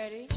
ready?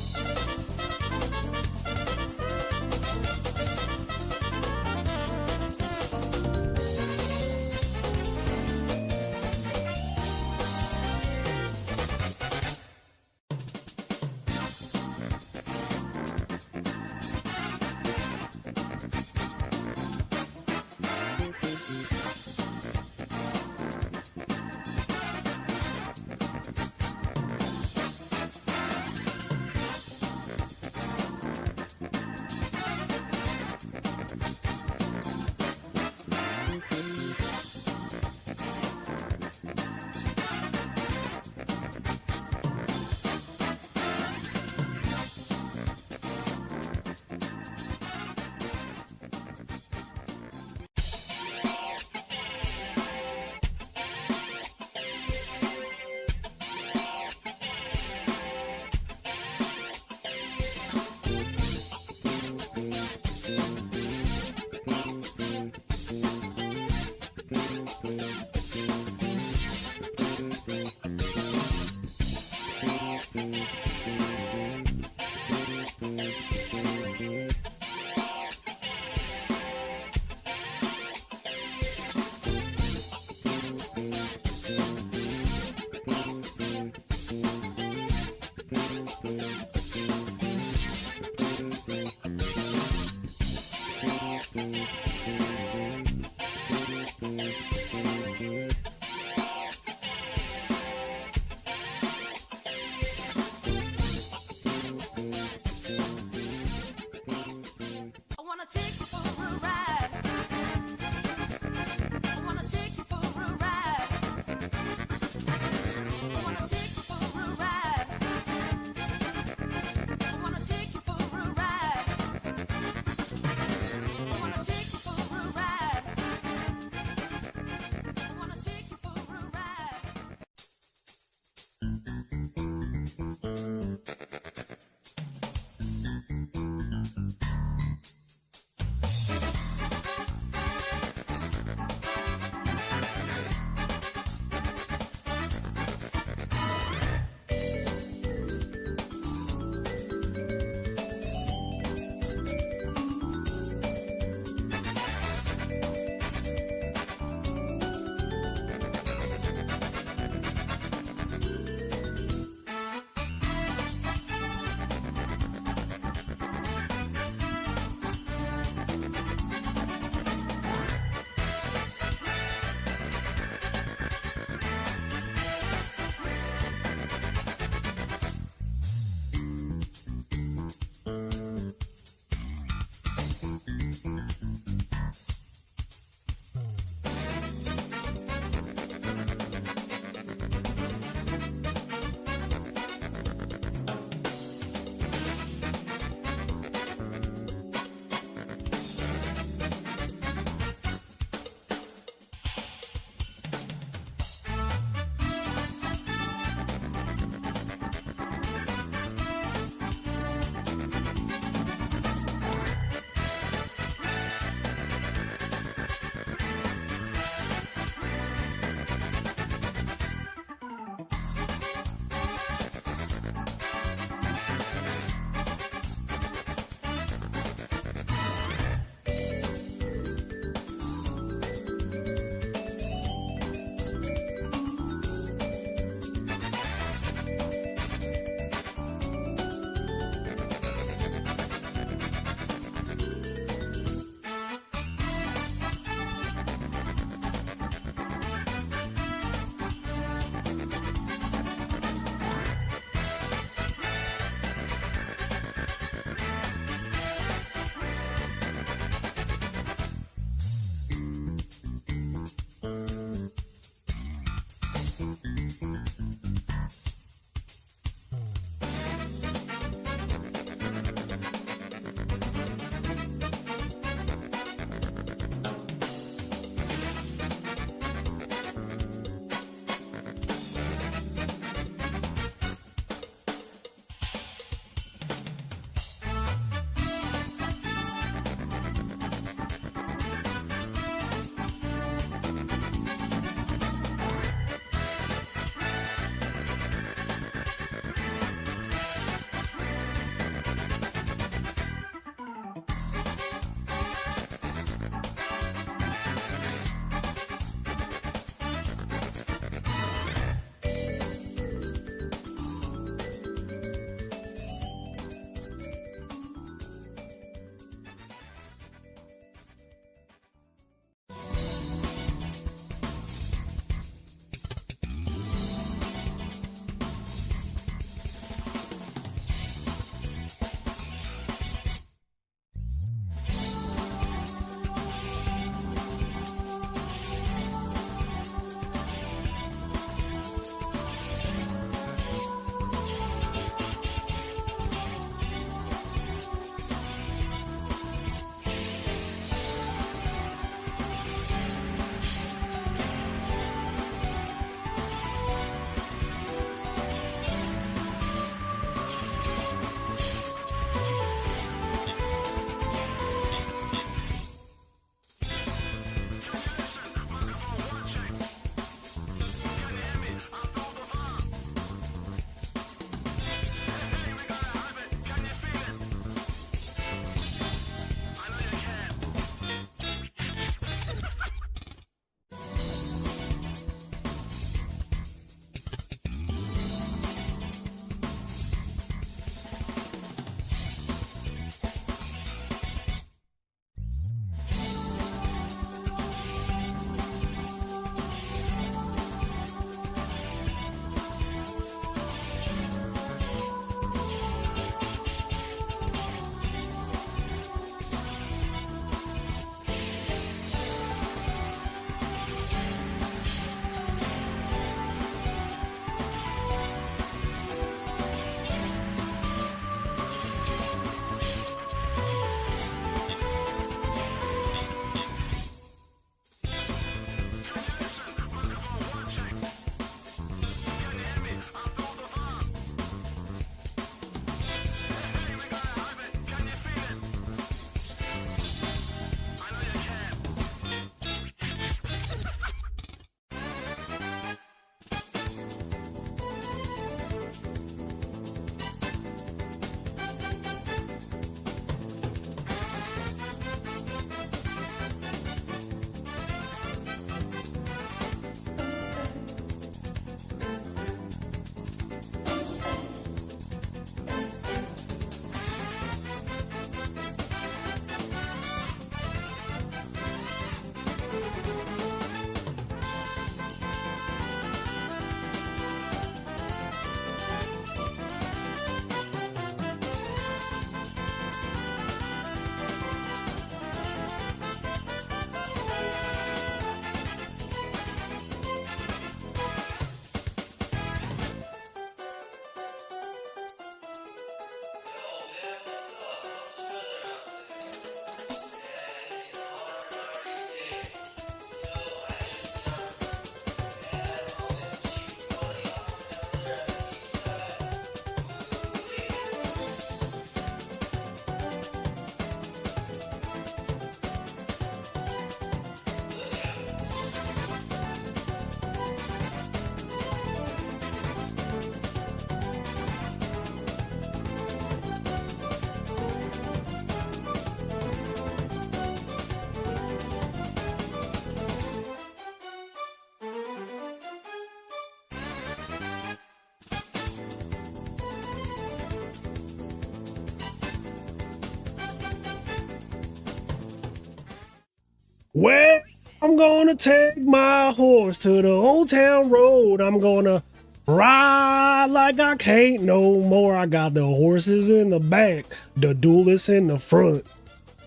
Well, I'm gonna take my horse to the old town road. I'm gonna ride like I can't no more. I got the horses in the back, the duelists in the front.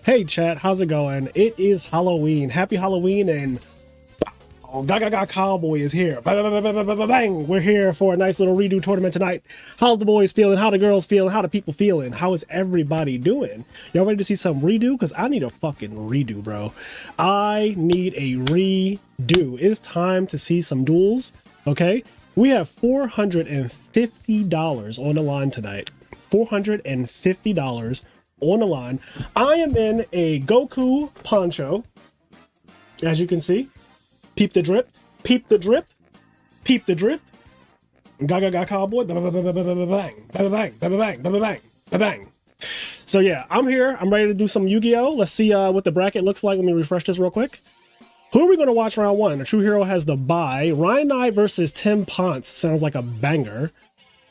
Hey chat, how's it going? It is Halloween. Happy Halloween, and Gaga Cowboy is here. Bang! We're here for a nice little redo tournament tonight. How's the boys feeling? How the girls feeling? How the people feeling? How is everybody doing? Y'all ready to see some redo? Because I need a fucking redo, bro. I need a redo. It's time to see some duels, okay? We have $450 on the line tonight. $450 on the line. I am in a Goku poncho, as you can see. Peep the drip, peep the drip, peep the drip. Gaga cowboy, bang, bang, bang, bang, bang, bang. So yeah, I'm here. I'm ready to do some Yu-Gi-Oh. Let's see what the bracket looks like. Let me refresh this real quick. Who are we going to watch round one? A True Hero has the bye. Ryan Knight versus Tim Ponce sounds like a banger.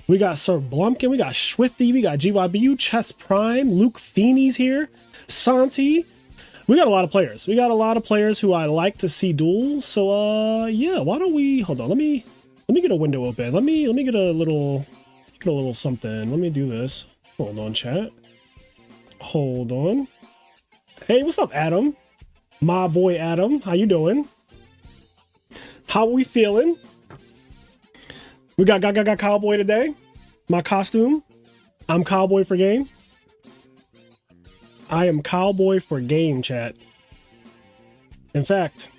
We got Sir Blumpkin, we got Swifty, we got GYBU, Chess Prime, Luke Feeney's here, Santi. We got a lot of players. We got a lot of players who I like to see duel. So yeah, why don't we hold on? Let me get a window open. Let me get a little something. Let me do this. Hold on, chat. Hold on. Hey, what's up, Adam? My boy Adam, how you doing? How we feeling? We got Cowboy today. My costume. I'm Cowboy for game. I am Cowboy for game, chat. In fact,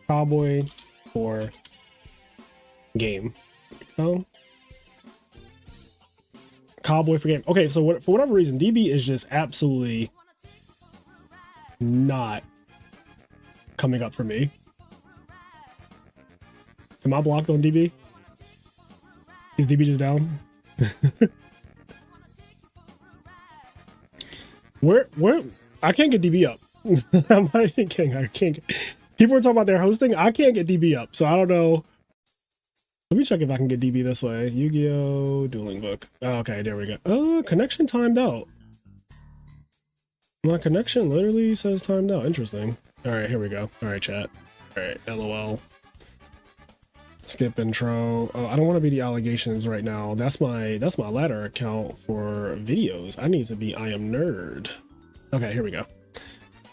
Cowboy for game. Oh, Cowboy for game. Okay, so for whatever reason, DB is just absolutely not coming up for me. Am I blocked on DB? Is DB just down? Where I can't get DB up. I can't. People are talking about their hosting. I can't get DB up, so I don't know. Let me check if I can get DB this way. Yu-Gi-Oh! Dueling book. Oh, okay, there we go. Oh, connection timed out. My connection literally says timed out. Interesting. All right, here we go. All right, chat. All right, LOL. Skip intro. Oh, I don't want to be the allegations right now. That's my ladder account for videos. I need to be IMNerd. Okay, here we go.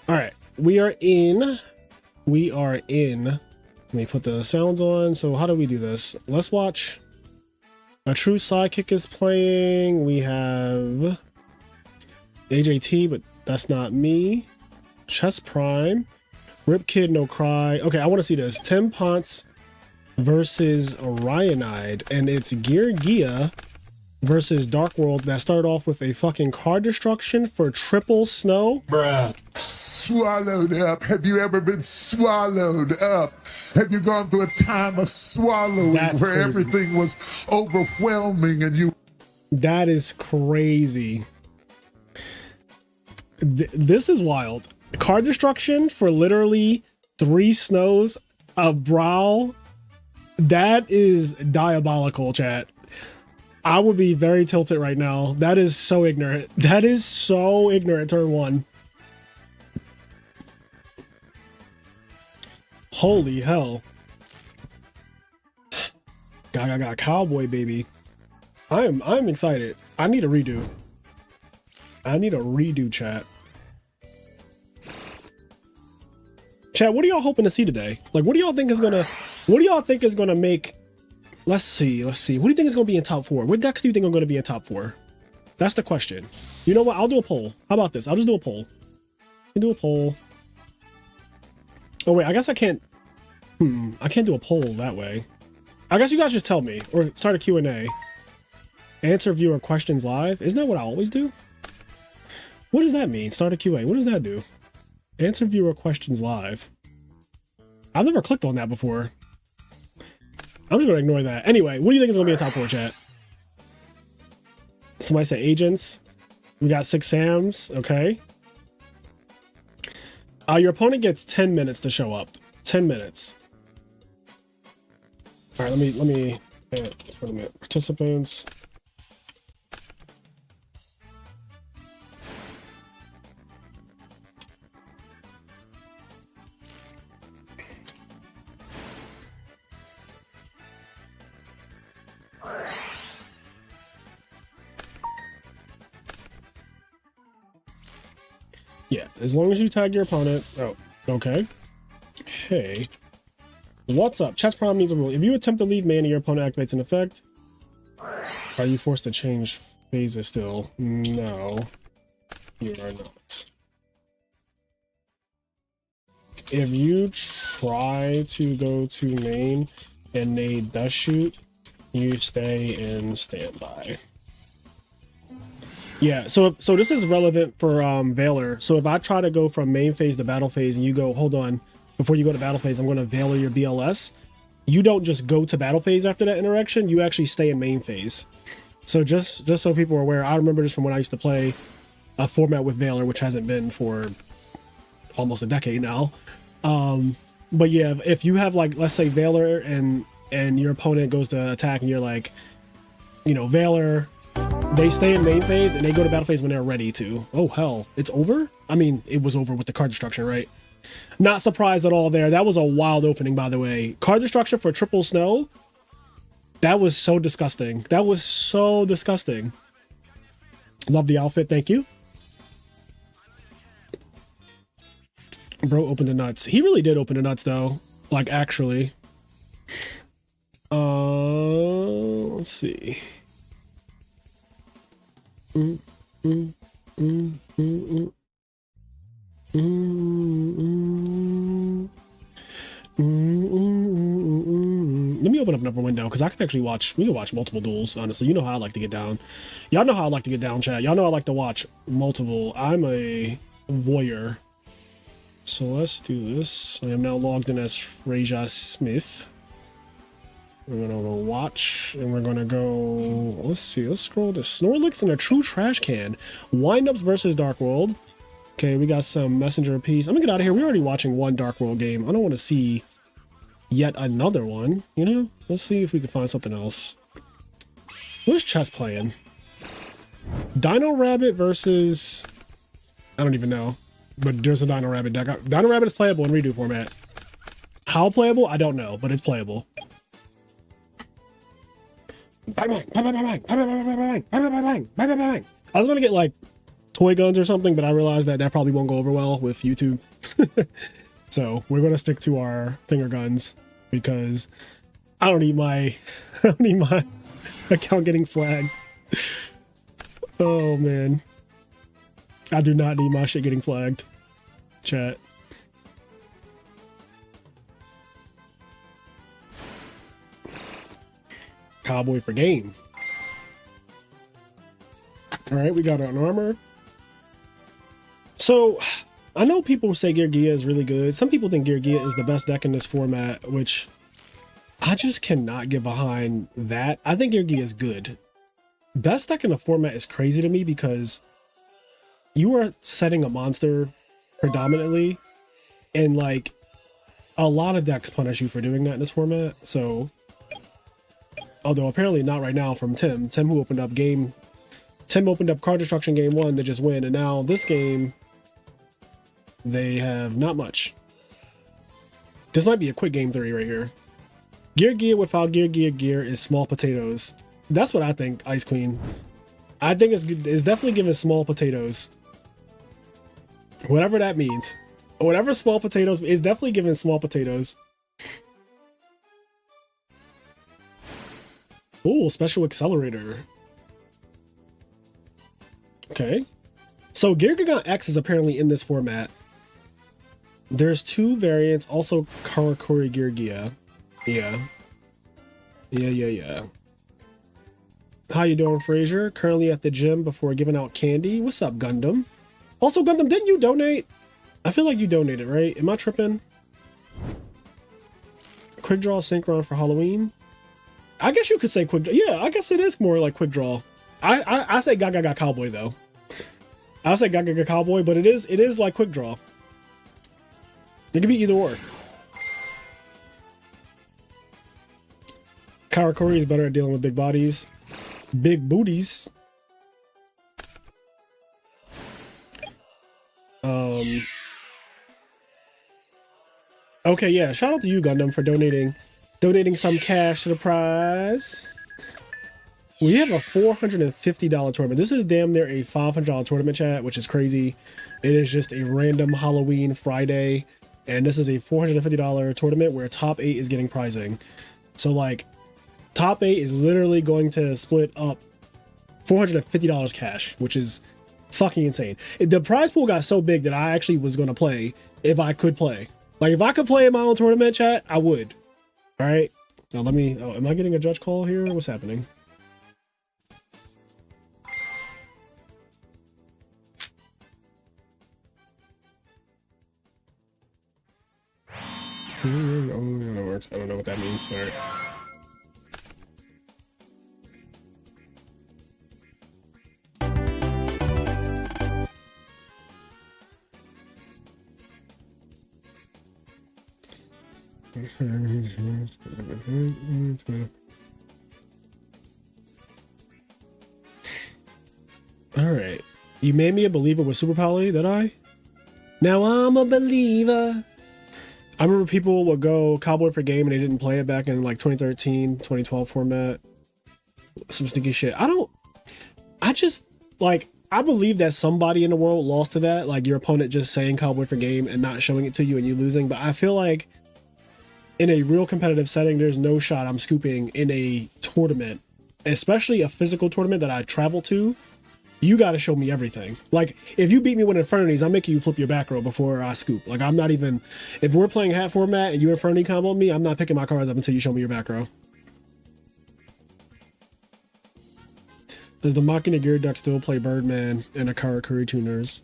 All right, we are in. Let me put the sounds on. So how do we do this? Let's watch. A True Sidekick is playing. We have AJT, but that's not me. Chess Prime. Rip Kid, no cry. Okay, I want to see this. Tim Ponce versus Orionide, and it's Gear Gia versus Dark World that started off with a fucking card destruction for triple snow. Bruh. Swallowed up. Have you ever been swallowed up? Have you gone through a time of swallowing where crazy. Everything was overwhelming and you... That is crazy. This is wild. Card destruction for literally 3 snows, a brow. That is diabolical, chat. I would be very tilted right now. That is so ignorant. That is so ignorant, turn 1. Holy hell. Got Cowboy, baby. I'm excited. I need a redo. I need a redo, chat. Chat, what are y'all hoping to see today? Like, what do y'all think is gonna make... Let's see. What do you think is gonna be in top 4? What decks do you think are gonna be in top 4? That's the question. You know what? I'll do a poll. How about this? I'll just do a poll. Do a poll. Oh wait, I guess I can't. I can't do a poll that way. I guess you guys just tell me, or start a Q&A. Answer viewer questions live. Isn't that what I always do? What does that mean? Start a QA. What does that do? Answer viewer questions live. I've never clicked on that before. I'm just gonna ignore that. Anyway, what do you think is gonna be a top 4, chat? Somebody say agents. We got 6 Sams. Okay. Your opponent gets 10 minutes to show up. 10 minutes. All right, let me tournament participants. Yeah, as long as you tag your opponent. Oh, okay. Hey. What's up? Chess problem needs a rule. If you attempt to leave main and your opponent activates an effect, are you forced to change phases still? No, you are not. If you try to go to main and they does shoot, you stay in standby. Yeah, so this is relevant for Valor. So if I try to go from main phase to battle phase and you go, hold on, before you go to battle phase, I'm going to Valor your BLS. You don't just go to battle phase after that interaction, you actually stay in main phase. So just so people are aware, I remember this from when I used to play a format with Valor, which hasn't been for almost a decade now. But yeah, if you have, like, let's say Valor and your opponent goes to attack and you're like, you know, Valor, they stay in main phase and they go to battle phase when they're ready to. Oh hell, it's over? I mean, it was over with the card destruction, right? Not surprised at all there. That was a wild opening, by the way. Card destruction for triple snow. That was so disgusting. That was so disgusting. Love the outfit, thank you. Bro opened the nuts. He really did open the nuts though. Like, actually. Let's see. Let me open up another window because I can actually watch. We can watch multiple duels. Honestly, you know how I like to get down. Y'all know how I like to get down, chat. Y'all know I like to watch multiple. I'm a voyeur. So let's do this. I am now logged in as Frazier Smith. We're gonna go watch, and we're gonna go. Let's see. Let's scroll to Snorlax in a true trash can. Windups versus Dark World. Okay, we got some Messenger Piece. I'm gonna get out of here. We're already watching one Dark World game. I don't want to see yet another one. You know, let's see if we can find something else. What's chess playing? Dino Rabbit versus. I don't even know, but there's a Dino Rabbit deck. Dino Rabbit is playable in redo format. How playable? I don't know, but it's playable. Bang, bang, bang, bang, bang, bang, bang, bang, bang, bang, bang, bang, bang. I was gonna get like toy guns or something, but I realized that that probably won't go over well with YouTube. So we're gonna stick to our finger guns because I don't need my account getting flagged. Oh man, I do not need my shit getting flagged. Chat. Cowboy for game. All right, we got an armor. So I know people say Yugioh is really good. Some people think Yugioh is the best deck in this format, which I just cannot get behind that. I think Yugioh is good. Best deck in the format is crazy to me because you are setting a monster predominantly, and like a lot of decks punish you for doing that in this format. So, although apparently not right now from Tim, who opened up card destruction game 1 to just win, and now this game they have not much. This might be a quick game 3 right here. Yugioh without Yugioh is small potatoes. That's what I think, Ice Queen. I think it's definitely giving small potatoes. Whatever that means. Whatever small potatoes is definitely giving small potatoes. Ooh, special accelerator. Okay. So Yugioh X is apparently in this format. There's 2 variants, also Karakuri Yugioh. Yeah. How you doing, Frazier? Currently at the gym before giving out candy. What's up, Gundam? Also, Gundam, didn't you donate? I feel like you donated, right? Am I tripping? Quick draw synchron for Halloween. I guess you could say quick draw. Yeah, I guess it is more like quick draw. I say Gaga Cowboy though. I say Gaga Cowboy, but it is like quick draw. It could be either or. Karakuri is better at dealing with big bodies. Big booties. Okay, yeah, shout out to you, Gundam, for donating some cash to the prize. We have a $450 tournament. This is damn near a $500 tournament, chat, which is crazy. It is just a random Halloween Friday, and this is a $450 tournament where top 8 is getting prizing. So like, top 8 is literally going to split up $450 cash, which is fucking insane. The prize pool got so big that I actually was going to play if I could play. Like, if I could play in my own tournament, chat, I would. All right. Now let me. Oh, am I getting a judge call here? What's happening? Oh, that works. I don't know what that means. All right. All right. You made me a believer with Super Poly, did I? Now I'm a believer. I remember people would go Cowboy for game and they didn't play it back in like 2013, 2012 format. Some sneaky shit. I just like, I believe that somebody in the world lost to that. Like your opponent just saying Cowboy for game and not showing it to you and you losing. But I feel like in a real competitive setting, there's no shot I'm scooping in a tournament, especially a physical tournament that I travel to. You got to show me everything. Like, if you beat me with Infernities, I'm making you flip your back row before I scoop. Like, I'm not even... If we're playing hat format and you Infernity combo me, I'm not picking my cards up until you show me your back row. Does the Machina Gear deck still play Birdman and Akara Curry tuners?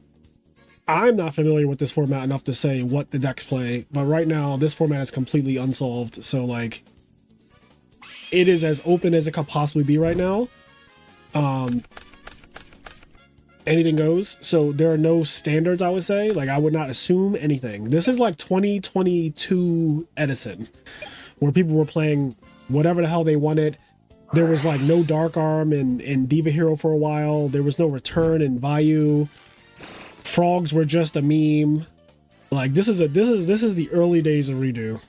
I'm not familiar with this format enough to say what the decks play, but right now, this format is completely unsolved. So, like, it is as open as it could possibly be right now. Anything goes. So there are no standards, I would say. Like, I would not assume anything. This is like 2022 Edison, where people were playing whatever the hell they wanted. There was like no Dark Arm in Diva Hero for a while. There was no Return in Vayu. Frogs were just a meme. Like, this is the early days of Redo.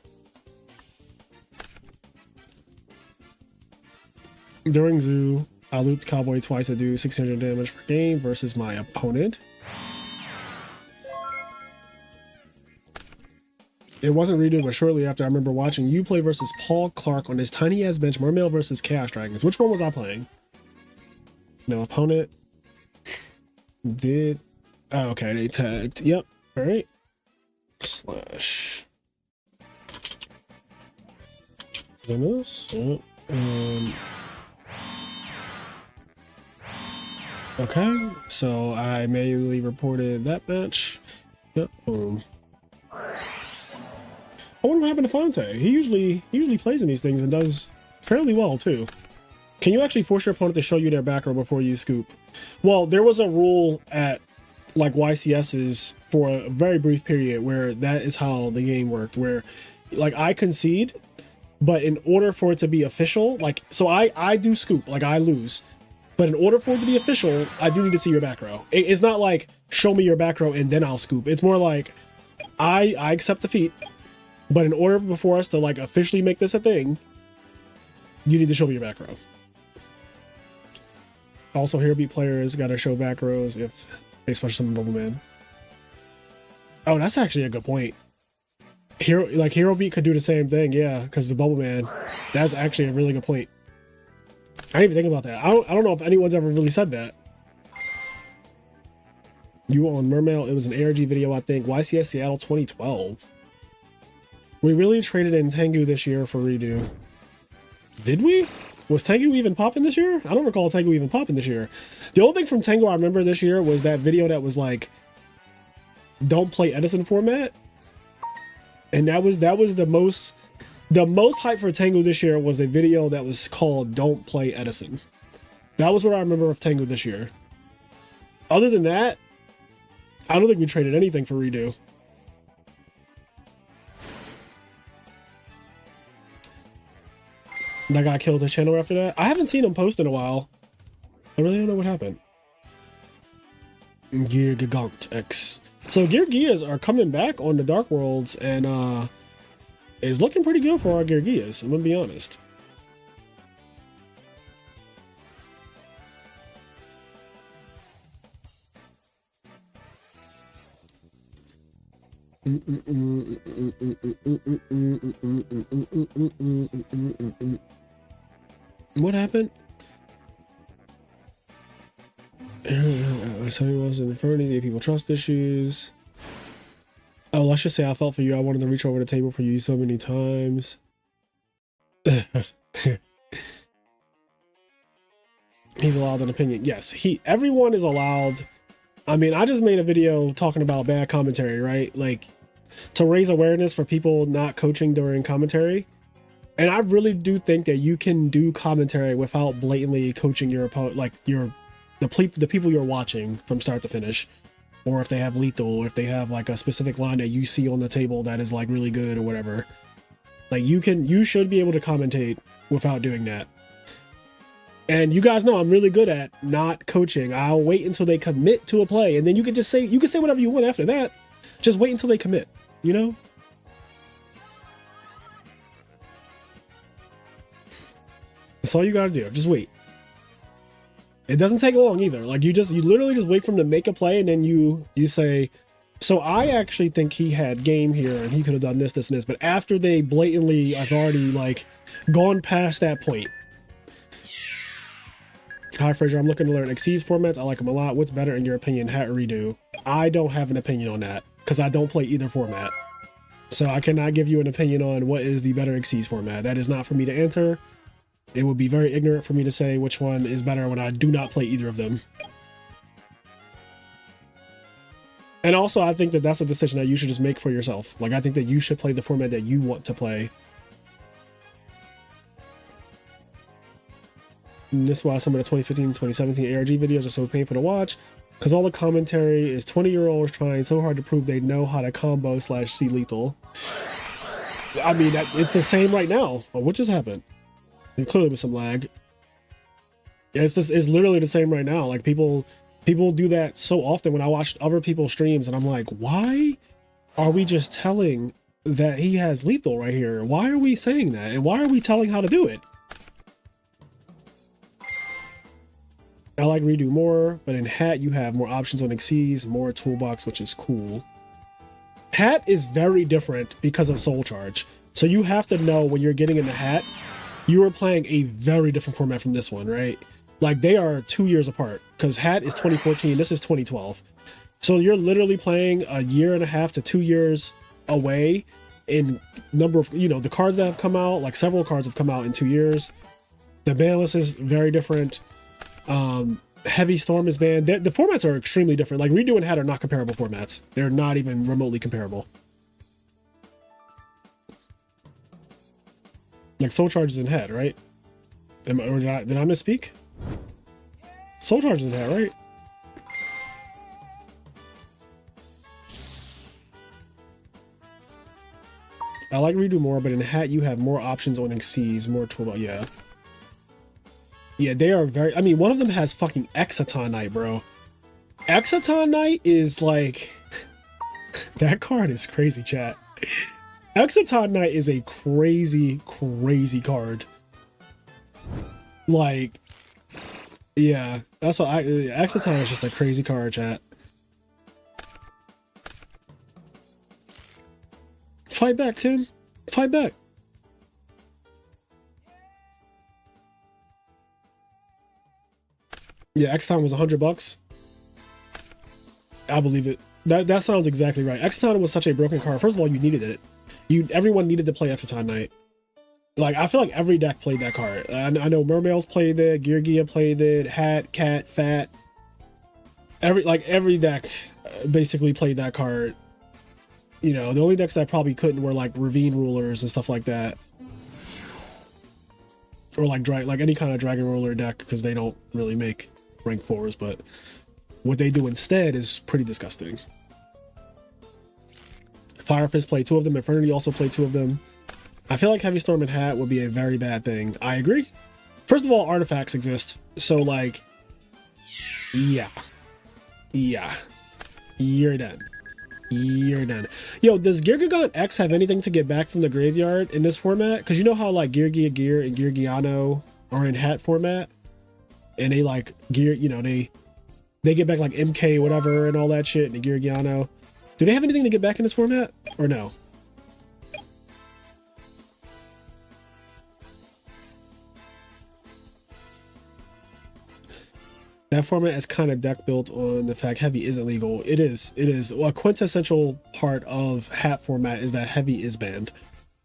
During Zoo, I looped Cowboy twice to do 600 damage per game versus my opponent. It wasn't Redo, but shortly after, I remember watching you play versus Paul Clark on his tiny ass bench, Mermail versus Chaos Dragons. Which one was I playing? No, opponent did. Oh, okay, they tagged. Yep. All right. Slash. This. Yep. Okay, so I manually reported that match. Yep, boom. I wonder what happened to Fonte. He usually plays in these things and does fairly well too. Can you actually force your opponent to show you their back row before you scoop? Well, there was a rule at like YCS's for a very brief period where that is how the game worked, where like I concede, but in order for it to be official, like, so I do scoop, like I lose. But in order for it to be official, I do need to see your back row. It's not like, show me your back row and then I'll scoop. It's more like, I accept defeat, but in order before us to like officially make this a thing, you need to show me your back row. Also, Hero Beat players gotta show back rows if they special summon Bubble Man. Oh, that's actually a good point. Hero Beat could do the same thing, yeah, because the Bubble Man. That's actually a really good point. I didn't even think about that. I don't know if anyone's ever really said that. You were on Mermail. It was an ARG video, I think. YCS Seattle 2012. We really traded in Tengu this year for Redo. Did we? Was Tengu even popping this year? I don't recall Tengu even popping this year. The only thing from Tengu I remember this year was that video that was like, don't play Edison format. And that was the most hype for Tengu this year was a video that was called Don't Play Edison. That was what I remember of Tengu this year. Other than that, I don't think we traded anything for Redo. That guy killed his channel after that. I haven't seen him post in a while. I really don't know what happened. Gear Gigant X. So Gear Gias are coming back on the Dark Worlds and is looking pretty good for our Gear Gias, I'm gonna be honest. What happened? Somebody was in infirmity, people trust issues. Oh, let's just say I felt for you. I wanted to reach over the table for you so many times. He's allowed an opinion. Yes, everyone is allowed. I mean, I just made a video talking about bad commentary, right? Like, to raise awareness for people not coaching during commentary. And I really do think that you can do commentary without blatantly coaching your opponent, like the people you're watching from start to finish. Or if they have lethal, or if they have like a specific line that you see on the table that is like really good or whatever. Like you should be able to commentate without doing that. And you guys know I'm really good at not coaching. I'll wait until they commit to a play, and then you can say whatever you want after that. Just wait until they commit, you know? That's all you gotta do. Just wait. It doesn't take long either. Like you literally just wait for him to make a play, and then you say, so I actually think he had game here and he could have done this, this, and this. But after they blatantly, I've already like gone past that point. Hi Frazier, I'm looking to learn Xyz formats. I like them a lot. What's better in your opinion, hat or redo? I don't have an opinion on that because I don't play either format. So I cannot give you an opinion on what is the better Xyz format. That is not for me to answer. It would be very ignorant for me to say which one is better when I do not play either of them. And also, I think that that's a decision that you should just make for yourself. Like, I think that you should play the format that you want to play. And this is why some of the 2015-2017 ARG videos are so painful to watch, because all the commentary is 20-year-olds trying so hard to prove they know how to combo / see lethal. I mean, it's the same right now. Oh, what just happened? There clearly was some lag. Yeah, it's literally the same right now. Like people do that so often when I watch other people's streams, and I'm like, why are we just telling that he has lethal right here? Why are we saying that? And why are we telling how to do it? I like redo more, but in hat you have more options on Xyz, more toolbox, which is cool. Hat is very different because of soul charge. So you have to know when you're getting in the hat, you are playing a very different format from this one, right? Like they are 2 years apart because hat is 2014, this is 2012. So you're literally playing a year and a half to 2 years away in number of, you know, the cards that have come out, like several cards have come out in 2 years. The ban list is very different. Heavy Storm is banned. The formats are extremely different. Like redo and hat are not comparable formats. They're not even remotely comparable. Like Soul Charge is in hat, right? Did I misspeak? Soul Charge is in hat, right? I like redo more, but in hat you have more options on Xyz, more toolbox. Yeah. Yeah, they are very, I mean, one of them has fucking Exciton Knight, bro. Exciton Knight is like, that card is crazy, chat. Exciton Knight is a crazy, crazy card. Like, yeah, that's what Exciton is just a crazy card, chat. Fight back, Tim. Fight back. Yeah, X-Time was $100. I believe it. That sounds exactly right. X-Time was such a broken card. First of all, you needed it. Everyone needed to play Exciton Knight. Like, I feel like every deck played that card. I know Mermails played it, Yugioh played it, Hat, Cat, Fat. Every deck basically played that card. You know, the only decks that probably couldn't were like Ravine Rulers and stuff like that. Or like any kind of Dragon Ruler deck, because they don't really make rank 4s, but what they do instead is pretty disgusting. Fire Fist played 2 of them. Infernity also played 2 of them. I feel like Heavy Storm and Hat would be a very bad thing. I agree. First of all, artifacts exist. So like, yeah. You're done. You're done. Yo, does Geargagon X have anything to get back from the graveyard in this format? Because you know how like Gear Gear and Geargiano are in hat format, and they like gear, you know, they get back like MK whatever and all that shit in Geargiano. Do they have anything to get back in this format or no? That format is kind of deck built on the fact heavy isn't legal. It is. It is. A quintessential part of hat format is that heavy is banned.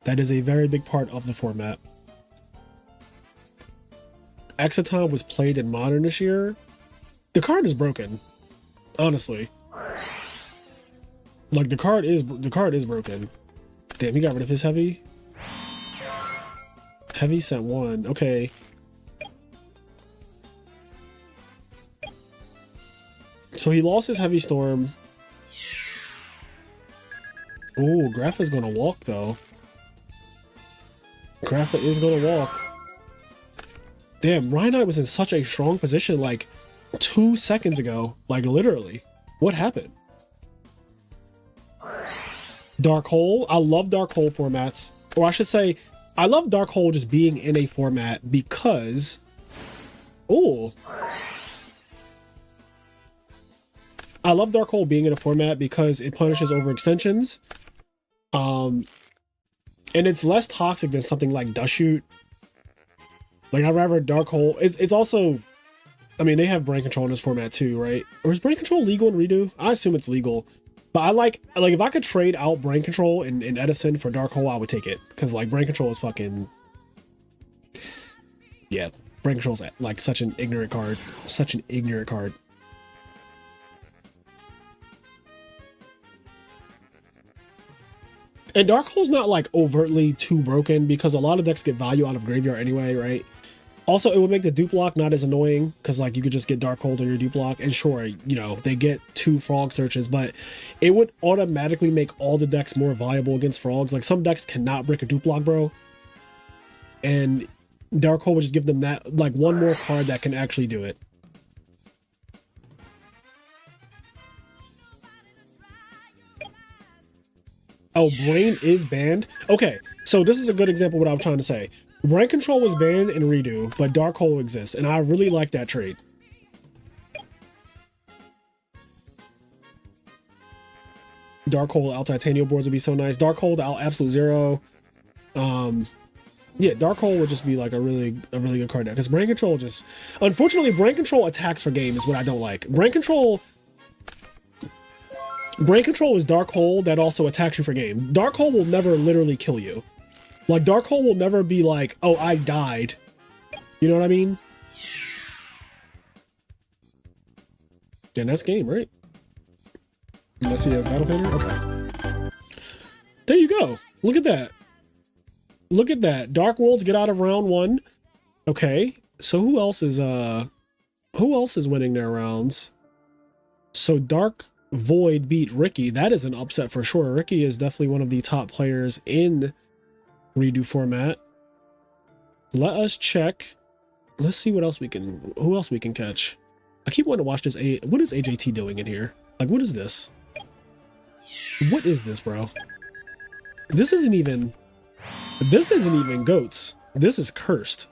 That is a very big part of the format. Exciton was played in Modern this year. The card is broken, honestly. Like the card is broken. Damn, he got rid of his heavy. Heavy sent one. Okay. So he lost his heavy storm. Oh, Grapha's gonna walk though. Grapha is gonna walk. Damn, Rhynite was in such a strong position like 2 seconds ago. Like literally. What happened? Dark Hole. I love Dark Hole formats. Or I should say, I love Dark Hole just being in a format because... Oh. I love Dark Hole being in a format because it punishes overextensions. And it's less toxic than something like Dust Shoot. Like, I'd rather Dark Hole. It's also... I mean, they have brain control in this format too, right? Or is brain control legal in Redo? I assume it's legal. But I like if I could trade out brain control in Edison for Dark Hole, I would take it. Because, like, brain control is fucking... Yeah, brain control is, like, such an ignorant card. Such an ignorant card. And Dark Hole's not, like, overtly too broken because a lot of decks get value out of graveyard anyway, right? Also, it would make the dupe block not as annoying because, like, you could just get Dark Hole on your dupe block. And sure, you know, they get 2 frog searches, but it would automatically make all the decks more viable against frogs. Like, some decks cannot break a dupe block, bro. And Dark Hole would just give them that, like, one more card that can actually do it. Oh, Brain is banned? Okay, so this is a good example of what I'm trying to say. Brain Control was banned in Redo, but Dark Hole exists, and I really like that trade. Dark Hole out Titanium boards would be so nice. Dark Hole out Absolute Zero. Yeah, Dark Hole would just be like a really good card deck. Because Brain Control just... Unfortunately, Brain Control attacks for game is what I don't like. Brain Control is Dark Hole that also attacks you for game. Dark Hole will never literally kill you. Like, Dark Hole will never be like, oh, I died. You know what I mean? And that's game, right? Let's see, that's Battle Fader? Okay. There you go. Look at that. Look at that. Dark Worlds get out of round 1. Okay. So who else is winning their rounds? So Dark Void beat Ricky. That is an upset for sure. Ricky is definitely one of the top players in Redo format. Let us check. Let's see what else we can, who else we can catch. I keep wanting to watch this. What is AJT doing in here? Like, what is this? What is this, bro? This isn't even goats. This is cursed.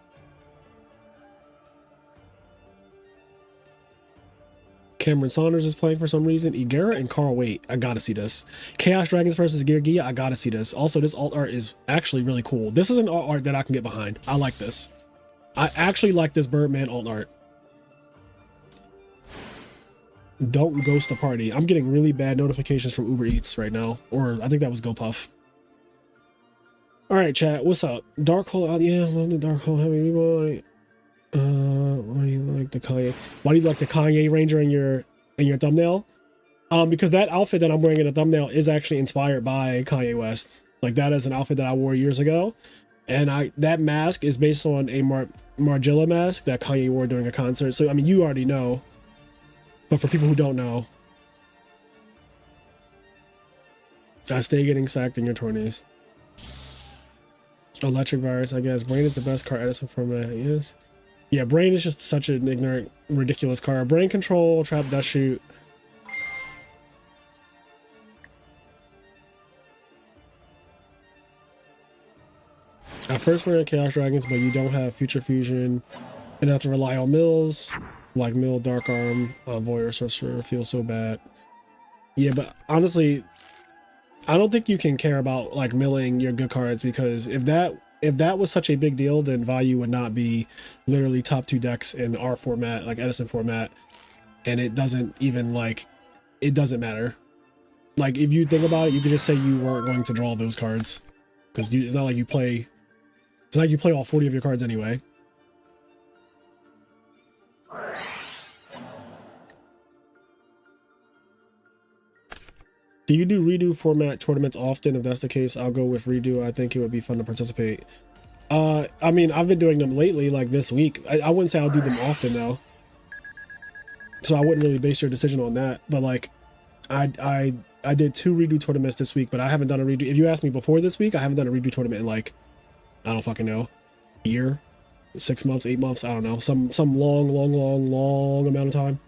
Cameron Saunders is playing for some reason. Igera and Carl Waite. I gotta see this. Chaos Dragons versus Geargia. I gotta see this. Also, this alt art is actually really cool. This is an alt art that I can get behind. I like this. I actually like this Birdman alt art. Don't ghost the party. I'm getting really bad notifications from Uber Eats right now. Or I think that was GoPuff. Alright, chat. What's up? Dark Hole out. Yeah, I love the Dark Hole heavy boy. Why do you like the Kanye? Why do you like the Kanye Ranger in your thumbnail? Because that outfit that I'm wearing in the thumbnail is actually inspired by Kanye West. Like, that is an outfit that I wore years ago, and that mask is based on a Margiela mask that Kanye wore during a concert. So I mean, you already know, but for people who don't know, I stay getting sacked in your 20s. Electric Virus, I guess. Brain is the best card Edison format. Yes. Yeah, Brain is just such an ignorant, ridiculous card. Brain Control, Trap, Dust Shoot. I first ran Chaos Dragons, but you don't have Future Fusion and have to rely on mills, like Mill, Dark Arm, Voyeur, Sorcerer. Feels so bad. Yeah, but honestly, I don't think you can care about like milling your good cards, because if that was such a big deal, then value would not be literally top 2 decks in our format, like Edison format, and it doesn't even like, it doesn't matter. Like if you think about it, you could just say you weren't going to draw those cards, because it's not like you play. It's not like you play all 40 of your cards anyway. Do you do redo format tournaments often? If that's the case, I'll go with redo. I think it would be fun to participate. I mean, I've been doing them lately, like this week. I wouldn't say I'll do them often though. So I wouldn't really base your decision on that. But like, I did 2 redo tournaments this week, but I haven't done a redo. If you asked me before this week, I haven't done a redo tournament in like, I don't fucking know, a year, 6 months, 8 months. I don't know, some long amount of time.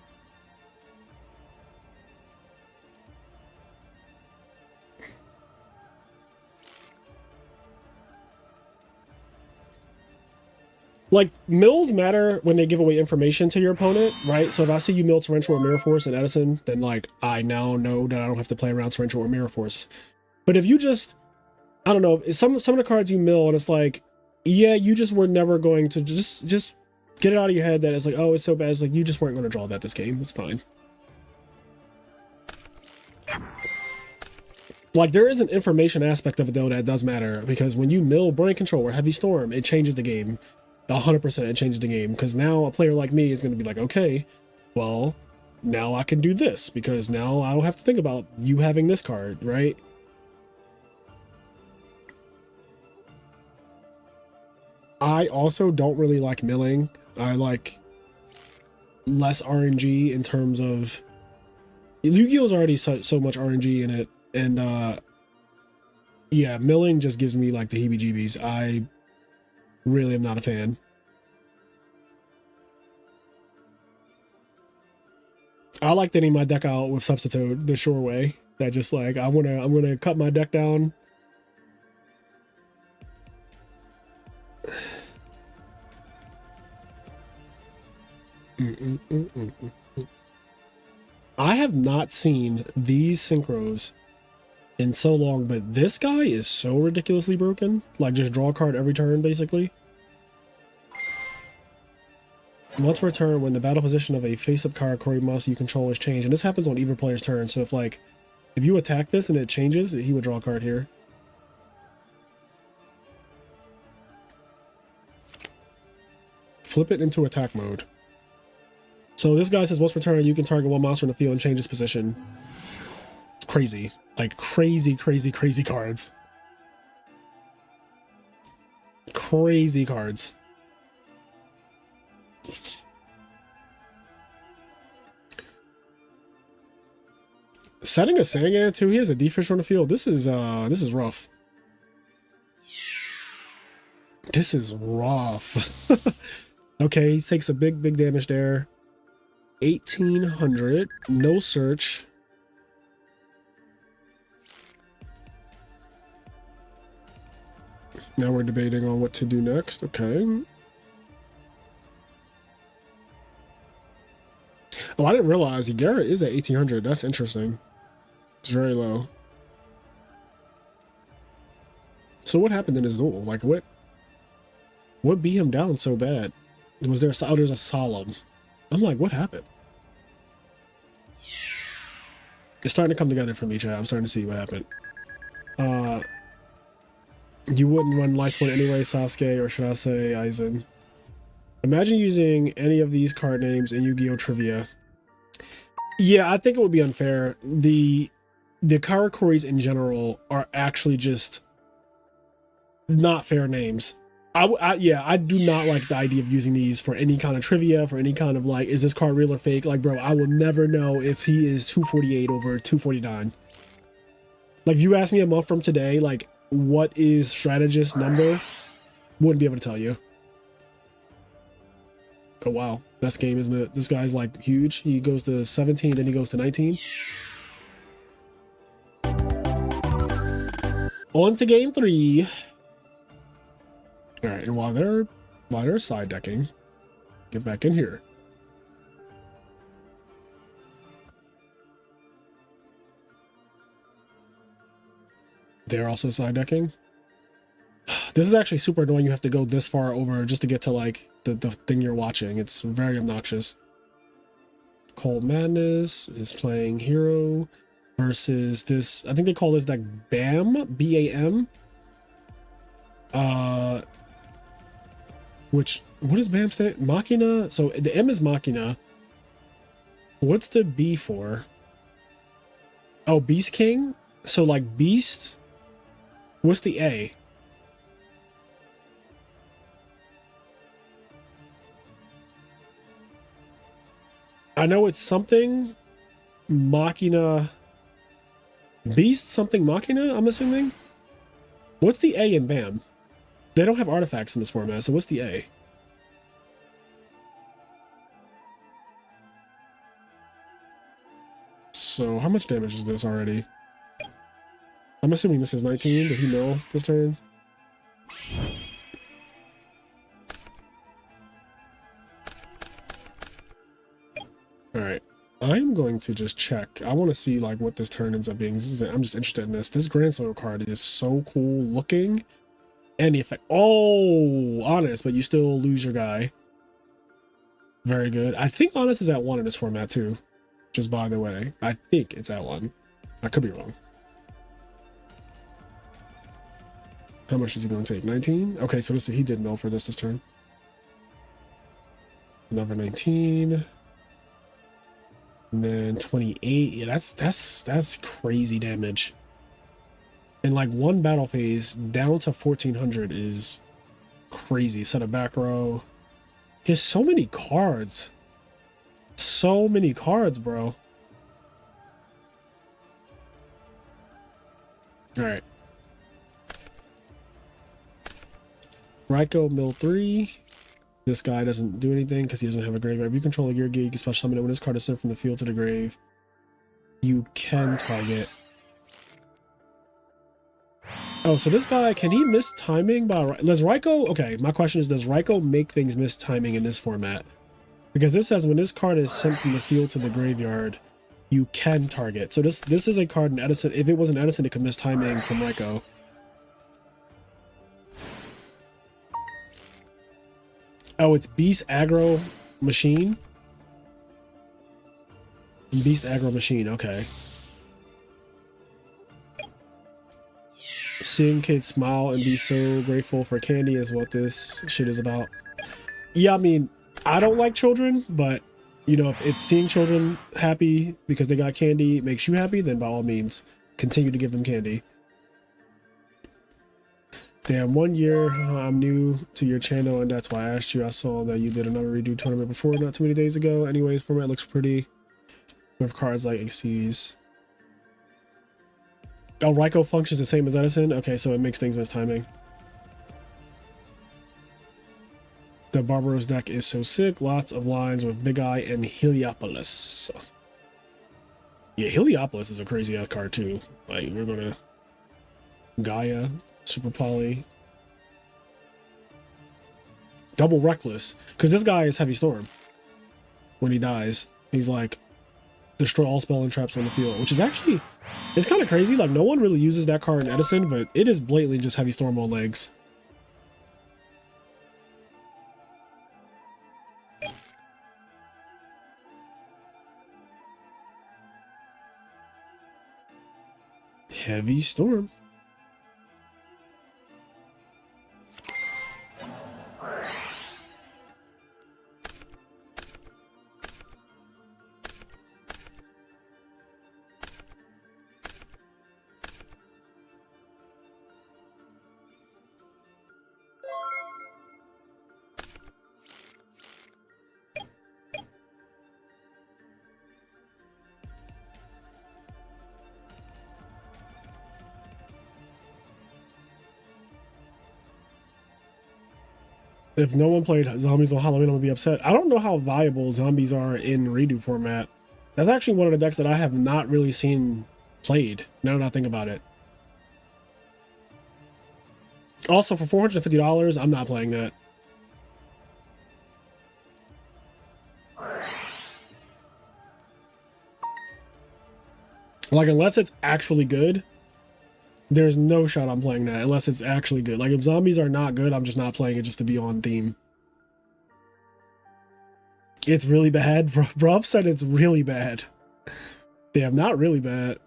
Like, mills matter when they give away information to your opponent, right? So if I see you mill Torrential or Mirror Force in Edison, then like, I now know that I don't have to play around Torrential or Mirror Force. But if you just, I don't know, some of the cards you mill and it's like, yeah, you just were never going to just get it out of your head that it's like, oh, it's so bad. It's like, you just weren't going to draw that this game. It's fine. Like, there is an information aspect of it though that does matter, because when you mill Brain Control or Heavy Storm, it changes the game. 100% it changes the game, because now a player like me is going to be like, okay, well, now I can do this, because now I don't have to think about you having this card, right? I also don't really like milling. I like less RNG in terms of, Yu-Gi-Oh's already so much RNG in it, and yeah, milling just gives me like the heebie-jeebies. I really am not a fan. I like thinning my deck out with Substitute the sure way. That just like, I'm gonna cut my deck down. I have not seen these synchros in so long, but this guy is so ridiculously broken. Like, just draw a card every turn, basically. Once per turn, when the battle position of a face-up Karakuri monster you control is changed, and this happens on either player's turn, so if you attack this and it changes, he would draw a card here. Flip it into attack mode. So this guy says once per turn, you can target one monster in the field and change its position. It's crazy. Like, crazy cards. Crazy cards. Setting a Sangan too. He has a defense on the field. This is rough. This is rough. Okay, he takes a big damage there. 1800. No search. Now we're debating on what to do next. Okay. Oh, I didn't realize Garrett is at 1800. That's interesting. It's very low. So what happened in his duel? Like, what beat him down so bad? Was there oh, there's a solemn. I'm like, what happened? It's starting to come together for me, Chad. I'm starting to see what happened. You wouldn't run Lightspoint anyway, Sasuke, or should I say Aizen? Imagine using any of these card names in Yu-Gi-Oh! Trivia. Yeah, I think it would be unfair. The Karakuris in general are actually just not fair names. I do not like the idea of using these for any kind of trivia, for any kind of like, is this card real or fake? Like, bro, I will never know if he is 248 over 249. Like, if you ask me a month from today, like, what is strategist number? Wouldn't be able to tell you. Oh, wow. Best game, isn't it? This guy's like huge. He goes to 17, then he goes to 19. On to game 3. All right, and while they're side decking, get back in here. They're also side decking. This is actually super annoying. You have to go this far over just to get to like the thing you're watching. It's very obnoxious. Cold Madness is playing Hero versus this. I think they call this deck BAM, B-A-M. Which, what is BAM stand? Machina. So the M is Machina. What's the B for? Oh, Beast King. So like Beast. What's the A? I know it's something Machina. Beast something Machina, I'm assuming. What's the A in BAM? They don't have artifacts in this format, so what's the A? So how much damage is this already? I'm assuming this is 19. Did he mill this turn? Alright. I'm going to just check. I want to see like what this turn ends up being. I'm just interested in this. This Grand Soil card is so cool looking. And the effect. Oh, Honest, but you still lose your guy. Very good. I think Honest is at 1 in this format too. Just by the way. I think it's at 1. I could be wrong. How much is he going to take? 19? Okay, so he did mill for this turn. Another 19. And then 28. Yeah, that's crazy damage. And like one battle phase down to 1400 is crazy. Set a back row. He has so many cards. So many cards, bro. All right. Ryko mill 3. This guy doesn't do anything because he doesn't have a graveyard. If you control a gear gate, you can special summon it. When this card is sent from the field to the grave, you can target. Oh, so this guy, can he miss timing by... Does Ryko... Okay, my question is, does Ryko make things miss timing in this format? Because this says when this card is sent from the field to the graveyard, you can target. So this is a card in Edison. If it was an Edison, it could miss timing from Ryko. Oh, it's Beast Aggro Machine? Beast Aggro Machine, okay. Seeing kids smile and be so grateful for candy is what this shit is about. Yeah, I mean, I don't like children, but, you know, if seeing children happy because they got candy makes you happy, then by all means, continue to give them candy. Damn, 1 year, I'm new to your channel, and that's why I asked you. I saw that you did another redo tournament before, not too many days ago. Anyways, format looks pretty with cards like Xyz. Oh, Ryko functions the same as Edison? Okay, so it makes things miss timing. The Barbaros deck is so sick. Lots of lines with Big Eye and Heliopolis. Yeah, Heliopolis is a crazy-ass card, too. Like, we're gonna... Gaia... Super Poly. Double Reckless. Because this guy is Heavy Storm. When he dies, he's like, destroy all spell and traps on the field. Which is actually, it's kind of crazy. Like, no one really uses that card in Edison, but it is blatantly just Heavy Storm on legs. Heavy Storm. If no one played zombies on Halloween, I'm gonna be upset. I don't know how viable zombies are in redo format. That's actually one of the decks that I have not really seen played, now that I think about it. Also, for $450, I'm not playing that. Like, unless it's actually good, There's no shot I'm playing that unless it's actually good. Like, if zombies are not good, I'm just not playing it just to be on theme. It's really bad. Bruv said it's really bad. Damn, not really bad.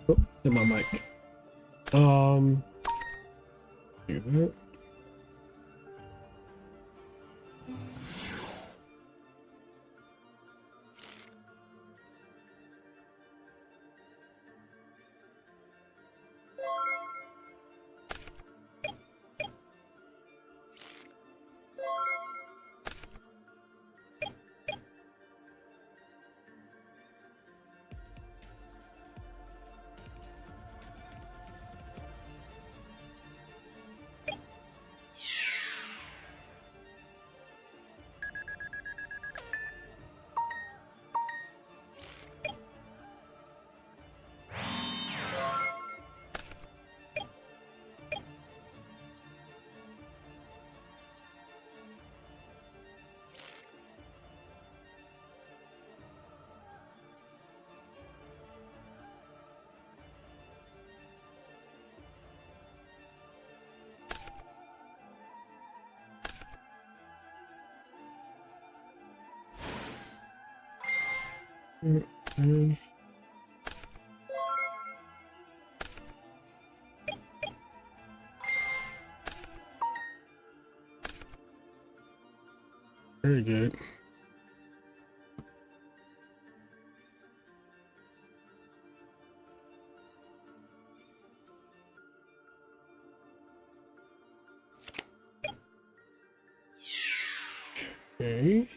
Oh, hit my mic. Do that. Okay. Very good. Okay.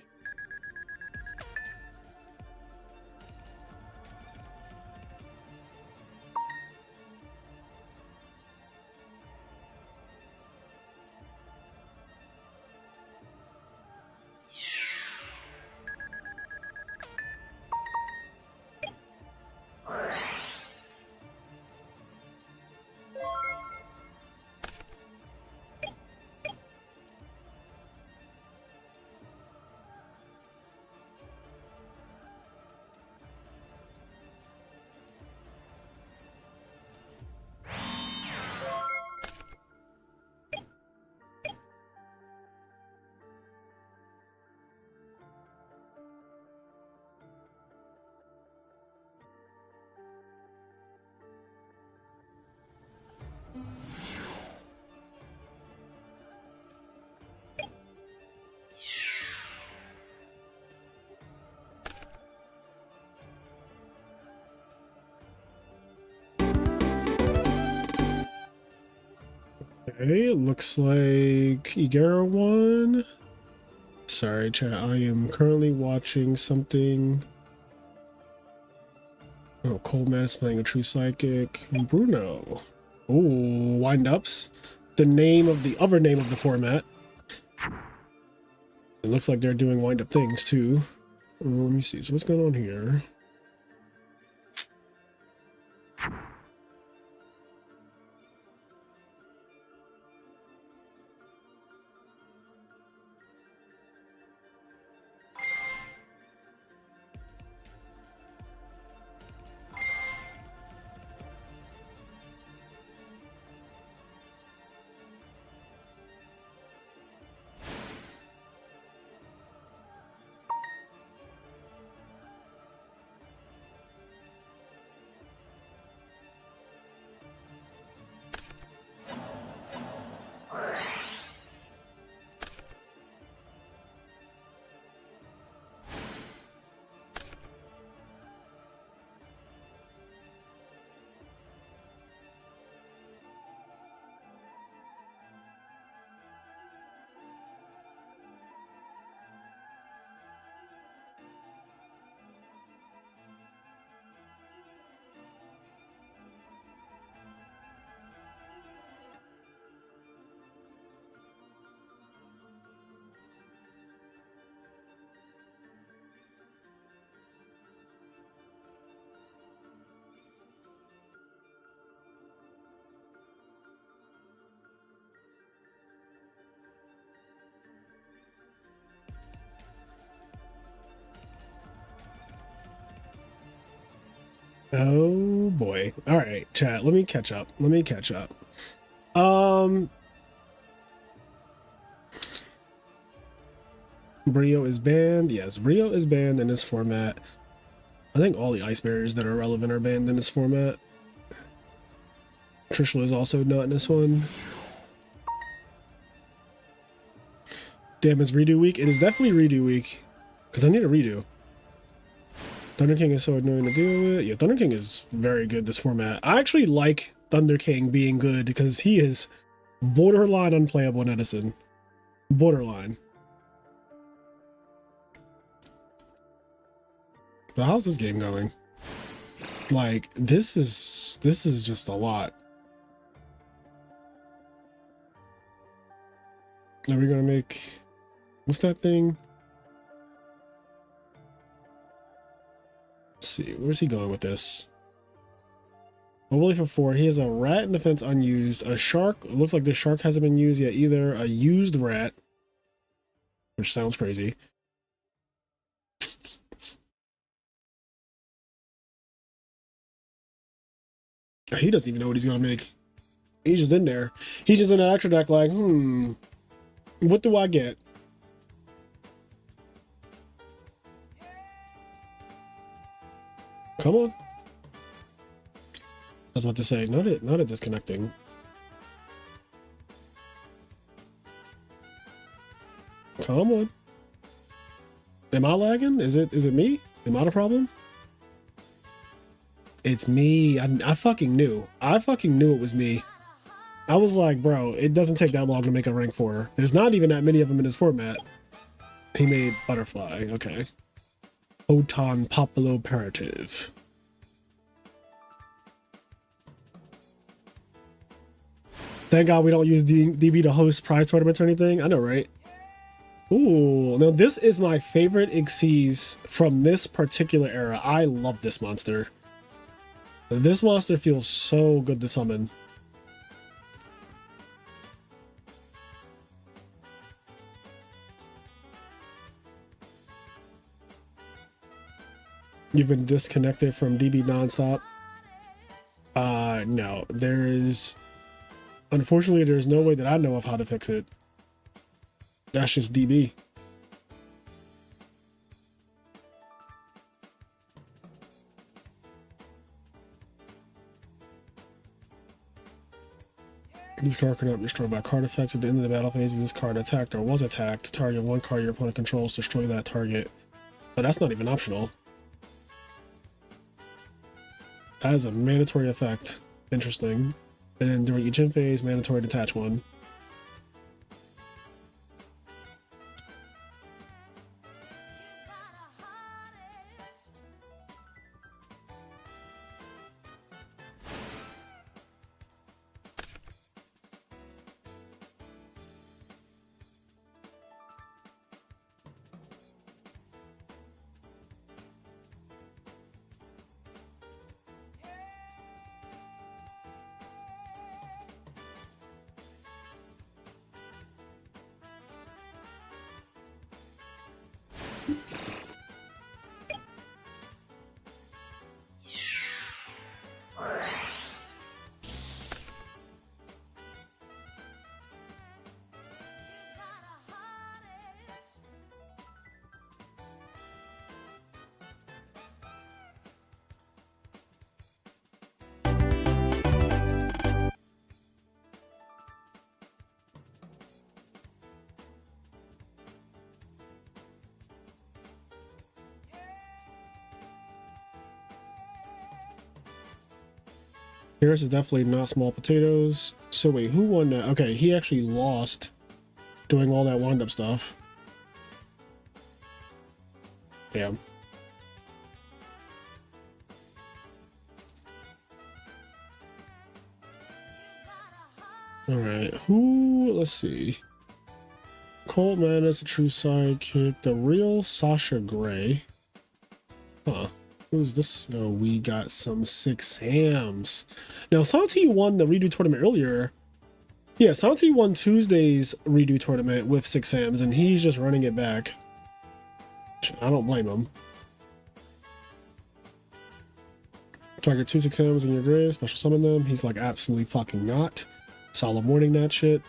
Okay, it looks like Yugioh won. Sorry, chat. I am currently watching something. Oh, Coleman is playing a true psychic. Bruno. Oh, Windups. The name of the other name of the format. It looks like they're doing wind up things too. Let me see. So what's going on here? Oh boy. All right, chat. Let me catch up. Let me catch up. Brio is banned. Yes, Brio is banned in this format. I think all the ice barriers that are relevant are banned in this format. Trishula is also not in this one. Damn, it's redo week. It is definitely redo week because I need a redo. Thunder King is so annoying to deal with. Yeah, Thunder King is very good this format. I actually like Thunder King being good because he is borderline unplayable in Edison. Borderline. But how's this game going? Like, this is just a lot. Are we gonna make, what's that thing? Let's see, where's he going with this? A Willie for 4. He has a rat in defense unused. A shark. It looks like the shark hasn't been used yet either. A used rat, which sounds crazy. He doesn't even know what he's gonna make. He's just in there. He's just in an extra deck like, what do I get? Come on. I was about to say, not a disconnecting. Come on. Am I lagging? Is it me? Am I the problem? It's me. I fucking knew. I fucking knew it was me. I was like, bro, it doesn't take that long to make a rank 4. There's not even that many of them in this format. He made Butterfly. Okay. Photon Populoperative. Thank God we don't use DB to host prize tournaments or anything. I know, right? Ooh, now this is my favorite Xyz from this particular era. I love this monster. This monster feels so good to summon. You've been disconnected from DB nonstop. No, there is, unfortunately, there's no way that I know of how to fix it. That's just DB. This card cannot be destroyed by card effects at the end of the battle phase. If this card attacked or was attacked, target one card your opponent controls, destroy that target. But that's not even optional. That is a mandatory effect. Interesting. And then during each end phase, mandatory detach one. Harris is definitely not small potatoes. So wait, who won that? Okay, he actually lost doing all that wind-up stuff. Damn. Alright, let's see. Cold Madness, a true sidekick. The real Sasha Grey. Huh. Who's this? Oh, we got some 6 hams. Now, Santi won the redo tournament earlier. Yeah, Santi won Tuesday's redo tournament with 6 hams, and he's just running it back. I don't blame him. Target 2/6 in your grave, special summon them. He's like, absolutely fucking not. Solemn warning that shit.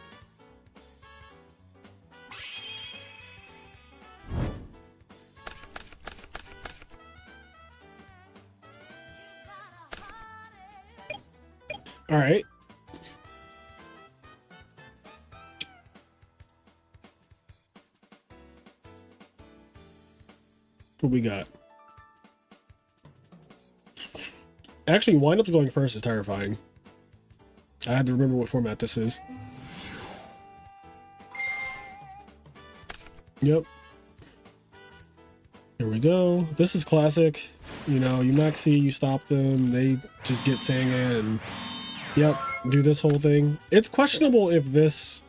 All right. What we got? Actually, Windup's going first is terrifying. I had to remember what format this is. Yep. Here we go. This is classic. You know, you maxi, you stop them, they just get Sanga and yep, do this whole thing. It's questionable if this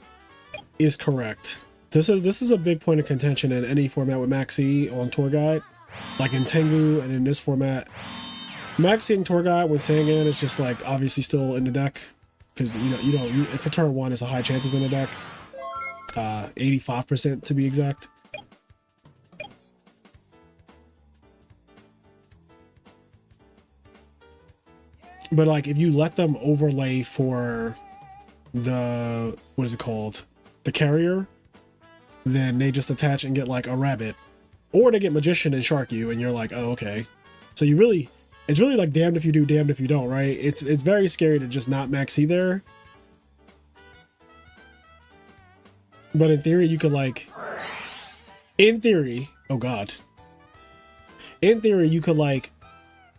is correct. This is a big point of contention in any format with maxi on tour guide, like in Tengu and in this format. Maxi and tour guide with Sangan is just like obviously still in the deck because if for turn 1 it's a high chances in the deck, 85% to be exact. But like if you let them overlay for the what is it called, the carrier, then they just attach and get like a rabbit, or they get magician and shark you, and you're like, oh okay. So you really. It's really like damned if you do, damned if you don't, right? It's very scary to just not maxi there. But in theory, you could like... In theory... Oh god. In theory, you could like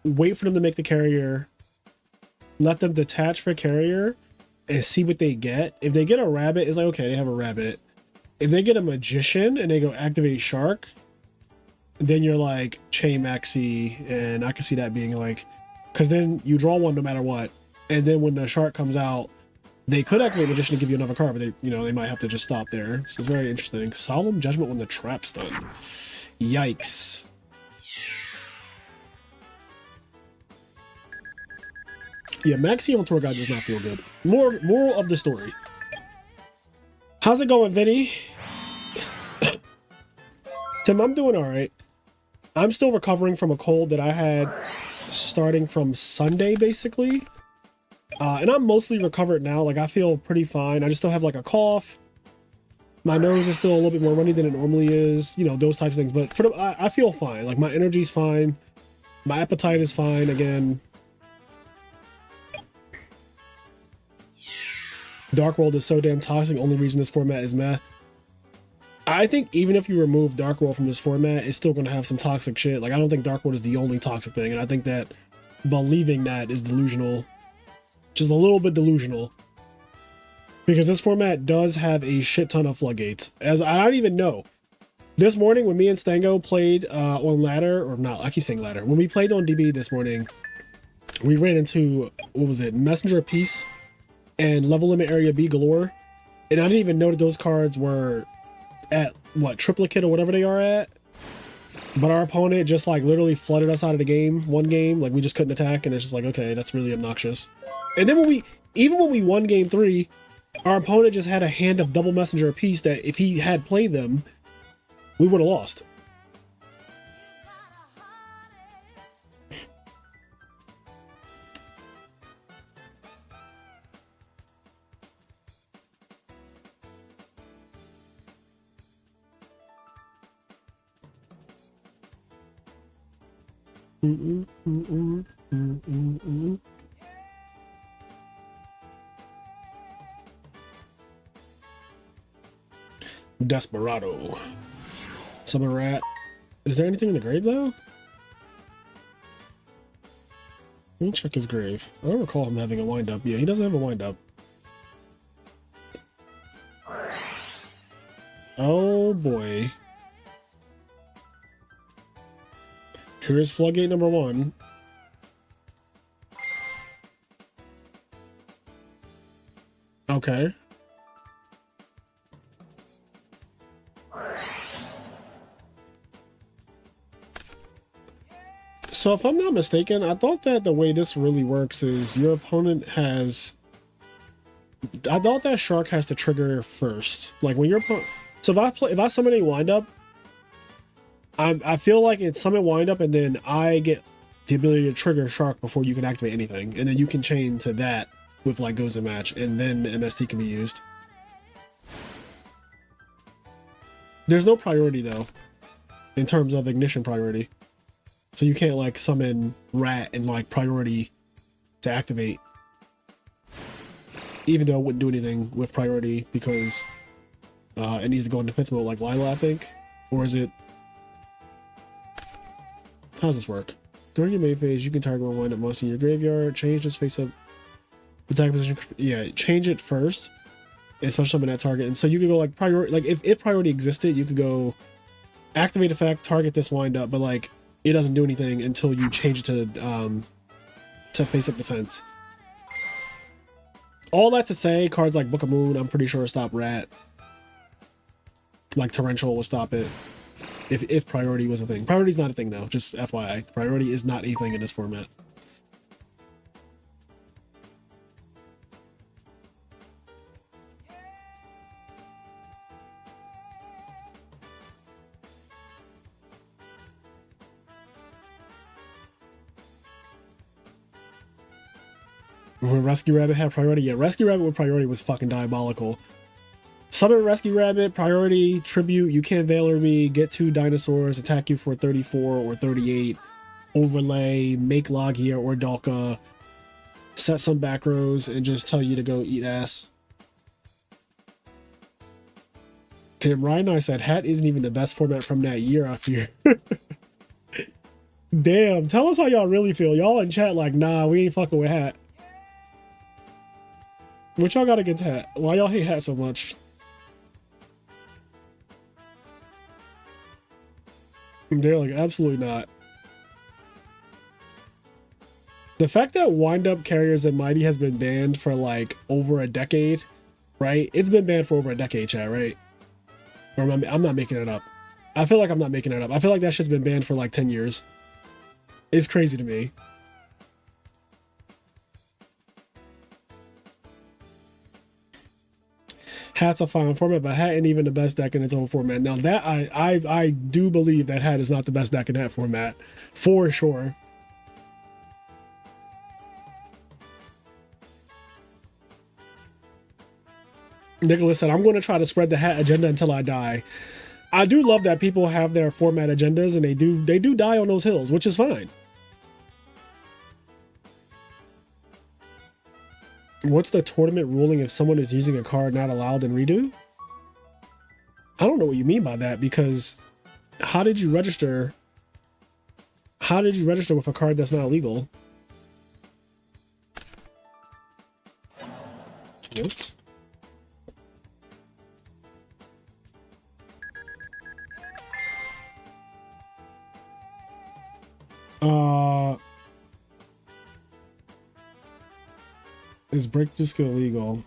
wait for them to make the carrier, let them detach for carrier, and see what they get. If they get a rabbit, it's like, okay, they have a rabbit. If they get a magician and they go activate shark, then you're like chain maxi, and I can see that being like, because then you draw one no matter what, and then when the shark comes out, they could activate magician to give you another card, but they might have to just stop there. So it's very interesting. Solemn judgment when the trap's done. Yikes. Yeah, maxi on tour guide does not feel good. Moral of the story. How's it going, Vinny? Tim, I'm doing all right. I'm still recovering from a cold that I had starting from Sunday, basically. And I'm mostly recovered now. Like, I feel pretty fine. I just still have, like, a cough. My nose is still a little bit more runny than it normally is. You know, those types of things. But I feel fine. Like, my energy's fine. My appetite is fine again. Dark World is so damn toxic. Only reason this format is meh. I think even if you remove Dark World from this format, it's still going to have some toxic shit. Like, I don't think Dark World is the only toxic thing, and I think that believing that is delusional. Just a little bit delusional. Because this format does have a shit ton of floodgates. As I don't even know. This morning, when me and Stango played on ladder, or not, I keep saying ladder. When we played on DB this morning, we ran into, what was it, Messenger of Peace and Level Limit Area B galore. And I didn't even know that those cards were at what, triplicate or whatever they are at. But our opponent just like literally flooded us out of the game, one game. Like, we just couldn't attack, and it's just like, okay, that's really obnoxious. And then even when we won game 3, our opponent just had a hand of double Messenger of Peace that if he had played them, we would have lost. Desperado. Summon rat. Is there anything in the grave though? Let me check his grave. I don't recall him having a wind-up. Yeah, he doesn't have a wind-up. Oh boy. Here is floodgate number 1. Okay. So if I'm not mistaken, I thought that the way this really works is your opponent has... I thought that shark has to trigger first. Like when your opponent... So if I summon a wind-up, I feel like it's summon wind-up and then I get the ability to trigger Shark before you can activate anything, and then you can chain to that with like goes and match, and then MST can be used. There's no priority though, in terms of ignition priority, so you can't like summon Rat and like priority to activate, even though it wouldn't do anything with priority because it needs to go in defense mode like Lila, I think. Or is it, how does this work? During your main phase, you can target one Windup monster in your graveyard, change this face up attack position. Yeah, change it first and special summon that target. And so you could go like priority, like if priority existed, you could go activate effect, target this Windup, but like it doesn't do anything until you change it to face up defense. All that to say, cards like Book of Moon, I'm pretty sure stop Rat. Like Torrential will stop it if priority was a thing. Priority is not a thing though, just FYI. Priority is not a thing in this format. When Rescue Rabbit had priority, yeah, Rescue Rabbit with priority was fucking diabolical. Summon Rescue Rabbit, priority, tribute, you can't Valor me, get 2 dinosaurs, attack you for 34 or 38, overlay, make Logia or Dalka, set some back rows, and just tell you to go eat ass. Tim Ryan, I said, Hat isn't even the best format from that year, I fear. Damn, tell us how y'all really feel. Y'all in chat like, nah, we ain't fucking with Hat. What y'all got against Hat? Why y'all hate Hat so much? They're like, absolutely not. The fact that Windup Carriers and Mighty has been banned for like over a decade, right? It's been banned for over a decade, chat, right? Or I'm not making it up. I feel like I'm not making it up. I feel like that shit's been banned for like 10 years. It's crazy to me. Hat's a fine format, but Hat ain't even the best deck in its own format. Now that I do believe that Hat is not the best deck in that format, for sure. Nicholas said, I'm going to try to spread the Hat agenda until I die. I do love that people have their format agendas and they do die on those hills, which is fine. What's the tournament ruling if someone is using a card not allowed in Redo? I don't know what you mean by that, because how did you register? How did you register with a card that's not legal? Oops. Is breakthrough skill legal?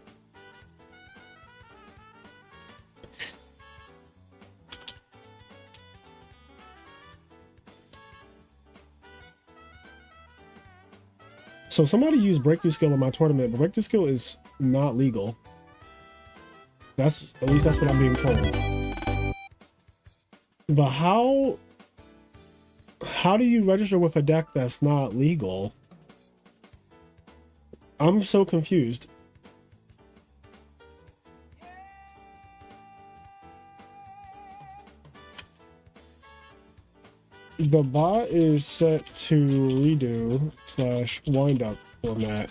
So somebody used breakthrough skill in my tournament, but breakthrough skill is not legal. At least that's what I'm being told. But how do you register with a deck that's not legal? I'm so confused. The bot is set to redo / windup format.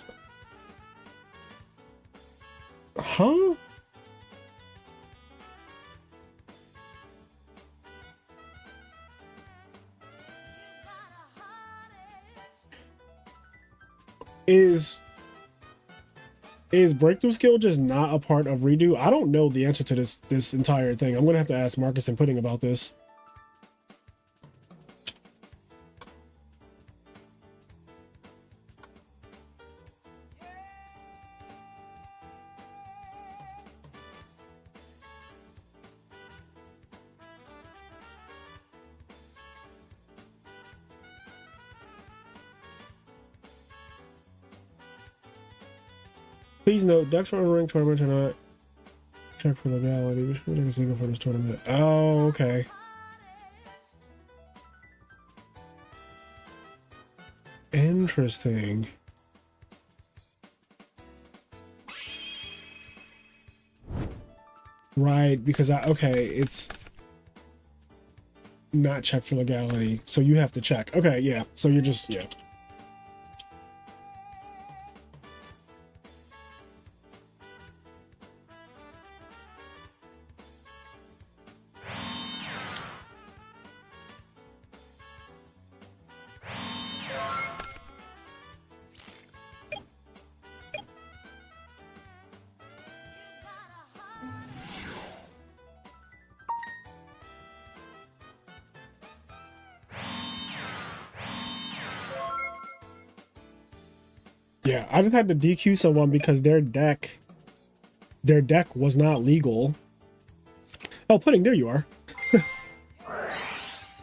Huh? Is breakthrough skill just not a part of redo? I don't know the answer to this entire thing. I'm gonna have to ask Marcus and Pudding about this. Please note, decks for unranked tournaments are not checked for legality. Which is legal for this tournament? Oh, okay. Interesting. Right, because okay, it's not checked for legality, so you have to check. Okay, yeah, so you're just, yeah. Yeah, I just had to DQ someone because their deck was not legal. Oh, Pudding, there you are.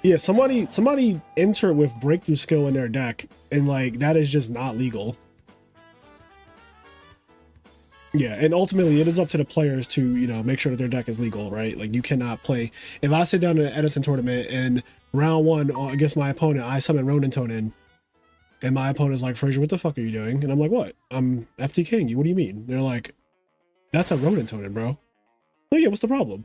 Yeah, somebody entered with breakthrough skill in their deck, and like that is just not legal. Yeah, and ultimately it is up to the players to, you know, make sure that their deck is legal, right? Like you cannot play. If I sit down in an Edison tournament and round one against my opponent, I summon Ronin Tonin, and my opponent's like, Frazier, what the fuck are you doing? And I'm like, what? I'm FTKing you. What do you mean? They're like, that's a Ronin Tonin, bro. Oh yeah, what's the problem?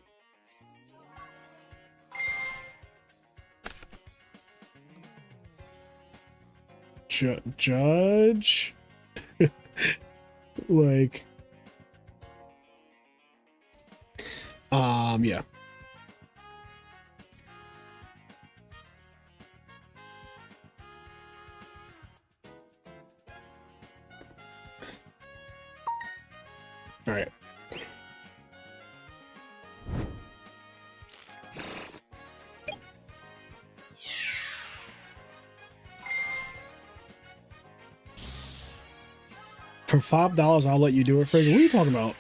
Judge? Like, yeah. All right. For $5, I'll let you do it, Frazier. What are you talking about?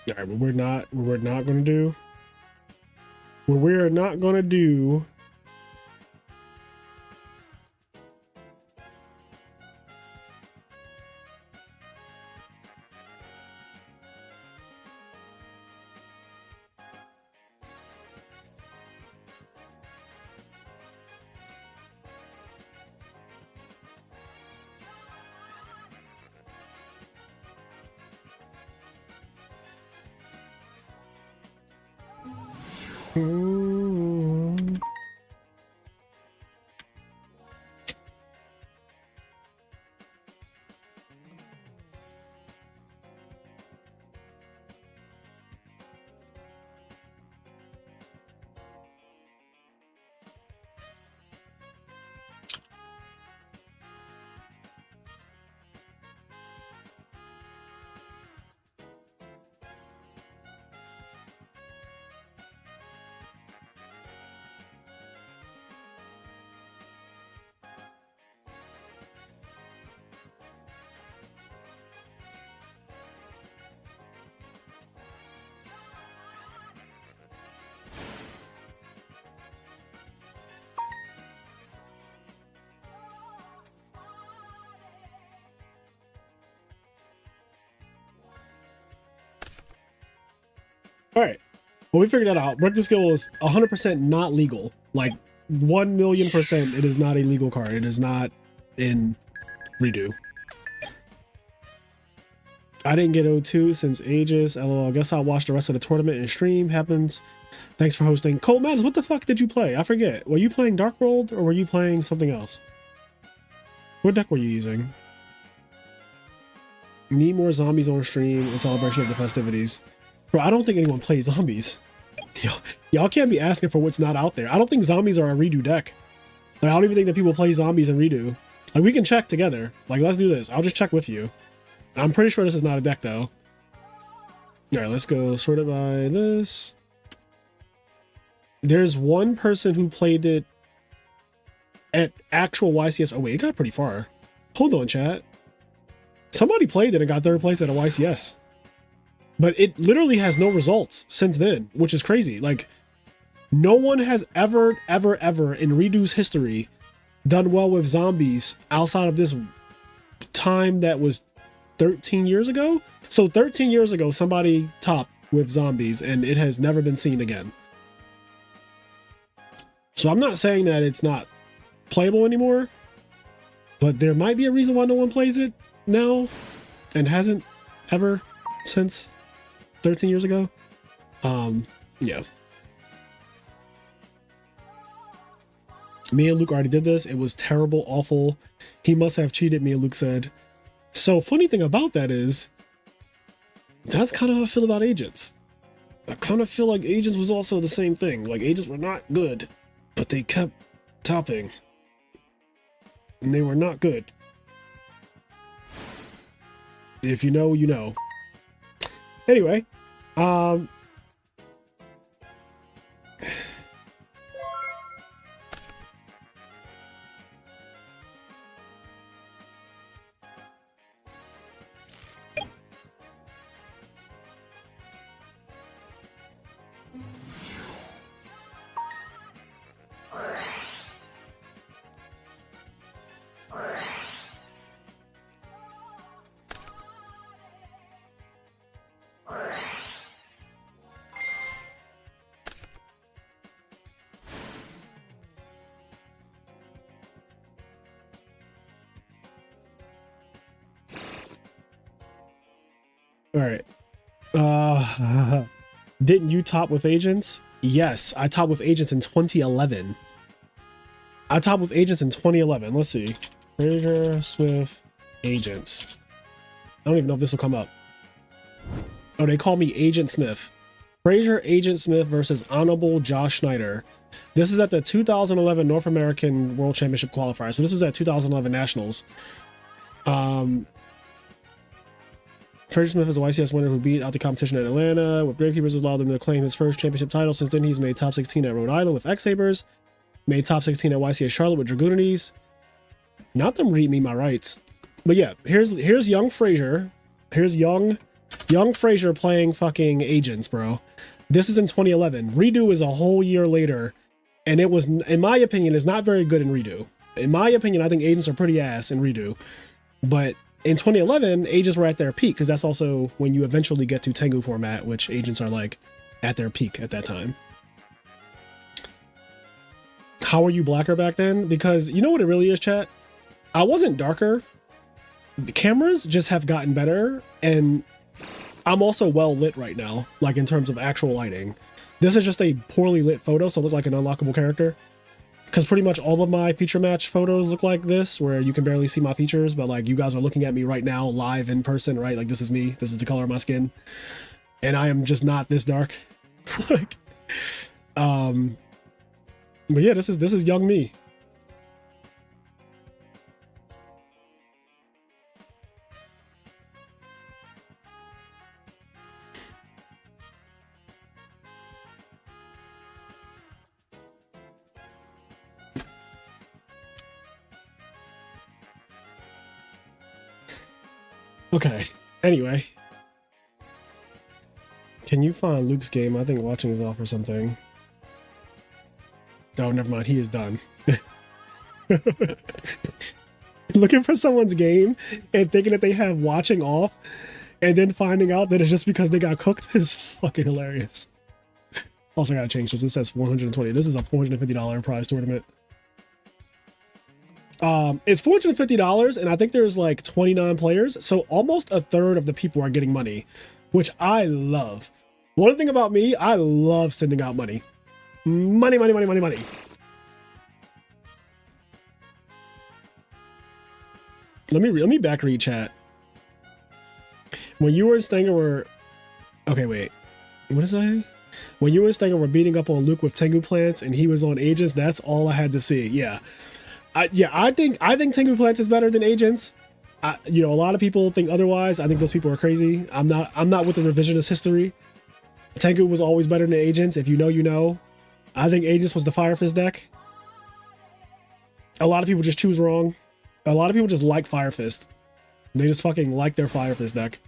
All right, what we're not going to do. What we're not going to do. All right. Well, we figured that out. Breakthrough skill is 100% not legal. Like 1,000,000%, it is not a legal card. It is not in Redo. I didn't get O2 since ages. LOL. Guess I'll watch the rest of the tournament and stream. Happens. Thanks for hosting. Colt Matters, what the fuck did you play? I forget. Were you playing Dark World or were you playing something else? What deck were you using? Need more zombies on stream in celebration of the festivities. Bro, I don't think anyone plays zombies. Y'all can't be asking for what's not out there. I don't think zombies are a Redo deck. Like, I don't even think that people play zombies in Redo. Like, we can check together. Like, let's do this. I'll just check with you. I'm pretty sure this is not a deck, though. All right, let's go sort it by this. There's one person who played it at actual YCS. Oh, wait, it got pretty far. Hold on, chat. Somebody played it and got third place at a YCS. But it literally has no results since then, which is crazy. Like, no one has ever in Redu's history done well with zombies outside of this time that was 13 years ago. So 13 years ago, somebody topped with zombies, and it has never been seen again. So I'm not saying that it's not playable anymore, but there might be a reason why no one plays it now and hasn't ever since 13 years ago. Yeah. Me and Luke already did this. It was terrible, awful. He must have cheated, me and Luke said. So funny thing about that is, that's kind of how I feel about Agents. I kind of feel like Agents was also the same thing. Like, Agents were not good, but they kept topping. And they were not good. If you know, you know. Anyway, all right. Didn't you top with Agents? Yes, I topped with Agents in 2011. I topped with Agents in 2011. Let's see. Frazier, Smith, Agents. I don't even know if this will come up. Oh, they call me Agent Smith. Frazier, Agent Smith versus Honorable Josh Schneider. This is at the 2011 North American World Championship qualifier. So this was at 2011 Nationals. Frazier Smith is a YCS winner who beat out the competition at Atlanta, with Gravekeepers allowed him to claim his first championship title. Since then, he's made top 16 at Rhode Island with X-Sabers, made top 16 at YCS Charlotte with Dragoonities. Not them read me my rights. But yeah, here's young Frazier. Here's young Frazier playing fucking Agents, bro. This is in 2011. Redo is a whole year later, and it was, in my opinion, is not very good in Redo. In my opinion, I think Agents are pretty ass in Redo. But in 2011, Agents were at their peak, because that's also when you eventually get to Tengu format, which Agents are like at their peak at that time. How were you blacker back then? Because you know what it really is, chat? I wasn't darker. The cameras just have gotten better, and I'm also well lit right now, like in terms of actual lighting. This is just a poorly lit photo, so it looks like an unlockable character. Because pretty much all of my feature match photos look like this, where you can barely see my features, but like you guys are looking at me right now live in person, right? Like this is me, this is the color of my skin. And I am just not this dark. Like, but yeah, this is young me. Okay, anyway. Can you find Luke's game? I think watching is off or something. Oh, never mind. He is done. Looking for someone's game and thinking that they have watching off and then finding out that it's just because they got cooked is fucking hilarious. Also gotta change this. It says 420. This is a $450 prize tournament. It's $450, and I think there's like 29 players, so almost a third of the people are getting money, which I love. One thing about me, I love sending out money. Money, money, money, money, money. Let me back read chat. When you were in Stanger were... Okay, wait. What is I? When you and Stanger were beating up on Luke with Tengu plants and he was on Agents, that's all I had to see. Yeah. I think Tengu plants is better than Agents. You know, a lot of people think otherwise. I think those people are crazy. I'm not with the revisionist history. Tengu was always better than Agents. If you know, you know. I think Agents was the Fire Fist deck. A lot of people just choose wrong. A lot of people just like Fire Fist. They just fucking like their Fire Fist deck.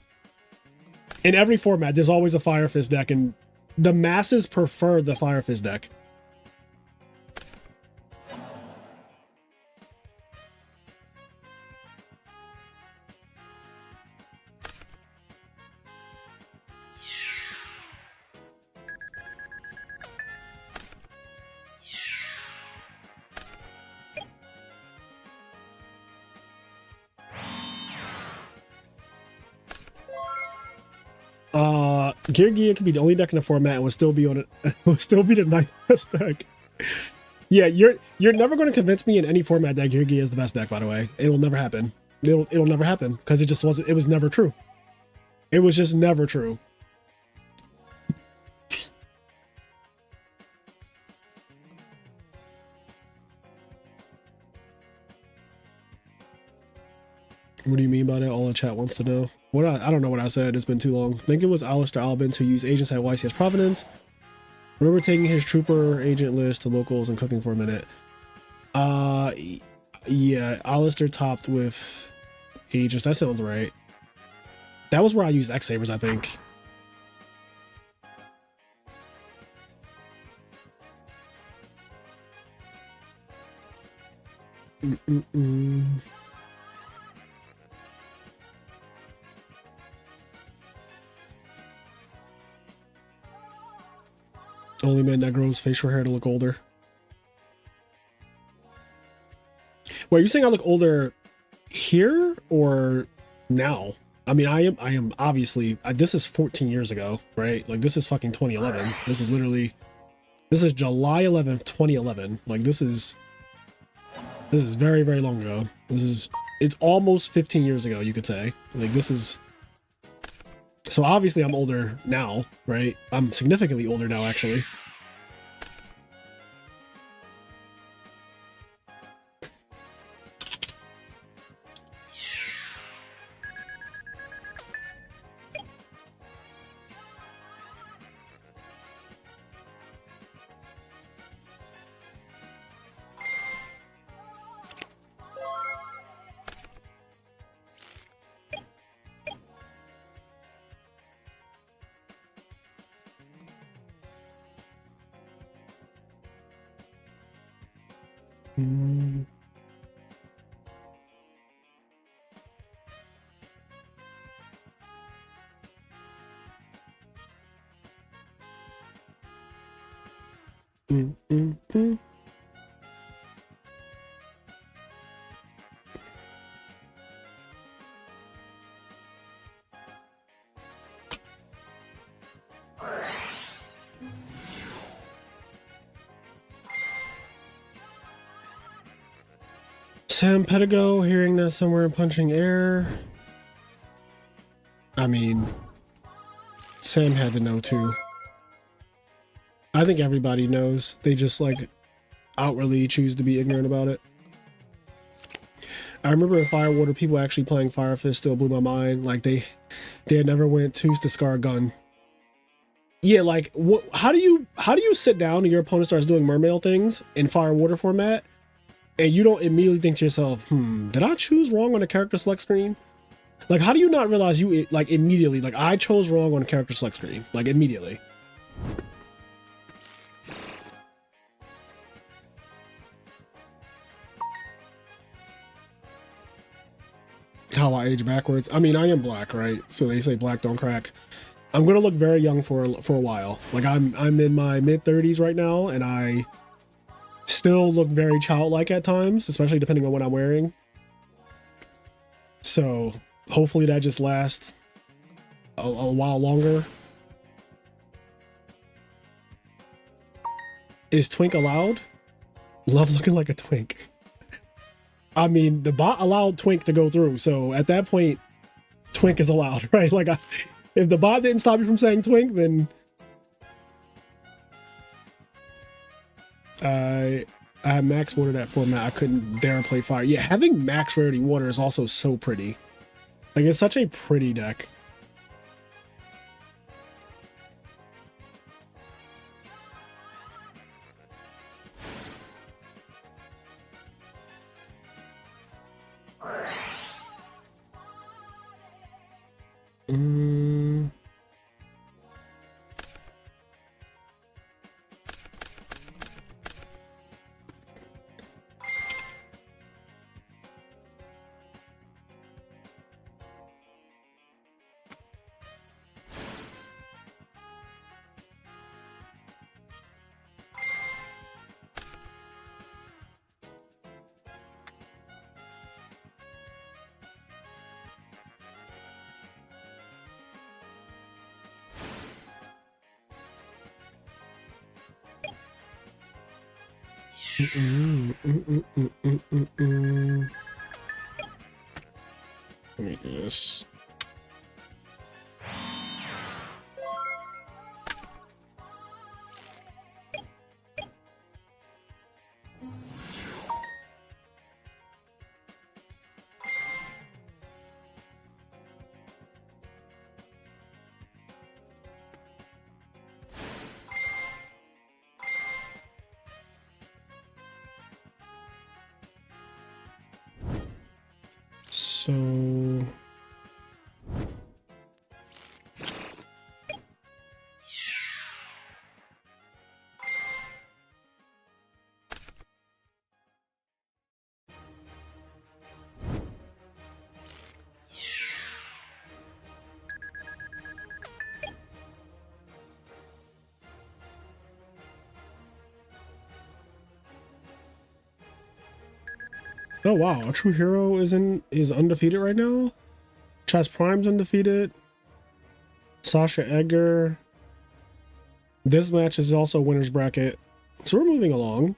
In every format, there's always a Fire Fist deck, and the masses prefer the Fire Fist deck. Yugioh could be the only deck in the format and would still be on it. Would still be the ninth best deck. Yeah, you're never going to convince me in any format that Yugioh is the best deck. By the way, it will never happen. It'll never happen because it just wasn't. It was never true. It was just never true. What do you mean by that? All the chat wants to know. What I don't know what I said. It's been too long. I think it was Alistair Albin to use agents at YCS Providence. Remember taking his trooper agent list to locals and cooking for a minute. Yeah, Alistair topped with agents. That sounds right. That was where I used X-Sabers, I think. Only man that grows facial hair to look older. Wait, are you saying I look older here or now? I mean, I am obviously, this is 14 years ago, right? Like, this is fucking 2011. This is literally, this is July 11th, 2011. Like, this is very, very long ago. It's almost 15 years ago, you could say. Like, this is, so obviously I'm older now, right? I'm significantly older now, actually. Sam Pedigo, hearing that somewhere and punching air. I mean, Sam had to know too. I think everybody knows. They just like outwardly choose to be ignorant about it. I remember in Firewater, people actually playing Fire Fist still blew my mind. Like they had never went twos to scar a gun. Yeah, like what? How do you sit down and your opponent starts doing mermail things in Firewater format, and you don't immediately think to yourself, did I choose wrong on the character select screen? Like, how do you not realize you like immediately, like I chose wrong on the character select screen, like immediately? How I age backwards. I mean, I am black, right? So they say black don't crack. I'm gonna look very young for a while. Like I'm in my mid-30s right now, and I still look very childlike at times, especially depending on what I'm wearing. So hopefully that just lasts a while longer. Is Twink allowed? Love looking like a twink. I mean, the bot allowed Twink to go through, so at that point, Twink is allowed, right? Like, if the bot didn't stop you from saying Twink, then I had max water that format. I couldn't dare play fire. Yeah, having max rarity water is also so pretty. Like, it's such a pretty deck. Let me do this. So oh wow, a true hero is undefeated right now. Chaz Prime's undefeated. Sasha Edgar. This match is also winner's bracket. So we're moving along.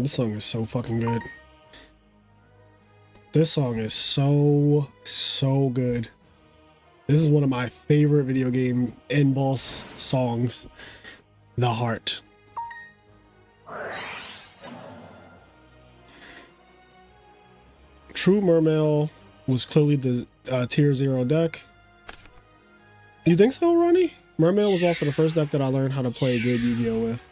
This song is so fucking good. This song is so good. This is one of my favorite video game end boss songs. The Heart. True Mermail was clearly the tier 0 deck. You think so, Ronnie? Mermail was also the first deck that I learned how to play good Yu-Gi-Oh with.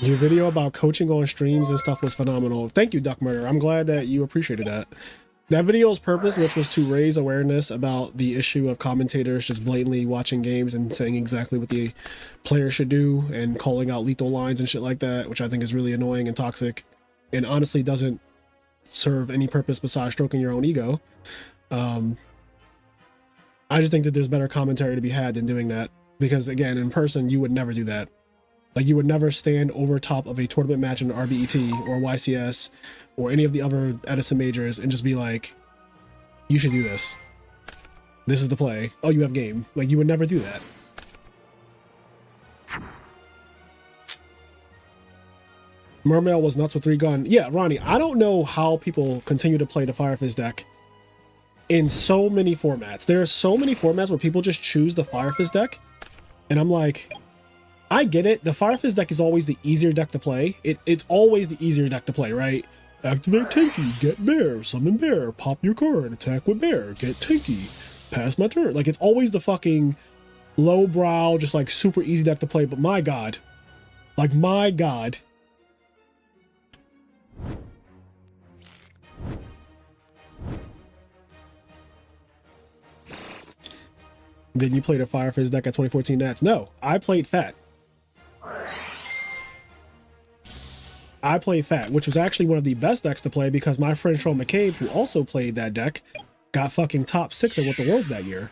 Your video about coaching on streams and stuff was phenomenal. Thank you, Duck Murder. I'm glad that you appreciated that. That video's purpose, which was to raise awareness about the issue of commentators just blatantly watching games and saying exactly what the player should do and calling out lethal lines and shit like that, which I think is really annoying and toxic and honestly doesn't serve any purpose besides stroking your own ego. I just think that there's better commentary to be had than doing that, because again, in person, you would never do that. Like, you would never stand over top of a tournament match in RBET or YCS or any of the other Edison majors and just be like, you should do this. This is the play. Oh, you have game. Like, you would never do that. Mermail was nuts with 3 gun. Yeah, Ronnie, I don't know how people continue to play the Fire Fist deck in so many formats. There are so many formats where people just choose the Fire Fist deck. And I'm like, I get it. The Fire Fist deck is always the easier deck to play. It's always the easier deck to play, right? Activate Tanky, get Bear, summon Bear, pop your card, attack with Bear, get Tanky, pass my turn. Like, it's always the fucking lowbrow, just like super easy deck to play. But my God, like, my God. Then you played a Fire Fist deck at 2014 Nats? No, I played Fat. I played Fat, which was actually one of the best decks to play because my friend Sean McCabe, who also played that deck, got fucking top 6 at What the Worlds that year.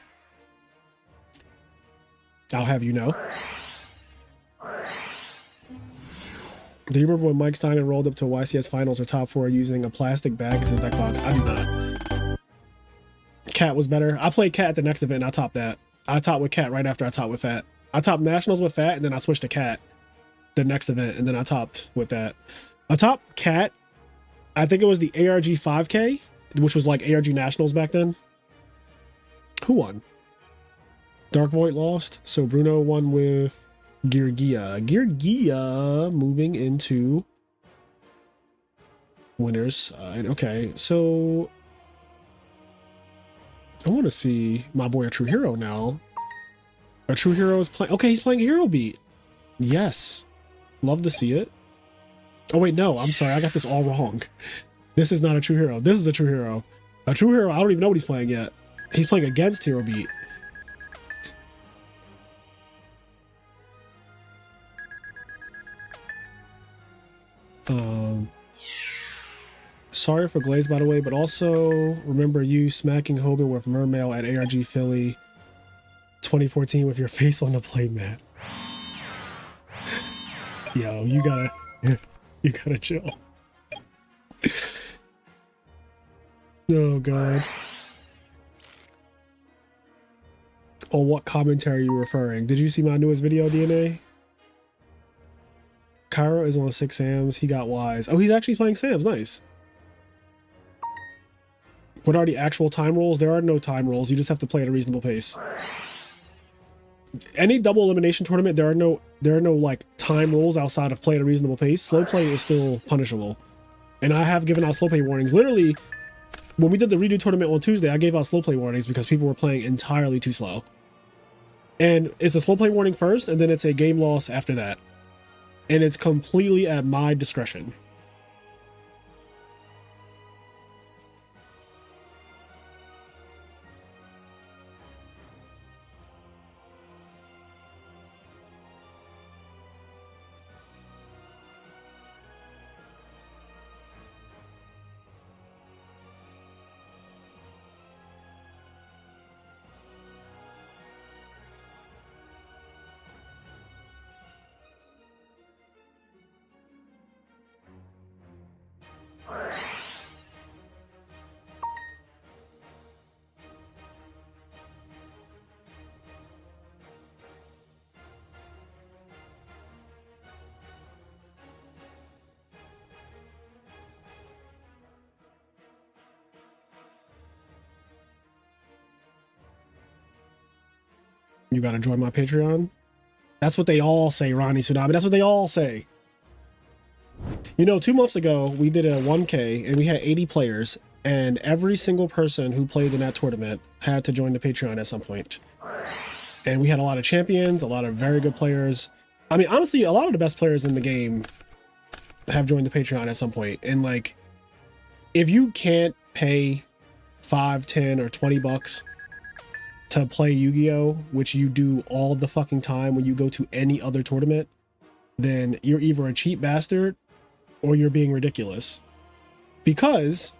I'll have you know. Do you remember when Mike Steiner rolled up to YCS finals or top 4 using a plastic bag as his deck box? I do not. Cat was better. I played Cat at the next event and I topped that. I topped with Cat right after I topped with Fat. I topped Nationals with Fat and then I switched to Cat the next event, and then I topped with that. I topped Cat, I think it was the ARG 5K, which was like ARG Nationals back then. Who won? Dark Void lost, so Bruno won with Geargia. Geargia moving into winner's side. Okay, so I want to see my boy A True Hero now. A True Hero is playing. Okay, he's playing Hero Beat. Yes. Love to see it. Oh wait, no, I'm sorry, I got this all wrong. This is not a true hero. This is a true hero. A true hero, I don't even know what he's playing yet. He's playing against Hero Beat. Sorry for Glaze, by the way, but also remember you smacking Hogan with Mermail at ARG Philly 2014 with your face on the playmat. Yo, you gotta chill. Oh god. On what commentary are you referring? Did you see my newest video, DNA? Cairo is on 6 Sams. He got wise. Oh, he's actually playing Sams. Nice. What are the actual time rules? There are no time rules. You just have to play at a reasonable pace. Any double elimination tournament, there are no like time rules outside of play at a reasonable pace. Slow play is still punishable. And I have given out slow play warnings. Literally, when we did the REDU tournament on Tuesday, I gave out slow play warnings because people were playing entirely too slow. And it's a slow play warning first, and then it's a game loss after that. And it's completely at my discretion. You gotta join my Patreon. That's what they all say, Ronnie Tsunami. That's what they all say. You know, 2 months ago, we did a 1K and we had 80 players, and every single person who played in that tournament had to join the Patreon at some point. And we had a lot of champions, a lot of very good players. I mean, honestly, a lot of the best players in the game have joined the Patreon at some point. And like, if you can't pay 5, 10, or 20 bucks to play Yu-Gi-Oh, which you do all the fucking time when you go to any other tournament, then you're either a cheap bastard or you're being ridiculous. Because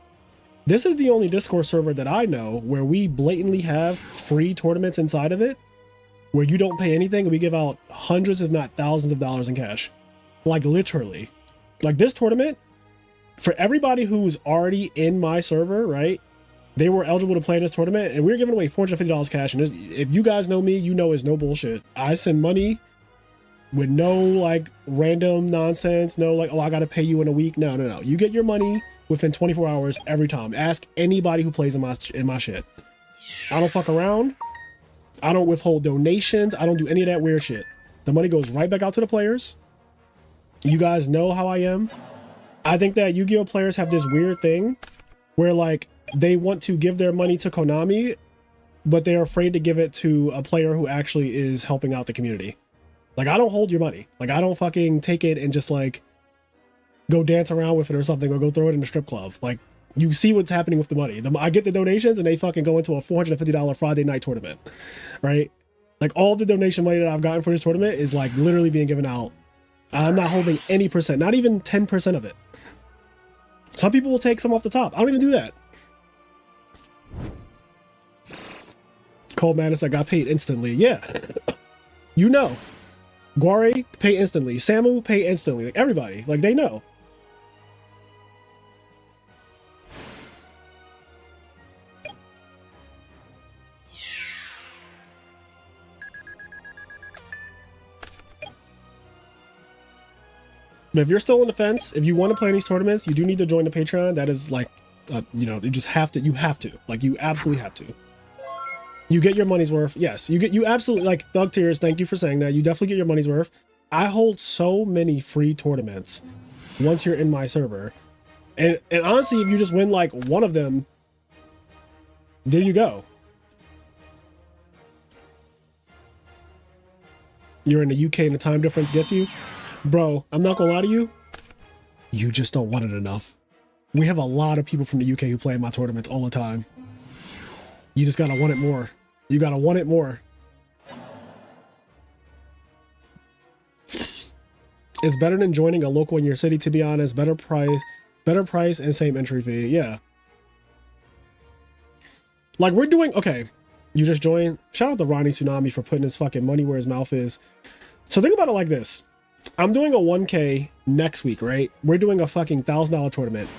this is the only Discord server that I know where we blatantly have free tournaments inside of it, where you don't pay anything and we give out hundreds if not thousands of dollars in cash. Like literally. Like this tournament, for everybody who's already in my server, right? They were eligible to play in this tournament, and we were giving away $450 cash. And if you guys know me, you know it's no bullshit. I send money with no like random nonsense. No like, oh, I got to pay you in a week. No, no, no. You get your money within 24 hours every time. Ask anybody who plays in my shit. I don't fuck around. I don't withhold donations. I don't do any of that weird shit. The money goes right back out to the players. You guys know how I am. I think that Yu-Gi-Oh players have this weird thing where like they want to give their money to Konami, but they're afraid to give it to a player who actually is helping out the community. Like, I don't hold your money. Like, I don't fucking take it and just like go dance around with it or something, or go throw it in a strip club. Like, you see what's happening with the money. I get the donations and they fucking go into a $450 Friday night tournament, right? Like, all the donation money that I've gotten for this tournament is like literally being given out. I'm not holding any percent, not even 10% of it. Some people will take some off the top. I don't even do that. Cold Madness, I got paid instantly. Yeah. You know. Guare, pay instantly. Samu, pay instantly. Like, everybody. Like, they know. But if you're still on the fence, if you want to play in these tournaments, you do need to join the Patreon. That is like, you know, you just have to. You have to. Like, you absolutely have to. You get your money's worth. Yes, you absolutely, like, Thug Tears, thank you for saying that. You definitely get your money's worth. I hold so many free tournaments once you're in my server. And honestly, if you just win like one of them, there you go. You're in the UK and the time difference gets you. Bro, I'm not gonna lie to you. You just don't want it enough. We have a lot of people from the UK who play in my tournaments all the time. You just gotta want it more. You gotta want it more. It's better than joining a local in your city, to be honest. Better price and same entry fee. Yeah. Like we're doing, okay. You just joined. Shout out to Ronnie Tsunami for putting his fucking money where his mouth is. So think about it like this. I'm doing a 1K next week, right? We're doing a fucking $1,000 tournament.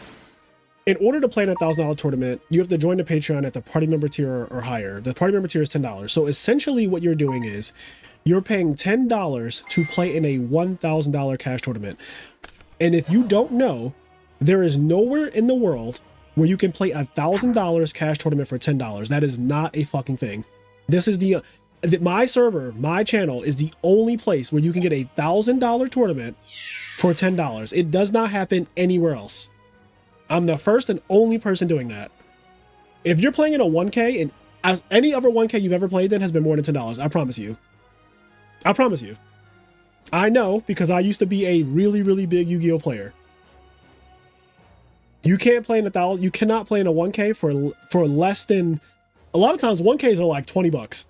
In order to play in a $1,000 tournament, you have to join the Patreon at the party member tier or higher. The party member tier is $10. So essentially what you're doing is you're paying $10 to play in a $1,000 cash tournament. And if you don't know, there is nowhere in the world where you can play a $1,000 cash tournament for $10. That is not a fucking thing. This is my server, my channel is the only place where you can get a $1,000 tournament for $10. It does not happen anywhere else. I'm the first and only person doing that. If you're playing in a 1K, and as any other 1K you've ever played in has been more than $10, I promise you. I promise you. I know because I used to be a really, really big Yu-Gi-Oh player. You can't play in $1,000. You cannot play in a 1K for less than. A lot of times 1Ks are like 20 bucks.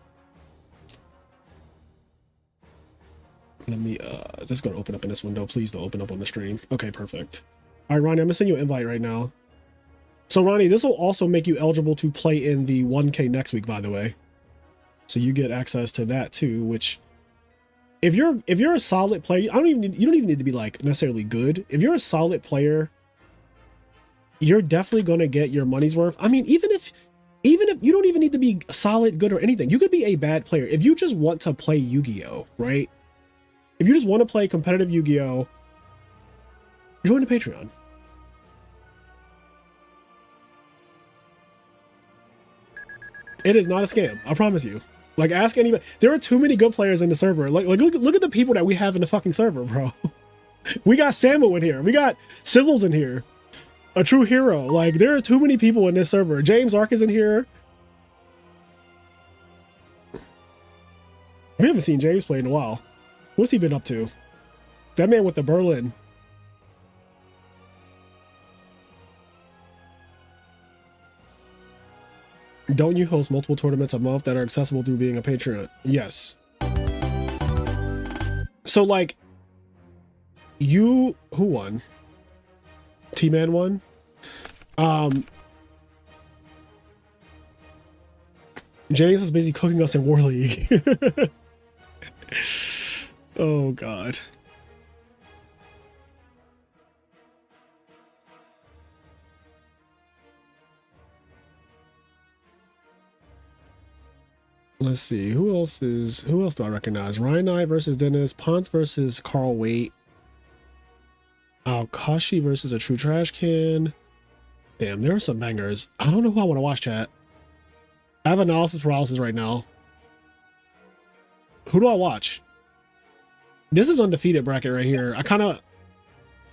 Let me just go to open up in this window. Please don't open up on the stream. Okay, perfect. All right, Ronnie, I'm gonna send you an invite right now. So Ronnie, this will also make you eligible to play in the 1K next week, by the way. So you get access to that too, which if you're a solid player, you don't even need to be like necessarily good. If you're a solid player, you're definitely gonna get your money's worth. I mean, even if you don't even need to be solid, good, or anything, you could be a bad player. If you just want to play Yu-Gi-Oh, right? If you just want to play competitive Yu-Gi-Oh, join the Patreon. It is not a scam. I promise you. Like, ask anybody. There are too many good players in the server. Like look at the people that we have in the fucking server, bro. We got Samuel in here. We got Sizzles in here. A true hero. Like, there are too many people in this server. James Ark is in here. We haven't seen James play in a while. What's he been up to? That man with the Berlin. Don't you host multiple tournaments a month that are accessible through being a patron? Yes. So like, who won? T-Man won? James is busy cooking us in War League. Oh God. Let's see, who else do I recognize? Ryan Knight versus Dennis, Ponce versus Carl Waite, Kashi versus a True Trash Can. Damn, there are some bangers. I don't know who I want to watch, chat. I have analysis paralysis right now. Who do I watch? This is undefeated bracket right here. I kind of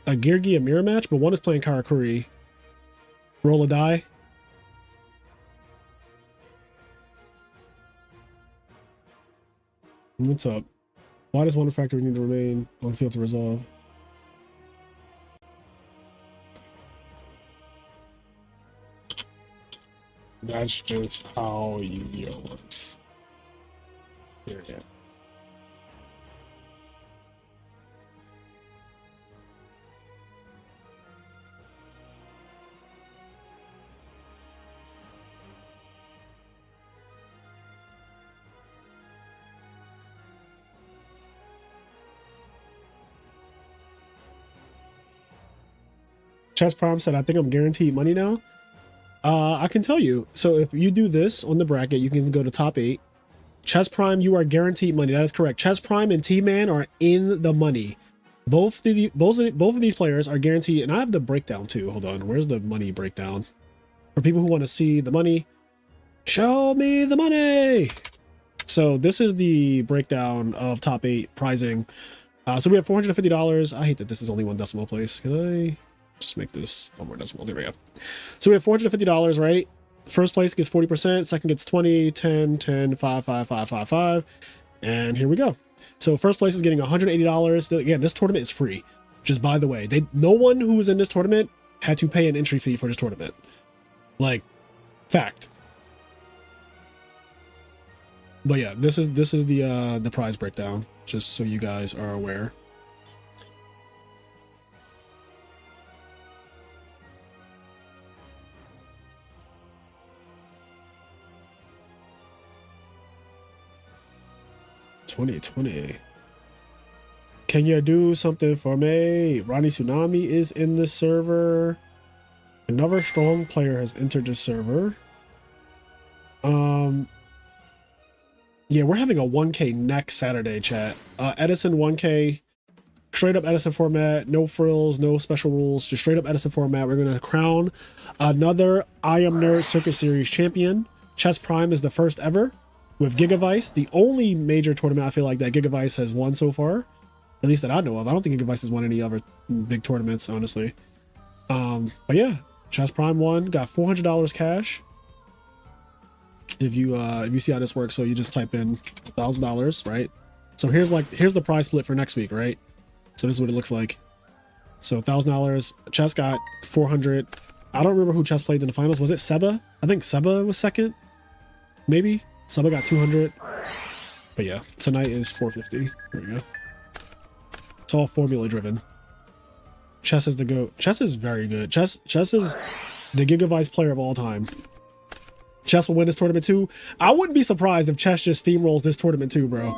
a Girgi and mirror match, but one is playing Karakuri. Roll a die. What's up? Why does one factor need to remain on field to resolve? That's just how Yu-Gi-Oh works. Here we go. Chess Prime said, I think I'm guaranteed money now. I can tell you. So if you do this on the bracket, you can go to top 8. Chess Prime, you are guaranteed money. That is correct. Chess Prime and T-Man are in the money. Both of these players are guaranteed. And I have the breakdown too. Hold on. Where's the money breakdown? For people who want to see the money, show me the money. So this is the breakdown of top 8 prizing. So we have $450. I hate that this is only one decimal place. Can I just make this one more decimal? There we go. So we have $450, right? First place gets 40%, second gets 20, 10, 10, 5, 5, 5, 5, 5. And here we go. So first place is getting $180. Again, this tournament is free. Just by the way, no one who is in this tournament had to pay an entry fee for this tournament. Like, fact. But yeah, this is the prize breakdown, just so you guys are aware. $20. Can you do something for me? Ronnie Tsunami is in the server. Another strong player has entered the server. Yeah, we're having a 1K next Saturday, chat. Edison 1K, straight up Edison format, no frills, no special rules, just straight up Edison format. We're gonna crown another IMNerd Circuit Series champion. Chess Prime is the first ever with Gigavice, the only major tournament I feel like that Gigavice has won so far, at least that I know of. I don't think Gigavice has won any other big tournaments, honestly. But yeah, Chess Prime won, got $400 cash. If you see how this works, so you just type in $1,000, right? So here's the prize split for next week, right? So this is what it looks like. So $1,000. Chess got 400. I don't remember who Chess played in the finals. Was it Seba? I think Seba was second. Maybe Seba got 200. But yeah, tonight is 450. There we go. It's all formula driven. Chess is the GOAT. Chess is very good. Chess is the Gigavice player of all time. Chess will win this tournament too. I wouldn't be surprised if Chess just steamrolls this tournament too, bro.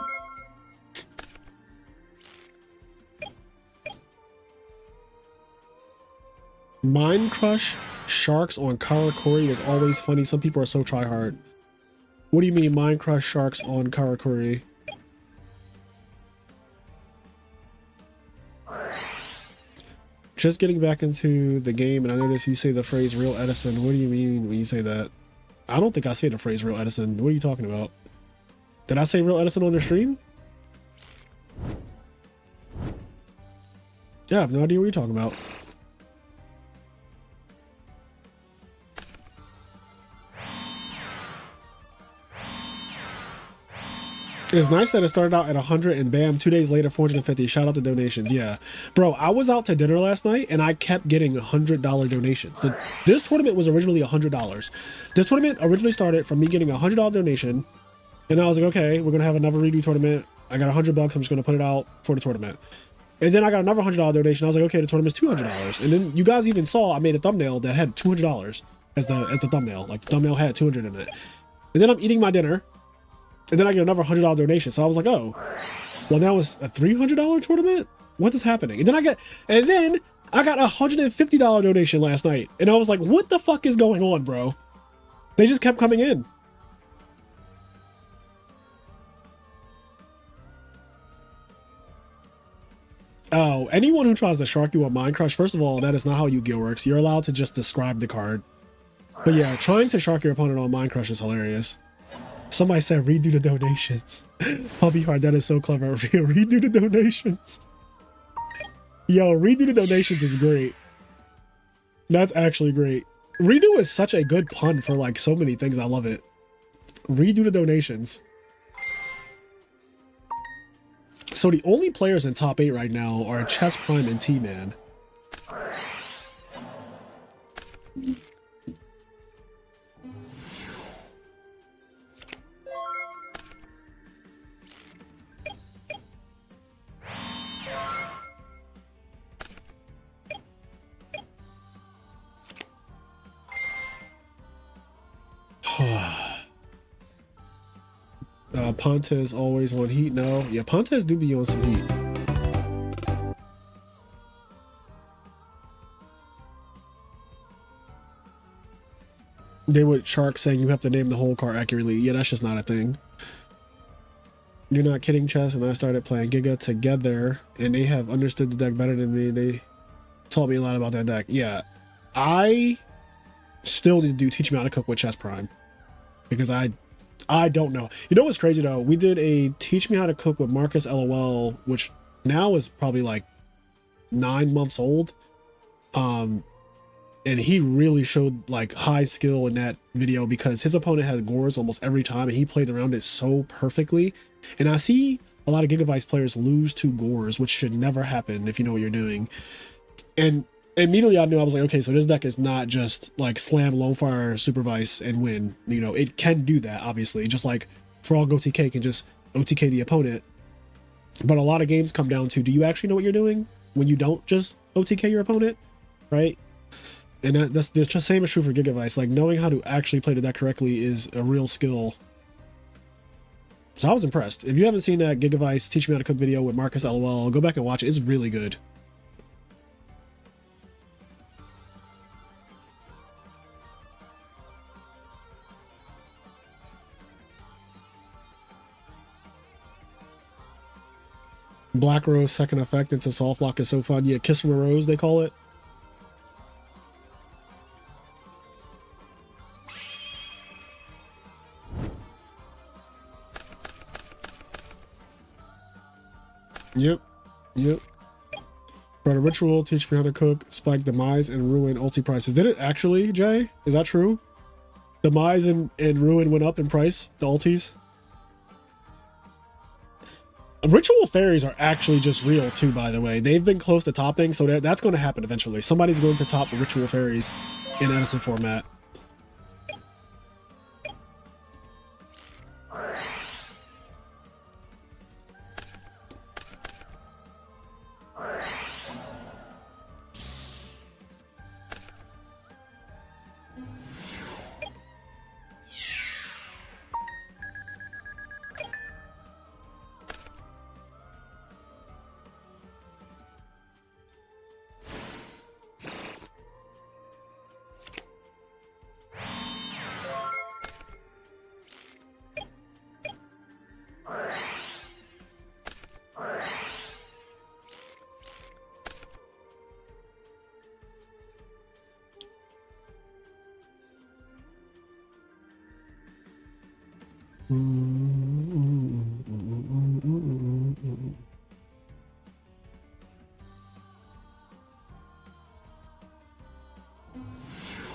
Mind Crush Sharks on Karakuri is always funny. Some people are so tryhard. What do you mean Mind Crush Sharks on Karakuri? Just getting back into the game, and I noticed you say the phrase real Edison. What do you mean when you say that? I don't think I say the phrase real Edison. What are you talking about? Did I say real Edison on the stream? Yeah, I have no idea what you're talking about. It's nice that it started out at 100 and bam, 2 days later, 450. Shout out to donations. Yeah. Bro, I was out to dinner last night and I kept getting $100 donations. This tournament was originally $100. This tournament originally started from me getting a $100 donation. And I was like, okay, we're going to have another redo tournament. I got $100. I'm just going to put it out for the tournament. And then I got another $100 donation. I was like, okay, the tournament's $200. And then you guys even saw I made a thumbnail that had $200 as the thumbnail. Like the thumbnail had 200 in it. And then I'm eating my dinner. And then I get another $100 donation. So I was like, oh, well, now it's a $300 tournament? What is happening? And then I got a $150 donation last night. And I was like, what the fuck is going on, bro? They just kept coming in. Oh, anyone who tries to shark you on Mind Crush, first of all, that is not how Yu-Gi-Oh works. You're allowed to just describe the card. But yeah, trying to shark your opponent on Mind Crush is hilarious. Somebody said redo the donations. Puppy Heart, that is so clever. Redo the donations. Yo, redo the donations is great. That's actually great. Redo is such a good pun for like so many things. I love it. Redo the donations. So the only players in top 8 right now are Chess Prime and T-Man. Pontes always on heat now. Yeah, Pontes do be on some heat. They would shark saying you have to name the whole card accurately. Yeah, that's just not a thing. You're not kidding, Chess. And I started playing Giga together, and they have understood the deck better than me. They taught me a lot about that deck. Yeah, I still need to teach me how to cook with Chess Prime because I don't know. You know what's crazy though? We did a teach me how to cook with Marcus LOL, which now is probably like 9 months old. And he really showed like high skill in that video because his opponent had Gores almost every time and he played around it so perfectly. And I see a lot of Gigavice players lose to Gores, which should never happen if you know what you're doing. And immediately I knew, I was like, okay, so this deck is not just like slam low fire supervise and win. You know, it can do that, obviously, just like Frog OTK can just OTK the opponent. But a lot of games come down to, do you actually know what you're doing when you don't just OTK your opponent, right? And that's the same is true for Gigavice. Like, knowing how to actually play the deck correctly is a real skill. So I was impressed. If you haven't seen that Gigavice Teach Me How to Cook video with Marcus LOL, go back and watch it. It's really good. Black Rose second effect into soft lock is so fun. Yeah, Kiss from a Rose, they call it. Yep. Brother Ritual, Teach Me How to Cook, Spike, Demise, and Ruin ulti prices. Did it actually, Jay? Is that true? Demise and Ruin went up in price, the ultis? Ritual Fairies are actually just real too, by the way. They've been close to topping, so that's going to happen eventually. Somebody's going to top Ritual Fairies in Edison format.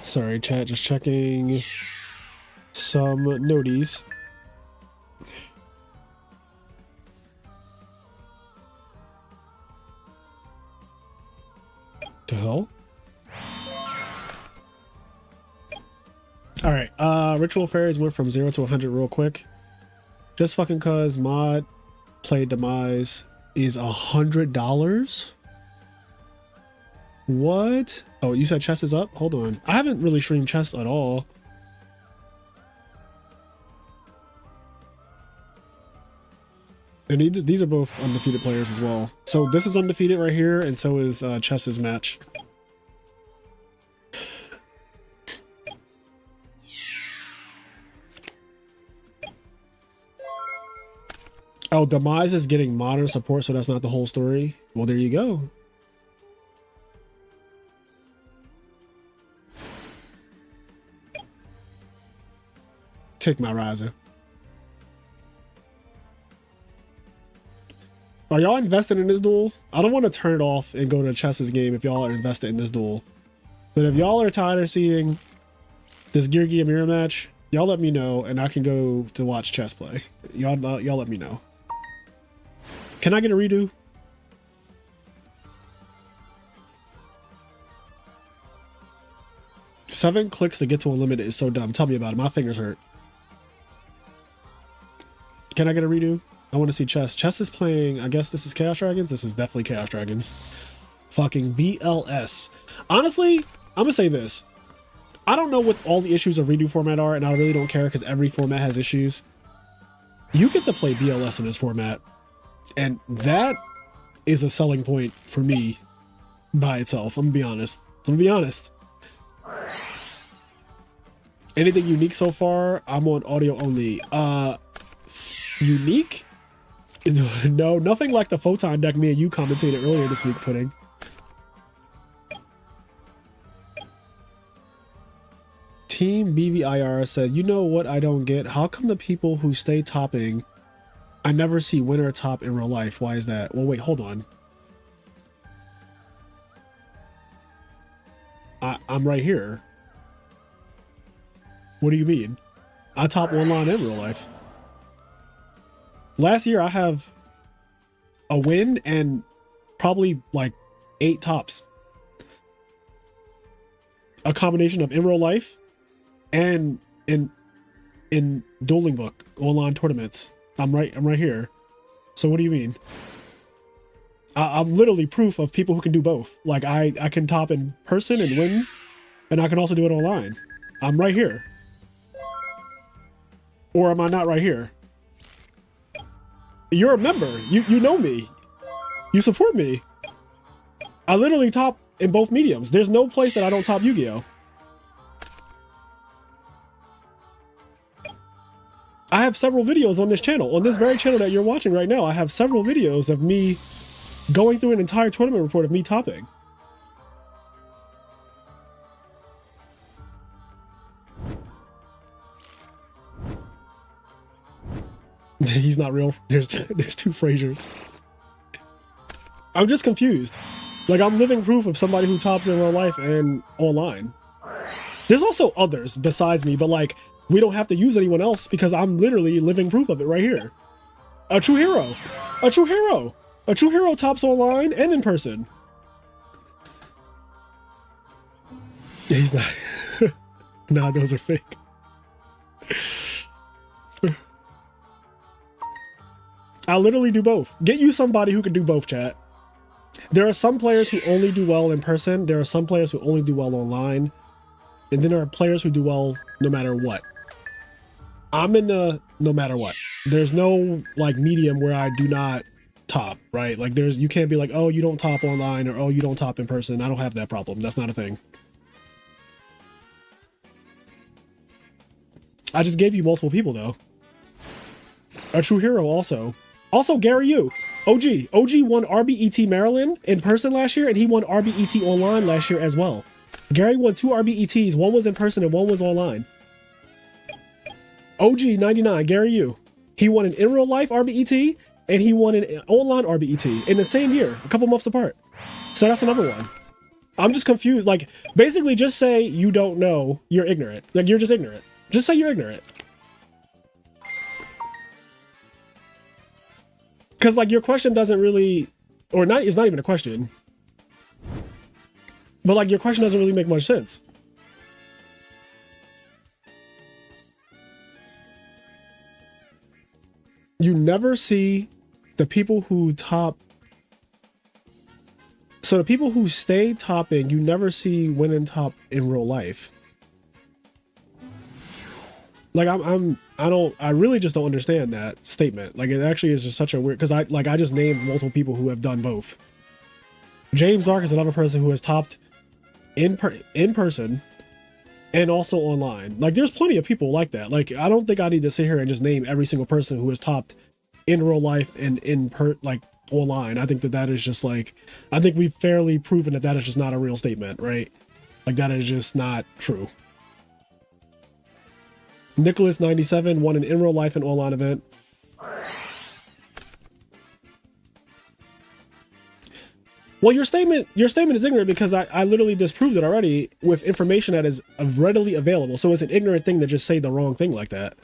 Sorry, chat, just checking some noties. The hell? All right, Ritual Fairies went from 0 to 100 real quick. Just fucking cause mod play Demise is $100. What? Oh, you said chess is up? Hold on. I haven't really streamed chess at all. And these are both undefeated players as well. So this is undefeated right here, and so is chess's match. Oh, Demise is getting modern support, so that's not the whole story. Well, there you go. Take my riser. Are y'all invested in this duel? I don't want to turn it off and go to chess's game if y'all are invested in this duel. But if y'all are tired of seeing this Yugioh mirror match, y'all let me know and I can go to watch chess play. Y'all let me know. Can I get a redo? Seven clicks to get to unlimited is so dumb. Tell me about it. My fingers hurt. Can I get a redo? I want to see chess. Chess is playing, I guess this is Chaos Dragons. This is definitely Chaos Dragons. Fucking BLS. Honestly, I'm gonna say this. I don't know what all the issues of redo format are, and I really don't care because every format has issues. You get to play BLS in this format, and that is a selling point for me by itself. I'm gonna be honest. Anything unique so far? I'm on audio only. Unique? No, nothing like the Photon deck me and you commentated earlier this week, Pudding. Team BVIR said, you know what I don't get? How come the people who stay topping, I never see winner top in real life? Why is that? Well, wait, hold on. I'm right here. What do you mean? I top one line in real life. Last year, I have a win and probably like 8 tops. a combination of in real life and in Dueling Book online tournaments. I'm right here. So what do you mean? I'm literally proof of people who can do both. Like I can top in person and win, and I can also do it online. I'm right here. Or am I not right here? You're a member. You know me. You support me. I literally top in both mediums. There's no place that I don't top Yu-Gi-Oh! I have several videos on this channel. On this very channel that you're watching right now, I have several videos of me going through an entire tournament report of me topping. He's not real. There's two Fraziers. I'm just confused. Like, I'm living proof of somebody who tops in real life and online. There's also others besides me, but like, we don't have to use anyone else because I'm literally living proof of it right here. A true hero. A true hero. A true hero tops online and in person. Yeah, he's not. Nah, those are fake. I'll literally do both. Get you somebody who can do both, chat. There are some players who only do well in person. There are some players who only do well online. And then there are players who do well no matter what. I'm in the no matter what. There's no like medium where I do not top, right? Like you can't be like, oh, you don't top online, or oh, you don't top in person. I don't have that problem. That's not a thing. I just gave you multiple people though. A true hero also. Also Gary Yu. OG won RBET Maryland in person last year, and he won RBET online last year as well. Gary won 2 RBETs. One was in person and one was online. OG 99, Gary Yu. He won an in real life RBET and he won an online RBET in the same year, a couple months apart. So that's another one. I'm just confused. Like, basically just say you don't know, you're ignorant. Like, you're just ignorant. Just say you're ignorant. Because like your question doesn't really, or not, it's not even a question. But like your question doesn't really make much sense. You never see the people who top. So the people who stay topping, you never see winning top in real life. Like I really just don't understand that statement. Like it actually is just such a weird, because I just named multiple people who have done both. James Ark is another person who has topped in person and also online. Like there's plenty of people like that. Like I don't think I need to sit here and just name every single person who has topped in real life and like online. I think that is just like, I think we've fairly proven that is just not a real statement, right? Like that is just not true. Nicholas 97 won an in real life and online event. Well, your statement is ignorant because I literally disproved it already with information that is readily available. So it's an ignorant thing to just say the wrong thing like that.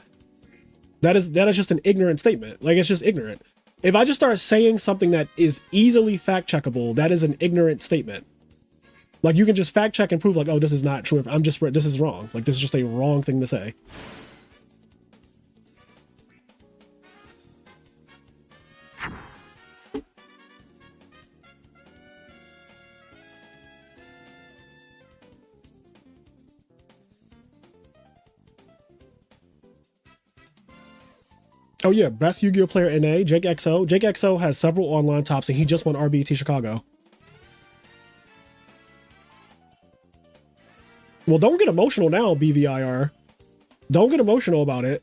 That is just an ignorant statement. Like it's just ignorant. If I just start saying something that is easily fact checkable, that is an ignorant statement. Like you can just fact check and prove like, oh, this is not true. This is wrong. Like this is just a wrong thing to say. Oh yeah, best Yu-Gi-Oh player NA, Jake XO. Jake XO has several online tops and he just won RBT Chicago. Well, don't get emotional now, BVIR. Don't get emotional about it.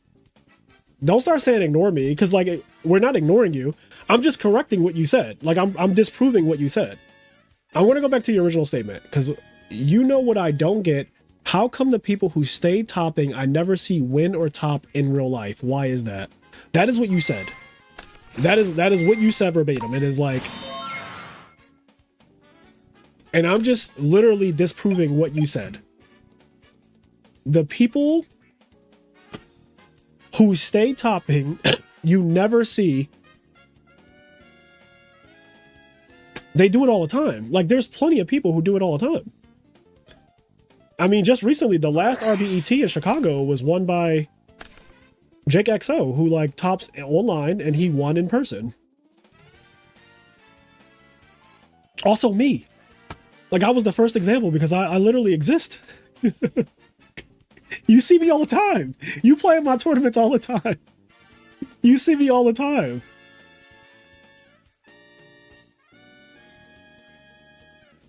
Don't start saying ignore me, because like we're not ignoring you. I'm just correcting what you said. Like I'm disproving what you said. I want to go back to your original statement, because you know what I don't get. How come the people who stay topping I never see win or top in real life? Why is that? That is what you said. That is what you said verbatim. It is like, and I'm just literally disproving what you said. The people who stay topping, you never see. They do it all the time. Like there's plenty of people who do it all the time. I mean, just recently, the last RBET in Chicago was won by Jake XO, who like tops online, and he won in person. Also me. Like, I was the first example because I literally exist. You see me all the time. You play in my tournaments all the time. You see me all the time.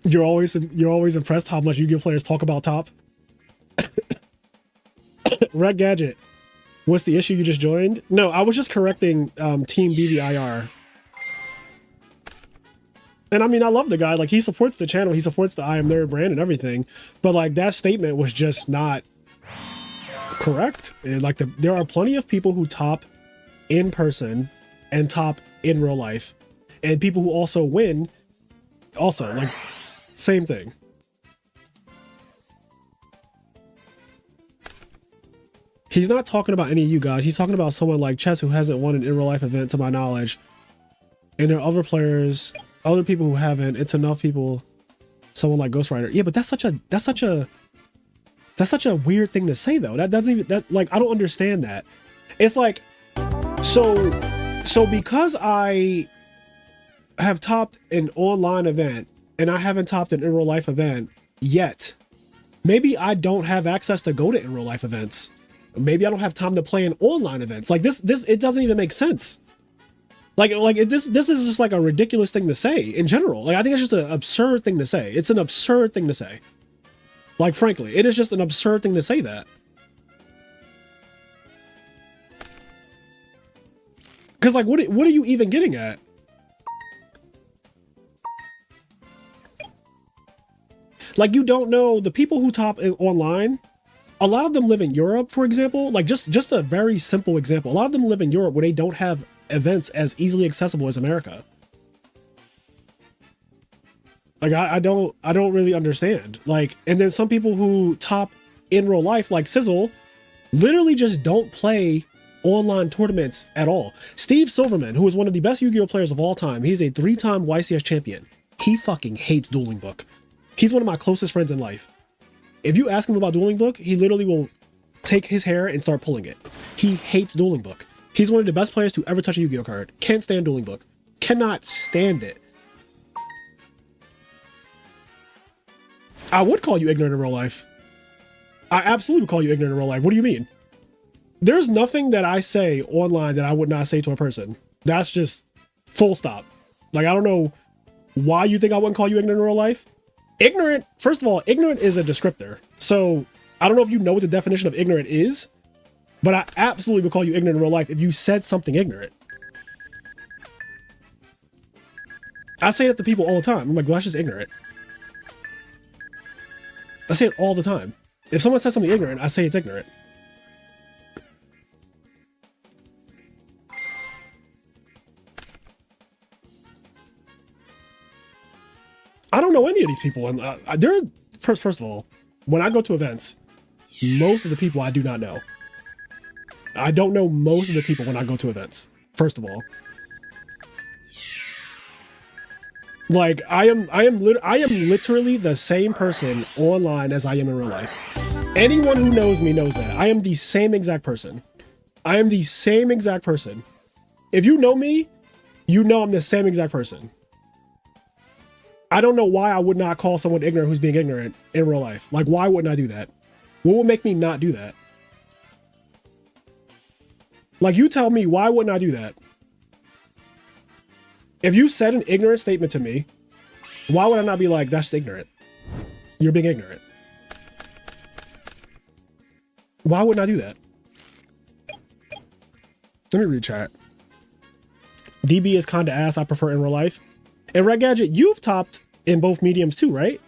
You're always impressed how much Yu-Gi-Oh players talk about top. Red Gadget. What's the issue? You just joined? No, I was just correcting Team BVIR. And I mean, I love the guy. Like, he supports the channel. He supports the IMNerd brand and everything. But like, that statement was just not correct. And like, there are plenty of people who top in person and top in real life, and people who also win also, like, same thing. He's not talking about any of you guys. He's talking about someone like Chess who hasn't won an in real life event to my knowledge. And there are other players, other people who haven't. It's enough people. Someone like Ghost Rider. Yeah, but that's such a weird thing to say though. That doesn't even, that, like, I don't understand that. It's like, so because I have topped an online event and I haven't topped an in real life event yet, maybe I don't have access to go to in real life events. Maybe I don't have time to play in online events. Like this, it doesn't even make sense. This is just like a ridiculous thing to say in general. Like, I think it's just an absurd thing to say. It's an absurd thing to say. Like, frankly, it is just an absurd thing to say that. Because, like, what are you even getting at? Like, you don't know the people who top online. A lot of them live in Europe, for example. Like, just a very simple example. A lot of them live in Europe where they don't have events as easily accessible as America. Like, I don't really understand. Like, and then some people who top in real life, like Sizzle, literally just don't play online tournaments at all. Steve Silverman, who is one of the best Yu-Gi-Oh players of all time, he's a 3-time YCS champion. He fucking hates Dueling Book. He's one of my closest friends in life. If you ask him about Dueling Book, he literally will take his hair and start pulling it. He hates Dueling Book. He's one of the best players to ever touch a Yu-Gi-Oh card. Can't stand Dueling Book. Cannot stand it. I would call you ignorant in real life. I absolutely would call you ignorant in real life. What do you mean? There's nothing that I say online that I would not say to a person. That's just full stop. Like, I don't know why you think I wouldn't call you ignorant in real life. Ignorant, first of all, ignorant is a descriptor. So I don't know if you know what the definition of ignorant is, but I absolutely would call you ignorant in real life if you said something ignorant. I say that to people all the time. I'm like, well, that's just ignorant. I say it all the time. If someone says something ignorant, I say it's ignorant. I don't know any of these people. And they're, first of all, when I go to events, most of the people I do not know. I don't know most of the people when I go to events, first of all. Like, I am literally the same person online as I am in real life. Anyone who knows me knows that. I am the same exact person. I am the same exact person. If you know me, you know I'm the same exact person. I don't know why I would not call someone ignorant who's being ignorant in real life. Like, why wouldn't I do that? What would make me not do that? Like, you tell me, why wouldn't I do that? If you said an ignorant statement to me, why would I not be like, that's ignorant? You're being ignorant. Why wouldn't I do that? Let me read chat. DB is kinda ass, I prefer in real life. And Red Gadget, you've topped in both mediums too, right?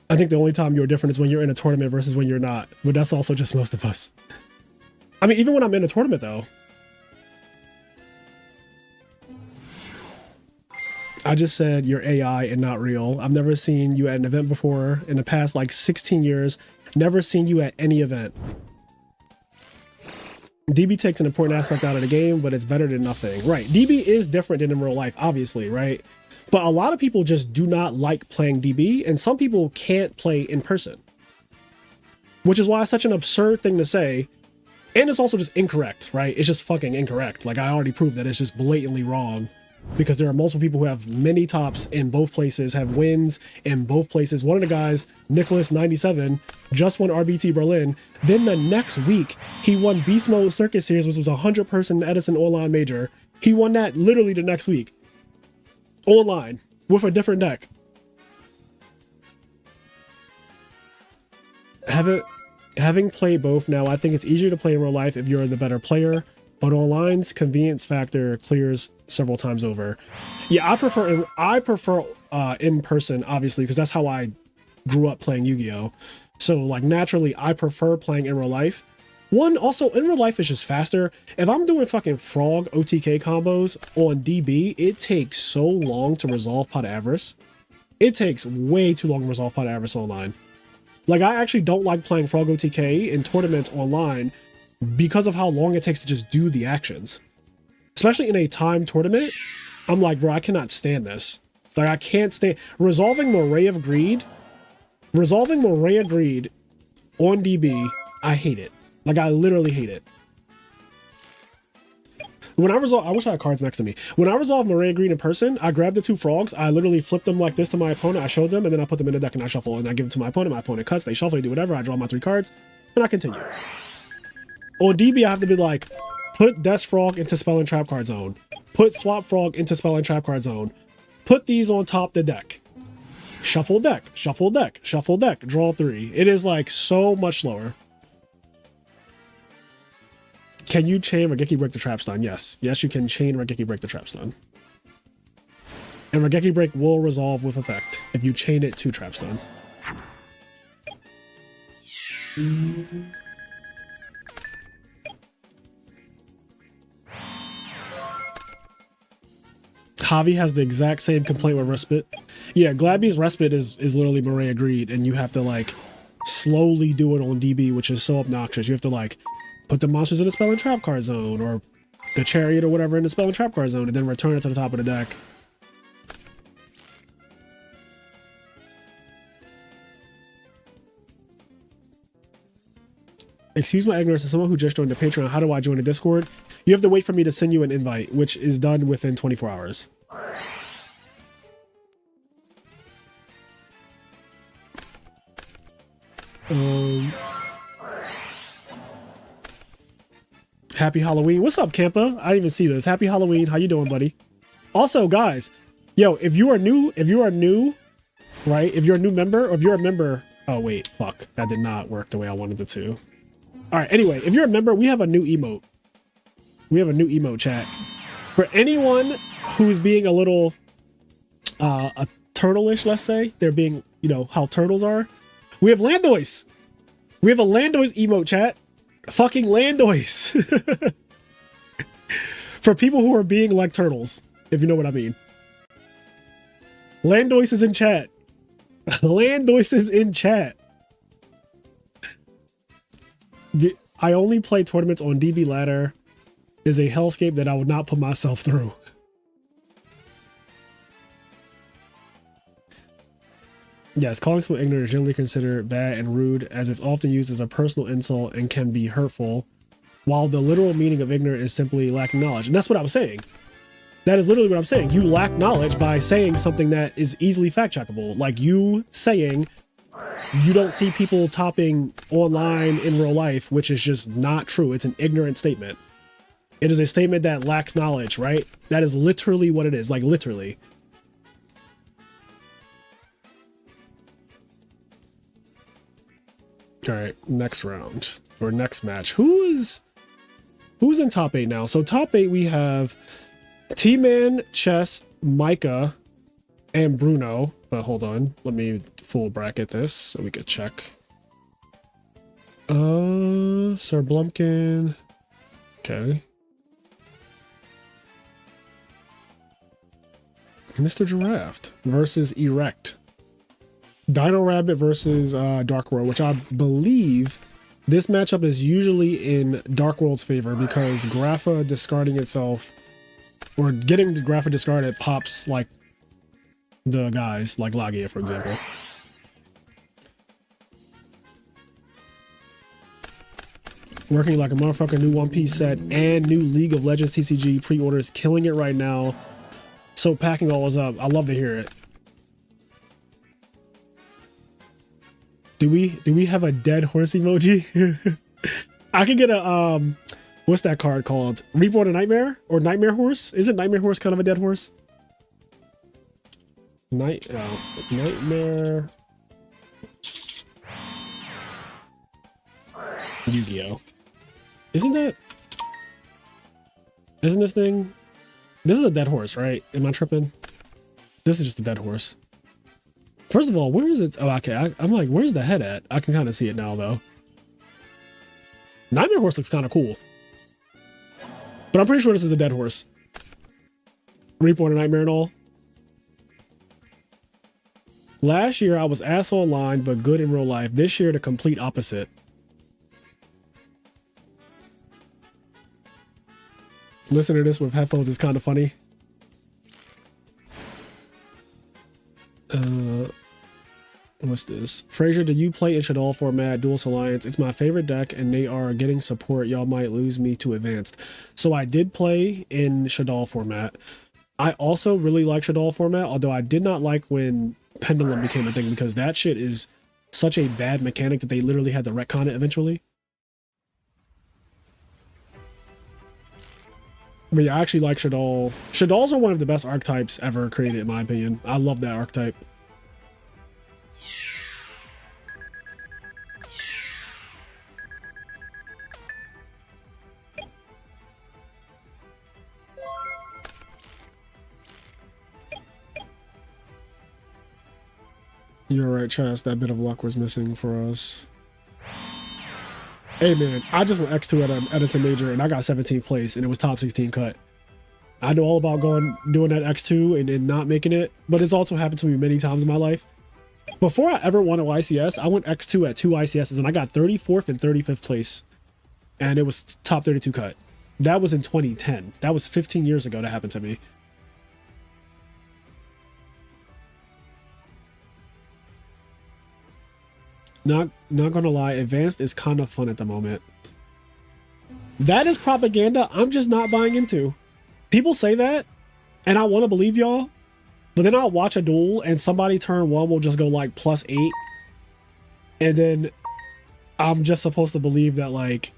I think the only time you're different is when you're in a tournament versus when you're not. But that's also just most of us. I mean, even when I'm in a tournament though. I just said you're AI and not real. I've never seen you at an event before in the past like 16 years. Never seen you at any event. DB takes an important aspect out of the game, but it's better than nothing. Right. DB is different than in real life, obviously, right? But a lot of people just do not like playing DB, and some people can't play in person. Which is why it's such an absurd thing to say. And it's also just incorrect, right? It's just fucking incorrect. Like, I already proved that it's just blatantly wrong. Because there are multiple people who have many tops in both places, have wins in both places. One of the guys, Nicholas97, just won RBT Berlin. Then the next week, he won Beast Mode Circus Series, which was a 100-person Edison Online Major. He won that literally the next week. Online, with a different deck. Having played both now, I think it's easier to play in real life if you're the better player. But online's convenience factor clears several times over. Yeah, I prefer in person, obviously, because that's how I grew up playing Yu-Gi-Oh. So like naturally, I prefer playing in real life. One, also in real life is just faster. If I'm doing fucking frog OTK combos on DB, it takes so long to resolve Pot Avarice. It takes way too long to resolve Pot Avarice online. Like, I actually don't like playing frog OTK in tournaments online because of how long it takes to just do the actions. Especially in a timed tournament, I'm like, bro, I cannot stand this. Like, I can't stand resolving Moray of Greed on DB. I hate it. Like, I literally hate it. When I resolve, I wish I had cards next to me. When I resolve Moray of Greed in person, I grab the two frogs, I literally flip them like this to my opponent, I show them, and then I put them in the deck and I shuffle, and I give it to my opponent cuts, they shuffle, they do whatever, I draw my 3 cards, and I continue. On DB, I have to be like, put Death Frog into Spell and Trap card zone. Put Swap Frog into Spell and Trap card zone. Put these on top the deck. Shuffle deck, shuffle deck, shuffle deck, draw 3. It is like so much slower. Can you chain Regeki Break the Trap Stun? Yes. Yes, you can chain Regeki Break the Trap Stun. And Regeki Break will resolve with effect if you chain it to Trap Stun. Javi has the exact same complaint with Respite. Yeah, Glabby's Respite is literally Moray of Greed, and you have to like slowly do it on DB, which is so obnoxious. You have to like put the monsters in the Spell and Trap card zone, or the Chariot or whatever in the Spell and Trap card zone, and then return it to the top of the deck. Excuse my ignorance, as someone who just joined the Patreon, how do I join the Discord? You have to wait for me to send you an invite, which is done within 24 hours. Happy Halloween. What's up, Kampa? I didn't even see this. Happy Halloween. How you doing, buddy? Also, guys, yo, if you are new, right? If you're a new member, or if you're a member, oh wait, fuck. That did not work the way I wanted it to. All right, anyway, if you're a member, we have a new emote. We have a new emote chat. For anyone who's being a little a turtle-ish, let's say, they're being, you know, how turtles are. We have Landois. We have a Landois emote chat. Fucking Landois. For people who are being like turtles, if you know what I mean. Landois is in chat. Landois is in chat. I only play tournaments on DB Ladder. Is a hellscape that I would not put myself through. Yes, calling someone ignorant is generally considered bad and rude, as it's often used as a personal insult and can be hurtful, while the literal meaning of ignorant is simply lacking knowledge. And that's what I was saying. That is literally what I'm saying. You lack knowledge by saying something that is easily fact-checkable. Like you saying you don't see people topping online in real life, which is just not true. It's an ignorant statement. It is a statement that lacks knowledge, right? That is literally what it is, like literally. All right, next round or next match. Who's in top 8 now? So top 8 we have T-Man, Chess, Micah, and Bruno. But hold on, let me full bracket this so we could check. Sir Blumpkin. Okay. Mr. Giraffe versus Erect. Dino Rabbit versus Dark World, which I believe this matchup is usually in Dark World's favor because Grapha discarding itself, or getting the Grapha discarded, pops like the guys, like Lagia, for example. Working like a motherfucker, new One Piece set and new League of Legends TCG pre-orders, killing it right now. So packing all is up. I love to hear it. Do we have a dead horse emoji? I could get a what's that card called? Reborn a Nightmare or Nightmare Horse? Isn't Nightmare Horse kind of a dead horse? Nightmare Yugioh. Isn't this thing? This is a dead horse, right? Am I tripping? This is just a dead horse. First of all, where is it? Oh, okay. I'm like, where's the head at? I can kind of see it now, though. Nightmare Horse looks kind of cool. But I'm pretty sure this is a dead horse. Reborn a Nightmare and all. Last year, I was ass online, but good in real life. This year, the complete opposite. Listen to this with headphones is kind of funny. What's this? Frazier, do you play in Shaddoll format, Duelist Alliance? It's my favorite deck, and they are getting support. Y'all might lose me to Advanced. So I did play in Shaddoll format. I also really like Shaddoll format, although I did not like when Pendulum became a thing, because that shit is such a bad mechanic that they literally had to retcon it eventually. But yeah, I actually like Shaddoll. Shaddolls are one of the best archetypes ever created, in my opinion. I love that archetype. You're right, Chaz. That bit of luck was missing for us. Hey man, I just went X2 at Edison Major and I got 17th place and it was top 16 cut. I know all about doing that X2 and then not making it, but it's also happened to me many times in my life. Before I ever won an ICS, I went X2 at 2 ICSs and I got 34th and 35th place. And it was top 32 cut. That was in 2010. That was 15 years ago that happened to me. Not gonna lie, Advanced is kind of fun at the moment. That is propaganda I'm just not buying into. People say that, and I want to believe y'all, but then I'll watch a duel and somebody turn 1 will just go like +8, and then I'm just supposed to believe that, like,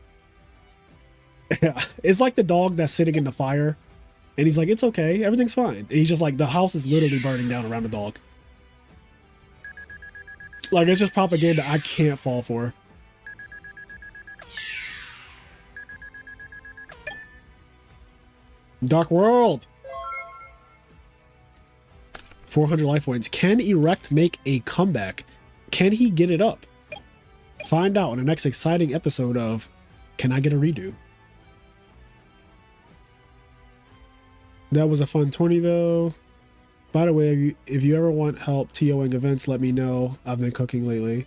it's like the dog that's sitting in the fire, and he's like, it's okay, everything's fine. And he's just like, the house is literally burning down around the dog. Like, it's just propaganda I can't fall for. Dark World! 400 life points. Can Erect make a comeback? Can he get it up? Find out in the next exciting episode of Can I Get a Redo? That was a fun tourney, though. By the way, if you ever want help TOing events, let me know. I've been cooking lately.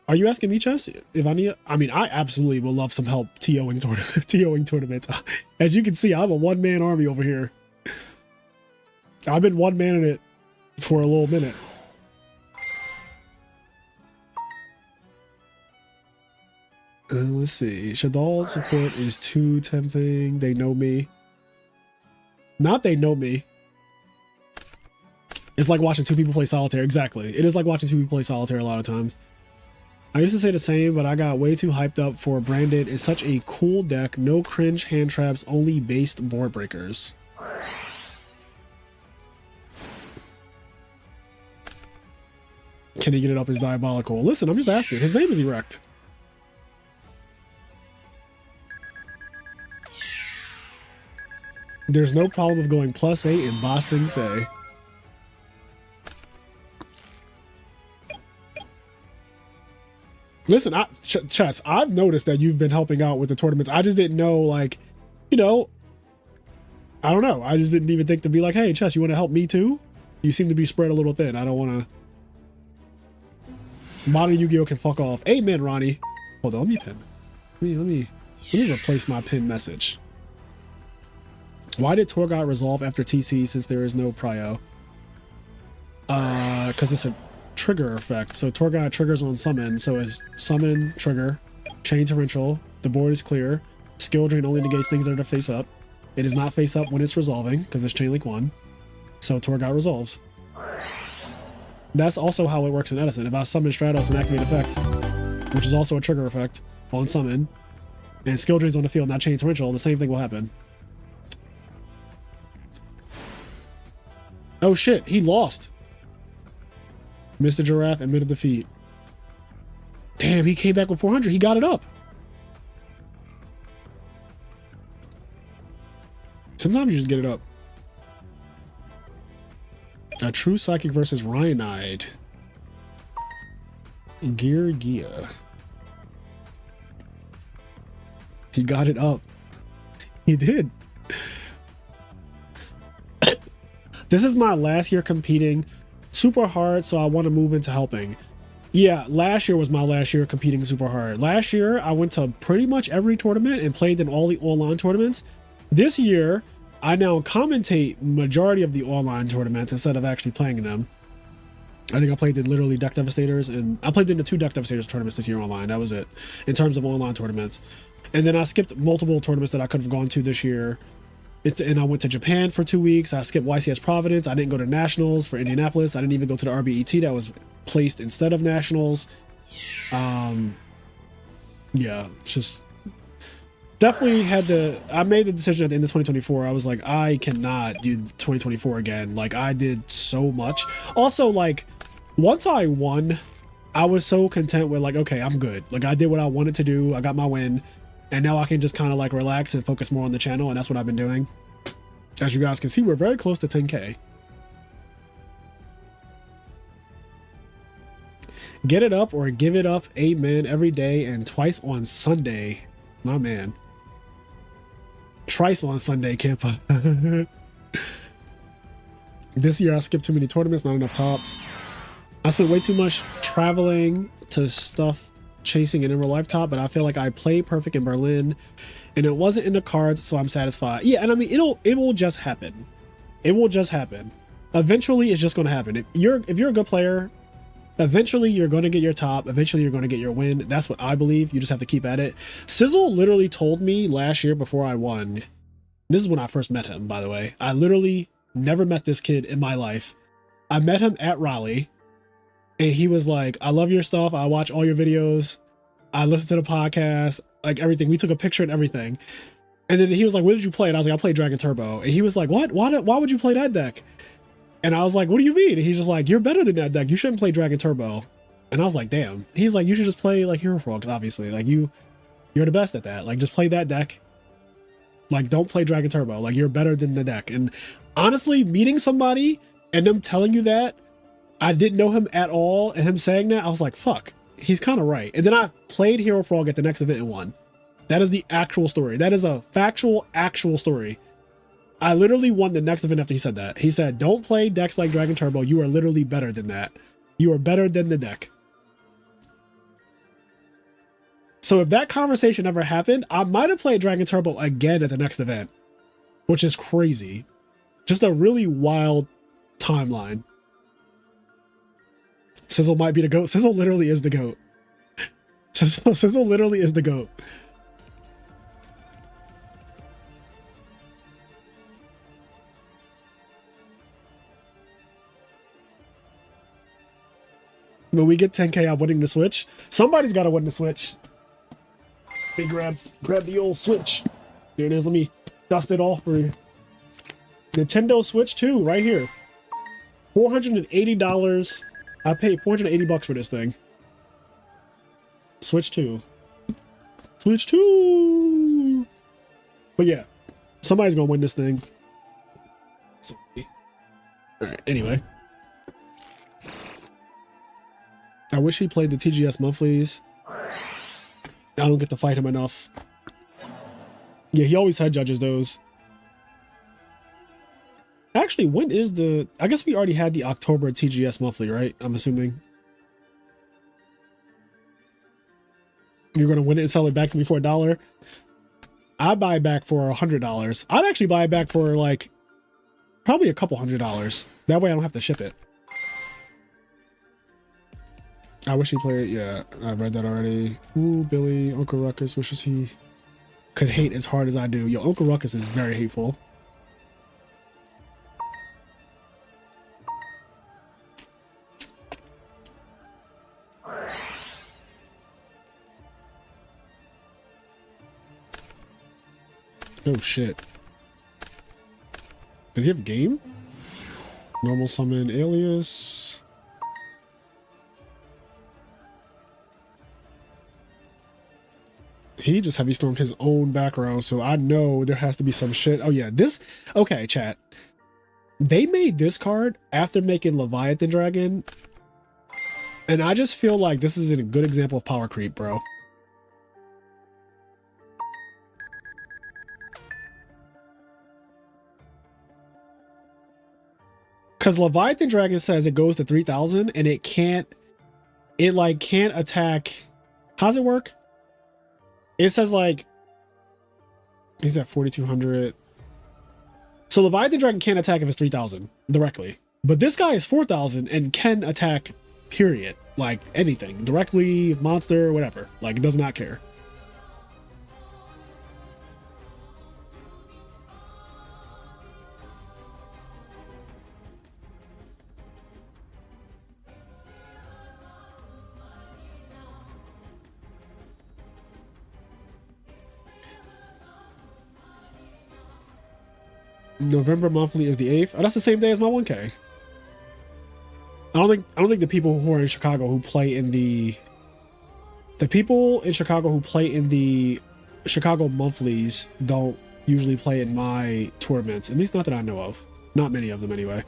Are you asking me, Chess? If I need, I mean, I absolutely will love some help TOing tournaments. As you can see, I'm a one-man army over here. I've been one-manning it for a little minute. Let's see. Shaddoll support is too tempting. They know me. Not they know me. It's like watching 2 people play solitaire. Exactly. It is like watching 2 people play solitaire a lot of times. I used to say the same, but I got way too hyped up for Branded. It's such a cool deck. No cringe hand traps, only based board breakers. Can he get it up? Is diabolical. Listen, I'm just asking. His name is Erect. There's no problem of going +8 in Ba Sing Se. Listen, Chess, I've noticed that you've been helping out with the tournaments. I just didn't know, like, you know, I don't know. I just didn't even think to be like, hey, Chess, you want to help me too? You seem to be spread a little thin. I don't want to. Modern Yu-Gi-Oh can fuck off. Amen, Ronnie. Hold on, let me pin. Let me replace my pin message. Why did Torgot resolve after TC since there is no prio? Because it's a trigger effect. So Tour Guide triggers on summon. So it's summon, trigger, chain torrential. The board is clear. Skill drain only negates things that are face up. It is not face up when it's resolving because it's chain link 1. So Tour Guide resolves. That's also how it works in Edison. If I summon Stratos and activate effect, which is also a trigger effect on summon, and skill drains on the field, not chain torrential, the same thing will happen. Oh shit, he lost. Mr. Giraffe admitted defeat. Damn, he came back with 400. He got it up. Sometimes you just get it up. A True Psychic versus Rhynide. Yugioh. He got it up. He did. This is my last year competing super hard, so I want to move into helping. Yeah, last year was my last year competing super hard. Last year, I went to pretty much every tournament and played in all the online tournaments. This year, I now commentate majority of the online tournaments instead of actually playing in them. I think I played in literally Deck Devastators, and I played in the 2 Deck Devastators tournaments this year online. That was it, in terms of online tournaments. And then I skipped multiple tournaments that I could have gone to this year. And I went to Japan for 2 weeks. I skipped YCS Providence. I didn't go to Nationals for Indianapolis. I didn't even go to the RBET that was placed instead of Nationals. Yeah, just definitely had to. I made the decision at the end of 2024. I was like, I cannot do 2024 again. Like, I did so much. Also, like, once I won, I was so content with, like, okay, I'm good. Like, I did what I wanted to do. I got my win. And now I can just kind of like relax and focus more on the channel. And that's what I've been doing. As you guys can see, we're very close to 10K. Get it up or give it up. Amen. Every day and twice on Sunday. My man. Thrice on Sunday, Campa. This year I skipped too many tournaments, not enough tops. I spent way too much traveling to stuff chasing an in real life top, but I feel like I played perfect in Berlin and it wasn't in the cards, so I'm satisfied. Yeah, and I mean it will just happen. It will just happen. Eventually it's just gonna happen. If you're a good player, eventually you're gonna get your top, eventually you're gonna get your win. That's what I believe. You just have to keep at it. Sizzle literally told me last year before I won. This is when I first met him, by the way. I literally never met this kid in my life. I met him at Raleigh. And he was like, I love your stuff. I watch all your videos. I listen to the podcast, like everything. We took a picture and everything. And then he was like, what did you play? And I was like, I played Dragon Turbo. And he was like, what? Why would you play that deck? And I was like, what do you mean? And he's just like, you're better than that deck. You shouldn't play Dragon Turbo. And I was like, damn. He's like, you should just play like Hero Frogs, obviously. Like you're the best at that. Like just play that deck. Like don't play Dragon Turbo. Like you're better than the deck. And honestly, meeting somebody and them telling you that, I didn't know him at all, and him saying that, I was like, fuck, he's kind of right. And then I played Hero Frog at the next event and won. That is the actual story. That is a factual, actual story. I literally won the next event after he said that. He said, don't play decks like Dragon Turbo. You are literally better than that. You are better than the deck. So if that conversation ever happened, I might have played Dragon Turbo again at the next event, which is crazy. Just a really wild timeline. Sizzle might be the GOAT. Sizzle literally is the GOAT. Sizzle literally is the GOAT. When we get 10K, I'm winning the Switch. Somebody's got to win the Switch. Hey, grab the old Switch. Here it is. Let me dust it off for you. Nintendo Switch 2, right here. $480. I paid $480 for this thing. Switch 2. Switch 2. But yeah, somebody's gonna win this thing. Alright, anyway. I wish he played the TGS monthlies. I don't get to fight him enough. Yeah, he always head judges those. Actually, when is the... I guess we already had the October TGS monthly, right? I'm assuming. You're going to win it and sell it back to me for $1? I buy it back for $100. I'd actually buy it back for like probably a couple $100. That way I don't have to ship it. I wish he played. Yeah, I read that already. Ooh, Billy, Uncle Ruckus wishes he could hate as hard as I do. Yo, Uncle Ruckus is very hateful. Oh shit. Does he have game? Normal summon alias. He just heavy stormed his own back row, so I know there has to be some shit. Oh yeah, this. Okay, chat. They made this card after making Leviathan Dragon, and I just feel like this is a good example of power creep, bro. Because Leviathan Dragon says it goes to 3,000 and it can't attack. How's it work? It says like, he's at 4,200. So Leviathan Dragon can't attack if it's 3,000 directly. But this guy is 4,000 and can attack, period. Like anything, directly, monster, whatever. Like it does not care. November monthly is the 8th. Oh, that's the same day as my 1K. I don't think the people who are in Chicago who play in the people in Chicago who play in the Chicago monthlies don't usually play in my tournaments. At least not that I know of. Not many of them anyway.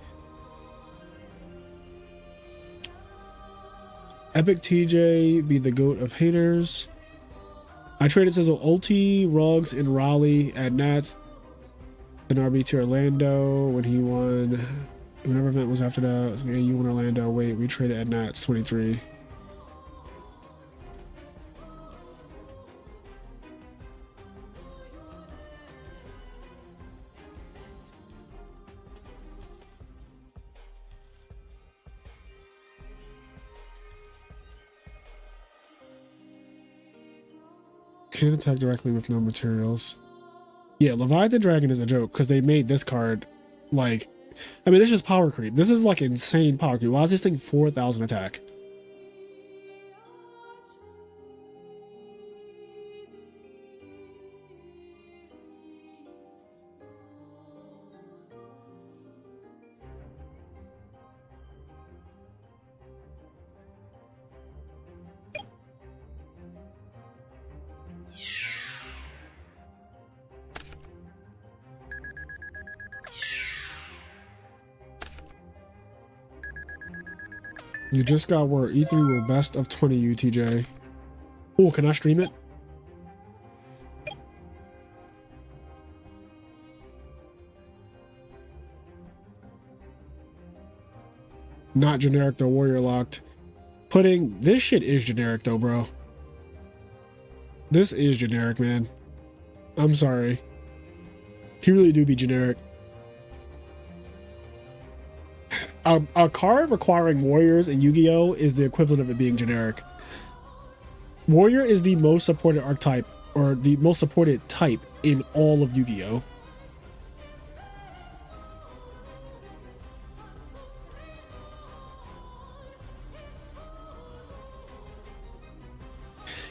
Epic TJ be the goat of haters. I traded Sizzle Ulti, Ruggs, and Raleigh at Nats. An RB to Orlando when he won. Whatever event was after that. So, yeah, you won Orlando. Wait, we traded at Nats 23. Can't attack directly with no materials. Yeah, Leviathan Dragon is a joke because they made this card like, I mean, this is power creep. This is like insane power creep. Why is this thing 4,000 attack? You just got where E3 will best of 20 UTJ. Oh, can I stream it? Not generic though, warrior locked. Putting this shit is generic though, bro. This is generic, man. I'm sorry. He really do be generic. A card requiring warriors in Yu-Gi-Oh is the equivalent of it being generic. Warrior is the most supported archetype, or the most supported type in all of Yu-Gi-Oh.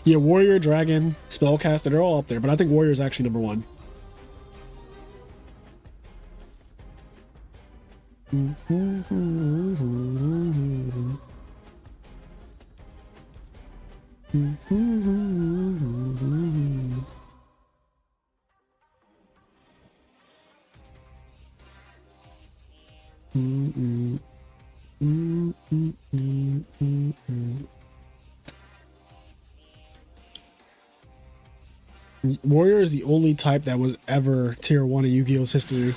Yeah, warrior, dragon, spellcaster, they're all up there, but I think warrior is actually number one. Warrior is the only type that was ever tier 1 in Yu-Gi-Oh's history.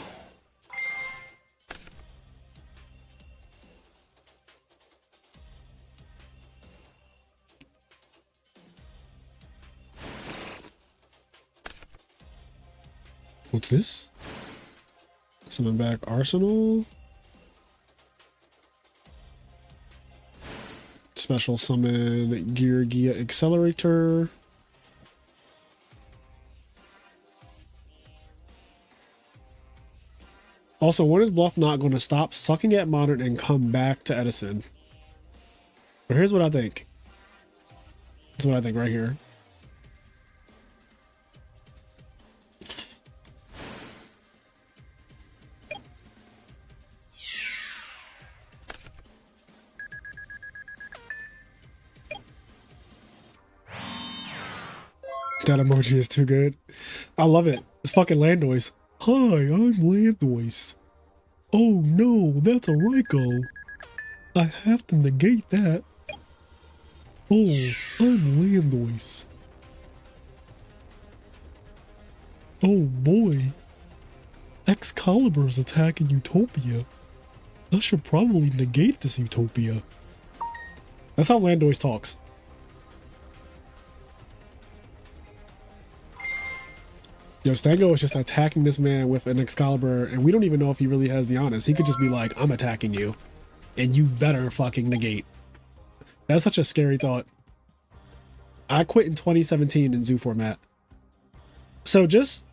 What's this? Summon back Arsenal. Special summon Yugioh Accelerator. Also, when is Bluff not going to stop sucking at Modern and come back to Edison? But here's what I think. That's what I think right here. That emoji is too good. I love it. It's fucking Landois. Hi, I'm Landois. Oh no, that's a Raikou. I have to negate that. Oh, I'm Landois. Oh boy. Excalibur's attacking Utopia. I should probably negate this Utopia. That's how Landois talks. Yo, Stango is just attacking this man with an Excalibur, and we don't even know if he really has the honest. He could just be like, I'm attacking you, and you better fucking negate. That's such a scary thought. I quit in 2017 in Zoo format. So just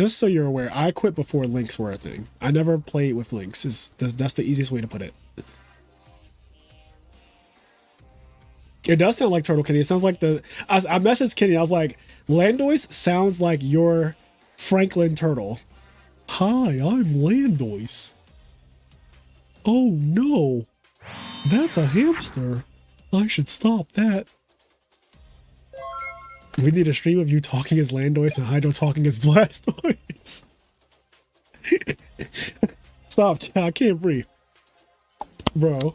so you're aware, I quit before links were a thing. I never played with links. That's the easiest way to put it. It does sound like Turtle Kitty. It sounds like I messaged Kitty. I was like, Landois sounds like your Franklin Turtle. Hi, I'm Landois. Oh no, that's a hamster. I should stop that. We need a stream of you talking as Landois and Hydro talking as Blastoise. Stop, I can't breathe. Bro.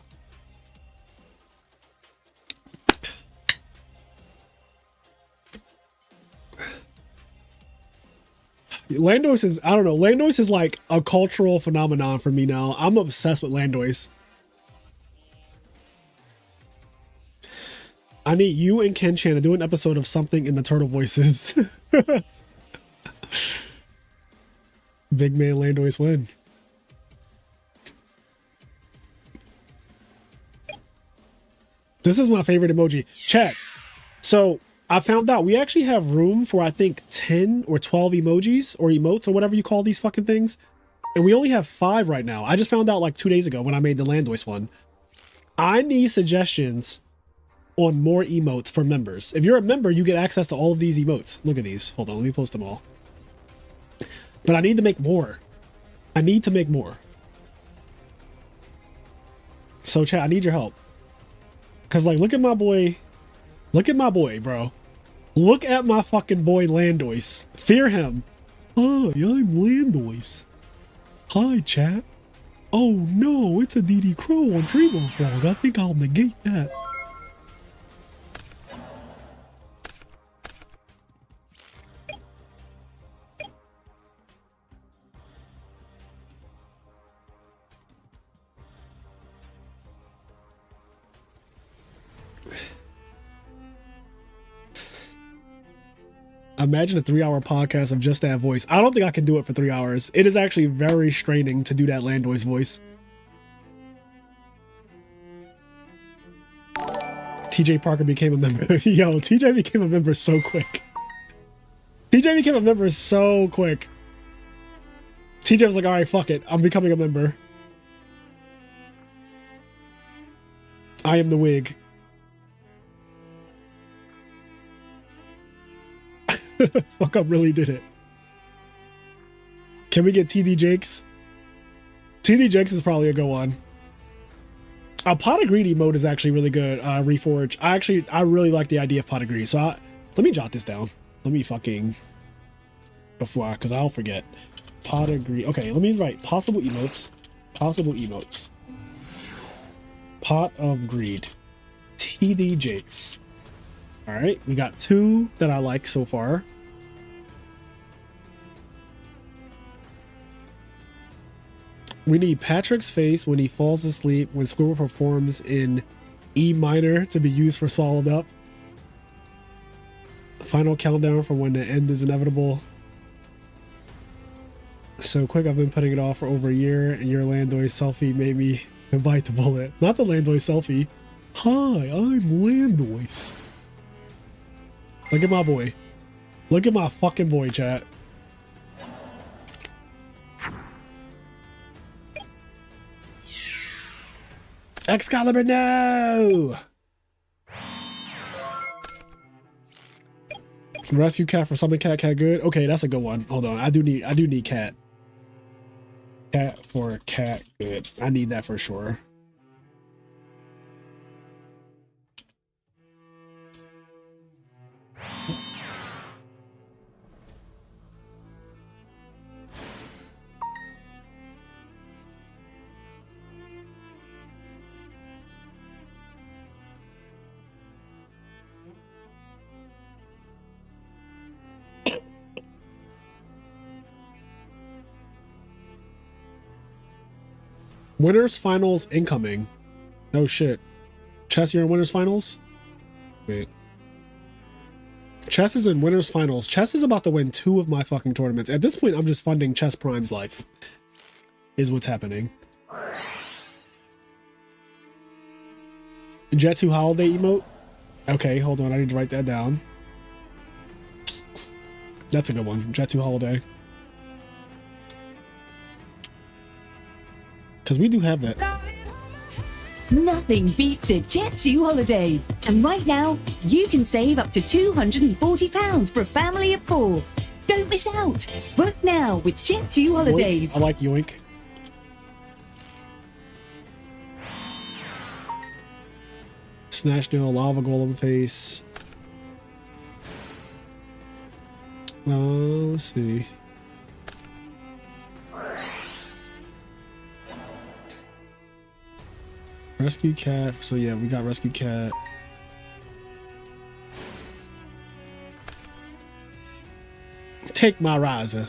Landois is, I don't know, Landois is like a cultural phenomenon for me now. I'm obsessed with Landois. I need you and Ken-chan to do an episode of something in the turtle voices. Big man Landois win. This is my favorite emoji. Chat. So I found out we actually have room for, I think, 10 or 12 emojis or emotes or whatever you call these fucking things. And we only have 5 right now. I just found out like 2 days ago when I made the Landois one. I need suggestions on more emotes for members. If you're a member, you get access to all of these emotes. Look at these. Hold on, let me post them all. But I need to make more. I need to make more. So chat, I need your help. Cause like, look at my boy. Look at my boy, bro. Look at my fucking boy Landois. Fear him. Hi, I'm Landois. Hi, chat. Oh no, it's a DD Crow on Dreamer Frog. I think I'll negate that. Imagine a 3-hour podcast of just that voice. I don't think I can do it for 3 hours. It is actually very straining to do that Landois voice. TJ Parker became a member. Yo, TJ became a member so quick. TJ became a member so quick. TJ was like, all right, fuck it. I'm becoming a member. I am the wig. Fuck up really did it. Can we get TD Jakes? TD Jakes is probably a go on. A Pot of Greedy mode is actually really good. Reforge. I really like the idea of Pot of Greedy. So let me jot this down. Let me fucking because I'll forget. Pot of Greedy. Okay, let me write possible emotes. Possible emotes. Pot of Greed. TD Jakes. All right, we got 2 that I like so far. We need Patrick's face when he falls asleep when Squirrel performs in E minor to be used for Swallowed Up. Final countdown for when the end is inevitable. So quick, I've been putting it off for over a year, and your Landois selfie made me bite the bullet. Not the Landois selfie. Hi, I'm Landvoice. Look at my boy. Look at my fucking boy, chat. Excalibur, no! Rescue cat for summon cat, cat good. Okay, that's a good one. Hold on, I do need cat. Cat for cat good. I need that for sure. Winners finals incoming. Oh shit. Chess, you're in winners finals? Wait. Chess is in winners finals. Chess is about to win 2 of my fucking tournaments. At this point, I'm just funding Chess Prime's life. Is what's happening. Jet 2 holiday emote? Okay, hold on. I need to write that down. That's a good one. Jet 2 holiday. Because we do have that. Nothing beats a Jet 2 holiday. And right now, you can save up to £240 for a family of 4. Don't miss out. Book now with Jet 2 holidays. I like yoink. Snatch Nail, Lava Golem Face. Let's see. Rescue cat. So yeah, we got rescue cat. Take my riser.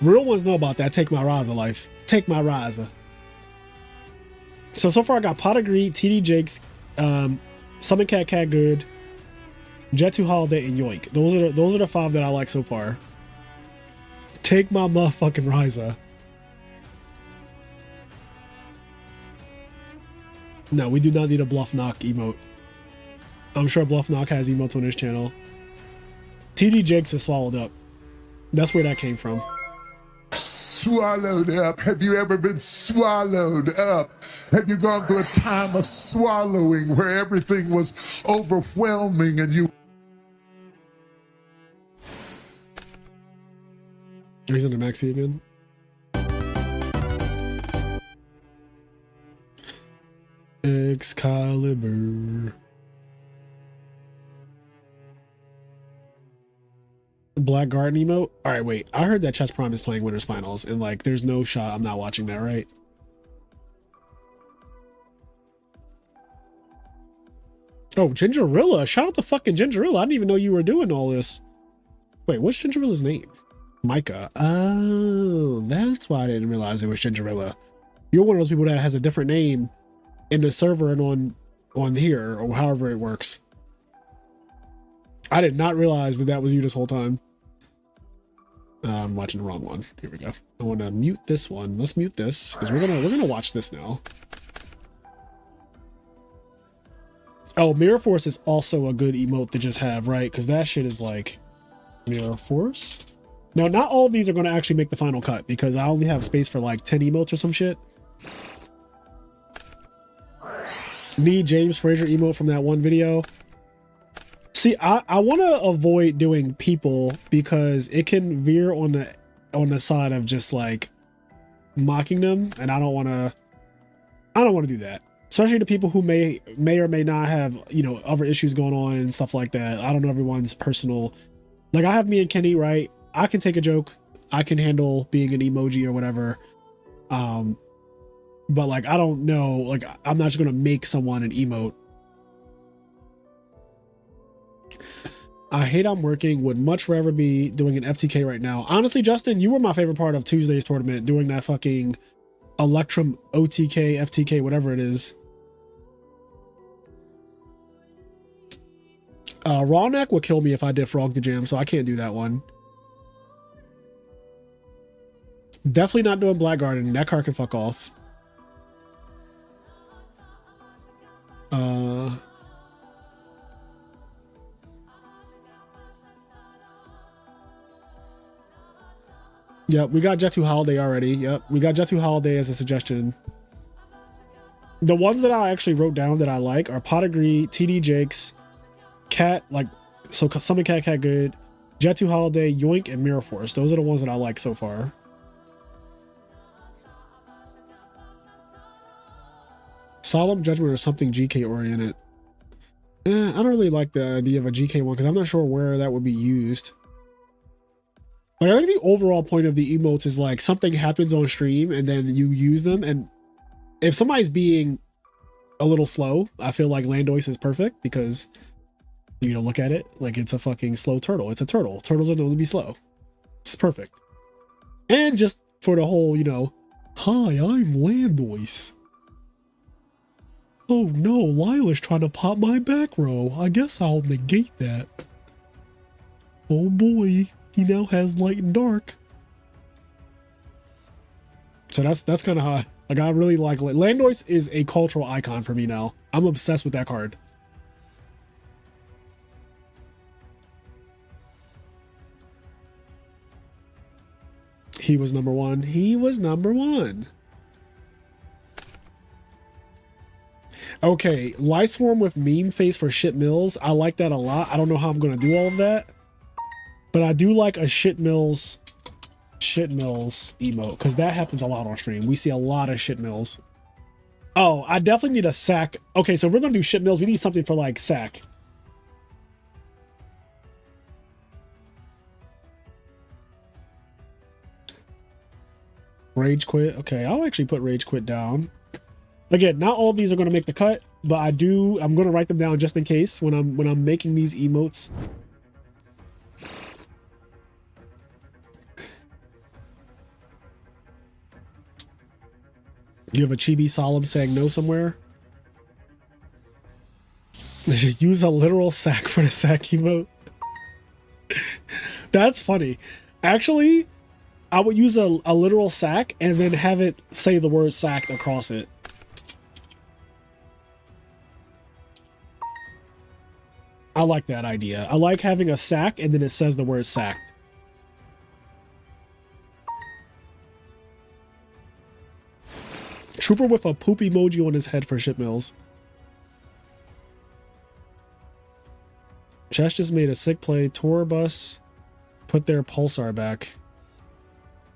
Real ones know about that. Take my riser life. Take my riser. So far I got Pot of Greed, TD Jakes, Summon Cat Cat Good, Jet 2 Holiday, and Yoink. Those are the 5 that I like so far. Take my motherfucking riser. No, we do not need a Bluff Knock emote. I'm sure Bluff Knock has emotes on his channel. TD Jakes is swallowed up. That's where that came from. Swallowed up. Have you ever been swallowed up? Have you gone through a time of swallowing where everything was overwhelming and you... He's in the maxi again. Excalibur. Black Garden emote? Alright, wait. I heard that Chess Prime is playing Winners Finals, and like, there's no shot I'm not watching that, right? Oh, Gingerilla. Shout out to fucking Gingerilla. I didn't even know you were doing all this. Wait, what's Gingerilla's name? Micah. Oh, that's why I didn't realize it was Gingerilla. You're one of those people that has a different name in the server and on here, or however it works. I did not realize that that was you this whole time. I'm watching the wrong one. Here we go. I want to mute this one. Let's mute this because we're gonna watch this now. Oh, Mirror Force is also a good emote to just have, right? Because that shit is like Mirror Force. Now, not all of these are going to actually make the final cut because I only have space for like 10 emotes or some shit. Me, James Frazier emote from that one video. See, I want to avoid doing people because it can veer on the side of just like mocking them, and I don't want to do that. Especially the people who may or may not have, you know, other issues going on and stuff like that. I don't know everyone's personal. Like I have me and Kenny, right? I can take a joke. I can handle being an emoji or whatever. But like I don't know, like I'm not just gonna make someone an emote. I hate I'm working, would much rather be doing an FTK right now. Honestly, Justin, you were my favorite part of Tuesday's tournament, doing that fucking Electrum OTK, FTK, whatever it is. Raw Neck would kill me if I did Frog the Jam, so I can't do that one. Definitely not doing Black Garden. That card can fuck off. Yep, we got Jet2 Holiday already. Yep, we got Jet2 Holiday as a suggestion. The ones that I actually wrote down that I like are Potigree, TD Jakes, Cat, like, so Summon Cat, Cat Good, Jet2 Holiday, Yoink, and Mirror Force. Those are the ones that I like so far. Solemn Judgment or something GK oriented. I don't really like the idea of a GK one because I'm not sure where that would be used. Like, I think the overall point of the emotes is like something happens on stream and then you use them, and if somebody's being a little slow, I feel like Landois is perfect because, you know, look at it like it's a fucking slow turtle. It's a turtle. Turtles are known to be slow. It's perfect. And just for the whole, you know, hi, I'm Landois. Oh no, Lila's trying to pop my back row. I guess I'll negate that. Oh boy, he now has light and dark. So that's kind of how, like, I really like Landois is a cultural icon for me now. I'm obsessed with that card. He was number one. He was number one. Okay, Light Swarm with meme face for shit mills. I like that a lot. I don't know how I'm going to do all of that, but I do like a shit mills emote because that happens a lot on stream. We see a lot of shit mills. Oh, I definitely need a sack. Okay, so we're going to do shit mills. We need something for like sack. Rage quit. Okay, I'll actually put rage quit down. Again, not all of these are going to make the cut, but I'm going to write them down just in case when I'm making these emotes. You have a chibi solemn saying no somewhere? Use a literal sack for the sack emote. That's funny. Actually, I would use a literal sack and then have it say the word sacked across it. I like that idea. I like having a sack and then it says the word sacked. Trooper with a poop emoji on his head for ship mills. Chess just made a sick play. Tour bus put their pulsar back.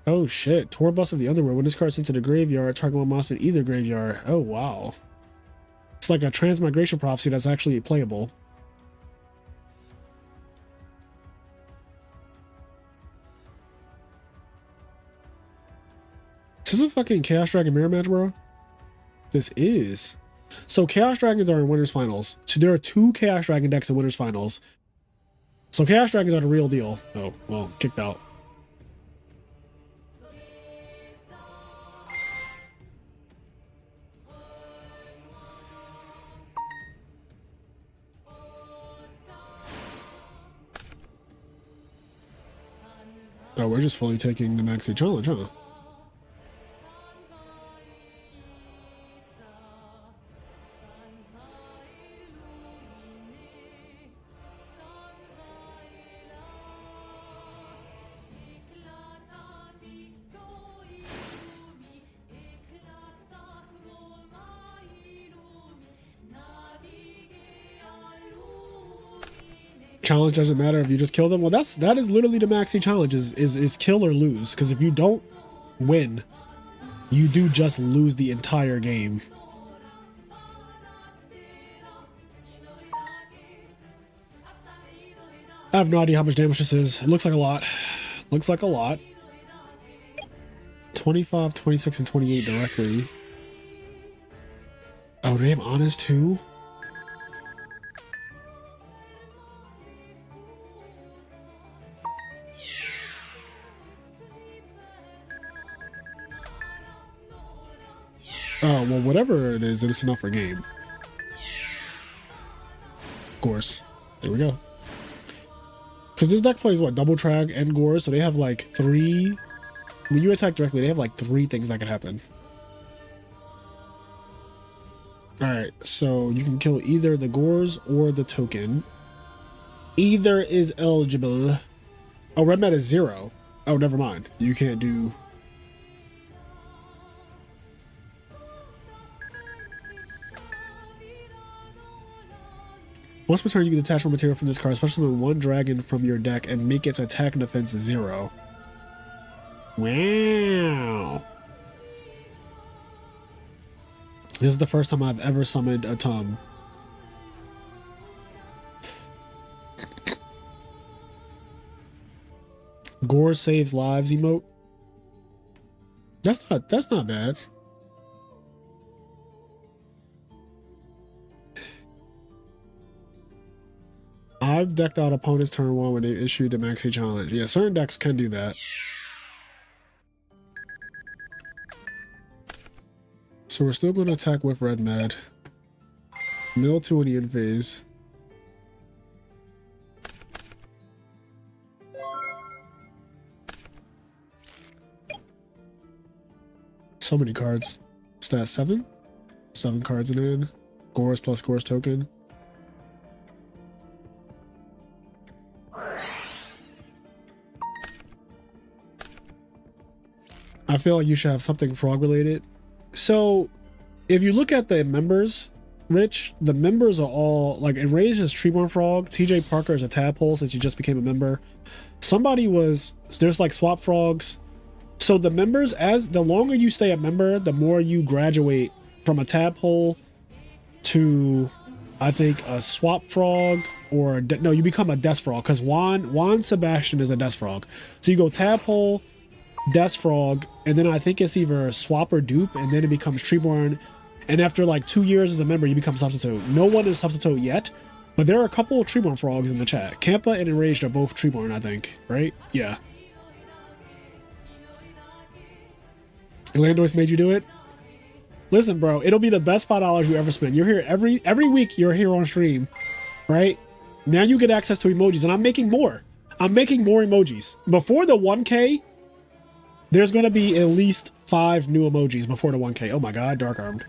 Oh shit. Tour bus of the underworld. When this card's into the graveyard, target one monster in either graveyard. Oh wow. It's like a transmigration prophecy that's actually playable. Is this a fucking Chaos Dragon mirror match, bro? This is. So Chaos Dragons are in Winners Finals. So there are 2 Chaos Dragon decks in Winners Finals. So Chaos Dragons are the real deal. Oh, well, kicked out. Oh, we're just fully taking the Maxi Challenge, huh? Challenge doesn't matter if you just kill them. Well, that is literally the maxi challenge is kill or lose, because if you don't win, you do just lose the entire game. I have no idea how much damage this is. It looks like a lot. Looks like a lot. 25, 26, and 28 directly. Oh, do they have honest too? Oh, well, whatever it is, it's enough for game. Of course. There we go. Because this deck plays, what, double trag and gore, so they have like 3... When you attack directly, they have like 3 things that can happen. Alright, so you can kill either the gores or the token. Either is eligible. Oh, red mat is 0. Oh, never mind. You can't do... Once per turn, you can detach one material from this card, especially when one dragon from your deck, and make its attack and defense 0. Wow. This is the first time I've ever summoned a Tum. Gore saves lives emote. That's not bad. I've decked out opponents turn 1 when they issued the maxi challenge. Yeah, certain decks can do that. So we're still going to attack with red med. Mill 2 in the end phase. So many cards. Stat 7? 7 cards in hand. Gores plus Gores token. I feel like you should have something frog related. So if you look at the members, Rich, the members are all like Enraged is Treeborn Frog. TJ Parker is a tadpole since he just became a member. Somebody was, there's like swap frogs. So the members, as the longer you stay a member, the more you graduate from a tadpole to, I think, a swap frog, or no, you become a death frog, because Juan Sebastian is a death frog. So you go tadpole, death frog, and then I think it's either swap or dupe, and then it becomes Treeborn. And after like 2 years as a member, you become substitute. No one is substitute yet, but there are a couple of Treeborn frogs in the chat. Kampa and Enraged are both Treeborn, I think, right? Yeah. Landois made you do it? Listen, bro, it'll be the best $5 you ever spend. You're here every week. You're here on stream, right? Now you get access to emojis, and I'm making more. I'm making more emojis. Before the 1K, there's going to be at least 5 new emojis before the 1K. Oh my god, Dark Armed.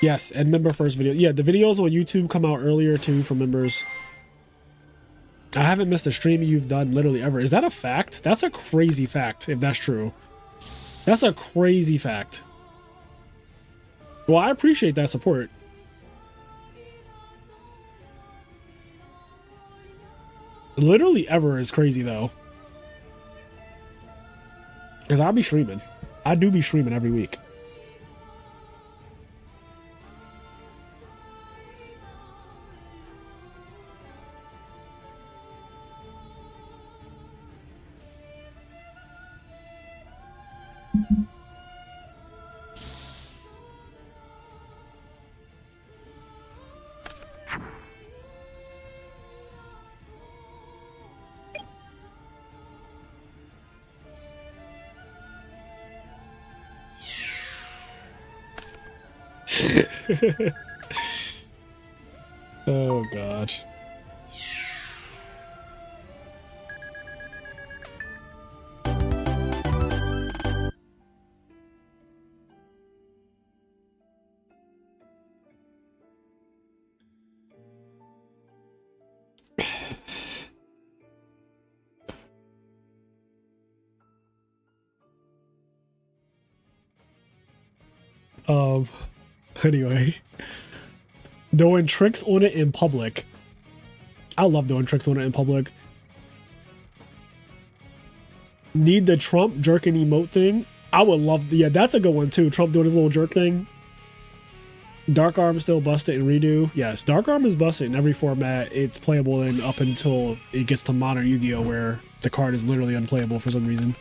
Yes, and member first video. Yeah, the videos on YouTube come out earlier too for members. I haven't missed a stream you've done literally ever. Is that a fact? That's a crazy fact, if that's true. That's a crazy fact. Well, I appreciate that support. Literally ever is crazy though. Because I'll be streaming. I do be streaming every week. Oh god. Anyway, doing tricks on it in public. I love doing tricks on it in public. Need the Trump jerking emote thing? I would love, yeah, that's a good one too. Trump doing his little jerk thing. Dark Arm still busted in redo. Yes, Dark Arm is busted in every format it's playable in up until it gets to modern Yu-Gi-Oh, where the card is literally unplayable for some reason.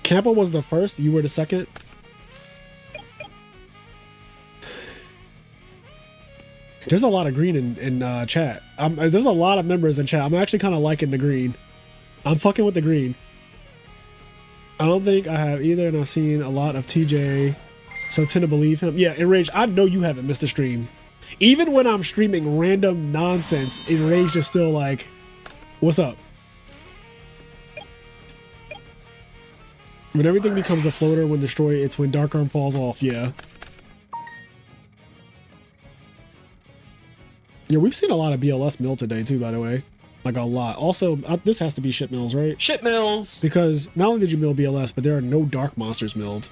Campa was the first, you were the second. There's a lot of green in chat. There's a lot of members in chat. I'm actually kind of liking the green. I'm fucking with the green. I don't think I have either, and I've seen a lot of TJ So tend to believe him. Yeah, Enraged, I know you haven't missed a stream. Even when I'm streaming random nonsense, Enraged is still like, what's up? When everything becomes a floater, when destroyed, it's when Dark Arm falls off, yeah. Yeah, we've seen a lot of BLS mill today too, by the way. Like a lot. Also, this has to be shit mills, right? Shit mills! Because not only did you mill BLS, but there are no dark monsters milled.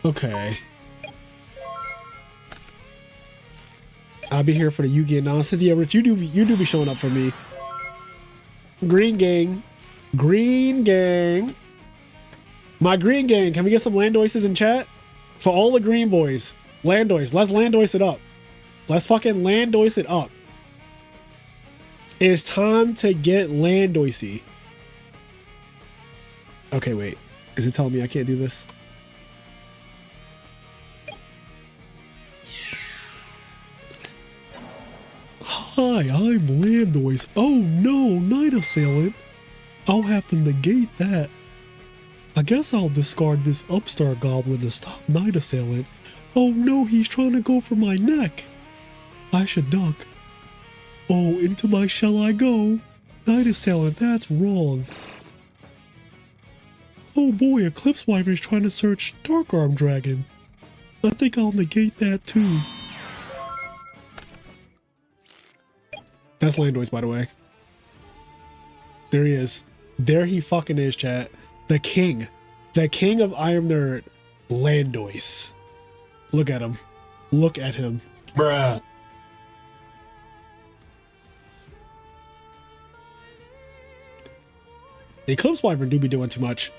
Okay. I'll be here for the Yugioh nonsense. Yeah, Rich, you do be showing up for me. Green gang. Green gang. My green gang. Can we get some Landoises in chat? For all the green boys. Landois. Let's Landois it up. Let's fucking Landois it up. It's time to get Landoisy. Okay, wait. Is it telling me I can't do this? Hi, I'm Landois. Oh no, Night Assailant. I'll have to negate that. I guess I'll discard this upstart goblin to stop Night Assailant. Oh no, he's trying to go for my neck. I should duck. Oh, into my shell I go. Night Assailant, that's wrong. Oh boy, Eclipse Wyvern is trying to search Dark Arm Dragon. I think I'll negate that too. That's Landois, by the way. There he is. There he fucking is, chat. The king. The king of IMNerd. Landois. Look at him. Look at him. Bruh. Eclipse Wyvern do be doing too much.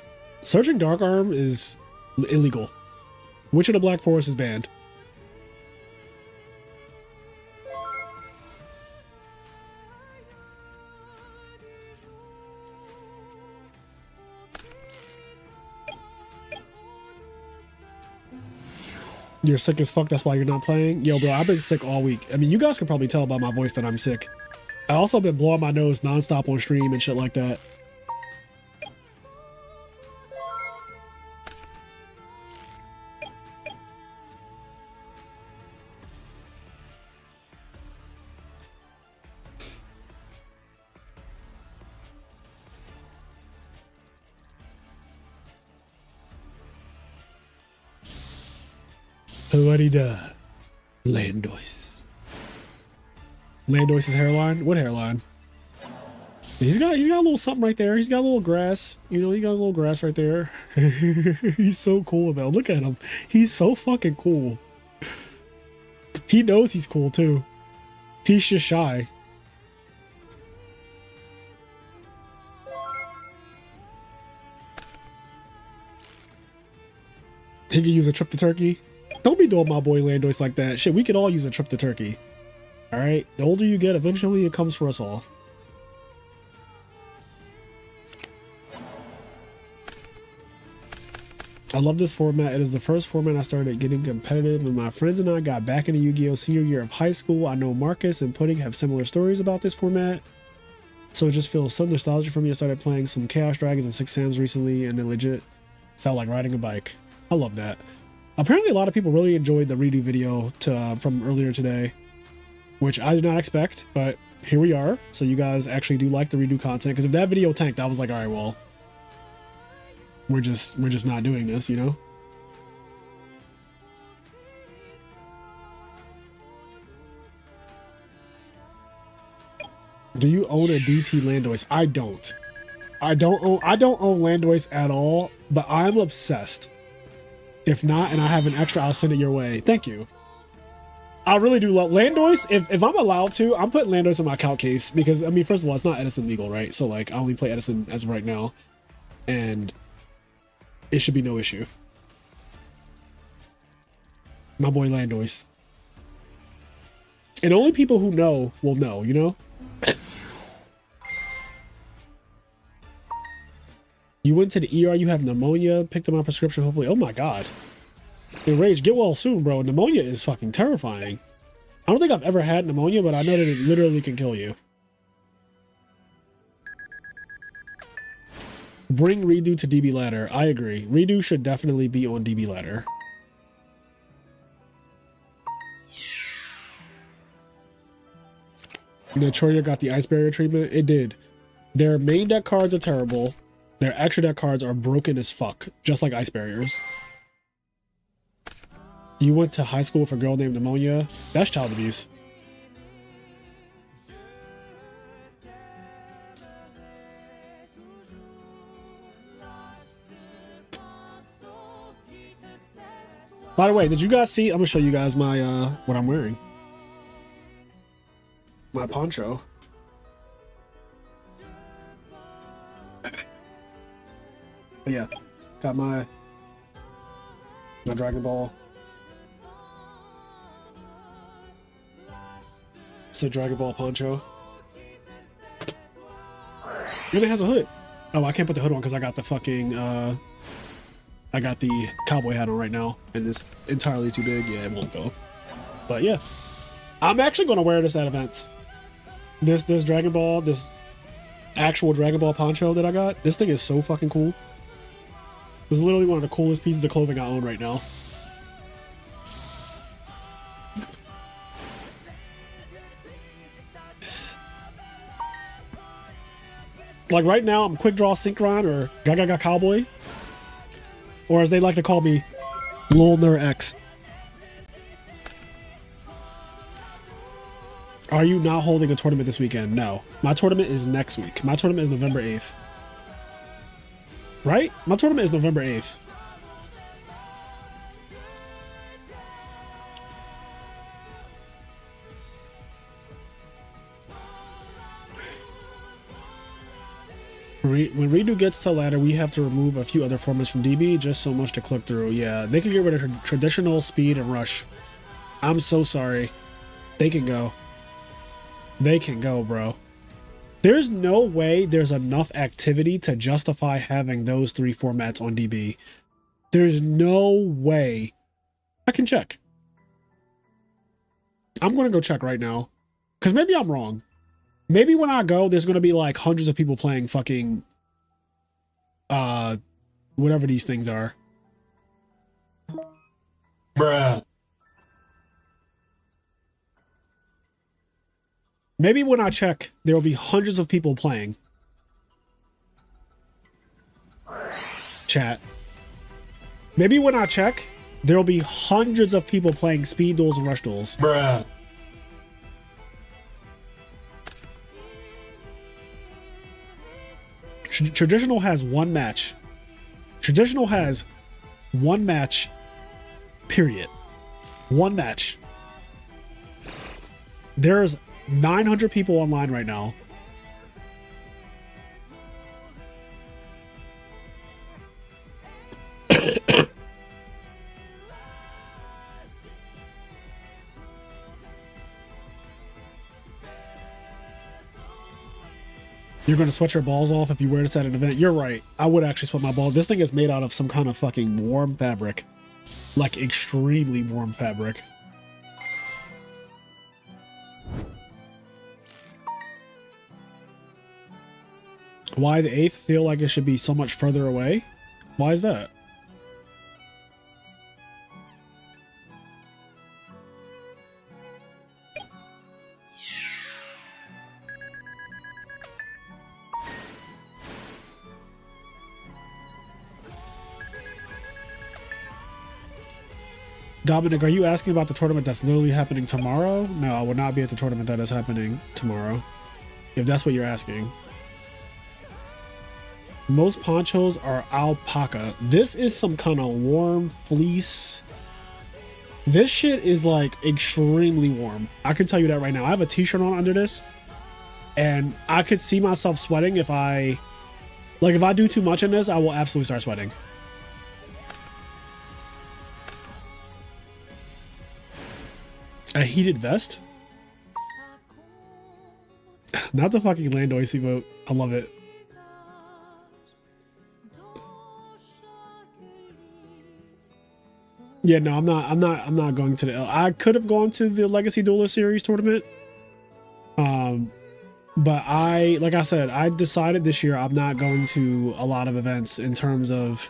Searching Dark Arm is illegal. Witch of the Black Forest is banned. You're sick as fuck, that's why you're not playing? Yo, bro, I've been sick all week. I mean, you guys can probably tell by my voice that I'm sick. I also been blowing my nose nonstop on stream and shit like that. What-i-da? Landois. Landois' hairline? What hairline? He's got a little something right there. He's got a little grass. You know, he got a little grass right there. He's so cool though. Look at him. He's so fucking cool. He knows he's cool too. He's just shy. He could use a trip to Turkey. Don't be doing my boy Landois like that. Shit, we could all use a trip to Turkey. Alright? The older you get, eventually it comes for us all. I love this format. It is the first format I started getting competitive when my friends and I got back into Yu-Gi-Oh! Senior year of high school. I know Marcus and Pudding have similar stories about this format. So it just feels so nostalgic for me. I started playing some Chaos Dragons and 6 Sams recently and it legit felt like riding a bike. I love that. Apparently a lot of people really enjoyed the redo video from earlier today, which I did not expect, but here we are. So you guys actually do like the redo content, because if that video tanked, I was like, all right, well, we're just not doing this, you know? Do you own a DT Landois? I don't. I don't own Landois at all, but I'm obsessed. If not, and I have an extra, I'll send it your way. Thank you. I really do love Landois. If I'm allowed to, I'm putting Landois in my count case because, I mean, first of all, it's not Edison legal, right? So, like, I only play Edison as of right now, and it should be no issue. My boy Landois. And only people who know will know, you know? You went to the ER, you have pneumonia, picked up my prescription, hopefully. Oh my God. Rage, get well soon, bro. Pneumonia is fucking terrifying. I don't think I've ever had pneumonia, but I know that it literally can kill you. Bring Redo to DB ladder. I agree. Redo should definitely be on DB ladder. Notoria got the ice barrier treatment. It did. Their main deck cards are terrible. Their extra deck cards are broken as fuck, just like ice barriers. You went to high school with a girl named Pneumonia? That's child abuse. By the way, did you guys see? I'm gonna show you guys my what I'm wearing. My poncho. But yeah, got my Dragon Ball. It's a Dragon Ball poncho. And it has a hood. Oh, I can't put the hood on because I got the fucking I got the cowboy hat on right now, and it's entirely too big. Yeah, it won't go. But yeah, I'm actually going to wear this at events. This Dragon Ball, this actual Dragon Ball poncho that I got. This thing is so fucking cool. This is literally one of the coolest pieces of clothing I own right now. Like right now, I'm Quick Draw Synchron or Gaga Cowboy. Or as they like to call me, Lil Ner X. Are you not holding a tournament this weekend? No. My tournament is next week. My tournament is November 8th. Right? My tournament is November 8th. When Redo gets to ladder, we have to remove a few other formats from DB, just so much to click through. Yeah, they can get rid of traditional, speed, and rush. I'm so sorry. They can go. They can go, bro. There's no way there's enough activity to justify having those three formats on DB. There's no way. I can check. I'm going to go check right now. Because maybe I'm wrong. Maybe when I go, there's going to be like hundreds of people playing fucking, whatever these things are. Bruh. Maybe when I check, there will be hundreds of people playing. Chat. Maybe when I check, there will be hundreds of people playing speed duels and rush duels. Bruh. Traditional has one match. Traditional has one match, period. One match. There's 900 people online right now. You're going to sweat your balls off if you wear this at an event. You're right. I would actually sweat my balls. This thing is made out of some kind of fucking warm fabric. Like extremely warm fabric. Why the 8th feel like it should be so much further away? Why is that? Dominic, are you asking about the tournament that's literally happening tomorrow? No, I will not be at the tournament that is happening tomorrow. If that's what you're asking. Most ponchos are alpaca. This is some kind of warm fleece. This shit is like extremely warm. I can tell you that right now. I have a t-shirt on under this, and I could see myself sweating if I do too much in this, I will absolutely start sweating. A heated vest? Not the fucking land oicy boat. I love it. Yeah, no, I'm not going to the I could have gone to the Legacy Duelist Series tournament. But like I said, I decided this year I'm not going to a lot of events in terms of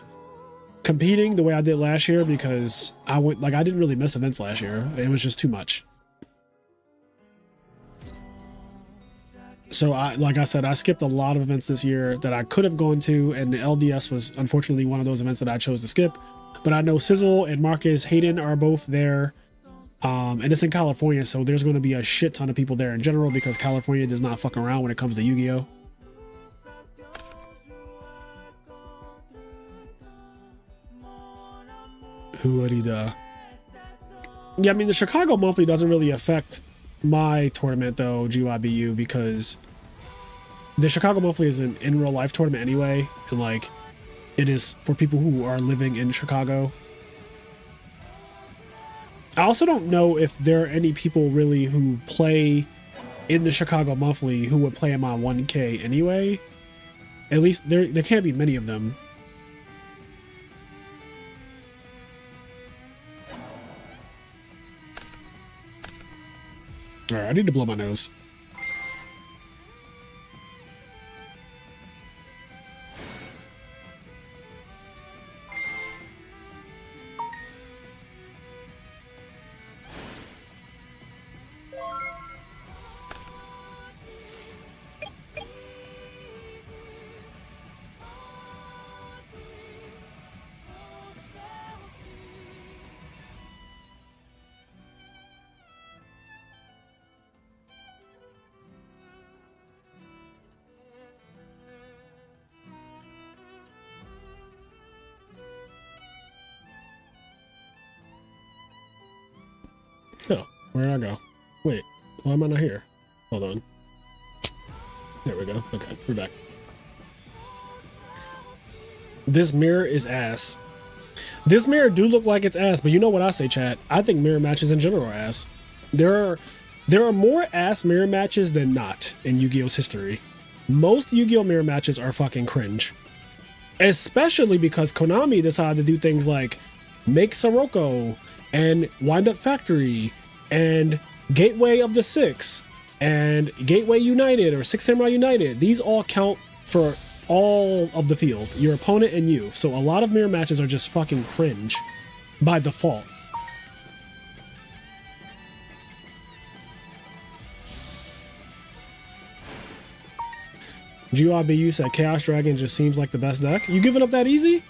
competing the way I did last year, because I didn't really miss events last year. It was just too much. So like I said, I skipped a lot of events this year that I could have gone to, and the LDS was unfortunately one of those events that I chose to skip. But I know Sizzle and Marcus Hayden are both there. And it's in California, so there's going to be a shit ton of people there in general, because California does not fuck around when it comes to Yu-Gi-Oh. Who would he do? Yeah, I mean, the Chicago monthly doesn't really affect my tournament though, GYBU, because the Chicago monthly is an in real life tournament anyway, and like it is for people who are living in Chicago. I also don't know if there are any people really who play in the Chicago monthly who would play in my 1K anyway. At least there can't be many of them. All right, I need to blow my nose. Oh, where'd I go? Wait, why am I not here? Hold on. There we go. Okay, we're back. This mirror is ass. This mirror do look like it's ass, but you know what I say, chat? I think mirror matches in general are ass. There are more ass mirror matches than not in Yu-Gi-Oh's history. Most Yu-Gi-Oh mirror matches are fucking cringe. Especially because Konami decided to do things like make Sirocco and Windup Factory and Gateway of the Six and Gateway United or Six Samurai United. These all count for all of the field, your opponent and you. So a lot of mirror matches are just fucking cringe by default. GYBU said Chaos Dragon just seems like the best deck. You giving up that easy?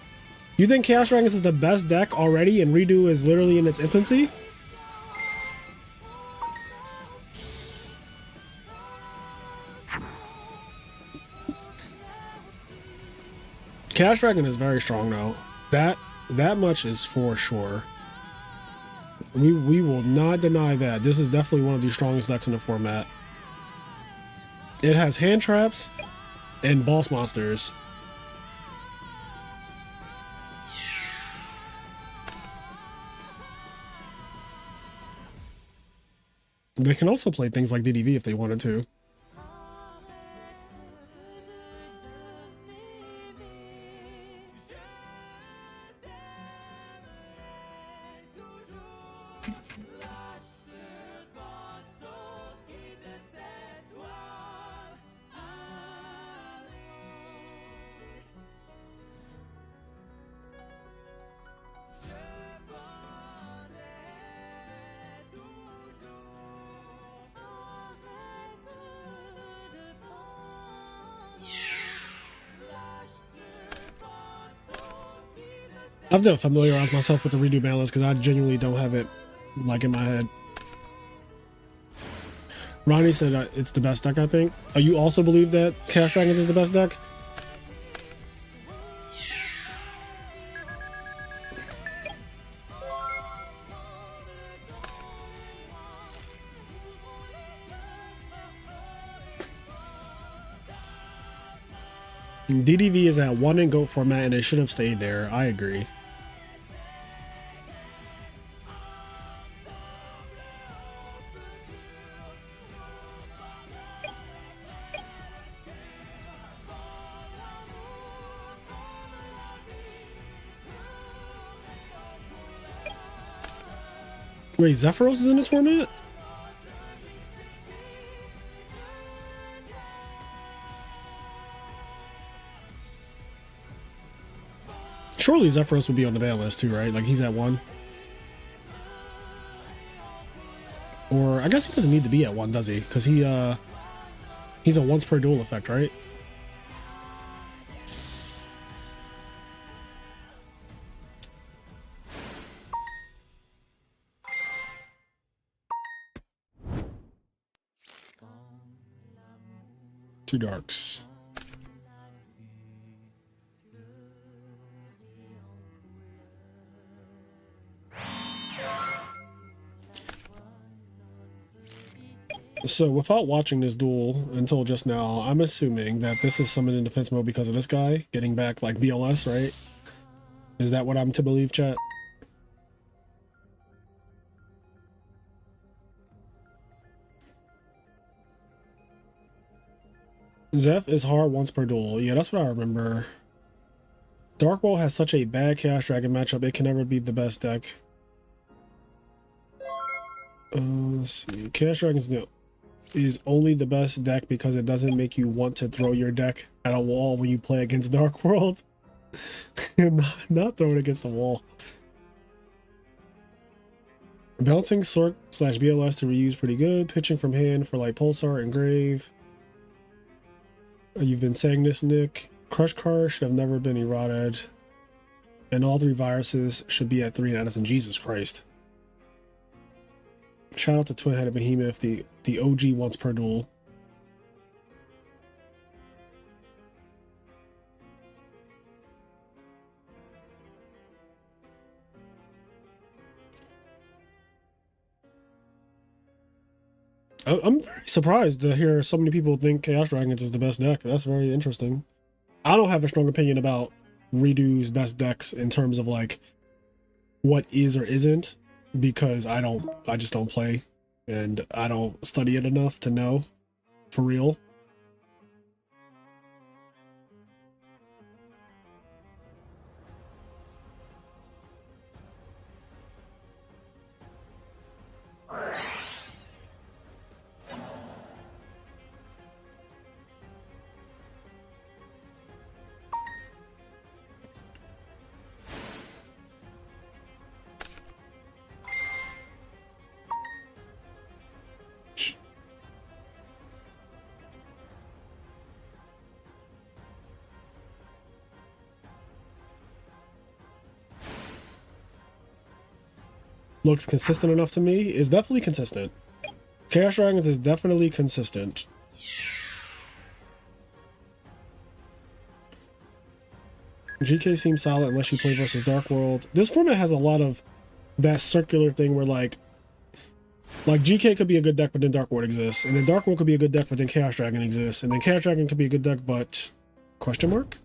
You think Chaos Dragons is the best deck already and REDU is literally in its infancy? Chaos Dragon is very strong though. That much is for sure. We will not deny that. This is definitely one of the strongest decks in the format. It has hand traps and boss monsters. They can also play things like DDV if they wanted to. I've done familiarize myself with the REDU balance because I genuinely don't have it like in my head. Ronnie said it's the best deck, I think. You also believe that Chaos Dragons is the best deck? DDV is at 1 in GOAT format and it should have stayed there. I agree. Wait, Zephyros is in this format? Surely Zephyros would be on the ban list too, right? Like he's at 1. Or I guess he doesn't need to be at 1, does he? Because he's a once per duel effect, right? Two darks. So without watching this duel until just now, I'm assuming that this is summoned in defense mode because of this guy getting back like BLS, right? Is that what I'm to believe, chat? Zeph is hard once per duel. Yeah, that's what I remember. Darkworld has such a bad Chaos Dragon matchup, it can never be the best deck. Let's see. Chaos Dragon is only the best deck because it doesn't make you want to throw your deck at a wall when you play against Darkworld. not throw it against the wall. Bouncing Sork / BLS to reuse pretty good. Pitching from hand for like Pulsar and Grave. You've been saying this, Nick. Crush Card should have never been eroded. And all 3 viruses should be at 3 in Addison. Jesus Christ. Shout out to Twin-Headed Behemoth, the OG once per duel. I'm very surprised to hear so many people think Chaos Dragons is the best deck. That's very interesting. I don't have a strong opinion about REDU's best decks in terms of like what is or isn't, because I just don't play and I don't study it enough to know for real. Looks consistent enough to me. Is definitely consistent. Chaos Dragons is definitely consistent. GK seems solid unless you play versus Dark World. This format has a lot of that circular thing where like GK could be a good deck but then Dark World exists, and then Dark World could be a good deck but then Chaos Dragon exists, and then Chaos Dragon could be a good deck but question mark?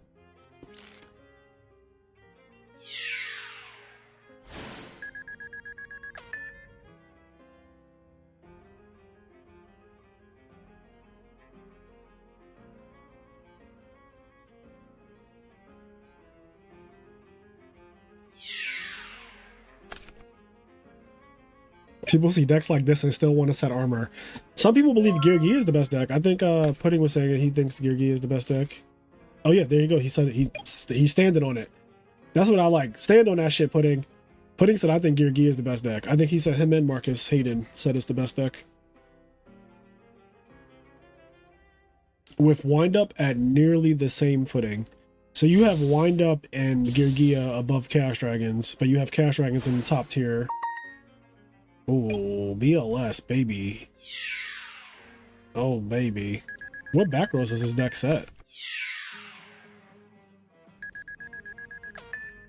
People see decks like this and still want to set armor. Some people believe Yugioh is the best deck. I think Pudding was saying that he thinks Yugioh is the best deck. Oh yeah, there you go. He said it. He's standing on it. That's what I like. Stand on that shit, Pudding. Pudding said I think Yugioh is the best deck. I think he said him and Marcus Hayden said it's the best deck. With Windup at nearly the same footing. So you have Windup and Yugioh above Chaos Dragons, but you have Chaos Dragons in the top tier. Oh, BLS, baby. Oh, baby. What back rows is this deck set?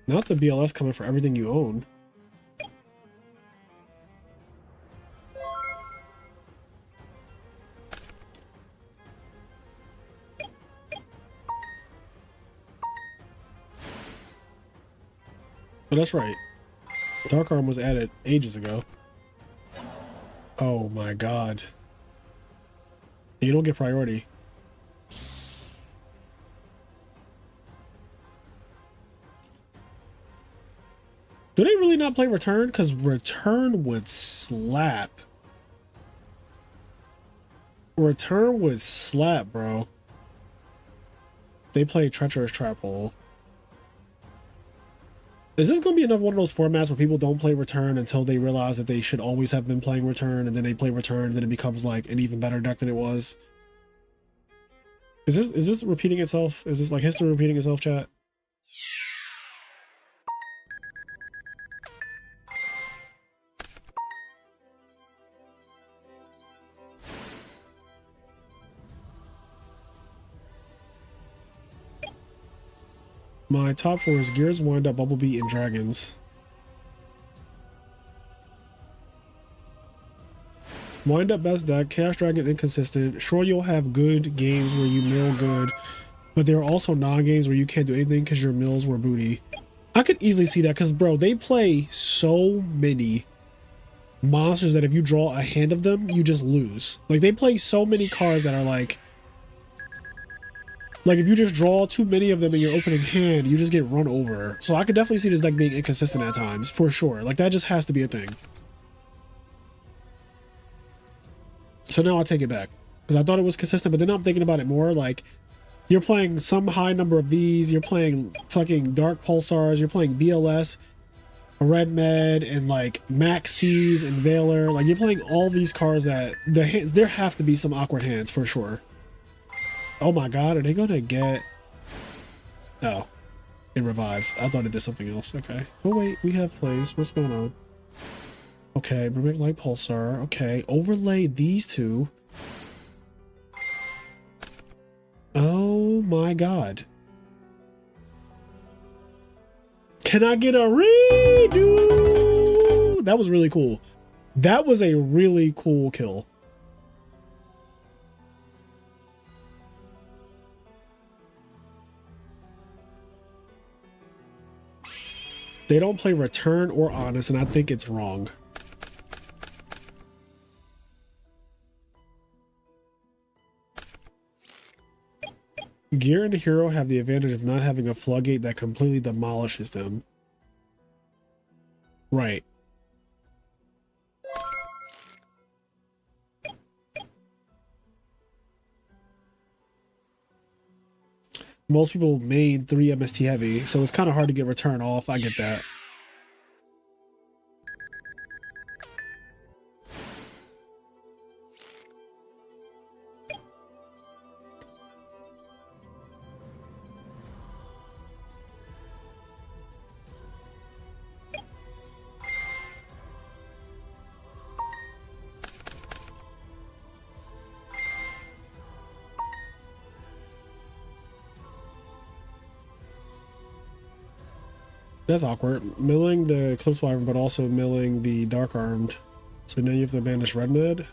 Not the BLS coming for everything you own. Oh, that's right. Dark Arm was added ages ago. Oh my god. You don't get priority. Do they really not play Return? Because Return would slap. Return would slap, bro. They play Treacherous Trap Hole. Is this going to be another one of those formats where people don't play Return until they realize that they should always have been playing Return, and then they play Return, and then it becomes like an even better deck than it was? Is this repeating itself? Is this like history repeating itself, chat? My top 4 is Gears, Windup, Bumblebee, and Dragons. Windup best deck, Chaos Dragon inconsistent. Sure, you'll have good games where you mill good, but there are also non-games where you can't do anything because your mills were booty. I could easily see that because, bro, they play so many monsters that if you draw a hand of them, you just lose. Like, they play so many cards that are like if you just draw too many of them in your opening hand, you just get run over. So I could definitely see this deck being inconsistent at times, for sure. Like, that just has to be a thing. So now I take it back. Because I thought it was consistent, but then I'm thinking about it more. Like, you're playing some high number of these, you're playing fucking Dark Pulsars, you're playing BLS, Red Med, and like Maxis and Veiler. Like, you're playing all these cards that the hands, there have to be some awkward hands, for sure. Oh my god, are they gonna get... Oh. It revives. I thought it did something else. Okay. Oh wait, we have plays. What's going on? Okay, Mimic Light Pulsar. Okay, overlay these two. Oh my god. Can I get a redo? That was really cool. That was a really cool kill. They don't play Return or Honest, and I think it's wrong. Gear and Hero have the advantage of not having a floodgate that completely demolishes them. Right. Most people main 3 MST heavy, so it's kind of hard to get Return off. I get that. That's awkward. Milling the Eclipse Wyvern, but also milling the Dark Armed. So now you have to banish Red Med.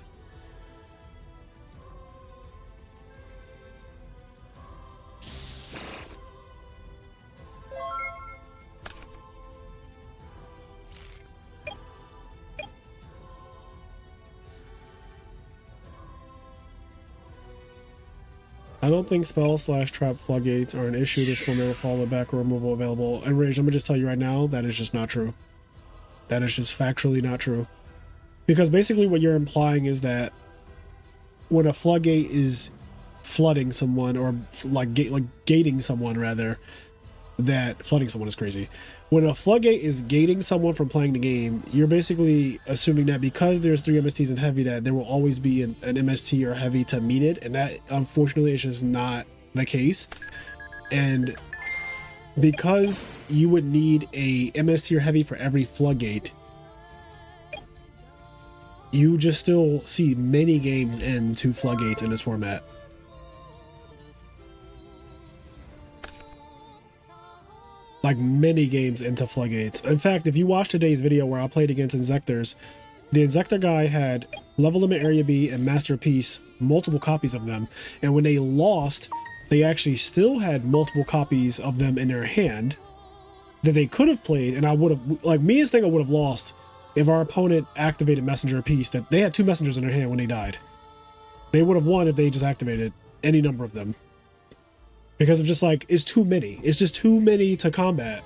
I don't think spell/trap floodgates are an issue. This format will follow the back removal available. And Rage, I'm gonna just tell you right now, that is just not true. That is just factually not true. Because basically what you're implying is that when a floodgate is flooding someone, or gating someone rather, that flooding someone is crazy. When a floodgate is gating someone from playing the game, you're basically assuming that because there's 3 MSTs in heavy, that there will always be an MST or heavy to meet it, and that unfortunately is just not the case. And because you would need a MST or heavy for every floodgate, you just still see many games end to floodgates in this format. Like, many games into floodgates. In fact, if you watch today's video where I played against Inzectors, the Inzector guy had Level Limit Area B and Masterpiece, multiple copies of them, and when they lost, they actually still had multiple copies of them in their hand, that they could have played, and I would have, like, me as thing I would have lost if our opponent activated messenger piece. That they had 2 messengers in their hand when they died. They would have won if they just activated any number of them. Because of just like, it's too many. It's just too many to combat.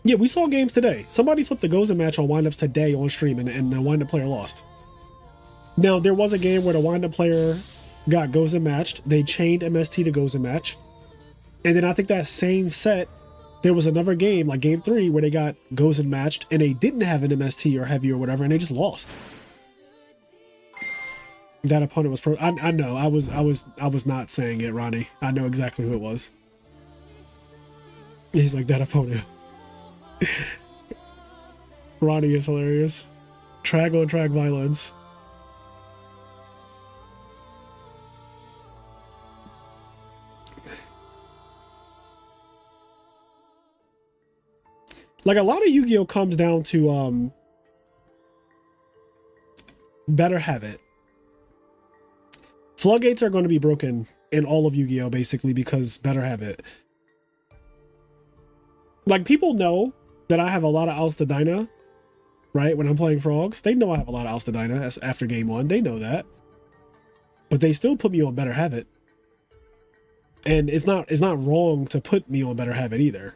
Yeah, we saw games today. Somebody flipped the Gozen match on windups today on stream, and the windup player lost. Now, there was a game where the windup player got Gozen matched. They chained MST to Gozen match. And then I think that same set, there was another game, like game 3, where they got Gozen matched, and they didn't have an MST or heavy or whatever, and they just lost. That opponent was pro. I know. I was not saying it, Ronnie. I know exactly who it was. He's like, that opponent. Ronnie is hilarious. Trag on trag violence. Like, a lot of Yu-Gi-Oh comes down to better have it. Floodgates are going to be broken in all of Yu-Gi-Oh basically because better have it. Like, people know that I have a lot of outs to Dyna, right? When I'm playing frogs, they know I have a lot of outs to Dyna after game 1. They know that, but they still put me on better have it. And it's not wrong to put me on better have it either.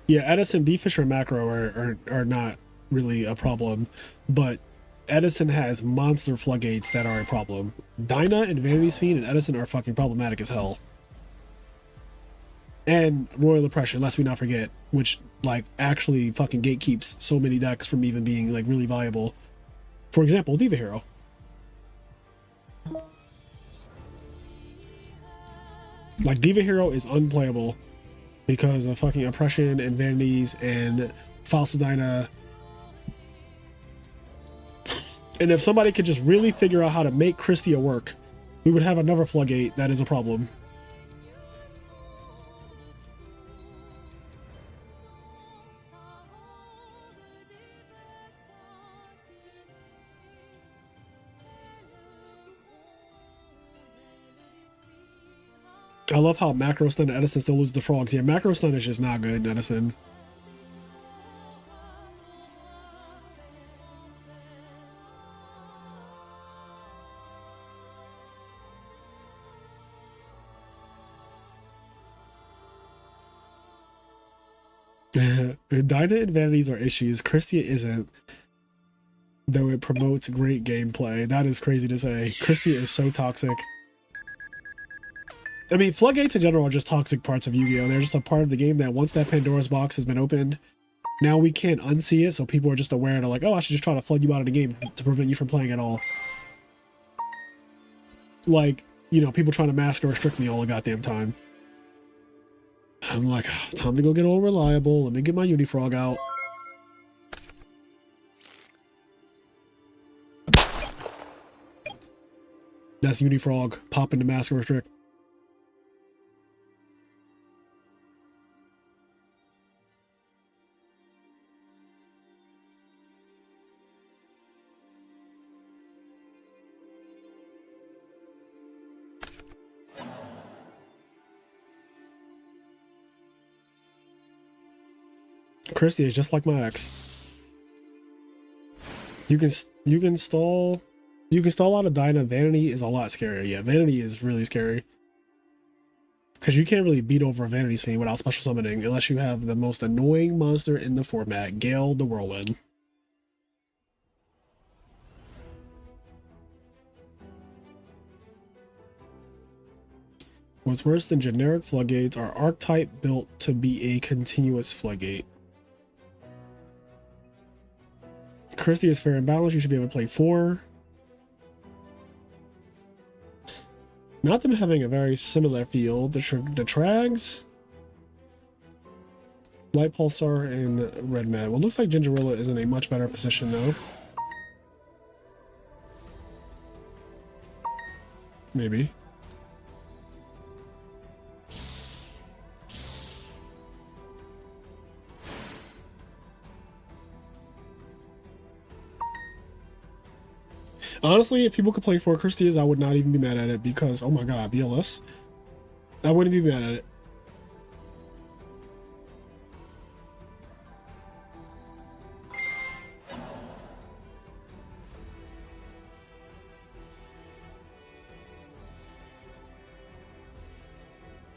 Yeah, Edison, D-Fish, or Macro are not really a problem, but Edison has monster floodgates that are a problem. Dyna and Vanity's Fiend and Edison are fucking problematic as hell. And Royal Oppression, lest we not forget, which, like, actually fucking gatekeeps so many decks from even being, like, really viable. For example, Diva Hero. Like, Diva Hero is unplayable because of fucking Oppression and Vanities and Fossil Dyna. And if somebody could just really figure out how to make Christia work, we would have another floodgate that is a problem. I love how Macro Stun and Edison still lose the frogs. Yeah, Macro Stun is just not good, Edison. Dyna and Vanities are issues. Christia isn't, though it promotes great gameplay. That is crazy to say. Christia is so toxic. I mean, floodgates in general are just toxic parts of Yu-Gi-Oh! They're just a part of the game that once that Pandora's box has been opened, now we can't unsee it, so people are just aware. They're like, oh, I should just try to flood you out of the game to prevent you from playing at all. Like, you know, people trying to mask or restrict me all the goddamn time. I'm like, oh, time to go get all reliable. Let me get my Unifrog out. That's Unifrog popping the mask and restrict. Christie is just like my ex. You can stall out of Dyna. Vanity is a lot scarier. Yeah, Vanity is really scary. Because you can't really beat over a Vanity's Fiend without special summoning unless you have the most annoying monster in the format, Gale the Whirlwind. What's worse than generic floodgates are archetype built to be a continuous floodgate. Christie is fair and balanced. You should be able to play 4. Not them having a very similar feel. The Trags, Light Pulsar, and Red Mad. Well, it looks like Gingerilla is in a much better position though. Maybe. Honestly, if people could play 4 Christies, I would not even be mad at it because, oh my god, BLS. I wouldn't be mad at it.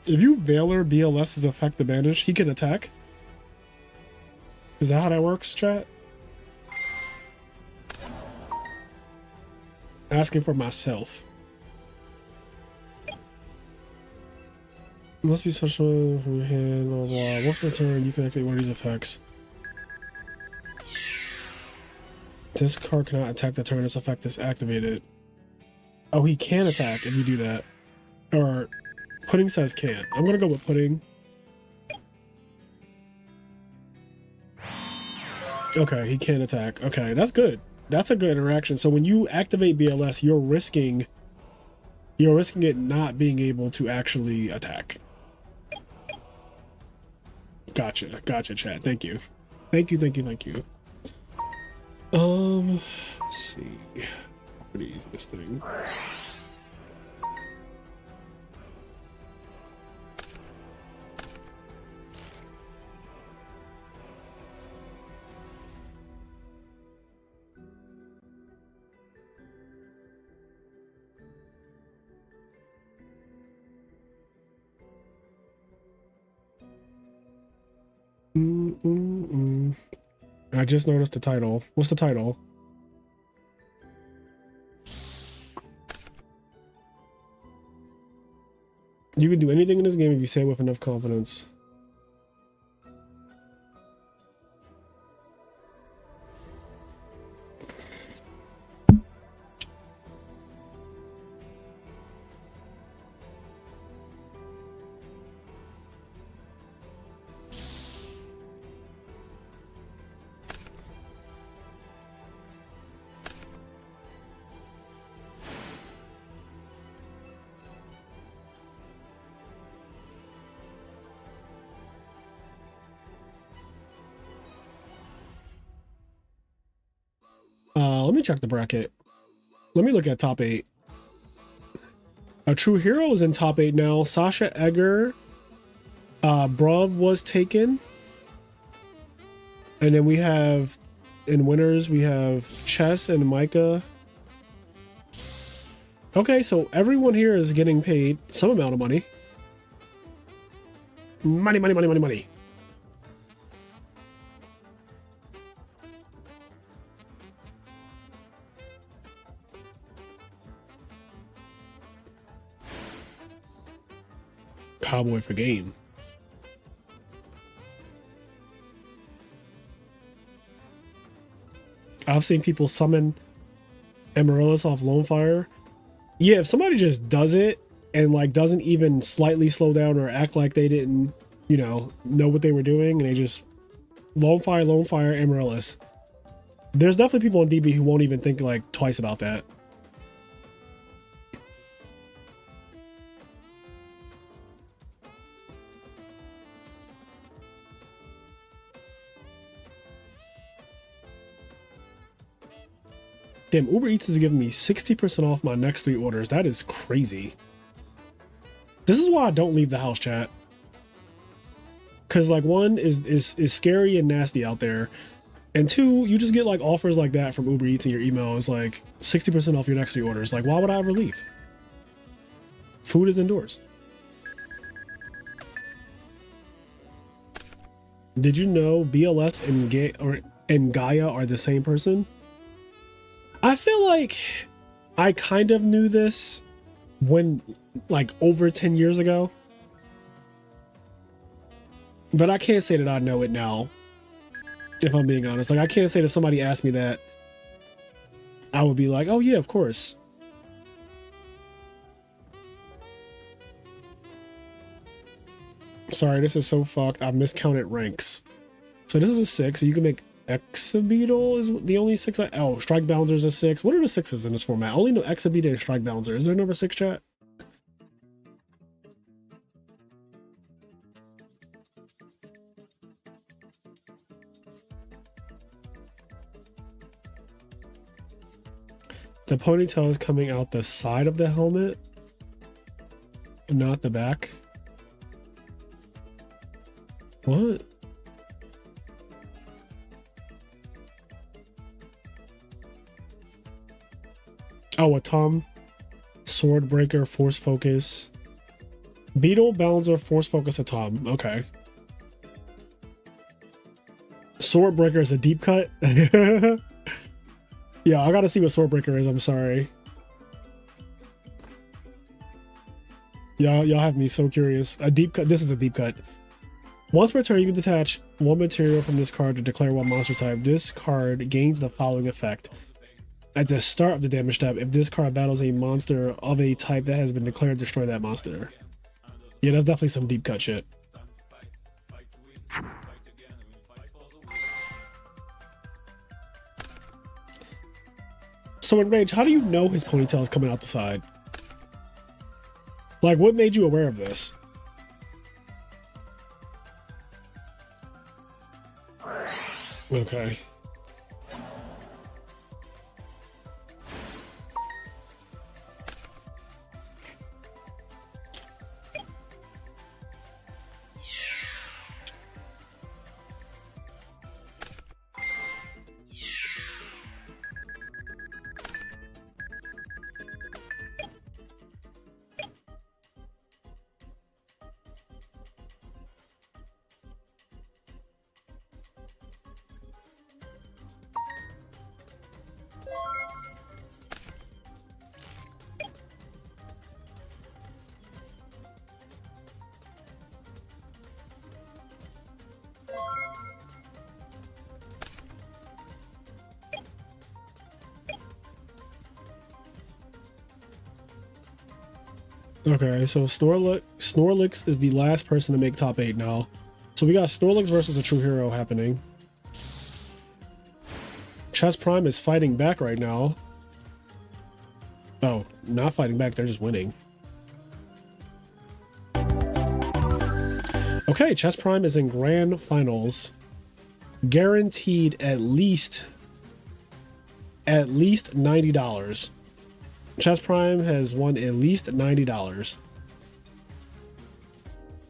If you Veiler BLS's effect the banish, he can attack. Is that how that works, chat? Asking for myself. Must be special from your hand, blah, blah. Once per turn, you can activate one of these effects. This card cannot attack the turn this effect is activated. Oh, he can attack if you do that. Or, Pudding says can. I'm gonna go with Pudding. Okay, he can attack. Okay, that's good. That's a good interaction. So when you activate BLS, you're risking it not being able to actually attack. Gotcha. Gotcha, chat. Thank you. Thank you, thank you, thank you. Let's see. Pretty easy, this thing. I just noticed the title. What's the title? You can do anything in this game if you say it with enough confidence. Let me check the bracket. Let me look at top 8. A True Hero is in top 8 now. Sasha Egger, Bruv was taken. And then we have, in winners, we have Chess and Micah. Okay, so everyone here is getting paid some amount of money. Money, money, money, money, money. Cowboy for game. I've seen people summon Amaryllis off Lone Fire. Yeah, if somebody just does it and like doesn't even slightly slow down or act like they didn't, you know what they were doing, and they just Lone Fire, Amaryllis. There's definitely people on DB who won't even think like twice about that. Damn, Uber Eats is giving me 60% off my next 3 orders. That is crazy. This is why I don't leave the house, chat. Because, like, 1 is scary and nasty out there. And 2, you just get, like, offers like that from Uber Eats in your email. It's like 60% off your next 3 orders. Like, why would I ever leave? Food is indoors. Did you know BLS and Gaia are the same person? I feel like I kind of knew this when, like, over 10 years ago. But I can't say that I know it now, if I'm being honest. Like, I can't say that if somebody asked me that, I would be like, oh yeah, of course. Sorry, this is so fucked. I miscounted ranks. So this is a 6, so you can make Exabeetle is the only 6 oh, Strike Balancer's a 6. What are the 6s in this format? I only know Exabeetle and Strike Balancer. Is there a number 6, chat? The ponytail is coming out the side of the helmet, not the back. What? Oh, a Tom. Sword Breaker, Force Focus. Beetle, Balancer, Force Focus, a Tom. Okay. Sword Breaker is a deep cut. Yeah, I gotta see what Sword Breaker is. I'm sorry. Y'all have me so curious. A deep cut. This is a deep cut. Once per turn, you can detach one material from this card to declare one monster type. This card gains the following effect. At the start of the damage step, if this card battles a monster of a type that has been declared, destroy that monster. Yeah, that's definitely some deep cut shit. So in Rage, how do you know his ponytail is coming out the side? Like, what made you aware of this? Okay. Okay, so Snorlax is the last person to make top 8 now. So we got Snorlax versus a true hero happening. Chess Prime is fighting back right now. Oh, not fighting back, they're just winning. Okay, Chess Prime is in grand finals. Guaranteed at least $90. Chess Prime has won at least $90.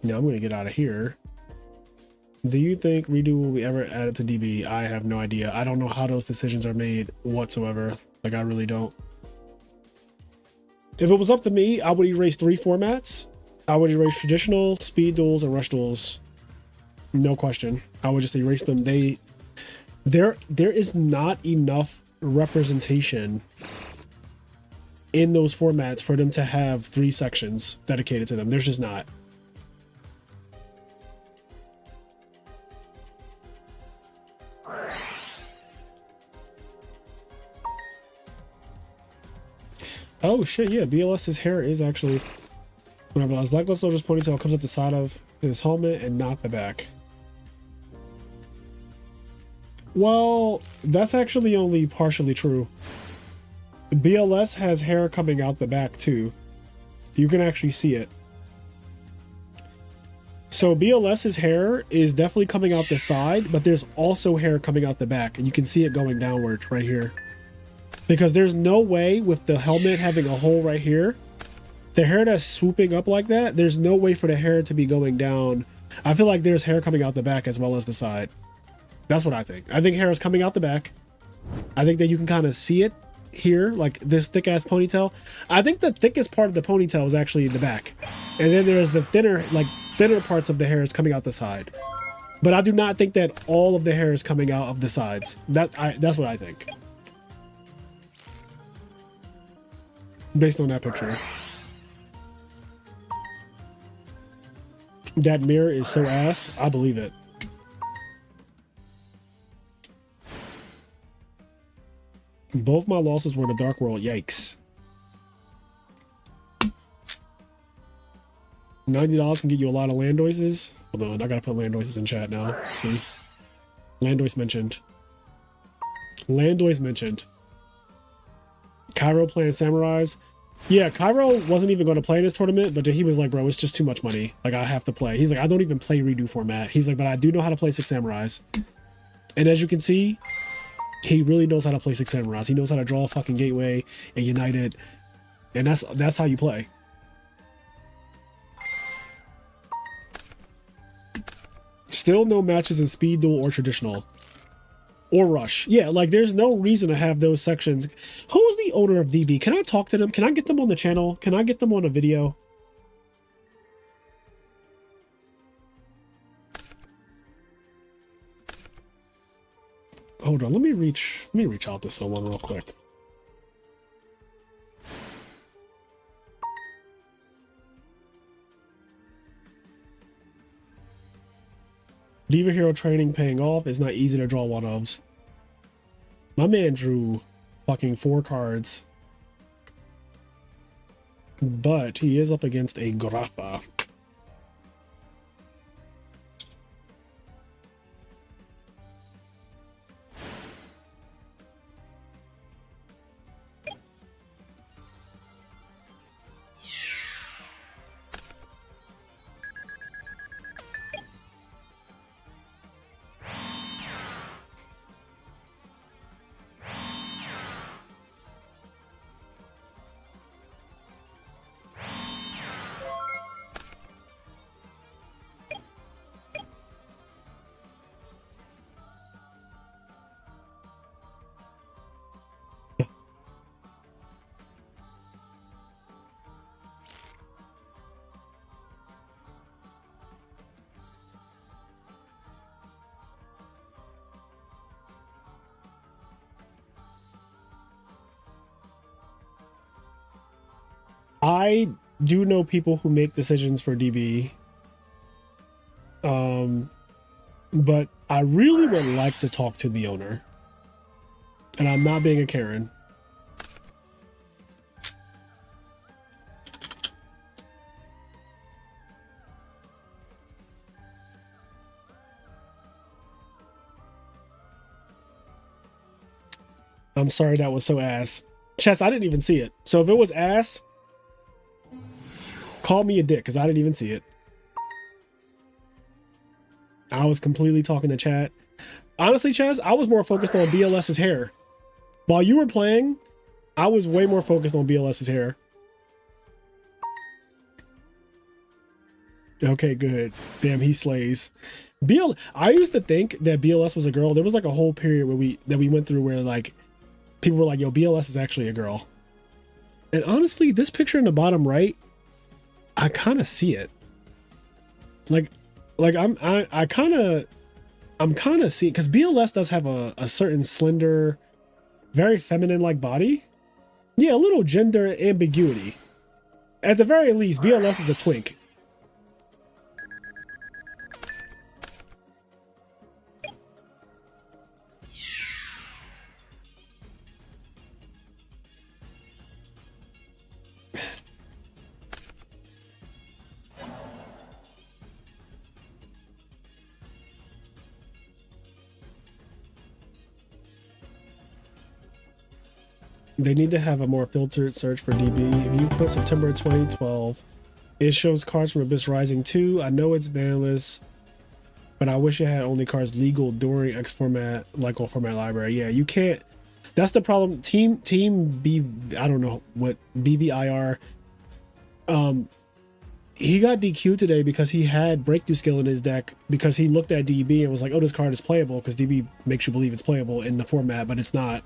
Now I'm going to get out of here. Do you think Redo will be ever added to DB? I have no idea. I don't know how those decisions are made whatsoever. Like, I really don't. If it was up to me, I would erase 3 formats. I would erase traditional, speed duels, and rush duels. No question. I would just erase them. There is not enough representation in those formats for them to have 3 sections dedicated to them. There's just not. Oh shit, yeah, BLS's hair is actually... When I realized Black Soldier's ponytail comes up the side of his helmet and not the back. Well, that's actually only partially true. BLS has hair coming out the back too. You can actually see it. So BLS's hair is definitely coming out the side, but there's also hair coming out the back, and you can see it going downward right here. Because there's no way with the helmet having a hole right here, the hair that's swooping up like that, there's no way for the hair to be going down. I feel like there's hair coming out the back as well as the side. That's what I think. I think hair is coming out the back. I think that you can kind of see it here, like this thick ass ponytail. I think the thickest part of the ponytail is actually the back, and then there's the thinner parts of the hair is coming out the side. But I do not think that all of the hair is coming out of the sides. That's what I think, based on that picture. That mirror is so ass. I believe it. Both my losses were in the Dark World. Yikes. $90 can get you a lot of Landoises. Hold on, I gotta put Landoises in chat now. See? Landois mentioned. Landois mentioned. Cairo playing Samurais. Yeah, Cairo wasn't even going to play this tournament, but he was like, bro, it's just too much money. Like, I have to play. He's like, I don't even play redo format. He's like, but I do know how to play 6 Samurais. And as you can see, He really knows how to play 6 Samurais. He knows how to draw a fucking gateway and unite it. And that's how you play. Still no matches in speed duel or traditional. Or rush. Yeah, like there's no reason to have those sections. Who's the owner of DB? Can I talk to them? Can I get them on the channel? Can I get them on a video? Hold on, let me reach out to someone real quick. Diva Hero training paying off. It's not easy to draw one-ofs. My man drew fucking 4 cards. But he is up against a Grafa. I do know people who make decisions for DB. But I really would like to talk to the owner. And I'm not being a Karen. I'm sorry that was so ass. Chess, I didn't even see it. So if it was ass, call me a dick because I didn't even see it. I was completely talking to chat. Honestly, Chess, I was more focused on BLS's hair. While you were playing, I was way more focused on BLS's hair. Okay, good. Damn, he slays. I used to think that BLS was a girl. There was like a whole period where we went through where like people were like, yo, BLS is actually a girl. And honestly, this picture in the bottom right, I kind of see it. I'm kind of seeing, because BLS does have a certain slender, very feminine like body. Yeah, a little gender ambiguity. At the very least, BLS is a twink. They need to have a more filtered search for DB. If you put September 2012, it shows cards from Abyss Rising 2. I know it's banless, but I wish it had only cards legal during X format, like all format library. Yeah, you can't. That's the problem. Team B, I don't know what BVIR. He got DQ'd today because he had breakthrough skill in his deck because he looked at DB and was like, oh, this card is playable, because DB makes you believe it's playable in the format, but it's not.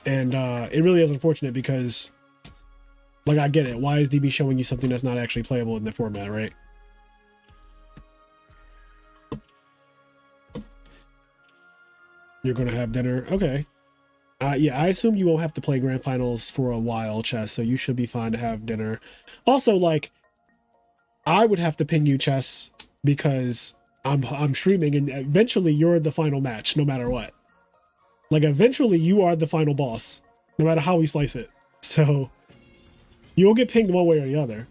And it really is unfortunate because, like, I get it. Why is DB showing you something that's not actually playable in the format, right? You're going to have dinner. Okay. Yeah, I assume you won't have to play grand finals for a while, Chess, so you should be fine to have dinner. Also, like, I would have to ping you, Chess, because I'm streaming, and eventually you're the final match, no matter what. Like, eventually you are the final boss, no matter how we slice it. So you'll get pinged one way or the other.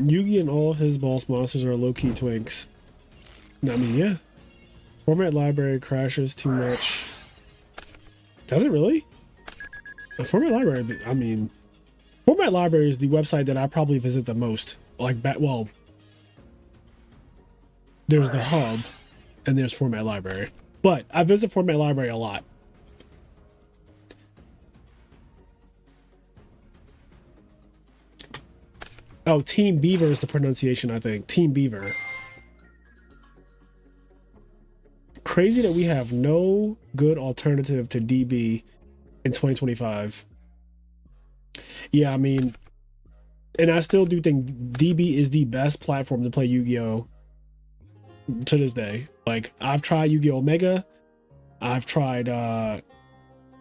Yugi and all of his boss monsters are low-key twinks. I mean, yeah. Format library crashes too much. Does it really? The format library, I mean, format library is the website that I probably visit the most. Like, well, there's the hub and there's format library. But I visit format library a lot. Oh, Team Beaver is the pronunciation, I think. Team Beaver. Crazy that we have no good alternative to DB in 2025. Yeah, I mean, and I still do think DB is the best platform to play Yu-Gi-Oh! To this day. Like, I've tried Yu-Gi-Oh! Omega. I've tried, I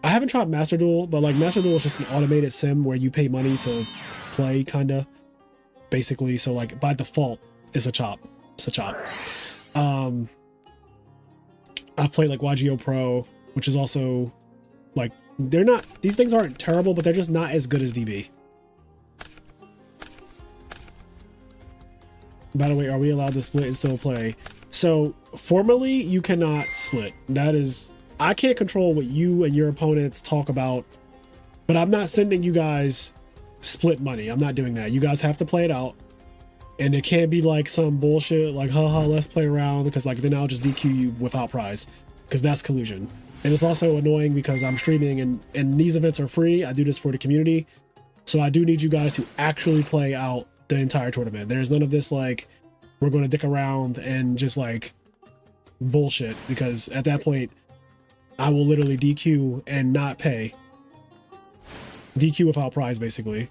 haven't tried Master Duel, but like Master Duel is just an automated sim where you pay money to play, kinda. Basically, so like by default, it's a chop. It's a chop. I've played like Yugioh Pro, which is also like, they're not, these things aren't terrible, but they're just not as good as DB. By the way, are we allowed to split and still play? So formally, you cannot split. That is, I can't control what you and your opponents talk about, but I'm not sending you guys split money. I'm not doing that. You guys have to play it out. And it can't be like some bullshit like, haha, let's play around, because like then I'll just DQ you without prize, because that's collusion. And it's also annoying because I'm streaming and these events are free. I do this for the community. So I do need you guys to actually play out the entire tournament. There's none of this like, we're going to dick around and just like bullshit, because at that point I will literally DQ and not pay. DQ without prize, basically.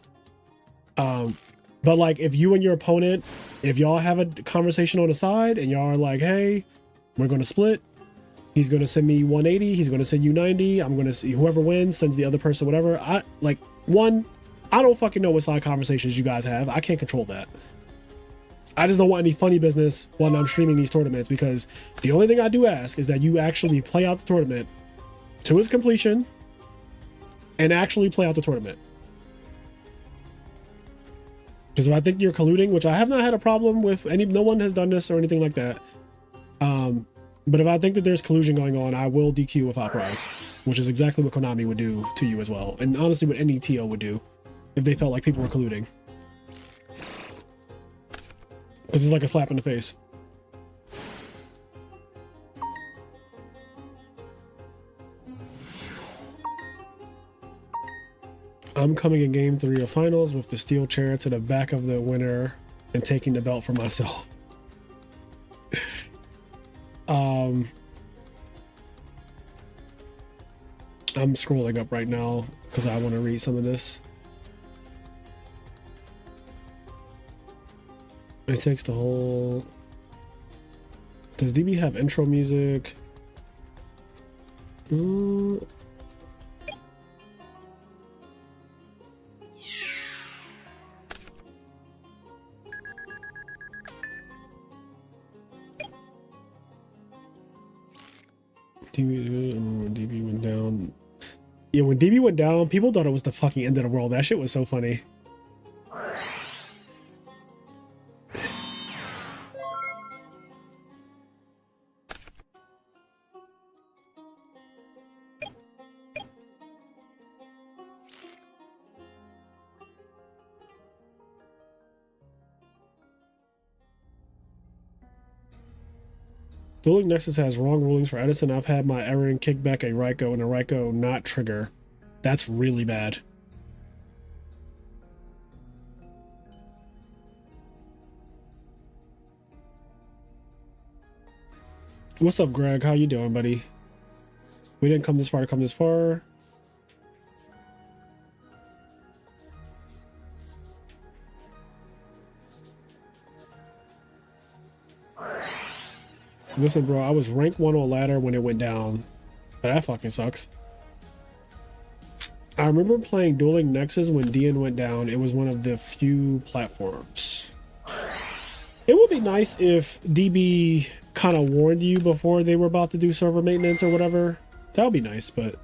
But like if you and your opponent, if y'all have a conversation on the side and y'all are like, hey, we're going to split, he's going to send me 180, he's going to send you 90, I'm going to see whoever wins sends the other person whatever. I don't fucking know what side conversations you guys have. I can't control that. I just don't want any funny business when I'm streaming these tournaments, because the only thing I do ask is that you actually play out the tournament to its completion and actually play out the tournament. Because if I think you're colluding, which I have not had a problem with, no one has done this or anything like that. But if I think that there's collusion going on, I will DQ without prize, which is exactly what Konami would do to you as well. And honestly, what any TO would do if they felt like people were colluding. Because it's like a slap in the face. I'm coming in game 3 of finals with the steel chair to the back of the winner and taking the belt for myself. I'm scrolling up right now because I want to read some of this. It takes the whole... Does DB have intro music? When DB went down. Yeah, when DB went down, people thought it was the fucking end of the world. That shit was so funny. Dueling Nexus has wrong rulings for Edison. I've had my Eren kick back a Raiko and a Raiko not trigger. That's really bad. What's up, Greg? How you doing, buddy? We didn't come this far to come this far. Listen, bro, I was rank 1 on ladder when it went down. But that fucking sucks. I remember playing Dueling Nexus when DN went down. It was one of the few platforms. It would be nice if DB kind of warned you before they were about to do server maintenance or whatever. That would be nice, but...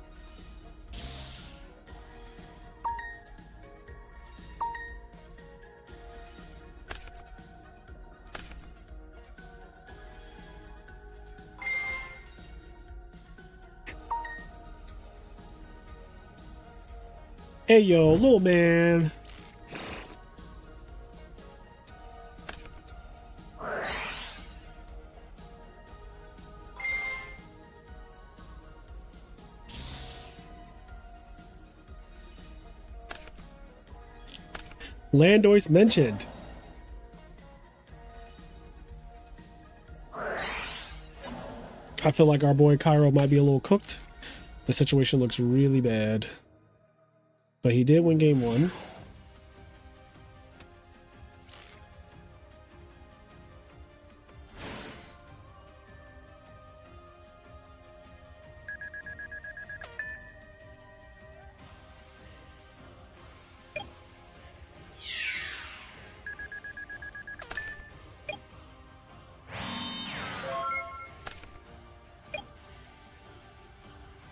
Hey, yo, little man. Landois mentioned. I feel like our boy Cairo might be a little cooked. The situation looks really bad. But he did win game 1.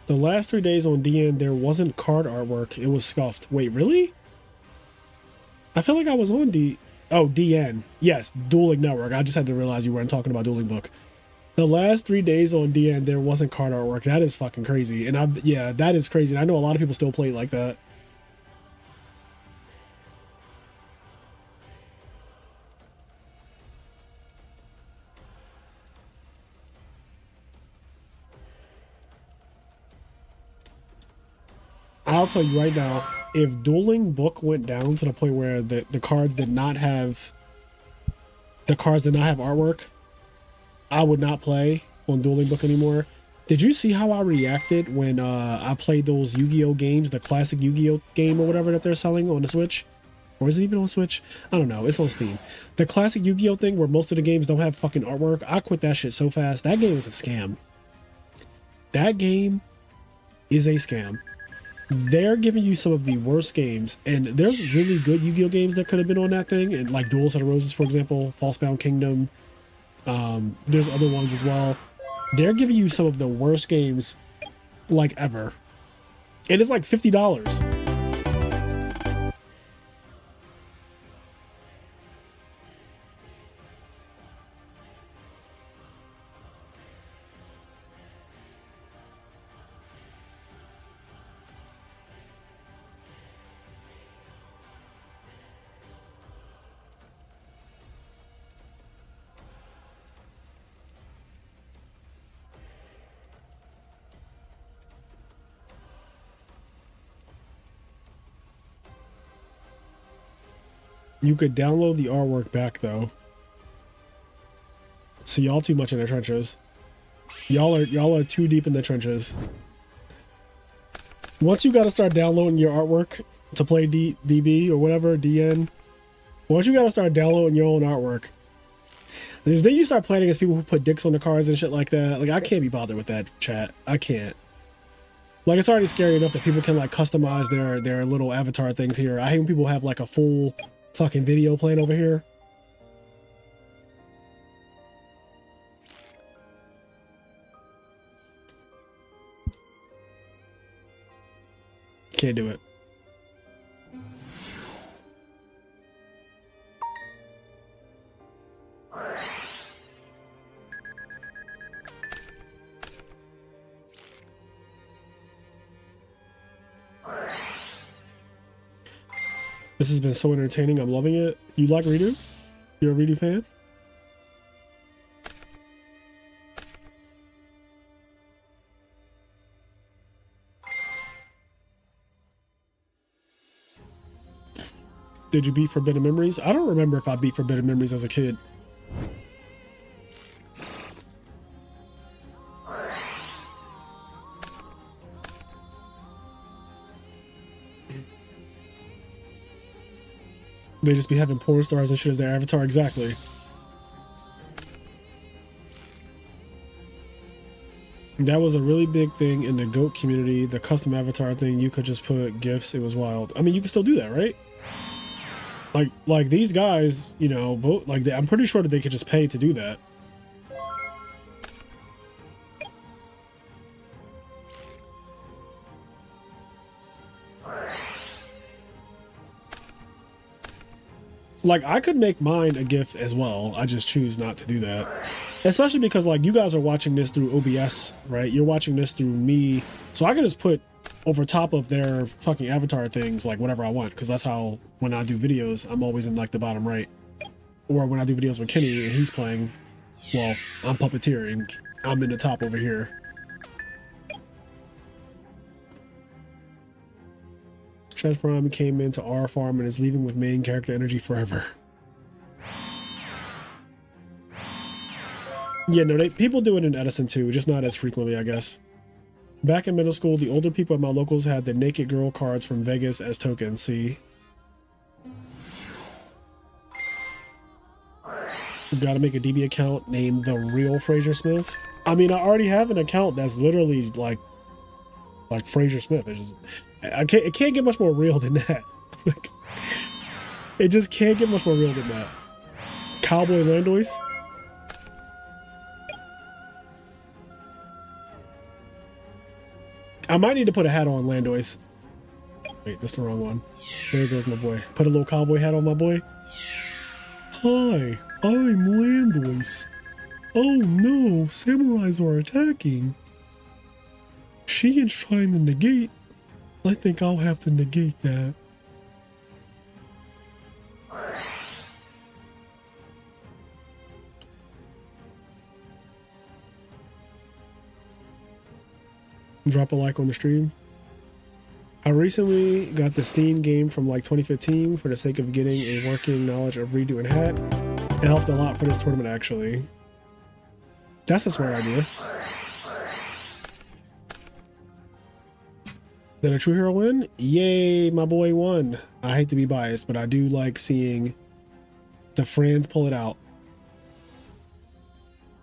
The last 3 days on DN, there wasn't card artwork. It was scuffed. Wait, really? I feel like I was on DN. Yes, Dueling Network. I just had to realize you weren't talking about Dueling Book. The last 3 days on DN, there wasn't card artwork. That is fucking crazy. And yeah, that is crazy. And I know a lot of people still play it like that. I'll tell you right now, if Dueling Book went down to the point where the cards did not have artwork, I would not play on Dueling Book anymore. Did you see how I reacted when I played those Yu-Gi-Oh games, the classic Yu-Gi-Oh game or whatever that they're selling on the Switch? Or is it even on Switch? I don't know. It's on Steam. The classic Yu-Gi-Oh thing where most of the games don't have fucking artwork. I quit that shit so fast. That game is a scam. That game is a scam. They're giving you some of the worst games, and there's really good Yu-Gi-Oh games that could have been on that thing, and like Duels of the Roses, for example, Falsebound Kingdom. There's other ones as well. They're giving you some of the worst games like ever, and it's like $50. You could download the artwork back though. So y'all too much in the trenches. Y'all are too deep in the trenches. Once you gotta start downloading your artwork to play DB or whatever, DN. Once you gotta start downloading your own artwork. Because then you start playing against people who put dicks on the cards and shit like that. Like, I can't be bothered with that, chat. I can't. Like, it's already scary enough that people can like customize their little avatar things here. I hate when people have like a full fucking video playing over here. Can't do it. This has been so entertaining. I'm loving it. You like REDU? You're a REDU fan? Did you beat Forbidden Memories? I don't remember if I beat Forbidden Memories as a kid. They just be having porn stars and shit as their avatar. Exactly. That was a really big thing in the GOAT community. The custom avatar thing, you could just put GIFs. It was wild. I mean, you can still do that, right? Like these guys, you know, both like I'm pretty sure that they could just pay to do that. Like, I could make mine a GIF as well. I just choose not to do that. Especially because, like, you guys are watching this through OBS, right? You're watching this through me. So I can just put over top of their fucking avatar things, like whatever I want, because that's how when I do videos, I'm always in like the bottom right. Or when I do videos with Kenny and he's playing, well, I'm puppeteering, I'm in the top over here. Stress Prime came into our farm and is leaving with main character energy forever. Yeah, no, people do it in Edison too, just not as frequently, I guess. Back in middle school, the older people at my locals had the naked girl cards from Vegas as tokens. See? You gotta make a DB account named The Real Frazier Smith. I mean, I already have an account that's literally like Frazier Smith. It's just, it can't get much more real than that. Like, it just can't get much more real than that. Cowboy Landois. I might need to put a hat on Landois. Wait, that's the wrong one. There goes my boy. Put a little cowboy hat on my boy. Hi, I'm Landois. Oh no, samurais are attacking. Sheehan's trying to negate. I think I'll have to negate that. Drop a like on the stream. I recently got the Steam game from like 2015 for the sake of getting a working knowledge of REDU and hat. It helped a lot for this tournament, actually. That's a smart idea. Did a true hero win? Yay, my boy won. I hate to be biased, but I do like seeing the friends pull it out.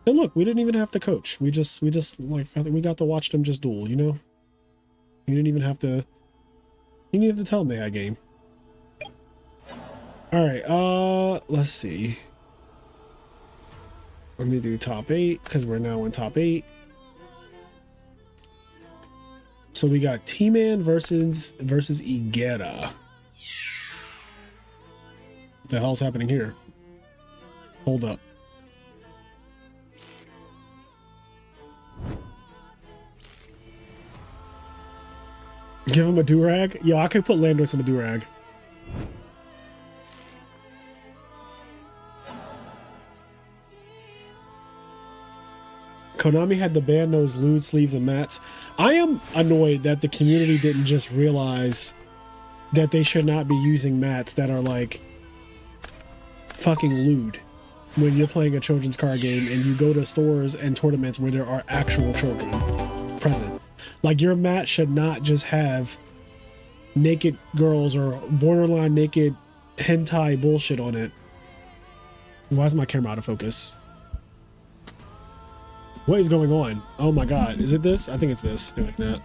And look, we didn't even have to coach. We just like, I think we got to watch them just duel, you know? You didn't even have to, you didn't have to tell them they had game. All right, let's see. Let me do top 8 because we're now in top 8. So we got T-Man versus Igera. What the hell's happening here? Hold up. Give him a do-rag? Yo, I could put Landois in a do-rag. Konami had the band those lewd sleeves and mats. I am annoyed that the community didn't just realize that they should not be using mats that are like fucking lewd when you're playing a children's card game and you go to stores and tournaments where there are actual children present. Like, your mat should not just have naked girls or borderline naked hentai bullshit on it. Why is my camera out of focus? What is going on? Oh my god. Is it this? I think it's this. Doing that.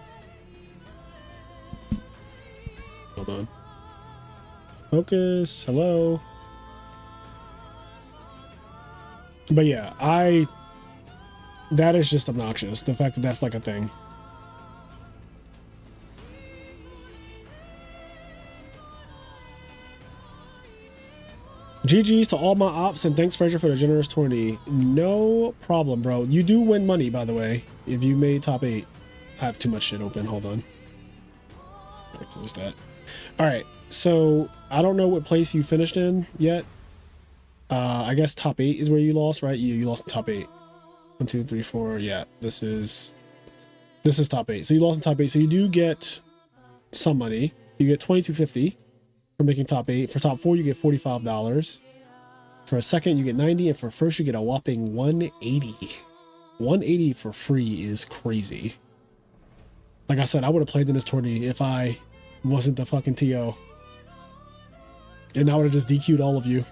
Hold on. Focus. Hello. But yeah, that is just obnoxious. The fact that that's like a thing. GG's to all my ops and thanks Frazier for the generous tourney. No problem, bro. You do win money, by the way, if you made top 8. I have too much shit open. Hold on. I close that. All right. So I don't know what place you finished in yet. I guess top 8 is where you lost, right? You lost in top 8. 1, 2, 3, 4. Yeah, this is top 8. So you lost in top 8. So you do get some money. You get $22.50 for making top 8. For top 4, you get $45. For a second, you get 90, and for first, you get a whopping 180. 180 for free is crazy. Like I said, I would have played in this tourney if I wasn't the fucking TO. And I would have just DQ'd all of you.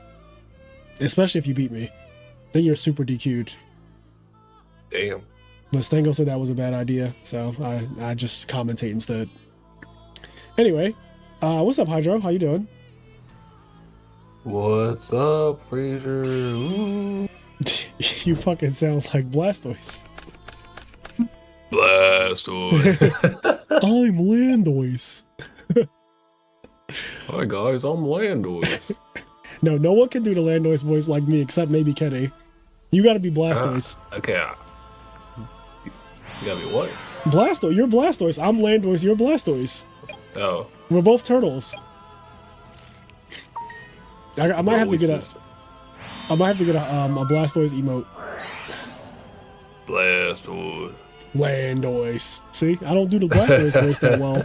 Especially if you beat me. Then you're super DQ'd. Damn. But Stango said that was a bad idea, so I just commentate instead. Anyway, what's up, Hydro? How you doing? What's up, Frazier? Ooh. You fucking sound like Blastoise. Blastoise. I'm Landois. Hi guys, I'm Landois. No one can do the Landois voice like me except maybe Kenny. You gotta be Blastoise. Okay. You gotta be what? Blastoise. You're Blastoise. I'm Landoise. You're Blastoise. Oh. We're both turtles. I might have to get a Blastoise emote. Blastoise. Landoise. See, I don't do the Blastoise voice that well,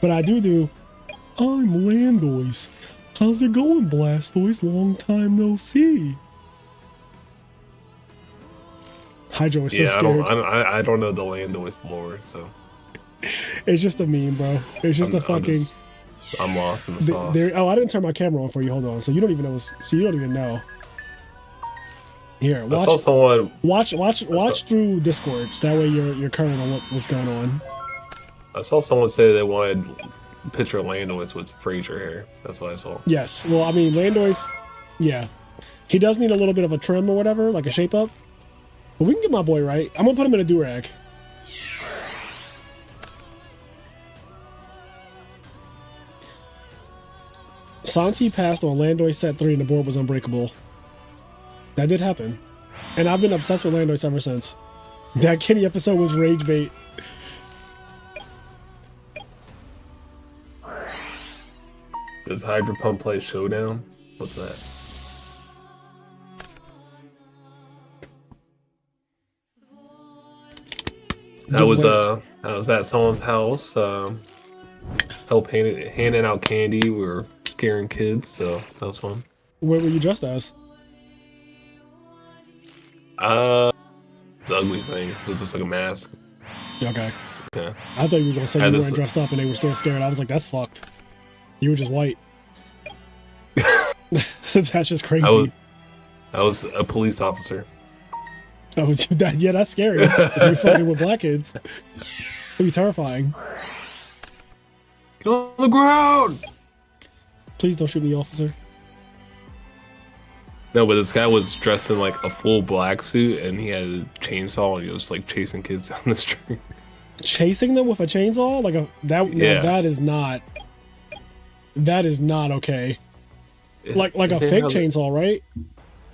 but I do. I'm Landoise. How's it going, Blastoise? Long time no see. Hydro is so scared. I don't know the Landoise lore, so it's just a meme, bro. It's just I'm lost in the sauce. I didn't turn my camera on for you. Hold on. So you don't even know. So you don't even know. Here, watch. I saw someone watch through Discord. So that way you're current on what's going on. I saw someone say they wanted a picture of Landoise with Frazier hair. That's what I saw. Yes. Well, I mean, Landoise, yeah, he does need a little bit of a trim or whatever, like a shape up. But we can get my boy right. I'm gonna put him in a do-rag. Santi passed on Landoise set 3 and the board was unbreakable. That did happen. And I've been obsessed with Landoise ever since. That Kenny episode was rage bait. Does Hydro Pump play Showdown? What's that? I was at someone's house, handing out candy. We were scaring kids, so that was fun. What were you dressed as? It's an ugly thing. It was just like a mask. Okay. Yeah. I thought you were gonna say you weren't dressed up and they were still scared. I was like, that's fucked. You were just white. That's just crazy. I was a police officer. Oh, yeah, that's scary. If you're fucking with black kids, it'd be terrifying. Get on the ground! Please don't shoot me, officer. No, but this guy was dressed in like a full black suit and he had a chainsaw and he was like chasing kids down the street. Chasing them with a chainsaw? Like Yeah. that is not okay. Like a fake chainsaw, right?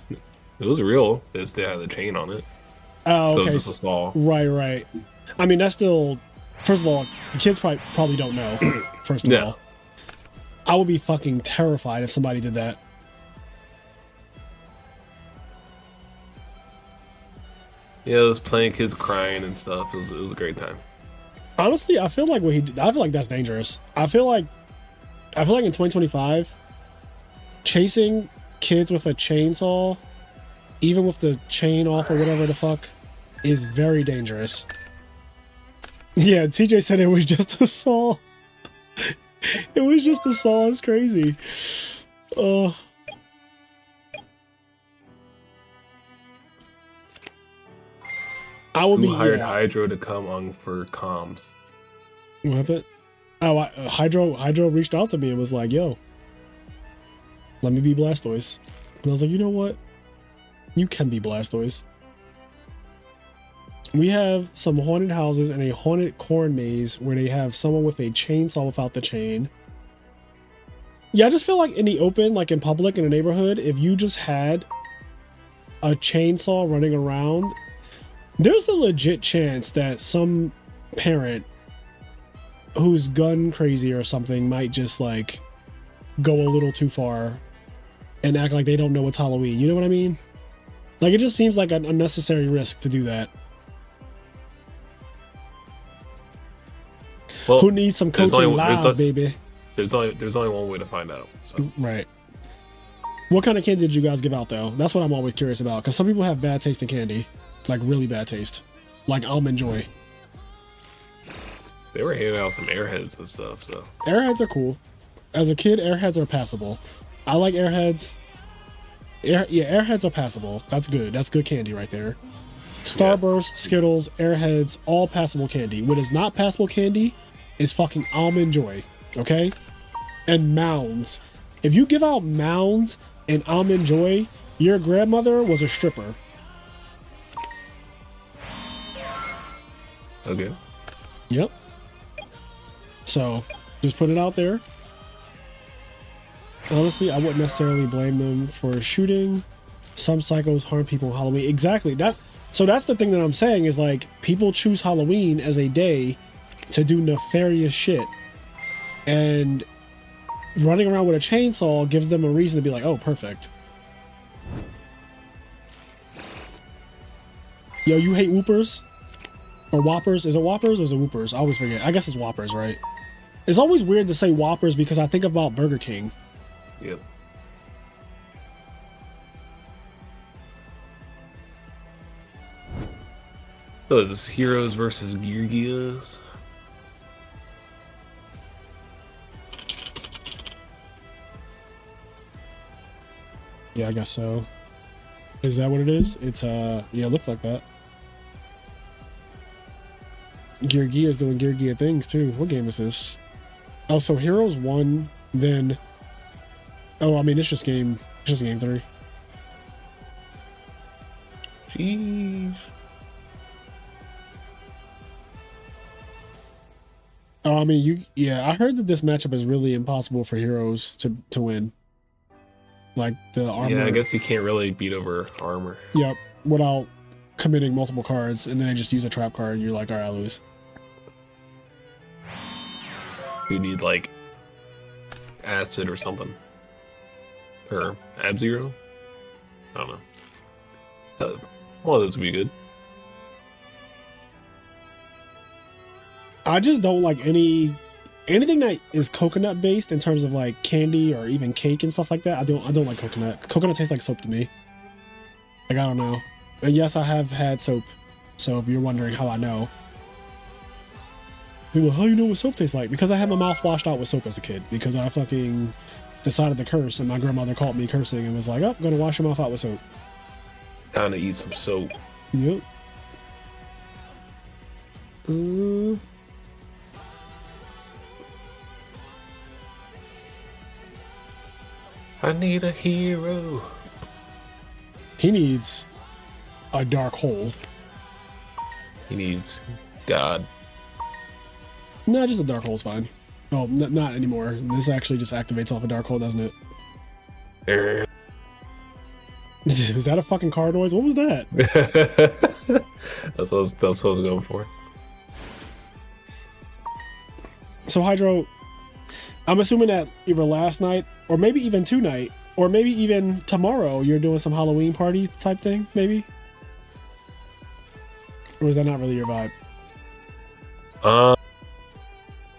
It was real. It just didn't have the chain on it. Oh, okay. So it was just a saw. Right. I mean, that's still. First of all, the kids probably don't know. First of all, I would be fucking terrified if somebody did that. Yeah, it was playing kids crying and stuff. It was a great time. Honestly, I feel like what he did, I feel like that's dangerous. I feel like in 2025, chasing kids with a chainsaw, even with the chain off or whatever the fuck, is very dangerous. Yeah, TJ said it was just a saw. It was just a saw. It's crazy. I would be hired Hydro to come on for comms. What happened? Oh, Hydro reached out to me and was like, "Yo, let me be Blastoise." And I was like, "You know what? You can be Blastoise." We have some haunted houses and a haunted corn maze where they have someone with a chainsaw without the chain. Yeah, I just feel like in the open, like in public, in a neighborhood, if you just had a chainsaw running around, there's a legit chance that some parent who's gun crazy or something might just like go a little too far and act like they don't know it's Halloween. You know what I mean? Like, it just seems like an unnecessary risk to do that. Well, who needs some coaching live, baby? There's only one way to find out. So. Right. What kind of candy did you guys give out, though? That's what I'm always curious about, because some people have bad taste in candy. Like, really bad taste. Like Almond Joy. They were handing out some Airheads and stuff, so. Airheads are cool. As a kid, Airheads are passable. I like Airheads. Airheads are passable. That's good. That's good candy right there. Starburst, Skittles, Airheads, all passable candy. What is not passable candy is fucking Almond Joy, okay? And Mounds. If you give out Mounds and Almond Joy, your grandmother was a stripper. Okay. Yep. So, just put it out there. Honestly, I wouldn't necessarily blame them for shooting. Some psychos harm people on Halloween. Exactly. That's the thing that I'm saying is like people choose Halloween as a day to do nefarious shit, and running around with a chainsaw gives them a reason to be like, oh, perfect. Yo, you hate whoopers? Or whoppers? Is it whoppers or is it whoopers? I always forget. I guess it's whoppers, right? It's always weird to say whoppers because I think about Burger King. Yep. So is this Heroes versus Yugiohs? Yeah, I guess so. Is that what it is? It's yeah, it looks like that. Yugioh is doing Yugioh things too. What game is this? Oh, so Heroes 1, then oh, I mean it's just game 3. Jeez. Oh, I mean yeah, I heard that this matchup is really impossible for Heroes to win. Like the armor. Yeah, I guess you can't really beat over armor. Yep, without committing multiple cards, and then I just use a trap card and you're like, alright, I lose. You need like acid or something, or Ab-Zero. I don't know. One of those would be good. I just don't like anything that is coconut based in terms of like candy or even cake and stuff like that. I don't like coconut. Coconut tastes like soap to me. Like, I don't know. And yes, I have had soap. So if you're wondering how I know. People, how you know what soap tastes like? Because I had my mouth washed out with soap as a kid. Because I fucking decided to curse and my grandmother caught me cursing and was like, oh, I'm gonna wash your mouth out with soap. Time to eat some soap. Yep. I need a hero. He needs a dark hole. He needs God. No, just a dark hole's fine. Oh, not anymore. This actually just activates off a dark hole, doesn't it? Is that a fucking car noise? What was that? That's what I was going for. So Hydro, I'm assuming that either last night, or maybe even tonight, or maybe even tomorrow, you're doing some Halloween party type thing, maybe? Or is that not really your vibe?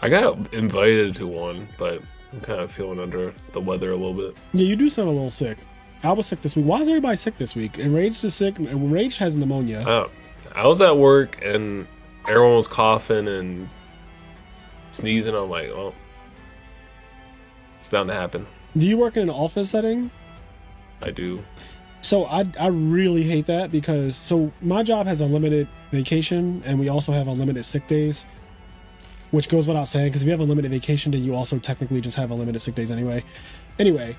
I got invited to one, but I'm kind of feeling under the weather a little bit. Yeah, you do sound a little sick. I was sick this week. Why is everybody sick this week? Enraged is sick. Enraged has pneumonia. I was at work and everyone was coughing and sneezing. I'm like, well, it's bound to happen. Do you work in an office setting? I do. So I really hate that because so my job has unlimited vacation and we also have unlimited sick days, which goes without saying because if you have unlimited vacation, then you also technically just have unlimited sick days anyway. Anyway,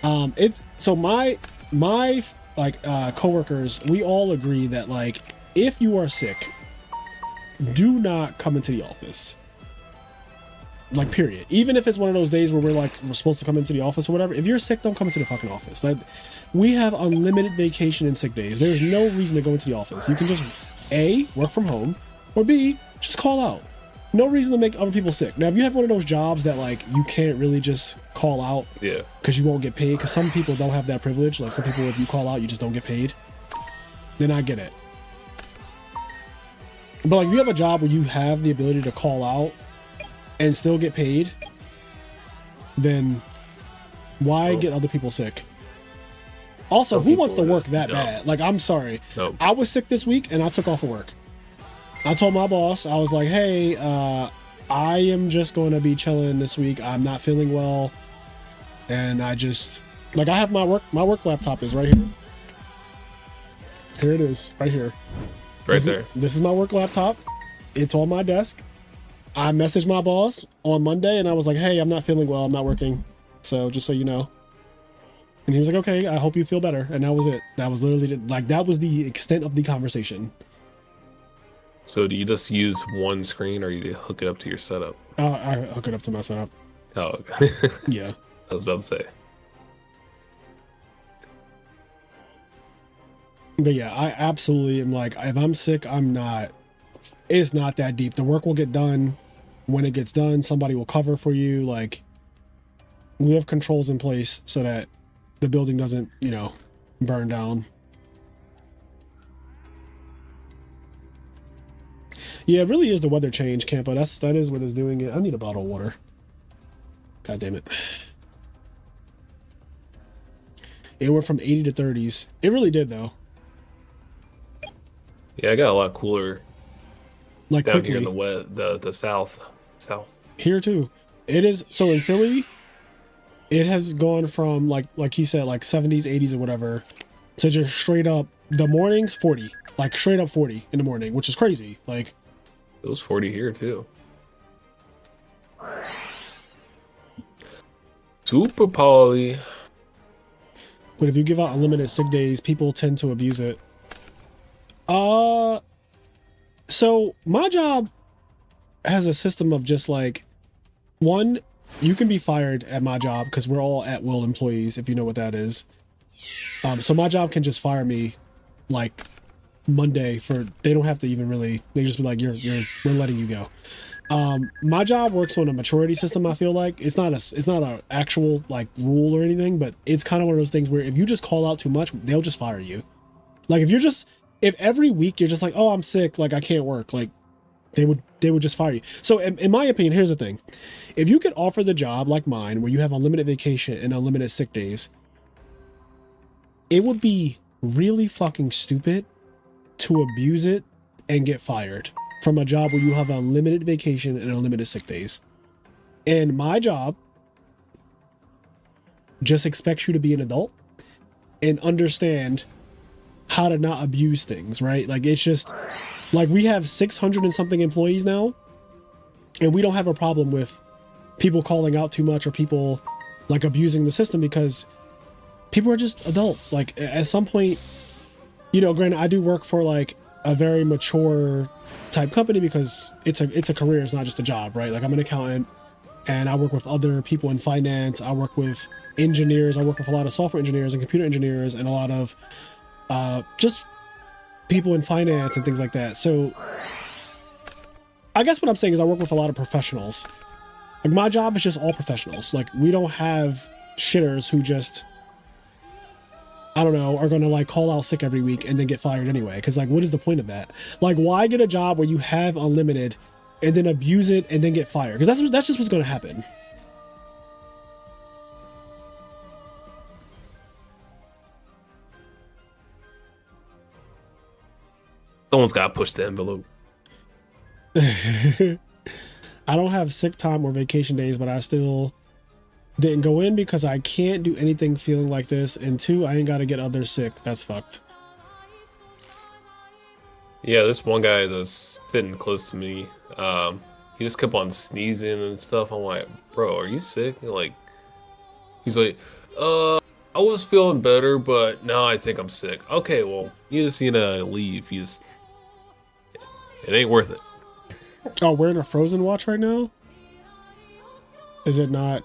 it's so my like coworkers, we all agree that like if you are sick, do not come into the office. Like, period. Even if it's one of those days where we're supposed to come into the office or whatever, if you're sick, don't come into the fucking office. Like, we have unlimited vacation and sick days. There's no reason to go into the office. You can just A, work from home, or B, just call out. No reason to make other people sick. Now, if you have one of those jobs that like you can't really just call out, yeah, because you won't get paid, because some people don't have that privilege. Like some people, if you call out, you just don't get paid. Then I get it. But like, if you have a job where you have the ability to call out and still get paid, then why get other people sick? Also, who wants to work that bad? Like, I'm sorry. No. I was sick this week and I took off of work. I told my boss, I was like, hey, I am just going to be chilling this week. I'm not feeling well. And I just, like, I have my work laptop is right here. Here it is, right here. Right there. This is my work laptop. It's on my desk. I messaged my boss on Monday and I was like, hey, I'm not feeling well. I'm not working. So just so you know. And he was like, okay, I hope you feel better. And that was it. That was literally that was the extent of the conversation. So do you just use one screen or you hook it up to your setup? I hook it up to my setup. Oh, okay. Yeah. I was about to say. But yeah, I absolutely am like, if I'm sick, it's not that deep. The work will get done when it gets done. Somebody will cover for you. Like, we have controls in place so that the building doesn't, burn down. Yeah, it really is the weather change, Campo. That is what is doing it. I need a bottle of water. God damn it. It went from 80 to 30s. It really did, though. Yeah, I got a lot cooler. Like down quickly. here in the west, the south. Here too. It is. So in Philly, it has gone from like he said, like 70s, 80s, or whatever, to just straight up the mornings 40, like straight up 40 in the morning, which is crazy. Like, it was 40 here too. Super poly. But if you give out unlimited sick days, people tend to abuse it. So my job has a system of just like, one, you can be fired at my job because we're all at will employees, if you know what that is. So my job can just fire me like Monday they don't have to even really, they just be like, we're letting you go. My job works on a maturity system. I feel like it's not a actual like rule or anything, but it's kind of one of those things where if you just call out too much, they'll just fire you. Like if every week you're just like, oh, I'm sick, like I can't work, like they would just fire you. So in my opinion, here's the thing. If you could offer the job like mine, where you have unlimited vacation and unlimited sick days, it would be really fucking stupid to abuse it and get fired from a job where you have unlimited vacation and unlimited sick days. And my job just expects you to be an adult and understand how to not abuse things, right? Like, it's just like, we have 600 and something employees now, and we don't have a problem with people calling out too much or people like abusing the system, because people are just adults. Like, at some point, granted, I do work for like a very mature type company because it's a career, it's not just a job, right? Like, I'm an accountant and I work with other people in finance. I work with engineers. I work with a lot of software engineers and computer engineers and a lot of just people in finance and things like that. So I guess what I'm saying is I work with a lot of professionals. Like, my job is just all professionals. Like, we don't have shitters who just, I don't know, are going to like call out sick every week and then get fired anyway. Because like, what is the point of that? Like, why get a job where you have unlimited and then abuse it and then get fired? Because that's just what's going to happen. Someone's got to push the envelope. I don't have sick time or vacation days, but I still didn't go in because I can't do anything feeling like this. And 2, I ain't got to get others sick. That's fucked. Yeah, this one guy that's sitting close to me, he just kept on sneezing and stuff. I'm like, bro, are you sick? And like, he's like, I was feeling better, but now I think I'm sick. Okay, well, you just need to leave. It ain't worth it. Oh, we're in a Frozen watch right now? Is it not?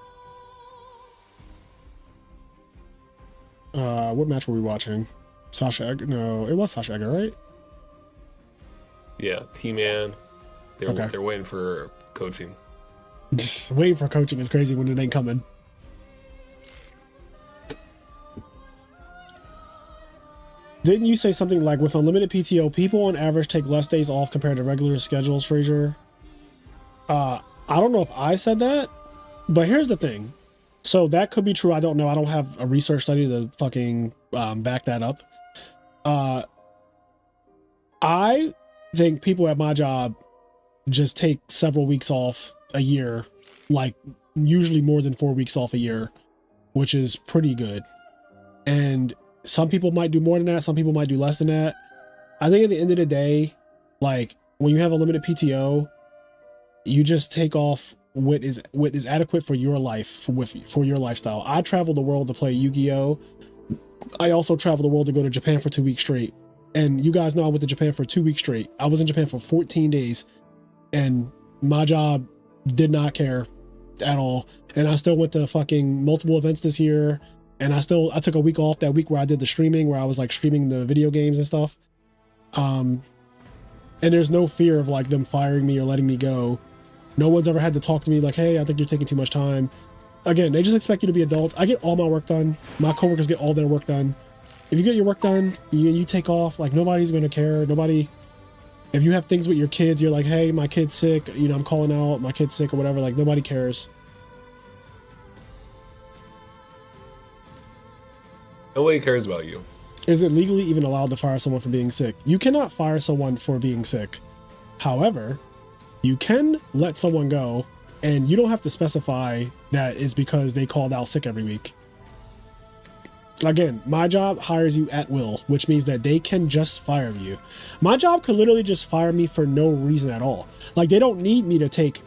What match were we watching? Sasha Egger? No, it was Sasha Egger, right? Yeah, T-Man. Okay. They're waiting for coaching. Waiting for coaching is crazy when it ain't coming. Didn't you say something like, with unlimited PTO, people on average take less days off compared to regular schedules, Frazier? I don't know if I said that, but here's the thing. So that could be true. I don't know. I don't have a research study to fucking back that up. I think people at my job just take several weeks off a year, like usually more than 4 weeks off a year, which is pretty good. And some people might do more than that. Some people might do less than that. I think at the end of the day, like, when you have a limited PTO, you just take off what is adequate for your life, for your lifestyle. I travel the world to play Yu-Gi-Oh! I also travel the world to go to Japan for 2 weeks straight. And you guys know I went to Japan for 2 weeks straight. I was in Japan for 14 days and my job did not care at all. And I still went to fucking multiple events this year. And I took a week off that week where I did the streaming, where I was like streaming the video games and stuff. And there's no fear of like them firing me or letting me go. No one's ever had to talk to me like, hey, I think you're taking too much time. Again, they just expect you to be adults. I get all my work done. My coworkers get all their work done. If you get your work done, you take off, like nobody's going to care. Nobody, if you have things with your kids, you're like, hey, my kid's sick. You know, I'm calling out, my kid's sick or whatever. Like nobody cares. Nobody cares about you. Is it legally even allowed to fire someone for being sick? You cannot fire someone for being sick. However, you can let someone go, and you don't have to specify that is because they called out sick every week. Again, my job hires you at will, which means that they can just fire you. My job could literally just fire me for no reason at all. Like, they don't need me to take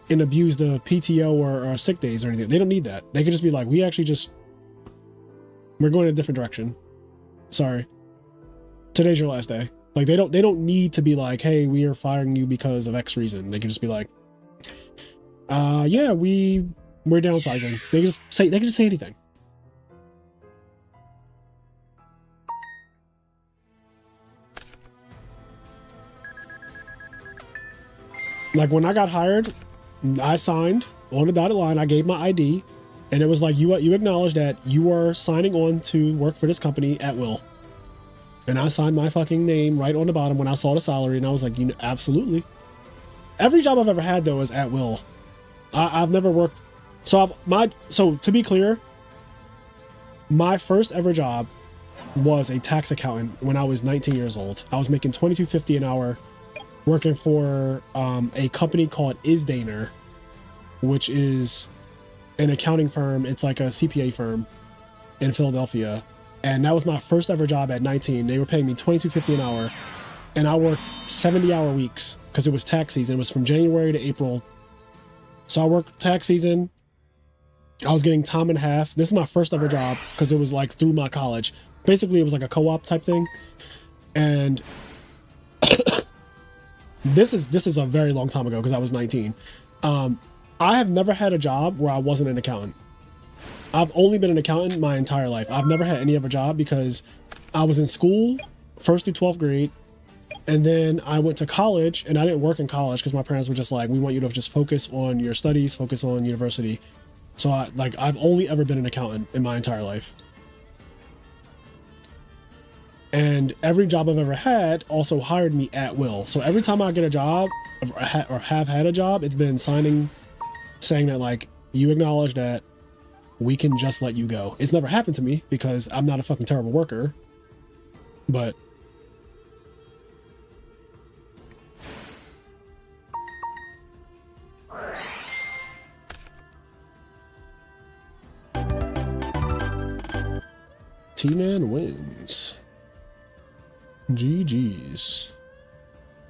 and abuse the PTO or sick days or anything. They don't need that. They could just be like, we're going in a different direction. Sorry. Today's your last day. Like, they don't need to be like, hey, we are firing you because of X reason. They can just be like, yeah, we're downsizing. They can just say anything. Like when I got hired, I signed on the dotted line. I gave my ID, and it was like, you acknowledge that you are signing on to work for this company at will. And I signed my fucking name right on the bottom when I saw the salary, and I was like, absolutely. Every job I've ever had though is at will. I've never worked. So to be clear, my first ever job was a tax accountant when I was 19 years old. I was making $22.50 an hour, working for a company called Isdaner, which is an accounting firm. It's like a CPA firm in Philadelphia. And that was my first ever job at 19. They were paying me $22.50 an hour. And I worked 70-hour weeks because it was tax season. It was from January to April. So I worked tax season. I was getting time and a half. This is my first ever job because it was like through my college. Basically, it was like a co-op type thing. And this is a very long time ago because I was 19. I have never had a job where I wasn't an accountant. I've only been an accountant my entire life. I've never had any other job because I was in school, 1st through 12th grade. And then I went to college, and I didn't work in college because my parents were just like, we want you to just focus on your studies, focus on university. So I've only ever been an accountant in my entire life. And every job I've ever had also hired me at will. So every time I get a job or have had a job, it's been saying that like, you acknowledge that we can just let you go. It's never happened to me because I'm not a fucking terrible worker, but T-Man wins. GG's.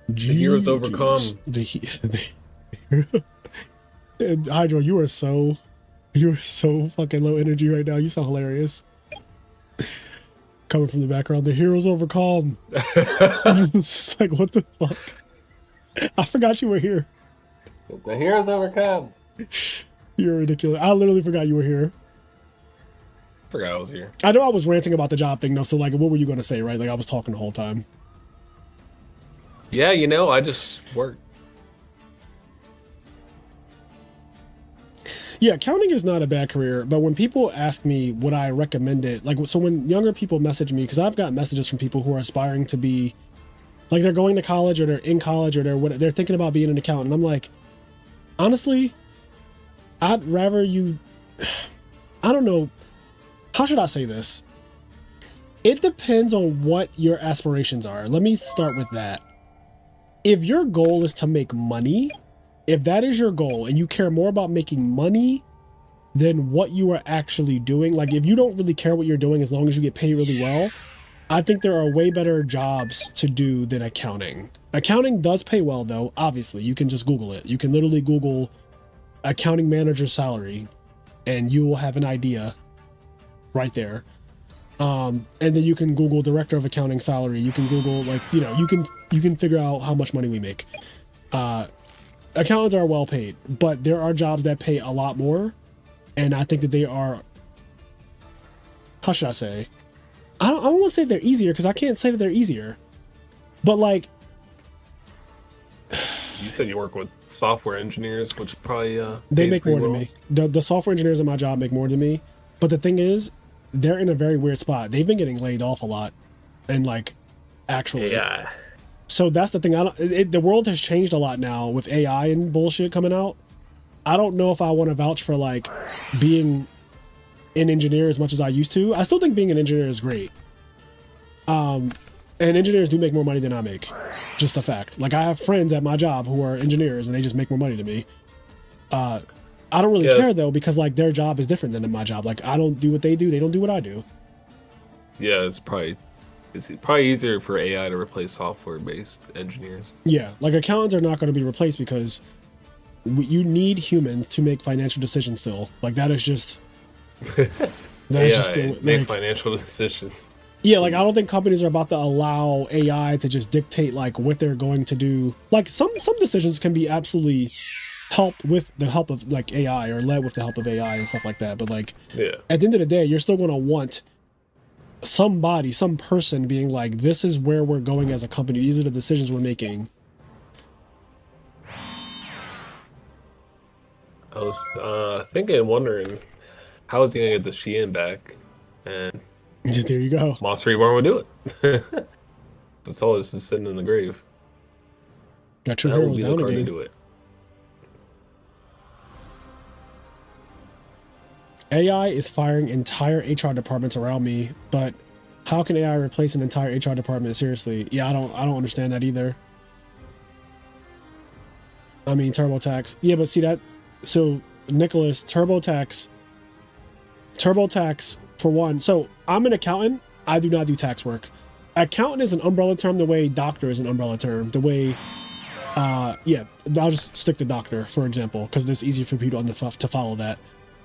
The heroes overcome. Hydro, you are so fucking low energy right now. You sound hilarious. Coming from the background, the heroes overcome. It's like, what the fuck? I forgot you were here. The heroes overcome. You're ridiculous. I literally forgot you were here. Forgot I was here. I know I was ranting about the job thing though, so like, what were you going to say, right? Like, I was talking the whole time. Yeah, I just work. Yeah, accounting is not a bad career, but when people ask me would I recommend it, like, so when younger people message me, because I've got messages from people who are aspiring to be, like, they're going to college or they're in college or they're thinking about being an accountant. And I'm like, honestly, I'd rather you, I don't know, how should I say this? It depends on what your aspirations are. Let me start with that. If your goal is to make money, if that is your goal and you care more about making money than what you are actually doing, like if you don't really care what you're doing as long as you get paid really well, I think there are way better jobs to do than accounting. Accounting does pay well though, obviously. You can just Google it. You can literally Google accounting manager salary and you will have an idea right there. And then you can Google director of accounting salary. You can Google, like, you can figure out how much money we make. Accountants are well paid, but there are jobs that pay a lot more. And I think that they are how should I say? I don't want to say they're easier because I can't say that they're easier. But like, you said you work with software engineers, which probably they pays make more pretty than well. me. The software engineers at my job make more than me. But the thing is, they're in a very weird spot. They've been getting laid off a lot, and like, actually, Yeah. So that's the thing. The world has changed a lot now with AI and bullshit coming out. I don't know if I want to vouch for like being an engineer as much as I used to. I still think being an engineer is great. And engineers do make more money than I make. Just a fact. Like I have friends at my job who are engineers and they just make more money than me. I don't really care though, because like their job is different than my job. Like I don't do what they do. They don't do what I do. Yeah, it's probably easier for AI to replace software-based engineers. Yeah, like accountants are not going to be replaced because you need humans to make financial decisions still. Like that is just make financial decisions. Yeah, like I don't think companies are about to allow AI to just dictate like what they're going to do. Like some decisions can be absolutely helped with the help of like AI or led with the help of AI and stuff like that. But like at the end of the day, you're still going to want some person being like, this is where we're going as a company. These are the decisions we're making. I was wondering, how is he gonna get the Shein back? And there you go. Monster Reborn would do it. That's all. Just sitting in the grave. Got True Heroes down to again. do it. AI is firing entire HR departments around me, but how can AI replace an entire HR department? Seriously, yeah, I don't understand that either. I mean, TurboTax, yeah, but see that. So Nicholas, TurboTax for one. So I'm an accountant. I do not do tax work. Accountant is an umbrella term the way doctor is an umbrella term. The way, yeah, I'll just stick to doctor for example, because it's easier for people to follow that.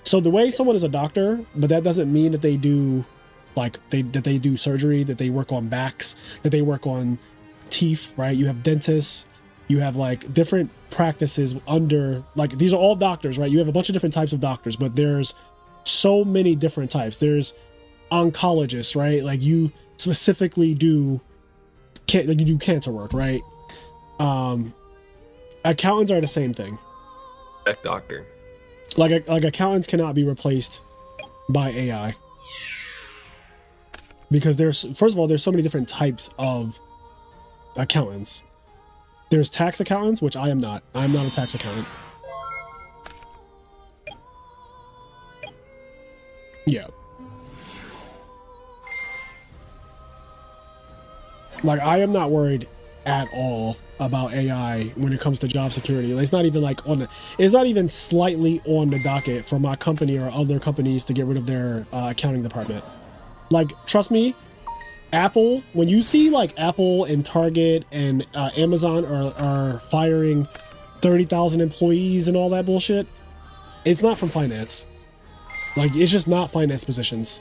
So the way someone is a doctor, but that doesn't mean that they do like that they do surgery, that they work on backs, that they work on teeth, right? You have dentists, you have like different practices under, like these are all doctors, right? You have a bunch of different types of doctors, but there's so many different types. There's oncologists, right? Like you specifically do cancer work, right? Accountants are the same thing. Doctor. Like accountants cannot be replaced by AI. Because first of all, there's so many different types of accountants. There's tax accountants, which I am not. I'm not a tax accountant. Yeah. Like I am not worried at all about AI when it comes to job security. It's not even like it's not even slightly on the docket for my company or other companies to get rid of their accounting department. Like, trust me, Apple, when you see like Apple and Target and Amazon are firing 30,000 employees and all that bullshit, it's not from finance. Like, it's just not finance positions.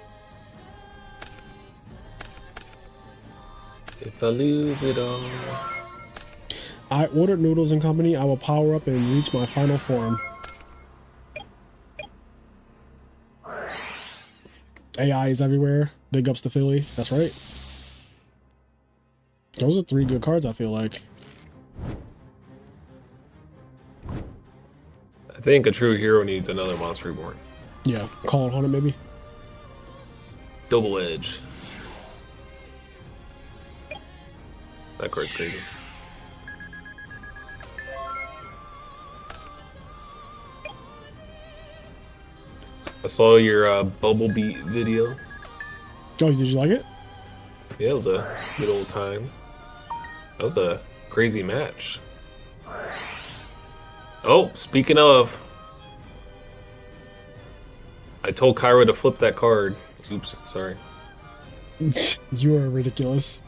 If I lose it all. I ordered noodles and company. I will power up and reach my final form. AI is everywhere. Big ups to Philly. That's right. Those are 3 good cards, I feel like. I think a true hero needs another Monster Reborn. Yeah, call it Haunted maybe. Double Edge. That card's crazy. I saw your Bubble Beat video. Oh, did you like it? Yeah, it was a good old time. That was a crazy match. Oh, speaking of, I told Kyra to flip that card. Oops, sorry. You are ridiculous.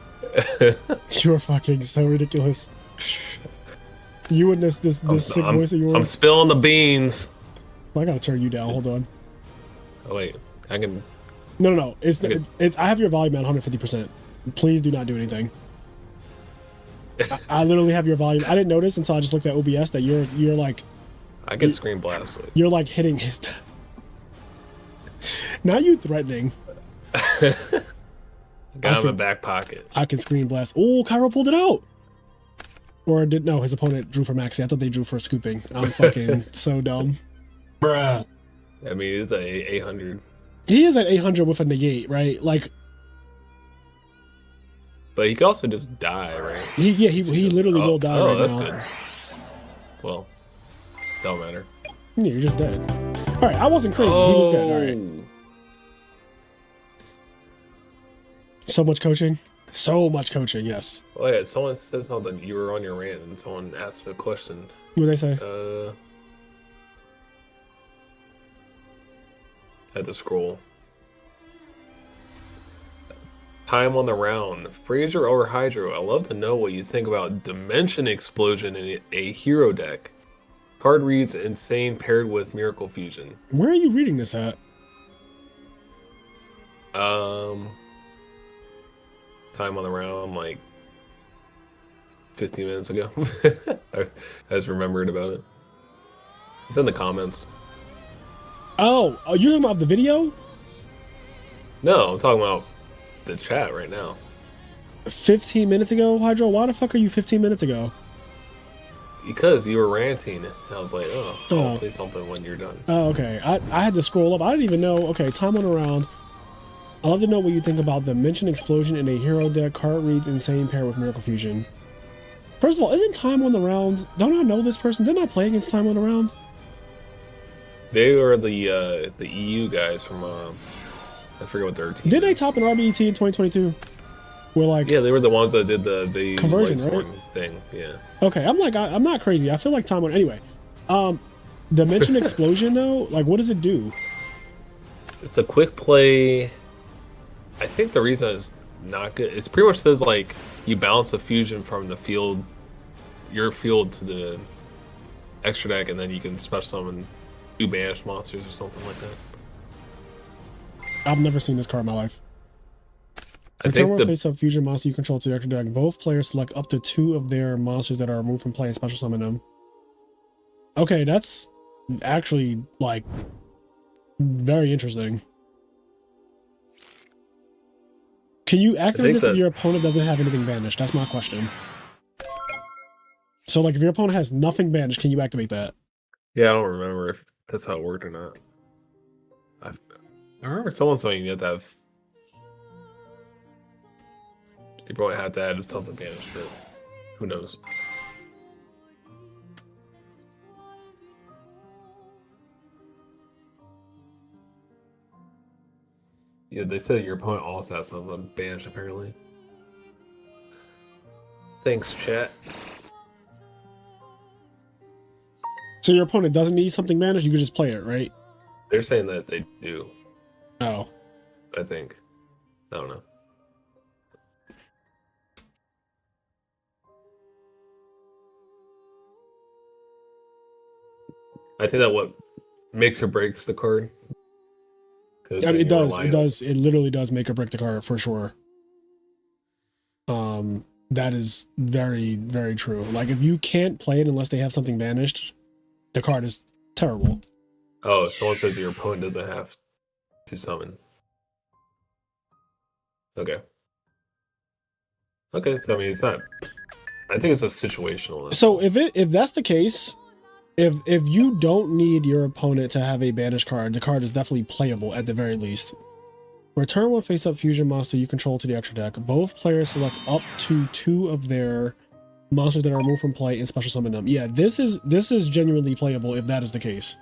You are fucking so ridiculous. You and this sick voice of yours. I'm spilling the beans. I gotta turn you down. Hold on. Oh wait, I can. No. It's I have your volume at 150%. Please do not do anything. I literally have your volume. I didn't notice until I just looked at OBS that you're like. I can screen blast with. You're like hitting his. Now you threatening. Got him in back pocket. I can screen blast. Oh, Cairo pulled it out. Or did no? His opponent drew for maxi. I thought they drew for scooping. I'm fucking so dumb. Bruh. I mean, it's a 800. He is at 800 with a negate, right? Like, but he could also just die, right? He literally will die right that's now. good. Well, don't matter. Yeah, you're just dead. All right, I wasn't crazy. He was dead. All right. So much coaching. So much coaching. Yes. Oh yeah, someone said something. You were on your rant, and someone asked a question. What did they say? Had to scroll. Time on the round. Frazier or Hydro. I love to know what you think about Dimension Explosion in a hero deck. Card reads insane paired with Miracle Fusion. Where are you reading this at? Time on the round, like 15 minutes ago. I just remembered about it. It's in the comments. Oh, are you talking about the video? No, I'm talking about the chat right now. 15 minutes ago, Hydro? Why the fuck are you 15 minutes ago? Because you were ranting. I was like, I'll say something when you're done. Oh, okay. I had to scroll up. I didn't even know. Okay, time on around. I'd love to know what you think about the Dimension Explosion in a hero deck. Card reads insane pair with Miracle Fusion. First of all, isn't Time on the Round? Don't I know this person? Didn't I play against Time on the Round? They were the EU guys from I forget what their team. Did they top an RBET in 2022? We're like, yeah, they were the ones that did the conversion, right? Thing. Yeah. Okay, I'm not crazy. I feel like Time on anyway. Dimension Explosion though, like what does it do? It's a quick play. I think the reason it's not good, it's pretty much says like you bounce a fusion from the field, your field to the extra deck, and then you can special summon 2 banished monsters or something like that. I've never seen this card in my life. I think the face-up fusion monster you control to the extra deck. Both players select up to 2 of their monsters that are removed from play and special summon them. Okay, that's actually like very interesting. Can you activate this if your opponent doesn't have anything banished? That's my question. So like if your opponent has nothing banished, can you activate that? Yeah, I don't remember if that's how it worked or not. I remember someone saying you have to have. You probably have to add something banished, but who knows? Yeah, they said your opponent also has something banished, apparently. Thanks, chat. So your opponent doesn't need something banished, you can just play it, right? They're saying that they do. Oh. I think. I don't know. I think that what makes or breaks the card. I mean, it does. It literally does make or break the card for sure. That is very, very true. Like if you can't play it unless they have something banished, the card is terrible. Oh, someone says your opponent doesn't have to summon. Okay. Okay, so I mean it's not. I think it's a situational. So if that's the case, if you don't need your opponent to have a banished card, the card is definitely playable at the very least. Return one face-up fusion monster you control to the extra deck. Both players select up to 2 of their monsters that are removed from play and special summon them. Yeah, this is genuinely playable if that is the case.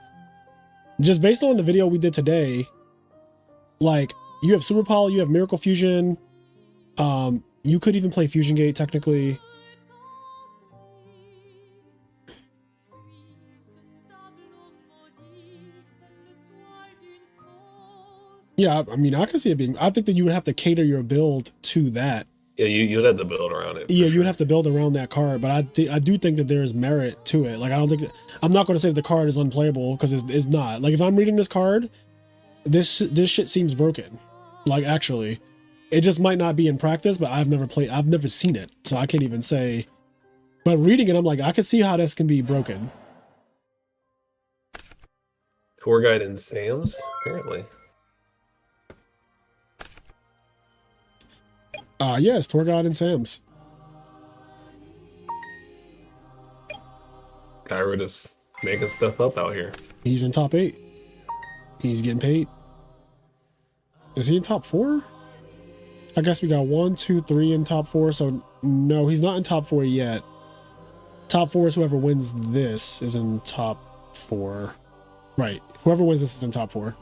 Just based on the video we did today, like you have Super Poly, you have Miracle Fusion, you could even play Fusion Gate technically. Yeah, I mean, I can see it being. I think that you would have to cater your build to that. Yeah, you'd have to build around it. Yeah, you'd have to build around that card, but I do think that there is merit to it. Like, I don't think I'm not going to say that the card is unplayable because it's not. Like, if I'm reading this card, this shit seems broken. Like, actually, it just might not be in practice, but I've never seen it, so I can't even say. But reading it, I'm like, I can see how this can be broken. Tour guide in Sam's, apparently. Yes, Torgod and Sam's. Kyra just making stuff up out here. He's in top 8. He's getting paid. Is he in top 4? I guess we got 1, 2, 3 in top 4. So no, he's not in top 4 yet. Top 4 is whoever wins this is in top 4. Right. Whoever wins this is in top 4.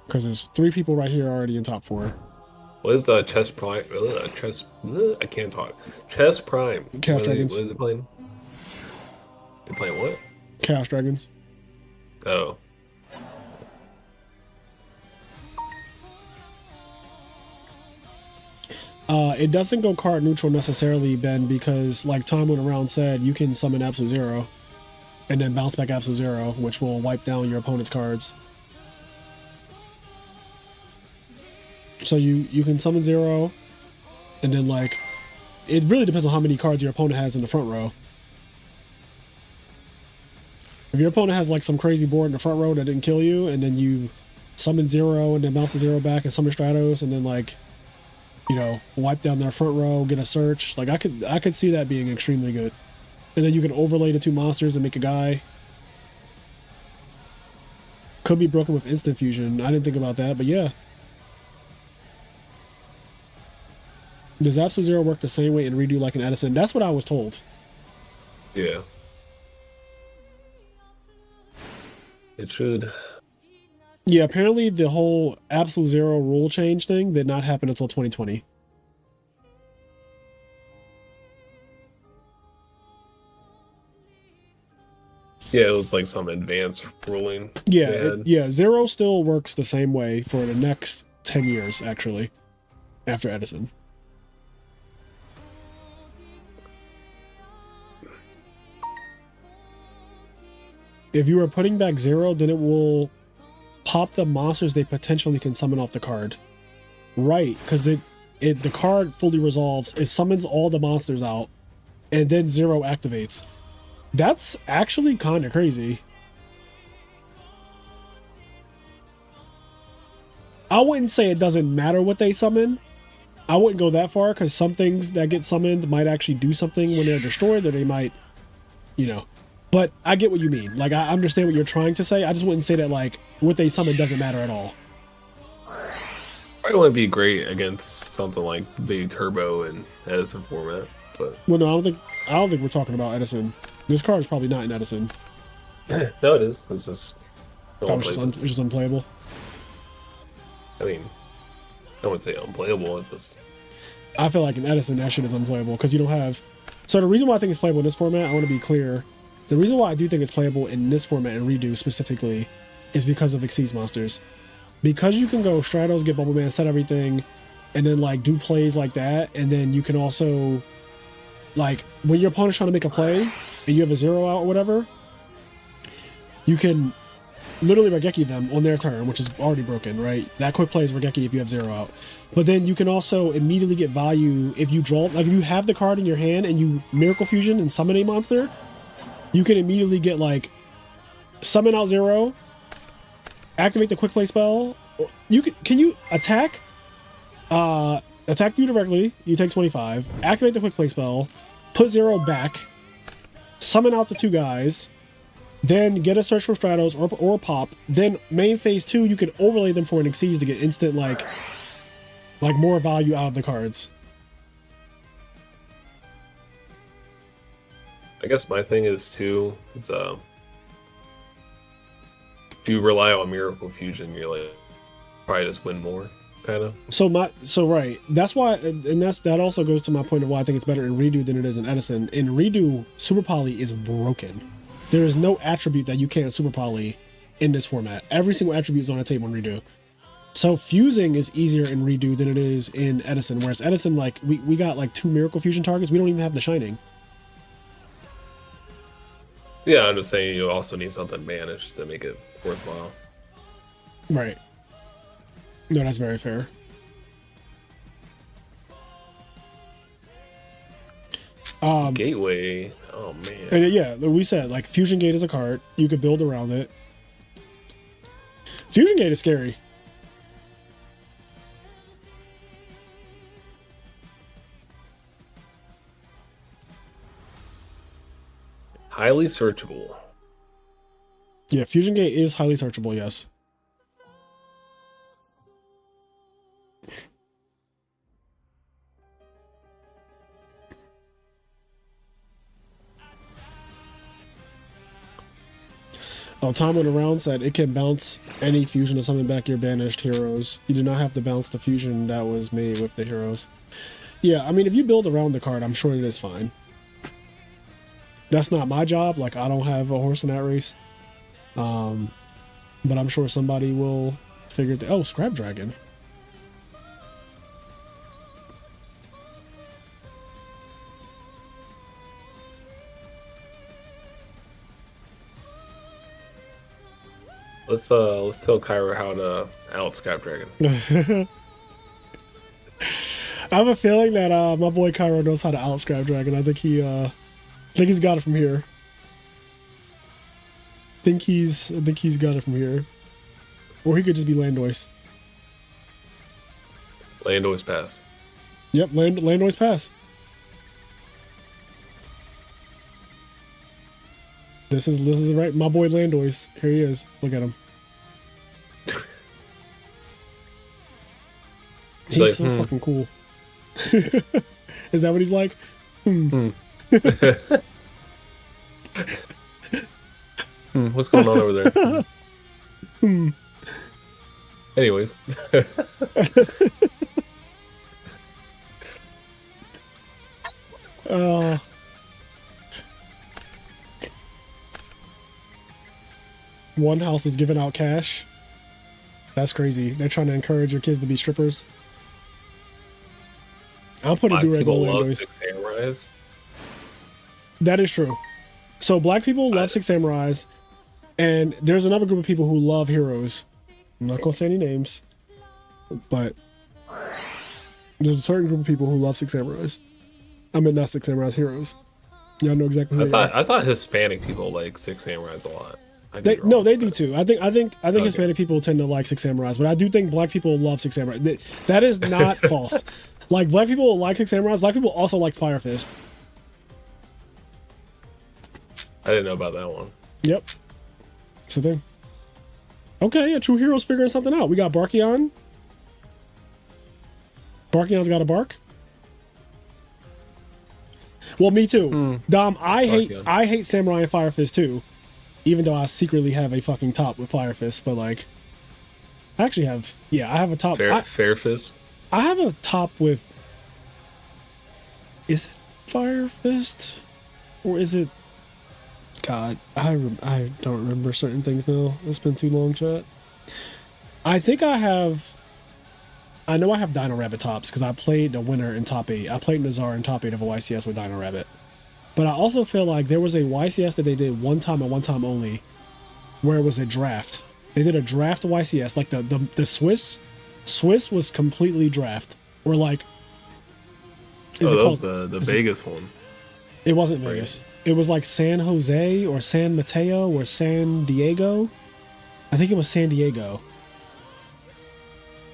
Because there's 3 people right here already in top 4. What is Chess Prime? I can't talk. Chess Prime. Chaos Dragons. What are they playing? They playing what? Chaos Dragons. Oh. It doesn't go card neutral necessarily, Ben, because like Tom went around said, you can summon Absolute Zero and then bounce back Absolute Zero, which will wipe down your opponent's cards. So you can summon Zero, and then like, it really depends on how many cards your opponent has in the front row. If your opponent has like some crazy board in the front row that didn't kill you, and then you summon Zero and then bounce the Zero back and summon Stratos, and then like, you know, wipe down their front row, get a search. Like I could see that being extremely good. And then you can overlay the 2 monsters and make a guy. Could be broken with instant fusion. I didn't think about that, but yeah. Does Absolute Zero work the same way in Redo like in Edison? That's what I was told. Yeah. It should. Yeah, apparently the whole Absolute Zero rule change thing did not happen until 2020. Yeah, it was like some advanced ruling. Yeah, Zero still works the same way for the next 10 years, actually, after Edison. If you are putting back Zero, then it will pop the monsters they potentially can summon off the card. Right, because the card fully resolves, it summons all the monsters out, and then Zero activates. That's actually kind of crazy. I wouldn't say it doesn't matter what they summon. I wouldn't go that far, because some things that get summoned might actually do something when they're destroyed, or they might, you know. But I get what you mean. Like, I understand what you're trying to say. I just wouldn't say that, like, what they summon doesn't matter at all. Probably wouldn't be great against something like the Turbo and Edison format, but Well, no, I don't think we're talking about Edison. This card is probably not in Edison. no, it is. It's just no one plays it. It's just unplayable. I mean, I wouldn't say unplayable. It's just I feel like in Edison, that shit is unplayable because you don't have. So the reason why I think it's playable in this format, I want to be clear. The reason why I do think it's playable in this format and Redo specifically is because of Exceeds monsters. Because you can go Stratos, get Bubble Man, set everything, and then like do plays like that, and then you can also like when your opponent's trying to make a play and you have a Zero out or whatever, you can literally Regeki them on their turn, which is already broken, right? That quick play is Regeki if you have Zero out. But then you can also immediately get value if you draw, like if you have the card in your hand and you Miracle Fusion and summon a monster, you can immediately get like summon out Zero, activate the quick play spell. You can you attack you directly, you take 25, activate the quick play spell, put Zero back, summon out the 2 guys, then get a search for Stratos or pop, then main phase 2 you can overlay them for an Exceeds to get instant like more value out of the cards. I guess my thing is too is if you rely on Miracle Fusion, you're like probably just win more, kind of. So right, that's why, and that also goes to my point of why I think it's better in Redo than it is in Edison. In Redo, Super Poly is broken. There is no attribute that you can't Super Poly in this format. Every single attribute is on the table in Redo. So fusing is easier in Redo than it is in Edison, whereas Edison, like we got like 2 Miracle Fusion targets, we don't even have the Shining. Yeah, I'm just saying you also need something banished to make it worthwhile. Right. No, that's very fair. Gateway. Oh man. And yeah, we said like Fusion Gate is a card. You could build around it. Fusion Gate is scary. highly searchable. Yeah, Fusion Gate is highly searchable, yes. Oh, Tom went around said it can bounce any fusion to summon back your banished heroes. You do not have to bounce the fusion that was made with the heroes. Yeah, I mean, if you build around the card, I'm sure it is fine. That's not my job. Like, I don't have a horse in that race. But I'm sure somebody will figure it. Oh, Scrap Dragon. Let's tell Kyra how to out Scrap Dragon. I have a feeling that my boy Cairo knows how to out Scrap Dragon. I think he's got it from here. I think he's got it from here. Or he could just be Landois. Landois Pass. Yep, Landois Pass. This is right. My boy Landois. Here he is. Look at him. He's like, so fucking cool. Is that what he's like? What's going on over there? Anyways. One house was giving out cash. That's crazy. They're trying to encourage your kids to be strippers. I'll put a do-rag People on love Landois. Six Samurais. That is true. So black people love Six Samurais, and there's another group of people who love heroes. I'm not gonna say any names, but there's a certain group of people who love Six Samurais. I mean, not Six Samurais, heroes. Y'all know exactly who they are. I thought Hispanic people like Six Samurais a lot. They do too. I think okay. Hispanic people tend to like Six Samurais, but I do think black people love Six Samurai. That is not false. Like, black people like Six Samurais. Black people also like Fire Fist. I didn't know about that one. Yep. It's the thing. Okay, yeah, True Heroes figuring something out. We got Barkion. Barkion's got a bark. Well, me too. Dom, I hate Samurai and Fire Fist too. Even though I secretly have a fucking top with Fire Fist, but like, I actually have, I have a top. Fair Fist? I have a top with, is it Fire Fist? Or is it, God, I don't remember certain things now. It's been too long, chat. I think I know I have Dino Rabbit tops because I played the winner in top 8. I played Nazar in top 8 of a YCS with Dino Rabbit. But I also feel like there was a YCS that they did one time and one time only where it was a draft. They did a draft YCS, like the Swiss was completely draft. Or like, that was the Vegas one. It wasn't Vegas. It was like San Jose or San Mateo or San Diego. I think it was San Diego.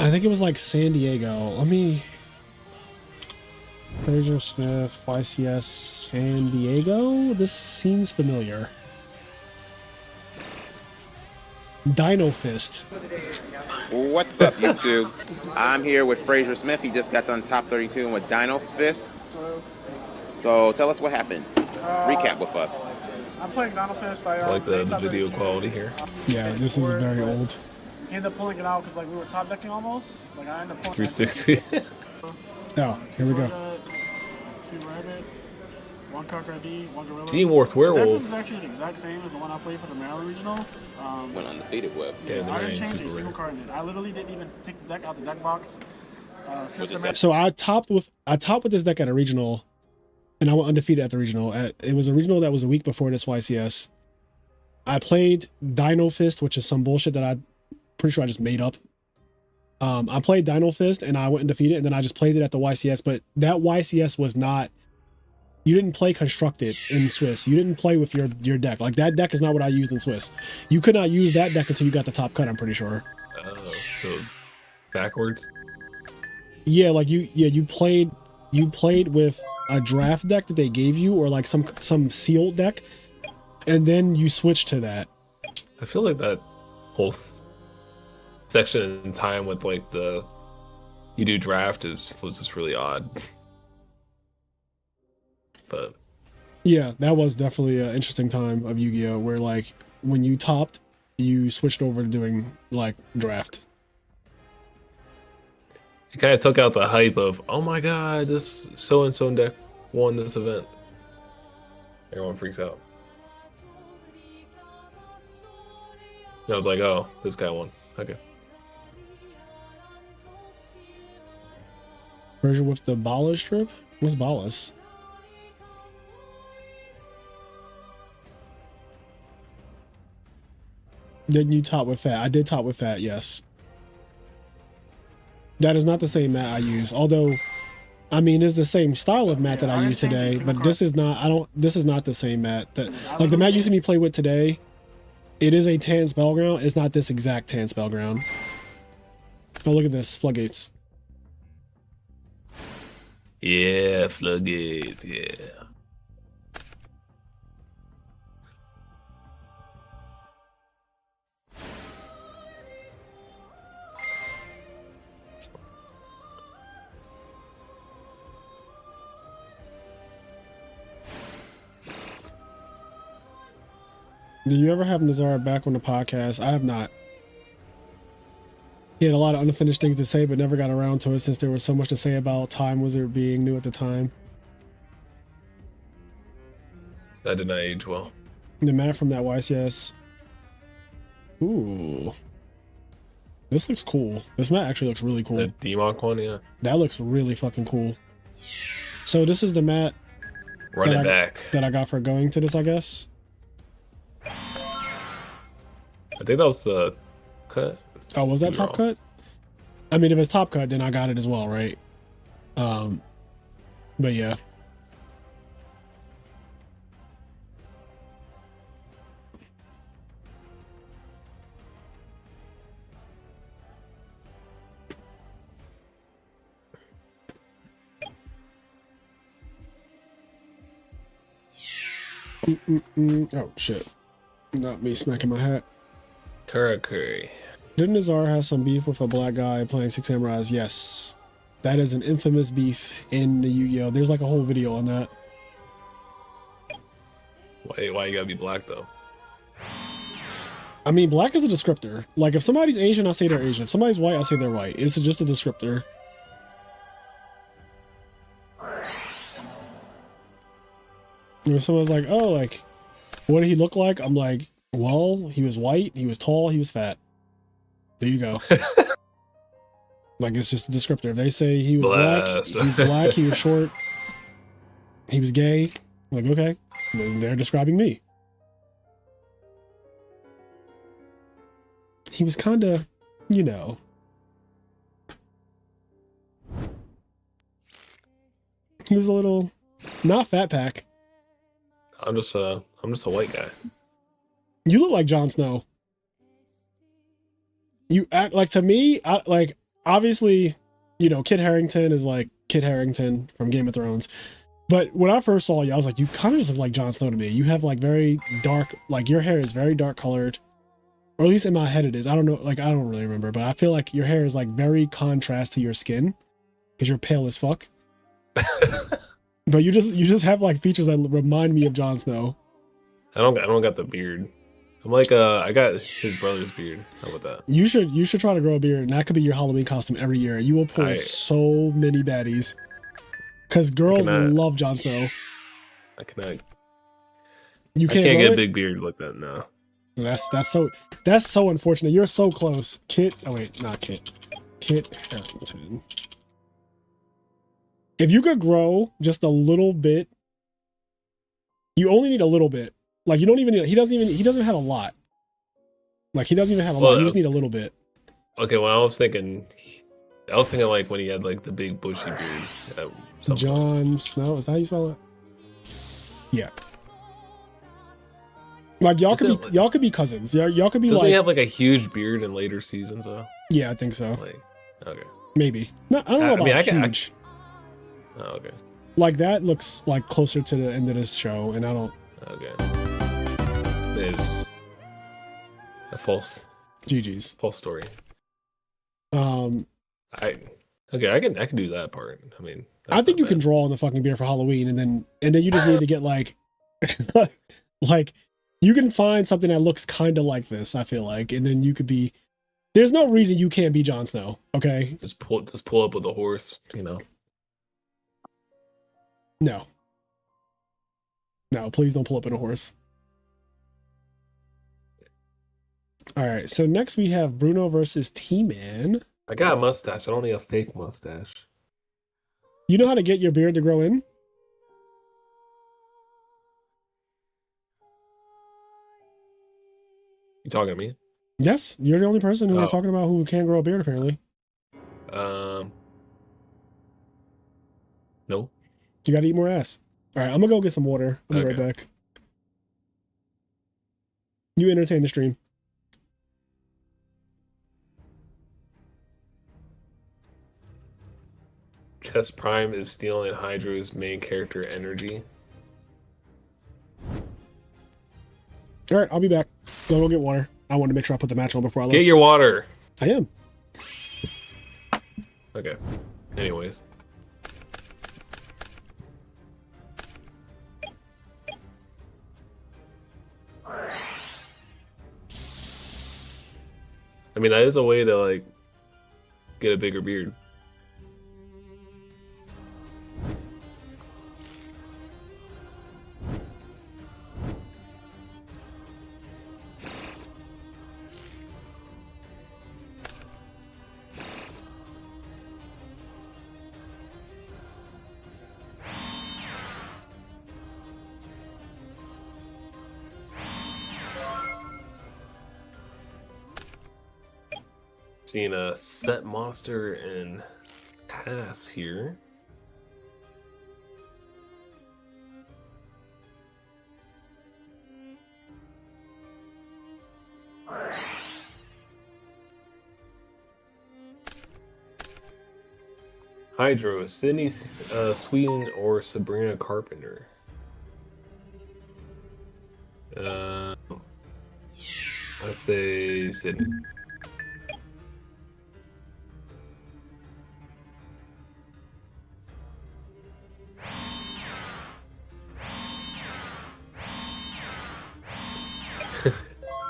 I think it was like San Diego. Let me... Frazier Smith, YCS, San Diego? This seems familiar. Dino Fist. What's up, YouTube? I'm here with Frazier Smith. He just got done top 32 with Dino Fist. So tell us what happened. Recap with us. I'm playing Dino Fist. I like the video quality here. Yeah, this is very old. He ended up pulling it out because like we were top decking almost. Like I ended up pulling 360. Oh, here we go. 2 rabbit, 1 cock ID, 1 gorilla. Teamwork Werewolf. This is actually the exact same as the one I played for the Maryland Regional. Went undefeated with. Yeah, I didn't change a single card in it. I literally didn't even take the deck out the deck box. So I topped with this deck at a regional, and I went undefeated at the regional. It was a regional that was a week before this YCS. I played Dino Fist, which is some bullshit that I'm pretty sure I just made up. I played Dino Fist and I went and defeated it, and then I just played it at the YCS, but that YCS was not, you didn't play constructed in Swiss. You didn't play with your deck. Like, that deck is not what I used in Swiss. You could not use that deck until you got the top cut, I'm pretty sure. Oh, so backwards? Yeah, like you played with a draft deck that they gave you, or like some sealed deck, and then you switch to that. I feel like that whole section in time with like you do draft was just really odd. But yeah, that was definitely an interesting time of Yu-Gi-Oh! Where like when you topped, you switched over to doing like draft. it kind of took out the hype of, oh my god, this so and so deck won this event. Everyone freaks out. And I was like, oh, this guy won. Okay. Frazier with the Bala strip? What's Balas? Didn't you top with Fat? I did top with Fat, yes. That is not the same mat I use. Although, I mean, it's the same style of mat that I use today, but this is not, this is not the same mat. That, like the mat you see me play with today, it is a tan spellground. It's not this exact tan spellground. Oh, look at this. Floodgates. Yeah, floodgates, yeah. Do you ever have Nazar back on the podcast? I have not. He had a lot of unfinished things to say, but never got around to it since there was so much to say about Time Wizard being new at the time. That did not age well. The mat from that YCS. Ooh. This looks cool. This mat actually looks really cool. The D-Monk one, yeah. That looks really fucking cool. So this is the mat Run it back. that I got for going to this, I guess. I think that was the cut. Oh, was that top cut? I mean, if it's top cut, then I got it as well, right? But yeah. Oh shit! Not me smacking my hat. Curry. Didn't Nazar have some beef with a black guy playing Six Samurais? Yes. That is an infamous beef in the Yu-Gi-Oh! There's like a whole video on that. Why you gotta be black though? I mean, black is a descriptor. Like if somebody's Asian, I say they're Asian. If somebody's white, I say they're white. It's just a descriptor. If someone's like, oh, like, what did he look like? I'm like, well, he was white, he was tall, he was fat. There you go. Like, it's just a descriptor. If they say he was black, he's black, he was short, he was gay, I'm like, okay, then they're describing me. He was kind of, you know. He was a little, not fat pack. I'm just a white guy. You look like Jon Snow. You act like, to me, like, obviously, you know, Kit Harington is like Kit Harington from Game of Thrones. But when I first saw you, I was like, you kind of just look like Jon Snow to me. You have like very dark, like your hair is very dark colored. Or at least in my head it is. I don't know, like, I don't really remember. But I feel like your hair is like very contrast to your skin. Because you're pale as fuck. But you just have like features that remind me of Jon Snow. I don't got the beard. I'm like I got his brother's beard. How about that? You should try to grow a beard, and that could be your Halloween costume every year. You will pull so many baddies. Cause girls love Jon Snow. I cannot. You can't get a big beard like that now. That's so unfortunate. You're so close. Kit. Oh wait, not Kit. Kit Harington. If you could grow just a little bit, you only need a little bit. Like you don't even need, he doesn't have a lot. Like he doesn't even have a lot. You just need a little bit. Okay, well I was thinking like when he had like the big bushy beard. Jon Snow, is that how you spell it? Yeah. Like y'all could be cousins. Y'all could be doesn't like. He have like a huge beard in later seasons though? Yeah, I think so. Like, okay. Maybe. No, I don't know about huge. Oh, okay. Like that looks like closer to the end of this show, and I don't. Okay. It's a false GG's. story. Um, Okay, I can do that part. I mean, I think you can draw on the fucking beer for Halloween, and then you just need to get like, like you can find something that looks kind of like this. I feel like, and then you could be. There's no reason you can't be Jon Snow. Okay. Just pull up with a horse. You know. No. No, please don't pull up in a horse. All right. So next we have Bruno versus T-Man. I got a mustache. I don't need a fake mustache. You know how to get your beard to grow in? You talking to me? Yes, you're the only person who we're talking about who can't grow a beard, apparently. No. You gotta eat more ass. All right, I'm gonna go get some water. I'll be right back. You entertain the stream. Chess Prime is stealing Hydro's main character energy. All right, I'll be back. Go get water. I wanted to make sure I put the match on before I left. Get your water. I am. Okay. Anyways. I mean, that is a way to, like, get a bigger beard. Seeing a set monster and pass here. Hydro, Sydney Sweden or Sabrina Carpenter? Let's say Sydney.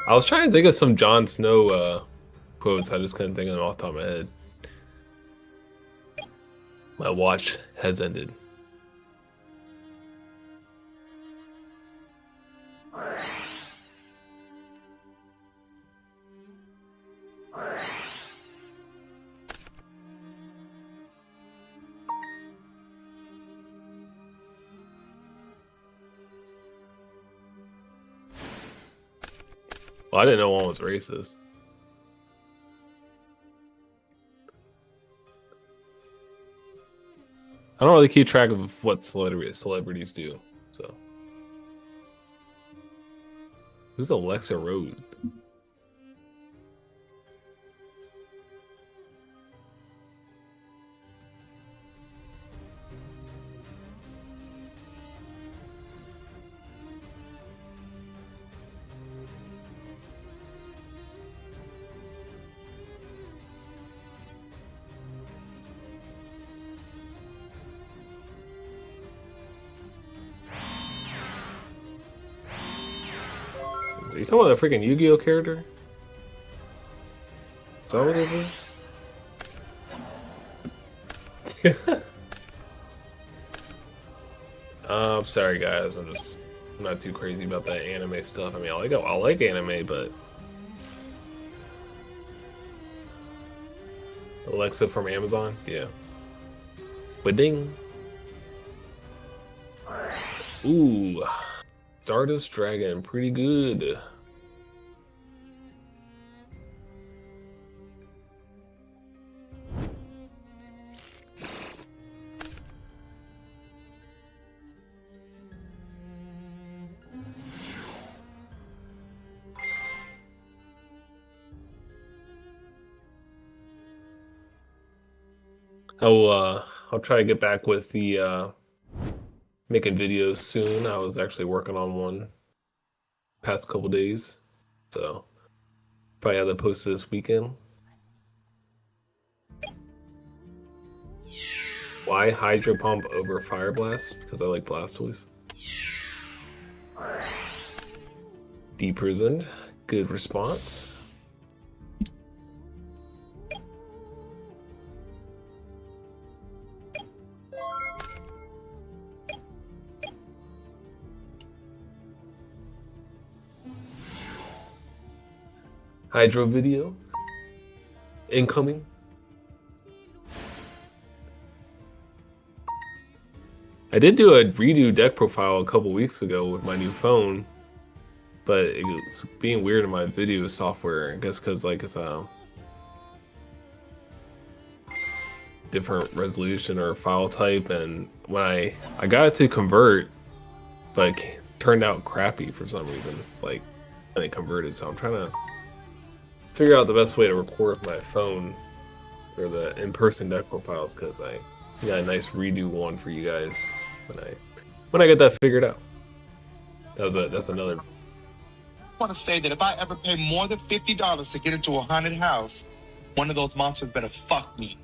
I was trying to think of some Jon Snow quotes. I just couldn't think of them off the top of my head. My watch has ended. Well, I didn't know one was racist. I don't really keep track of what celebrities do, so. Who's Alexa Rose? Are you talking about the freaking Yu-Gi-Oh character? Is that what it is? I'm sorry guys, I'm not too crazy about that anime stuff. I mean, I like anime, but Alexa from Amazon, yeah. Wedding. Ooh. Stardust Dragon, pretty good. I'll try to get back with the making videos soon. I was actually working on one past couple days, so probably have to post this weekend. Why Hydro Pump over Fire Blast? Because I like Blastoise. Deprisoned. Good response. Hydro video. Incoming. I did do a redo deck profile a couple weeks ago with my new phone, but it was being weird in my video software. I guess because like it's a different resolution or file type, and when I got it to convert, but it turned out crappy for some reason. Like when it converted, so I'm trying to figure out the best way to record my phone for the in-person deck profiles, because I got a nice redo one for you guys when I get that figured out. That's another. I want to say that if I ever pay more than $50 to get into a haunted house, one of those monsters better fuck me.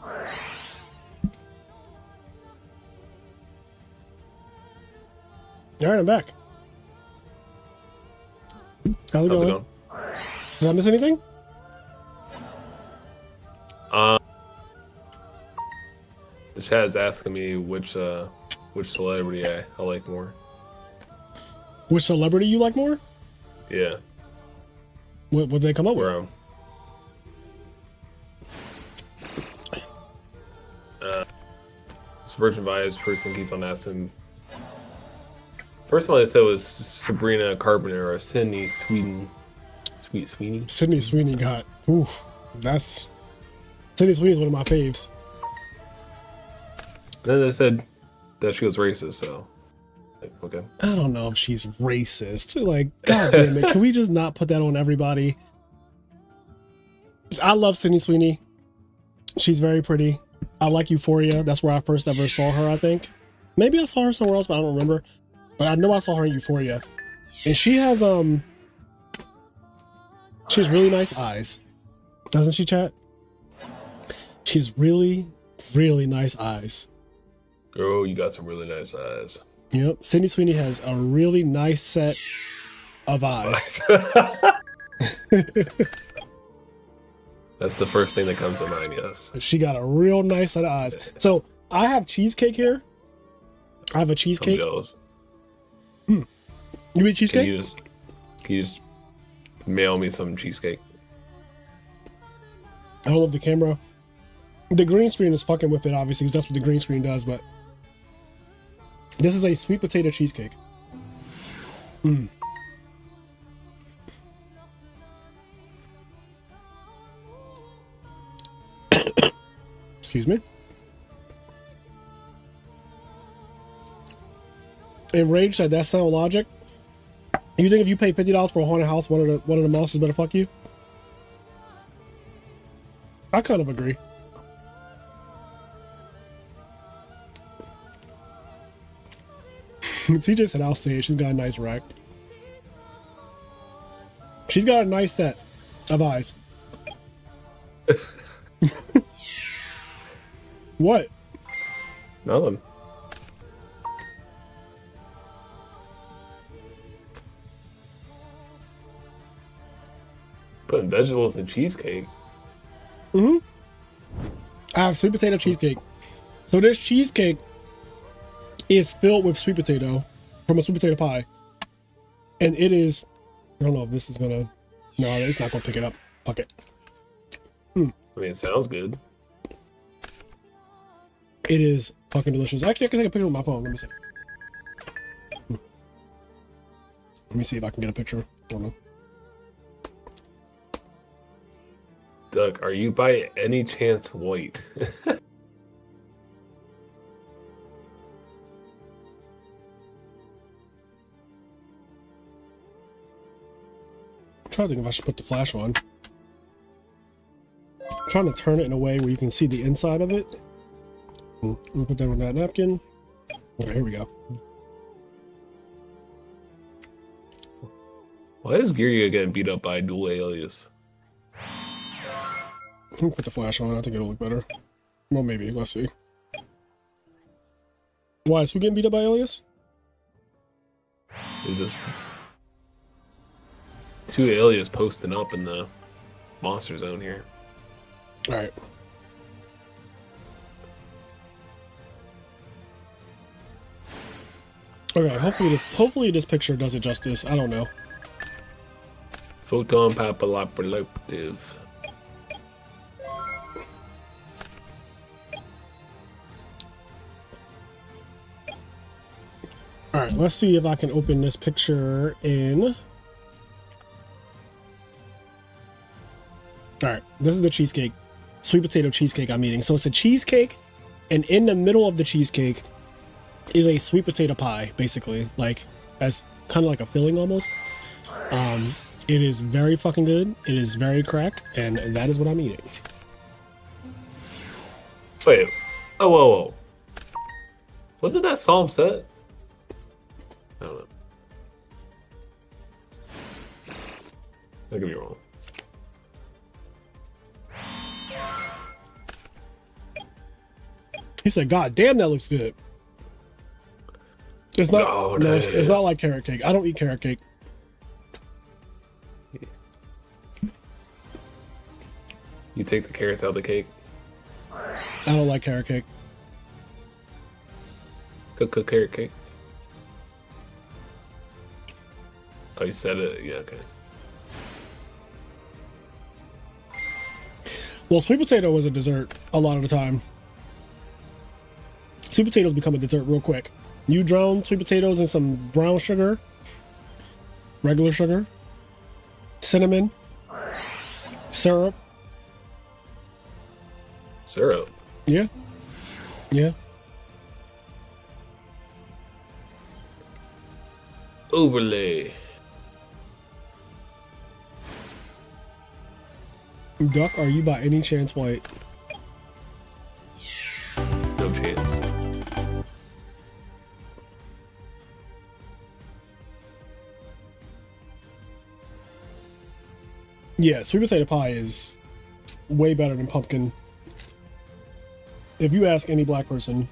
All right, I'm back. How's it going? Did I miss anything? The chat is asking me which celebrity I like more. Which celebrity you like more? Yeah. What did they come up with? This Virgin Vibes person keeps on asking. First one I said was Sabrina Carpenter or Sydney Sweeney. Sydney Sweeney got. Oof. Sydney Sweeney is one of my faves. Then they said that she was racist, so like, okay. I don't know if she's racist. Like, god damn it, can we just not put that on everybody? I love Sydney Sweeney. She's very pretty. I like Euphoria. That's where I first ever saw her, I think. Maybe I saw her somewhere else, but I don't remember. But I know I saw her in Euphoria. And she has really nice eyes. Doesn't she, chat? She's really, really nice eyes. Girl, you got some really nice eyes. Yep. Sydney Sweeney has a really nice set of eyes. That's the first thing that comes to mind, yes. She got a real nice set of eyes. So I have cheesecake here. I have a cheesecake. I'm jealous. You eat cheesecake? Can you just mail me some cheesecake? I don't love the camera. The green screen is fucking with it, obviously, because that's what the green screen does, but this is a sweet potato cheesecake. Excuse me. Enraged said that sound logic. You think if you pay $50 for a haunted house, one of the monsters better fuck you? I kind of agree. CJ said, I'll say it. She's got a nice rack. She's got a nice set of eyes. What? Nothing. Putting vegetables in cheesecake. I have sweet potato cheesecake. So this cheesecake is filled with sweet potato from a sweet potato pie. And it is, I don't know if this is gonna, no, it's not gonna pick it up. Fuck it. I mean, it sounds good. It is fucking delicious. Actually, I can take a picture with my phone. Let me see. Let me see if I can get a picture. Hold on. Doug, are you by any chance white? I'm trying to think if I should put the flash on. I'm trying to turn it in a way where you can see the inside of it. Let me put that on that napkin. Okay, here we go. Why is Yugioh getting beat up by a dual alias? Let me put the flash on. I think it'll look better. Well, maybe. Let's see. Why is who getting beat up by alias? It's just 2 alias posting up in the monster zone here. All right. Okay. Hopefully this picture does it justice. I don't know. Photon papilloperative. All right. Let's see if I can open this picture in. All right. This is the cheesecake, sweet potato cheesecake I'm eating. So it's a cheesecake, and in the middle of the cheesecake is a sweet potato pie, basically, like as kind of like a filling almost. It is very fucking good. It is very crack, and that is what I'm eating. Wait. Oh, whoa. Wasn't that Psalm set? I don't know. I could be wrong. He said, "God damn, that looks good." It's not. No, it's not like carrot cake. I don't eat carrot cake. You take the carrots out of the cake. I don't like carrot cake. Cook carrot cake. Oh, you said it. Yeah, okay. Well, sweet potato was a dessert a lot of the time. Sweet potatoes become a dessert real quick. You drown sweet potatoes in some brown sugar, regular sugar, cinnamon, syrup. Syrup. Yeah. Yeah. Overlay. Duck, are you by any chance white? No chance. Yeah, sweet potato pie is way better than pumpkin. If you ask any black person,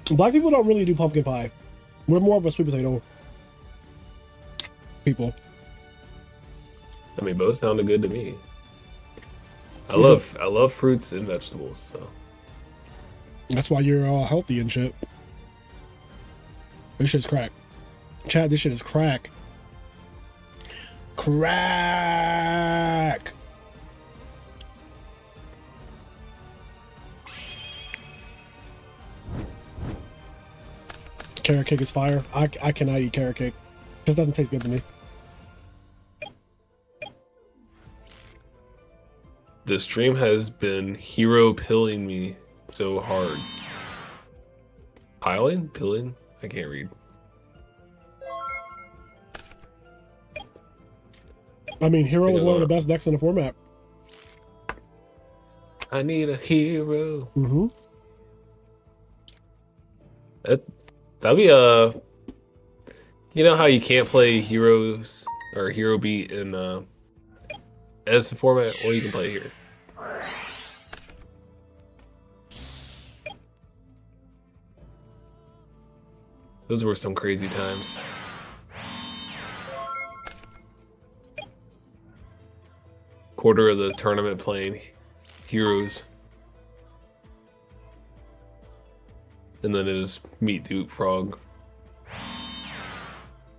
black people don't really do pumpkin pie. We're more of a sweet potato people. I mean, both sounded good to me. I love fruits and vegetables, so That's why you're all healthy and shit. This shit's crack. Chad, this shit is crack. Crack. Carrot cake is fire. I cannot eat carrot cake. It just doesn't taste good to me. the stream has been hero pilling me so hard. Piling? Pilling? I can't read. I mean, Hero is one of the best decks in the format. I need a hero. Mm-hmm. That'd be a... You know how you can't play heroes or hero beat in Edison format? Well, you can play it here. Those were some crazy times. Quarter of the tournament playing heroes. And then it was meat Duke Frog.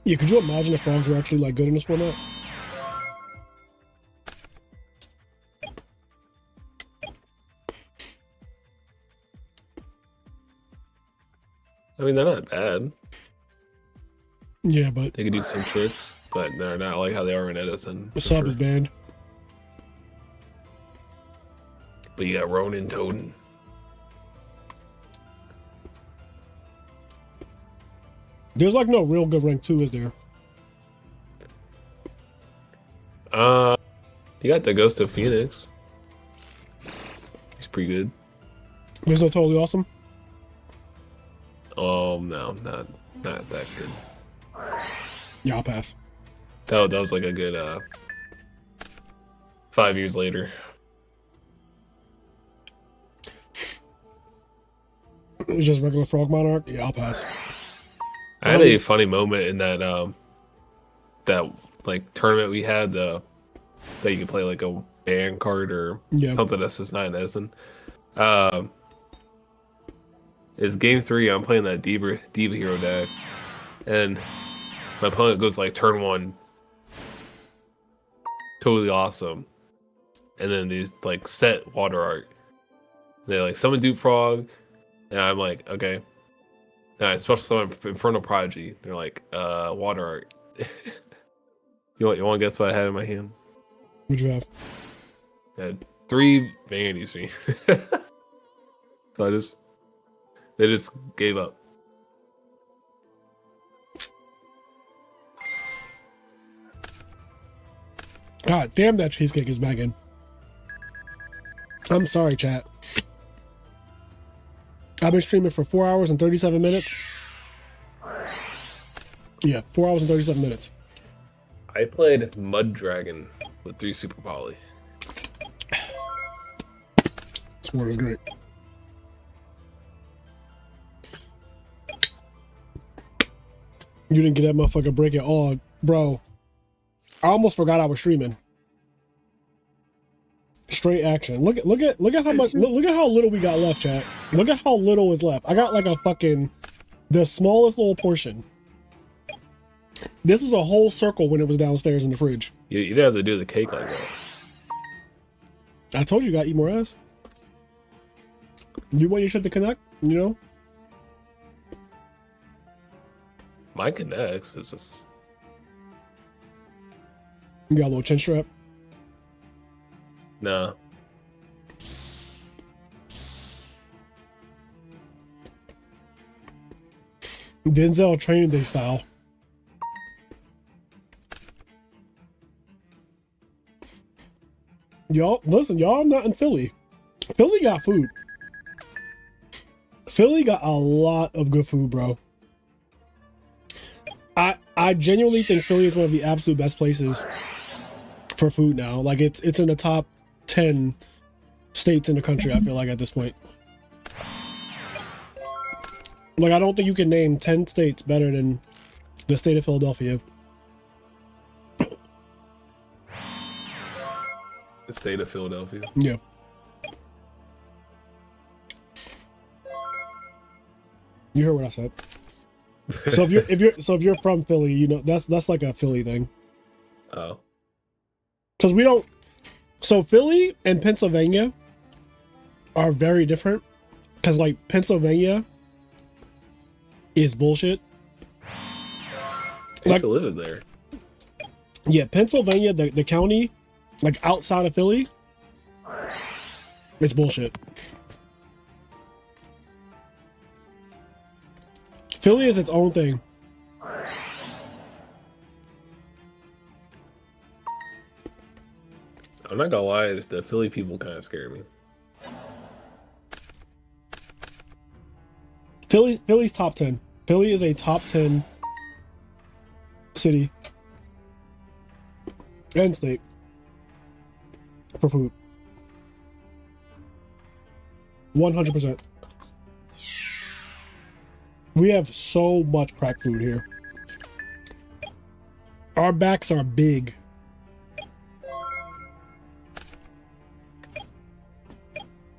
Yeah, could you imagine if frogs were actually like good in this format? I mean, they're not bad. Yeah, but They could do some tricks, but they're not like how they are in Edison. the sub is banned. But you got Ronin Toden. There's like no real good rank 2, is there? You got the Ghost of Phoenix. He's pretty good. There's no totally awesome. No, not that good. Yeah, I'll pass. that was like a good 5 years later. It's just regular Frog Monarch. Yeah, I'll pass. I had a funny moment in that that like tournament we had that you could play like a band card or something that's just not an Essen. It's game 3. I'm playing that Diva Hero deck, and my opponent goes like turn 1, totally awesome, and then these like set water art. They like summon Dupe Frog, and I'm like, okay. And I special summon Infernal Prodigy. They're like, water art. You want to guess what I had in my hand? What'd you have? I had 3 Vanity Stream. So they just gave up. God damn, that cheesecake is banging. I'm sorry, chat. I've been streaming for 4 hours and 37 minutes. Yeah, 4 hours and 37 minutes. I played Mud Dragon with 3 Super Poly. This word is great. You didn't get that motherfucker break at all, bro. I almost forgot I was streaming. Straight action. Look at how much. Look at how little we got left, chat. Look at how little is left. I got like a fucking the smallest little portion. This was a whole circle when it was downstairs in the fridge. You didn't have to do the cake like that. I told you, gotta eat more ass. You want your shit to connect, you know? Mine connects. It's just You got a little chin strap. no. Denzel Training Day style. Y'all, listen, y'all not in Philly. Philly got food. Philly got a lot of good food, bro. I genuinely think Philly is one of the absolute best places for food now. Like it's in the top 10 states in the country, I feel like, at this point. Like, I don't think you can name 10 states better than the state of Philadelphia. The state of Philadelphia. Yeah. You heard what I said. So if you're from Philly, you know that's like a Philly thing. Oh. Because we don't. So Philly and Pennsylvania are very different. Because like Pennsylvania is bullshit. I used to live in there. Yeah, Pennsylvania, the county, like outside of Philly, it's bullshit. Philly is its own thing. I'm not gonna lie, the Philly people kind of scare me. Philly's top 10. Philly is a top 10 city and state for food. 100%. We have so much crack food here. Our backs are big.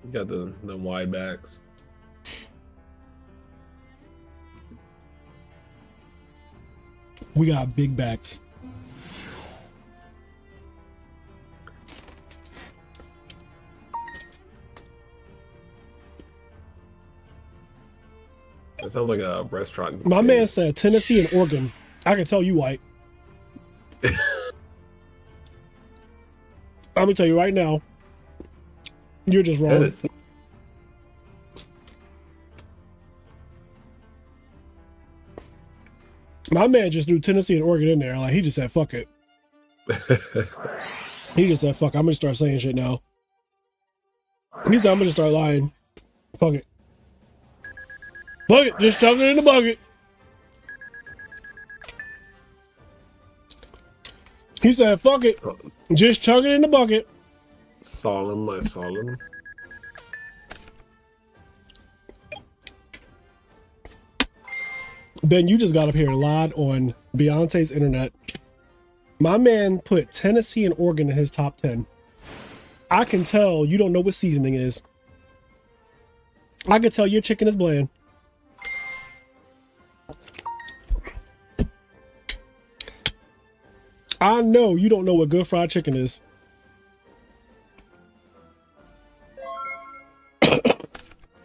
You got the wide backs. We got big backs. That sounds like a restaurant. My man said Tennessee and Oregon. I can tell you, White. I'm gonna tell you right now. You're just wrong. Tennessee. My man just threw Tennessee and Oregon in there. Like, he just said, fuck it. He just said, fuck, I'm gonna start saying shit now. He said, I'm gonna start lying. Fuck it. Fuck it, just shove it in the bucket. He said, fuck it. Just chug it in the bucket. Solemn, my solemn. Ben, you just got up here and lied on Beyonce's internet. My man put Tennessee and Oregon in his top 10. I can tell you don't know what seasoning is. I can tell your chicken is bland. I know you don't know what good fried chicken is.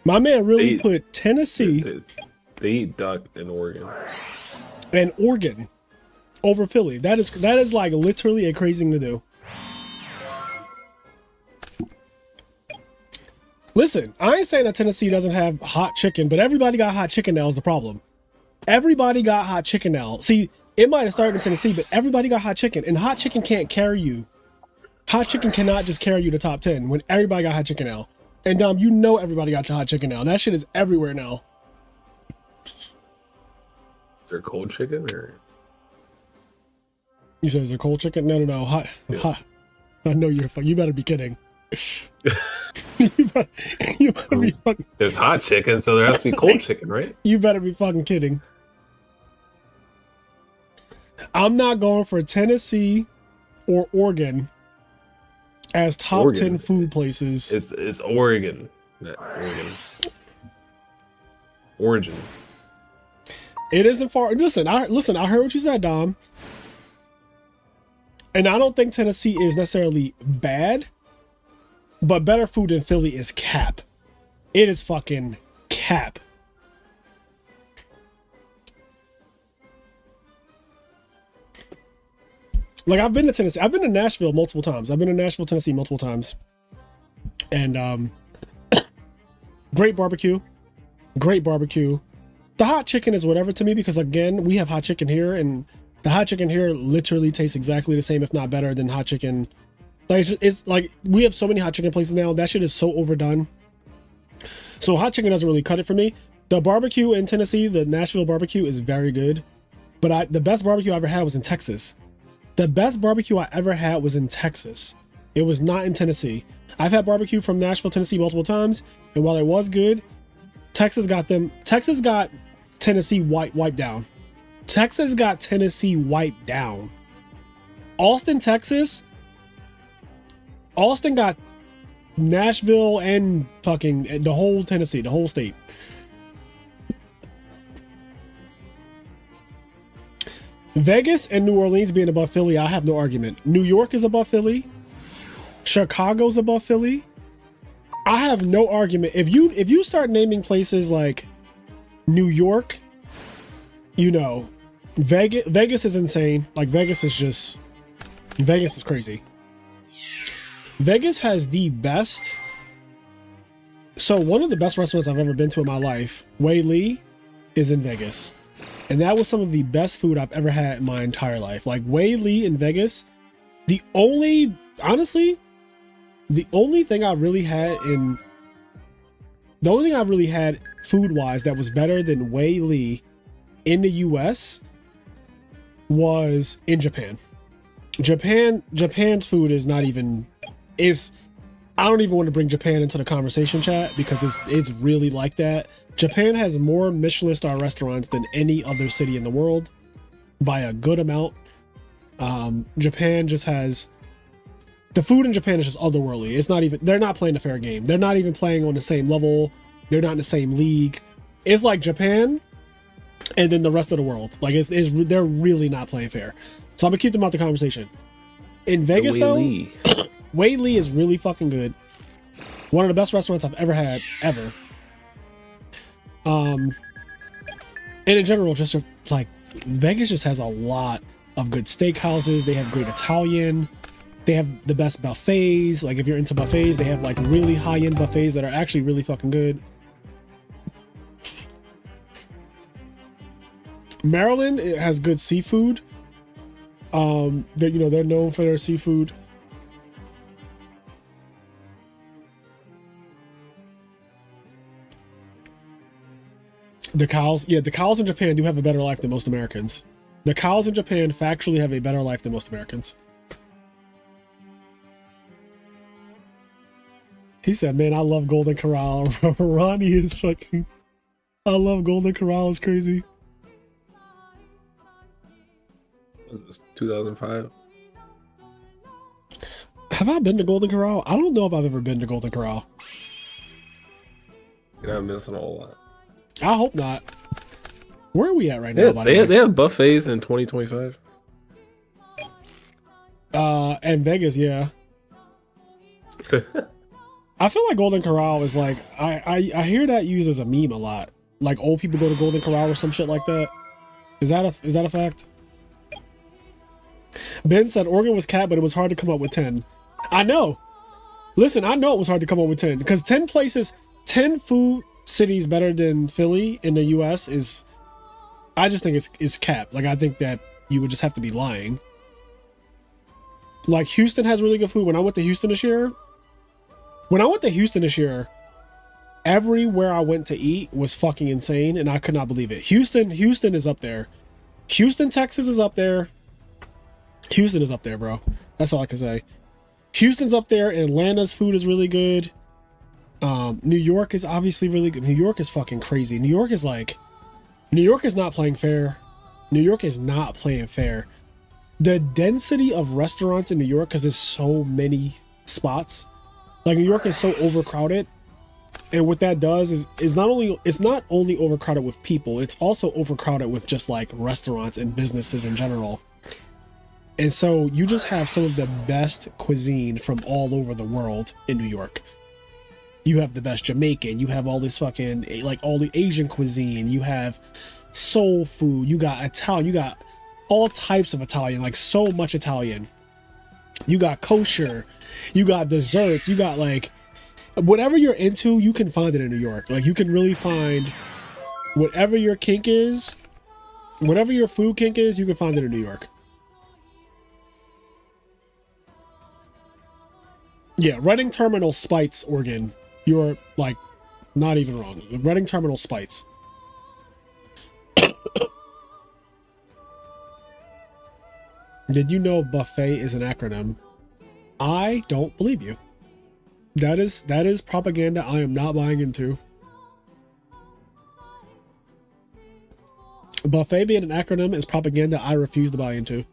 My man really put Tennessee. They eat duck in Oregon. And Oregon over Philly. That is like literally a crazy thing to do. Listen, I ain't saying that Tennessee doesn't have hot chicken, but everybody got hot chicken now is the problem. Everybody got hot chicken now. See, it might have started in Tennessee, but everybody got hot chicken, and hot chicken can't carry you. Hot chicken cannot just carry you to top 10 when everybody got hot chicken now. And you know everybody got your hot chicken now. That shit is everywhere now. Is there cold chicken or? You said is there cold chicken? No. Hot. Yeah. Hot. I know you better be kidding. you better be fucking. There's hot chicken, so there has to be cold chicken, right? You better be fucking kidding. I'm not going for Tennessee or Oregon as top 10 food places. It's Oregon. Not Oregon. Origin. It isn't far. Listen, I heard what you said, Dom. And I don't think Tennessee is necessarily bad, but better food than Philly is cap. It is fucking cap. Like, I've been to Tennessee. I've been to Nashville multiple times. I've been to Nashville, Tennessee multiple times. And great barbecue. Great barbecue. The hot chicken is whatever to me because, again, we have hot chicken here, and the hot chicken here literally tastes exactly the same, if not better, than hot chicken. Like, it's like we have so many hot chicken places now. That shit is so overdone. So hot chicken doesn't really cut it for me. The barbecue in Tennessee, the Nashville barbecue, is very good. But the best barbecue I ever had was in Texas. The best barbecue I ever had was in Texas. It was not in Tennessee. I've had barbecue from Nashville, Tennessee multiple times, and while it was good, Texas got Tennessee wiped down. Texas got Tennessee wiped down. Austin got Nashville and fucking the whole Tennessee, the whole state. Vegas and New Orleans being above Philly, I have no argument. New York is above Philly. Chicago's above Philly. I have no argument. If you start naming places like New York, you know, Vegas is insane. Like, Vegas is crazy. Vegas has the best. So one of the best restaurants I've ever been to in my life, Wei Lee, is in Vegas. And that was some of the best food I've ever had in my entire life. Like, Wei Lee in Vegas, the only thing I really had food-wise that was better than Wei Lee in the US was in Japan. Japan's food is not even, I don't even want to bring Japan into the conversation, chat, because it's really like that. Japan has more Michelin star restaurants than any other city in the world by a good amount. Japan just has, the food in Japan is just otherworldly. It's not even, they're not playing a fair game. They're not even playing on the same level. They're not in the same league. It's like Japan and then the rest of the world. Like, they're really not playing fair. So I'm gonna keep them out the conversation. In Vegas, though, Wei Lee is really fucking good. One of the best restaurants I've ever had, ever. And in general, just like, Vegas just has a lot of good steakhouses. They have great Italian. They have the best buffets. Like, if you're into buffets, they have like really high-end buffets that are actually really fucking good. Maryland, it has good seafood. They're known for their seafood. The cows in Japan do have a better life than most Americans. The cows in Japan factually have a better life than most Americans. He said, man, I love Golden Corral. Ronnie is fucking... I love Golden Corral. It's crazy. Was this 2005? Have I been to Golden Corral? I don't know if I've ever been to Golden Corral. You're not missing a whole lot. I hope not. Where are we at right now? They have buffets in 2025. And Vegas, yeah. I feel like Golden Corral is like I hear that used as a meme a lot. Like old people go to Golden Corral or some shit like that. Is that a fact? Ben said Oregon was cat, but it was hard to come up with 10. I know. Listen, I know it was hard to come up with 10 because 10 places, 10 food cities better than Philly in the US is, I just think it's cap. Like I think that you would just have to be lying. Like Houston has really good food. When I went to Houston this year, everywhere I went to eat was fucking insane and I could not believe it. Houston is up there. Houston, Texas is up there. Houston is up there, bro. That's all I can say. Houston's up there. Atlanta's food is really good. New York is obviously really good. New York is fucking crazy. New York is not playing fair. New York is not playing fair. The density of restaurants in New York, because there's so many spots, like New York is so overcrowded. And what that does is it's not only overcrowded with people, it's also overcrowded with just like restaurants and businesses in general. And so you just have some of the best cuisine from all over the world in New York. You have the best Jamaican, you have all this fucking, like all the Asian cuisine, you have soul food, you got Italian, you got all types of Italian, like so much Italian. You got kosher, you got desserts, you got like, whatever you're into, you can find it in New York. Like you can really find whatever your kink is, whatever your food kink is, you can find it in New York. Yeah, Reading Terminal Spites, Oregon. You're like not even wrong. Reading Terminal Spites. Did you know buffet is an acronym? I don't believe you. That is propaganda I am not buying into. Buffet being an acronym is propaganda I refuse to buy into.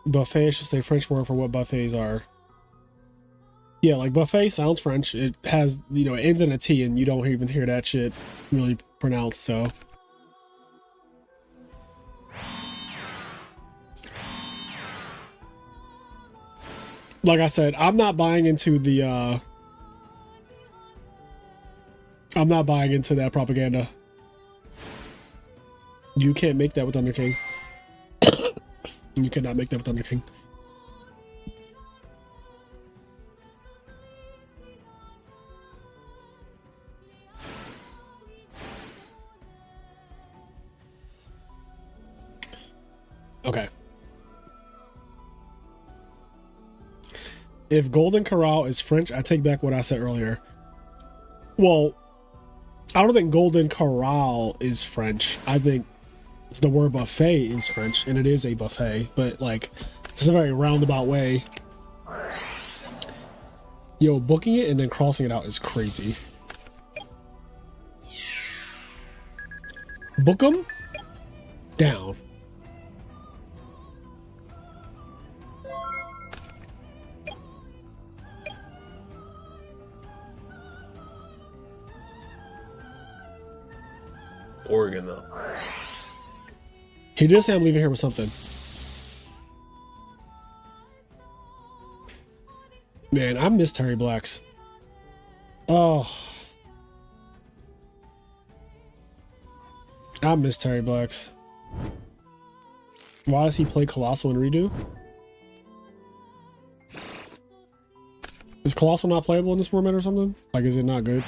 Buffet is just a French word for what buffets are. Yeah, like buffet sounds French. It has, it ends in a T and you don't even hear that shit really pronounced, so. Like I said, I'm not buying into that propaganda. You can't make that with Thunder King. You cannot make that with Thunder King. Okay. If Golden Corral is French, I take back what I said earlier. Well, I don't think Golden Corral is French. I think the word buffet is French, and it is a buffet, but like it's a very roundabout way. Yo, booking it and then crossing it out is crazy. Book 'em down. Oregon though. He did say I'm leaving here with something. Man, I miss Terry Blacks. Oh. I miss Terry Blacks. Why does he play Colossal and Redo? Is Colossal not playable in this format or something? Like, is it not good?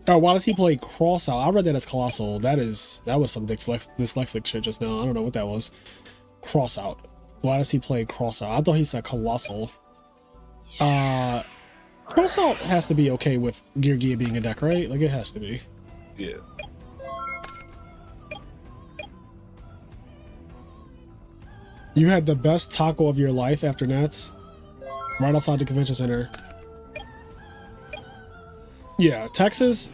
Oh, why does he play cross out? I read that as colossal. That was some dyslexic shit just now. I don't know what that was. Cross out. Why does he play cross out? I thought he said colossal. Cross out has to be okay with Gear Gear being a deck, right? Like, it has to be. Yeah. You had the best taco of your life after Nats, right outside the convention center. Yeah, Texas.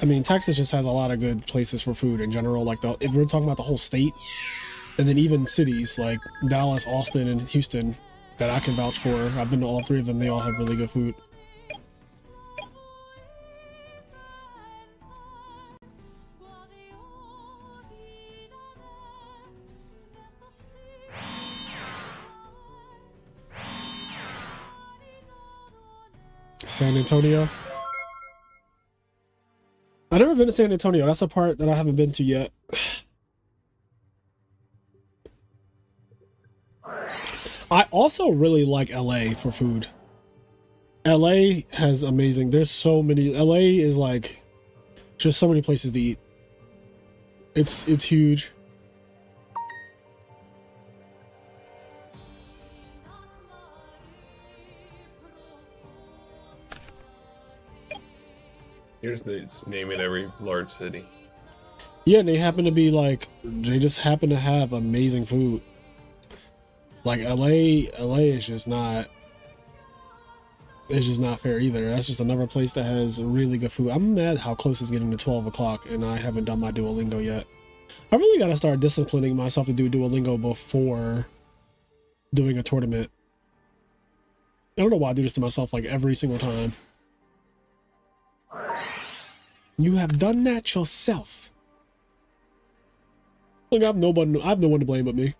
I mean, Texas just has a lot of good places for food in general. Like, if we're talking about the whole state, and then even cities like Dallas, Austin, and Houston that I can vouch for. I've been to all three of them. They all have really good food. San Antonio. I've never been to San Antonio. That's a part that I haven't been to yet. I also really like LA for food. LA has amazing. There's so many. LA is like just so many places to eat. It's huge. You're just naming every large city. Yeah, and they happen to be like, they just happen to have amazing food. Like LA is just not, it's just not fair either. That's just another place that has really good food. I'm mad how close it's getting to 12 o'clock and I haven't done my Duolingo yet. I really got to start disciplining myself to do Duolingo before doing a tournament. I don't know why I do this to myself like every single time. You have done that yourself. Look, I have no one to blame but me.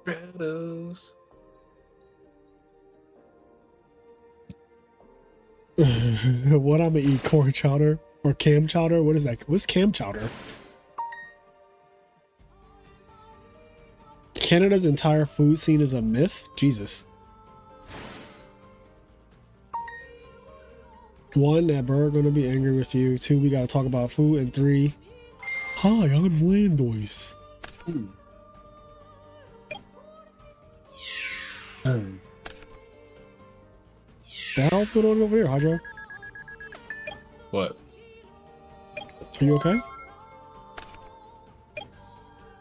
Shadows. What I'm gonna eat? Corn chowder or cam chowder? What is that? What's cam chowder? Canada's entire food scene is a myth? Jesus. 1, that bird gonna be angry with you. 2, we gotta talk about food. And 3, hi, I'm Landois. The hell's going on over here, Hydro? What? Are you okay?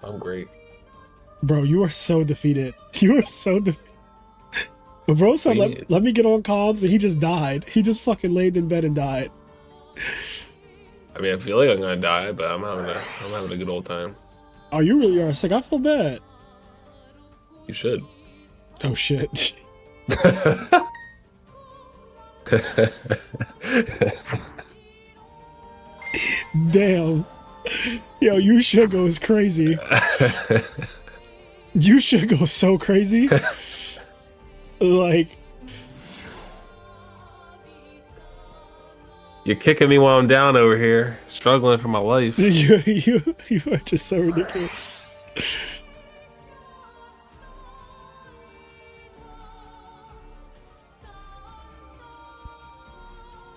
I'm great. Bro, you are so defeated. You are so defeated. Bro said, let me get on comms, and he just died. He just fucking laid in bed and died. I mean, I feel like I'm gonna die, but I'm having a good old time. Oh, you really are sick. I feel bad. You should. Oh, shit. Damn. Yo, Yugioh is crazy. Yugioh goes so crazy. Like, you're kicking me while I'm down over here, struggling for my life. you are just so ridiculous.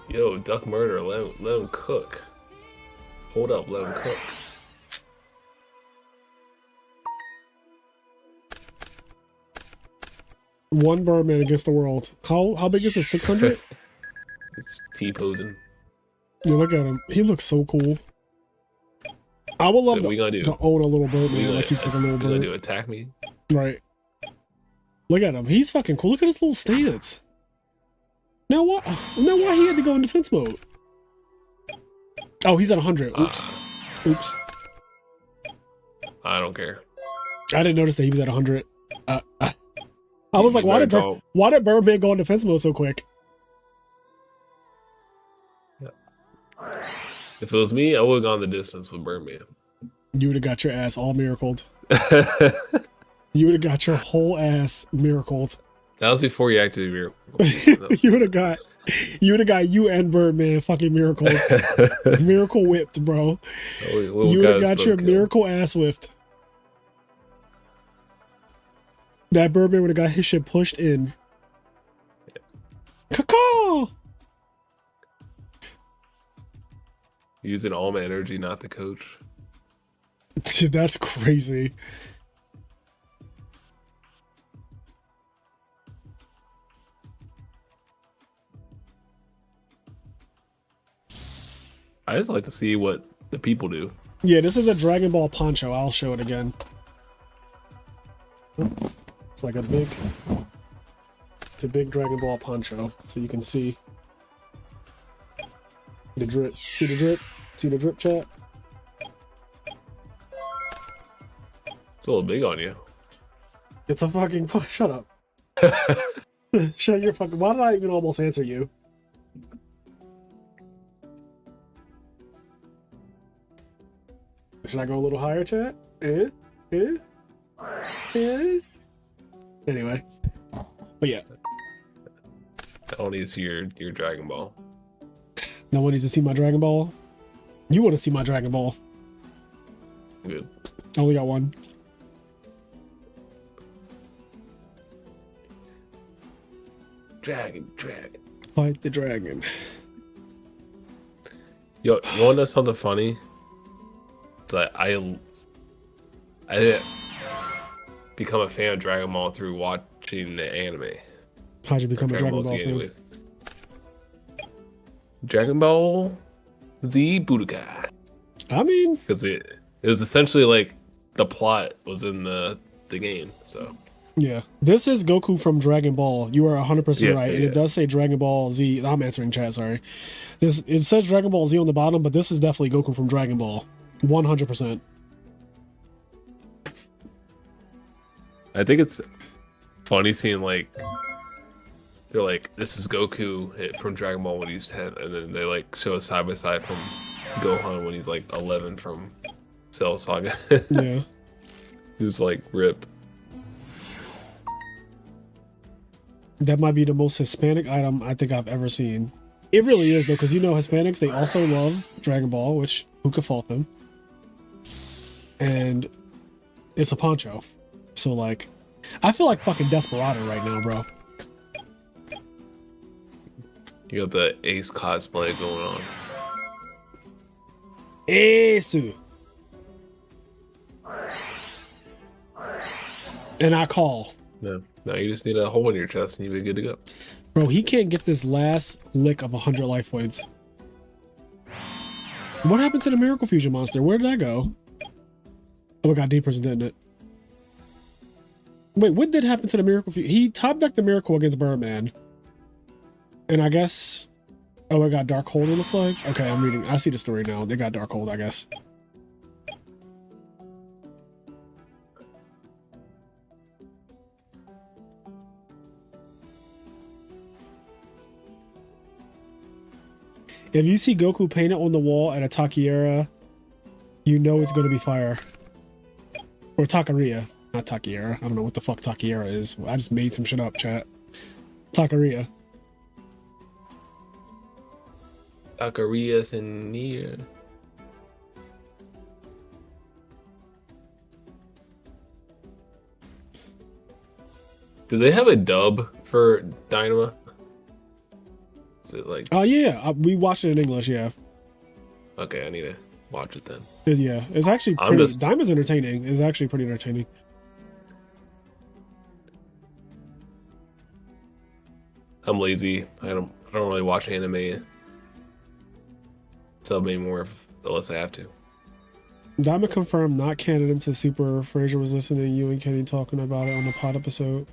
Yo, duck murder, let him cook. Hold up, let him cook. One Birdman against the world. How big is it? 600? It's T-posing. Yeah, look at him. He looks so cool. I would love So to own a little Birdman like he's like a little bird. Do attack me? Right. Look at him. He's fucking cool. Look at his little stance. Now why he had to go in defense mode? Oh, he's at 100. Oops. Oops. I don't care. I didn't notice that he was at 100. I was like, why did Birdman go in defense mode so quick? If it was me, I would have gone the distance with Birdman. You would have got your ass all miracled. You would have got your whole ass miracled. That was before you activated Miracle. You would have got You the guy, you and Birdman fucking miracle. Miracle whipped, bro. You would have got your miracle ass whipped. That Birdman would have got his shit pushed in. Caw. Using all my energy, not the coach. That's crazy. I just like to see what the people do. Yeah, this is a Dragon Ball poncho. I'll show it again. It's like a big Dragon Ball poncho, so you can see the drip. See the drip? See the drip, chat? It's a little big on you. It's a fucking... Shut up. Shut your fucking... Why did I even almost answer you? Should I go a little higher, chat? Anyway. But yeah. I don't need to see your Dragon Ball. No one needs to see my Dragon Ball? You want to see my Dragon Ball? Good. I only got one. Dragon. Fight the dragon. Yo, you want to know something funny? It's like I didn't become a fan of Dragon Ball through watching the anime. How'd you become a Dragon Ball Z fan? anyways. Dragon Ball Z Budokai. I mean, because it was essentially like the plot was in the game. So yeah, this is Goku from Dragon Ball. You are 100% right, and it does say Dragon Ball Z. I'm answering chat. Sorry, it says Dragon Ball Z on the bottom, but this is definitely Goku from Dragon Ball. 100%. I think it's funny seeing like they're like, this is Goku from Dragon Ball when he's 10, and then they like show a side by side from Gohan when he's like 11 from Cell Saga. Yeah, he's like ripped. That might be the most Hispanic item I think I've ever seen. It really is though, because you know Hispanics, they also love Dragon Ball, which who could fault them? And it's a poncho. So like, I feel like fucking Desperado right now, bro. You got the Ace cosplay going on. Ace. And I call. No, you just need a hole in your chest and you'll be good to go. Bro, he can't get this last lick of 100 life points. What happened to the Miracle Fusion monster? Where did that go? Oh, it got deeper, didn't it? Wait, what did happen to the Miracle Fusion? He top decked the Miracle against Birdman. And I guess... Oh, it got Darkhold, it looks like? Okay, I'm reading. I see the story now. They got Darkhold, I guess. If you see Goku painted on the wall at a Takiera, you know it's going to be fire. Or Takeria. Not Takiera. I don't know what the fuck Takiera is. I just made some shit up, chat. Takeria. Takaria's in near. Do they have a dub for Dynama? Is it like... Oh, yeah. We watched it in English, yeah. Okay, I need to watch it then. Yeah, it's actually pretty... Diamond's entertaining. It's actually pretty entertaining. I'm lazy. I don't really watch anime sub anymore unless I have to. Diamond confirmed not canon into Super. Frazier was listening to you and Kenny talking about it on the pod episode.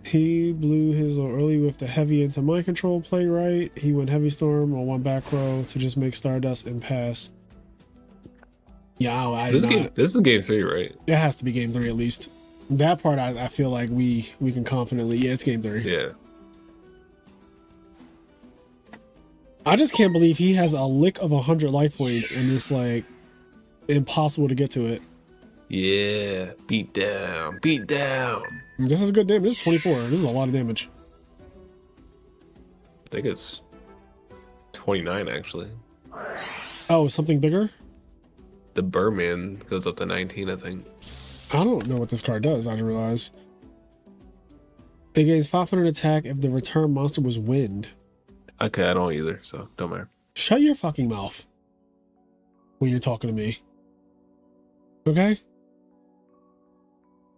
He blew his little early with the heavy into mind control play right. He went heavy storm on one back row to just make Stardust and pass. Yeah, this is game 3, right? It has to be game 3 at least. That part I feel like we can confidently... Yeah, it's game 3. Yeah. I just can't believe he has a lick of 100 life points and it's like impossible to get to it. Yeah, beat down, beat down. This is a good damage. This is 24. This is a lot of damage. I think it's 29 actually. Oh, something bigger? The Burman goes up to 19, I think. I don't know what this card does, I just realized. It gains 500 attack if the return monster was wind. Okay, I don't either, so don't matter. Shut your fucking mouth when you're talking to me. Okay?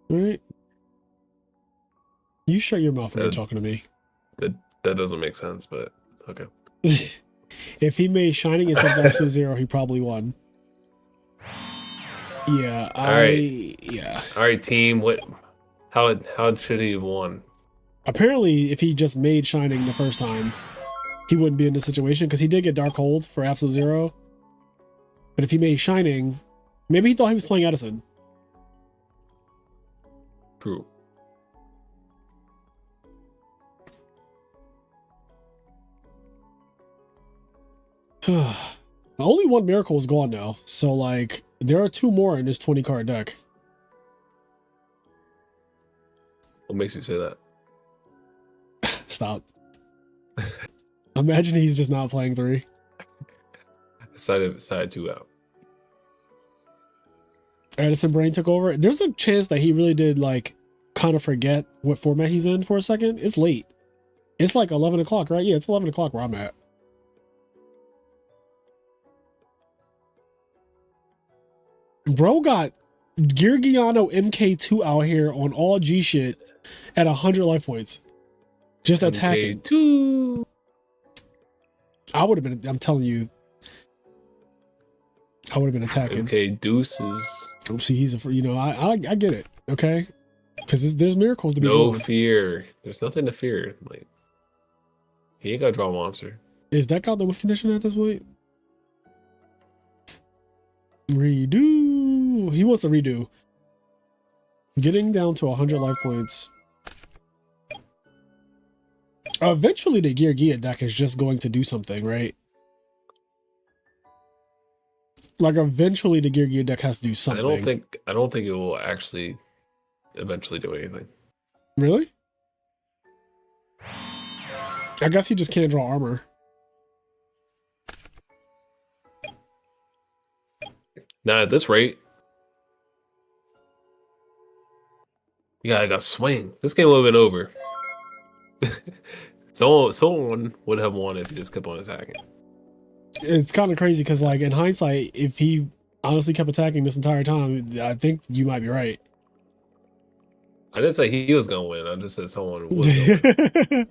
Alright? You shut your mouth when you're talking to me. That doesn't make sense, but okay. If he made Shining instead of Absolute Zero, he probably won. Yeah, yeah. All right, team. How should he have won? Apparently, if he just made Shining the first time, he wouldn't be in this situation because he did get Dark Hold for Absolute Zero. But if he made Shining, maybe he thought he was playing Edison. True. Only one miracle is gone now, so like there are 2 more in this 20 card deck. What makes you say that? Stop. Imagine he's just not playing 3. Side 2 out. Edison Brain took over. There's a chance that he really did like kind of forget what format he's in for a second. It's late. It's like 11 o'clock, right? Yeah, it's 11 o'clock where I'm at. Bro got Yugioh MK2 out here on all G shit at 100 life points. Just attacking. MK2. I would have been, I'm telling you, I would have been attacking. MK deuces. Oh, see, he's a, you know, I get it, okay? Because there's miracles to be No drawn. fear. There's nothing to fear. Like, he ain't got to draw a monster. Is deck out the win condition at this point? Redo. He wants a redo. Getting down to 100 life points. Eventually, the Yugioh deck is just going to do something, right? Like, eventually, the Yugioh deck has to do something. I don't think it will actually eventually do anything. Really? I guess he just can't draw armor. Not at this rate. Yeah, I got swing. This game would have been over. Someone would have won if he just kept on attacking. It's kind of crazy because, like, in hindsight, if he honestly kept attacking this entire time, I think you might be right. I didn't say he was gonna win. I just said someone was gonna win.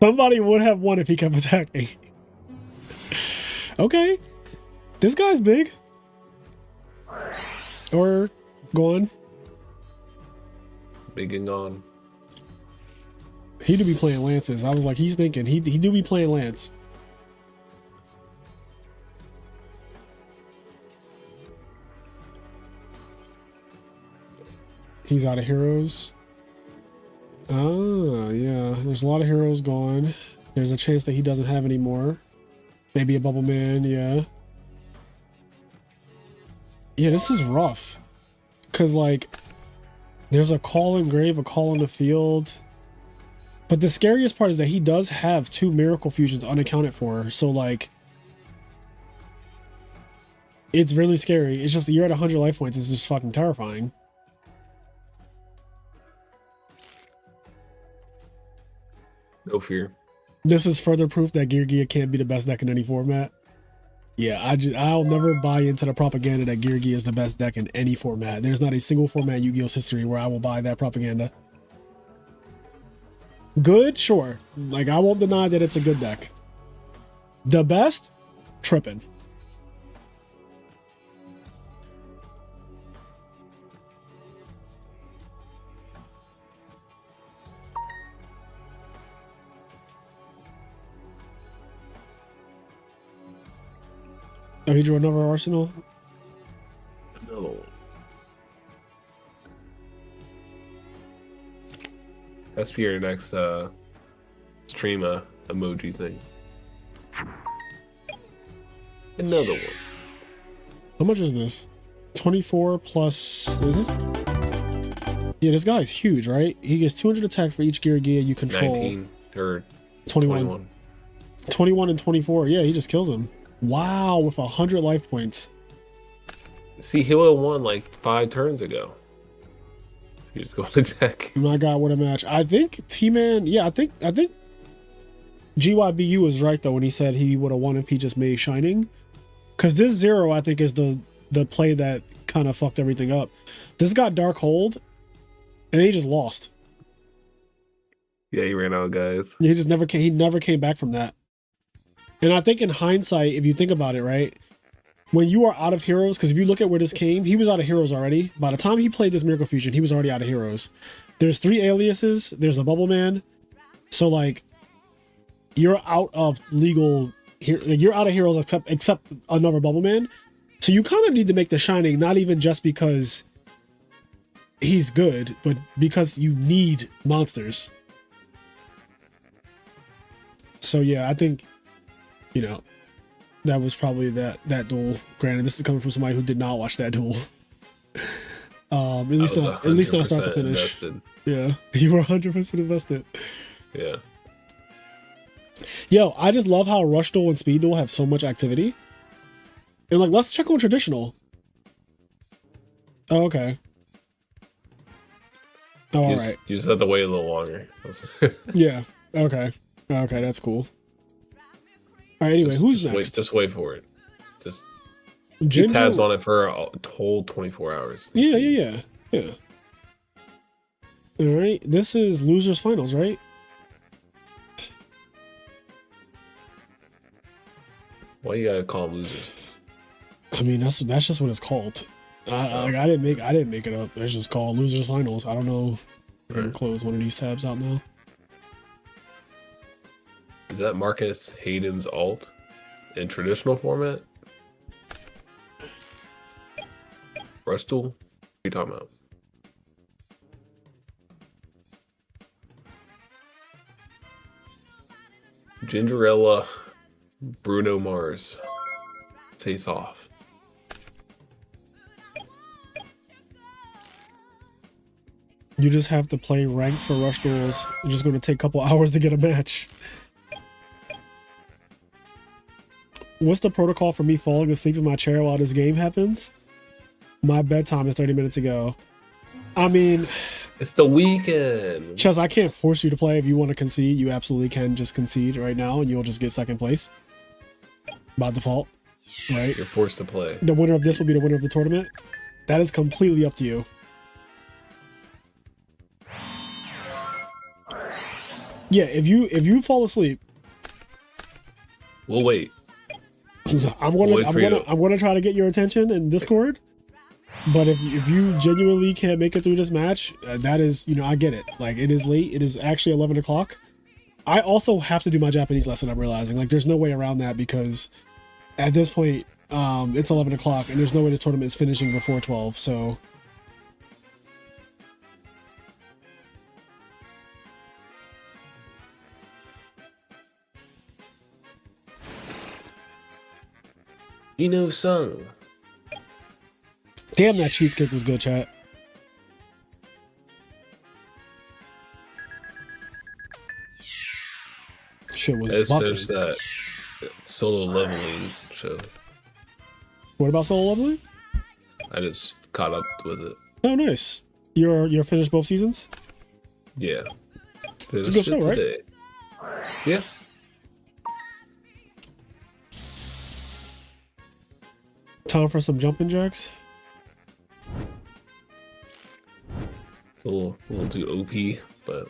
Somebody would have won if he kept attacking. Okay. This guy's big. Or gone. Big and gone. He do be playing lances. I was like, he's thinking. He do be playing lance. He's out of heroes. Ah, yeah. There's a lot of heroes gone. There's a chance that he doesn't have any more. Maybe a bubble man, yeah. Yeah, this is rough. Cause like there's a call in grave, a call in the field. But the scariest part is that he does have 2 miracle fusions unaccounted for. So like it's really scary. It's just you're at 100 life points. It's just fucking terrifying. No fear. This is further proof that Yugioh can't be the best deck in any format. Yeah, I'll never buy into the propaganda that Yugioh is the best deck in any format. There's not a single format in Yu-Gi-Oh's history where I will buy that propaganda. Good, sure. Like, I won't deny that it's a good deck. The best? Tripping. Oh, he drew another arsenal? No. That's for your next stream emoji thing. Another one. How much is this? 24 plus... Is this... Yeah, this guy's huge, right? He gets 200 attack for each gear you control. 19 or 21. 21 and 24. Yeah, he just kills him. Wow, with 100 life points. See, he would have won like 5 turns ago. You just go on the deck. My God, what a match! I think T-Man. Yeah, I think GYBU was right though when he said he would have won if he just made Shining. Because this 0, I think, is the play that kind of fucked everything up. This got Dark Hold, and he just lost. Yeah, he ran out, guys. He just never came. He never came back from that. And I think in hindsight, if you think about it, right, when you are out of heroes, because if you look at where this came, he was out of heroes already. By the time he played this Miracle Fusion, he was already out of heroes. There's 3 aliases. There's a Bubble Man. So like, you're out of legal. You're out of heroes except another Bubble Man. So you kind of need to make the Shining, not even just because he's good, but because you need monsters. So yeah, I think, you know, that was probably that duel. Granted, this is coming from somebody who did not watch that duel. At least not start to finish. Invested. Yeah, you were 100% invested. Yeah. Yo, I just love how Rush Duel and Speed Duel have so much activity. And like, let's check on traditional. Oh, okay. Oh, all right. You just have to wait a little longer. Yeah. Okay. Okay, that's cool. All right. Anyway, who's next? Just wait for it. Just keep tabs on it for a whole 24 hours. Yeah. All right. This is losers finals, right? Why you gotta call them losers? I mean, that's just what it's called. I didn't make it up. It's just called losers finals. I don't know. I'm gonna close one of these tabs out now. Is that Marcus Hayden's alt in traditional format? Rush Duel? What are you talking about? Gingerella, Bruno Mars, face off. You just have to play ranked for Rush Duels. It's just going to take a couple hours to get a match. What's the protocol for me falling asleep in my chair while this game happens? My bedtime is 30 minutes ago. I mean... It's the weekend. Chess, I can't force you to play. If you want to concede, you absolutely can just concede right now and you'll just get second place. By default. Right? You're forced to play. The winner of this will be the winner of the tournament. That is completely up to you. Yeah, if you fall asleep, we'll wait. I'm gonna try to get your attention in Discord. But if you genuinely can't make it through this match, that is, you know, I get it. Like, it is late. It is actually 11 o'clock. I also have to do my Japanese lesson. I'm realizing, like, there's no way around that because at this point, it's 11 o'clock and there's no way this tournament is finishing before 12. So. Sung. Damn, that cheesecake was good, chat. Shit was Let's busting. finish that solo leveling show. What about solo leveling? I just caught up with it. Oh, nice. You're finished both seasons? Yeah. It's a good show, right? Yeah. Time for some jumping jacks. It's a little too OP, but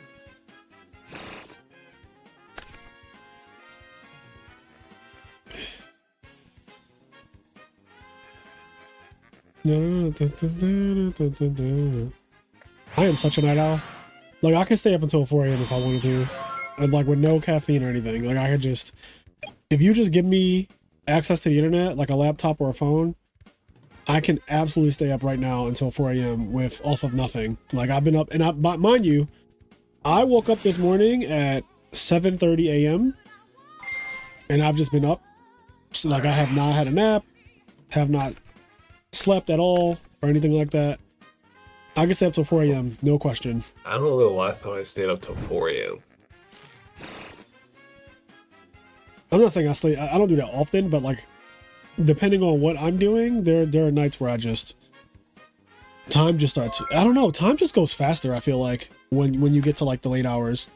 I am such a night owl. Like, I could stay up until 4 a.m. if I wanted to. And like with no caffeine or anything. Like, I could just, if you just give me access to the internet, like a laptop or a phone, I can absolutely stay up right now until 4 a.m. with off of nothing. Like, I've been up, and mind you, I woke up this morning at 7:30 a.m. and I've just been up. So like, I have not had a nap, have not slept at all or anything like that, I can stay up till 4 a.m. No question. I don't know the last time I stayed up till 4 a.m. I'm not saying I don't do that often, but like depending on what I'm doing, there are nights where time just starts. I don't know. Time just goes faster. I feel like when you get to like the late hours.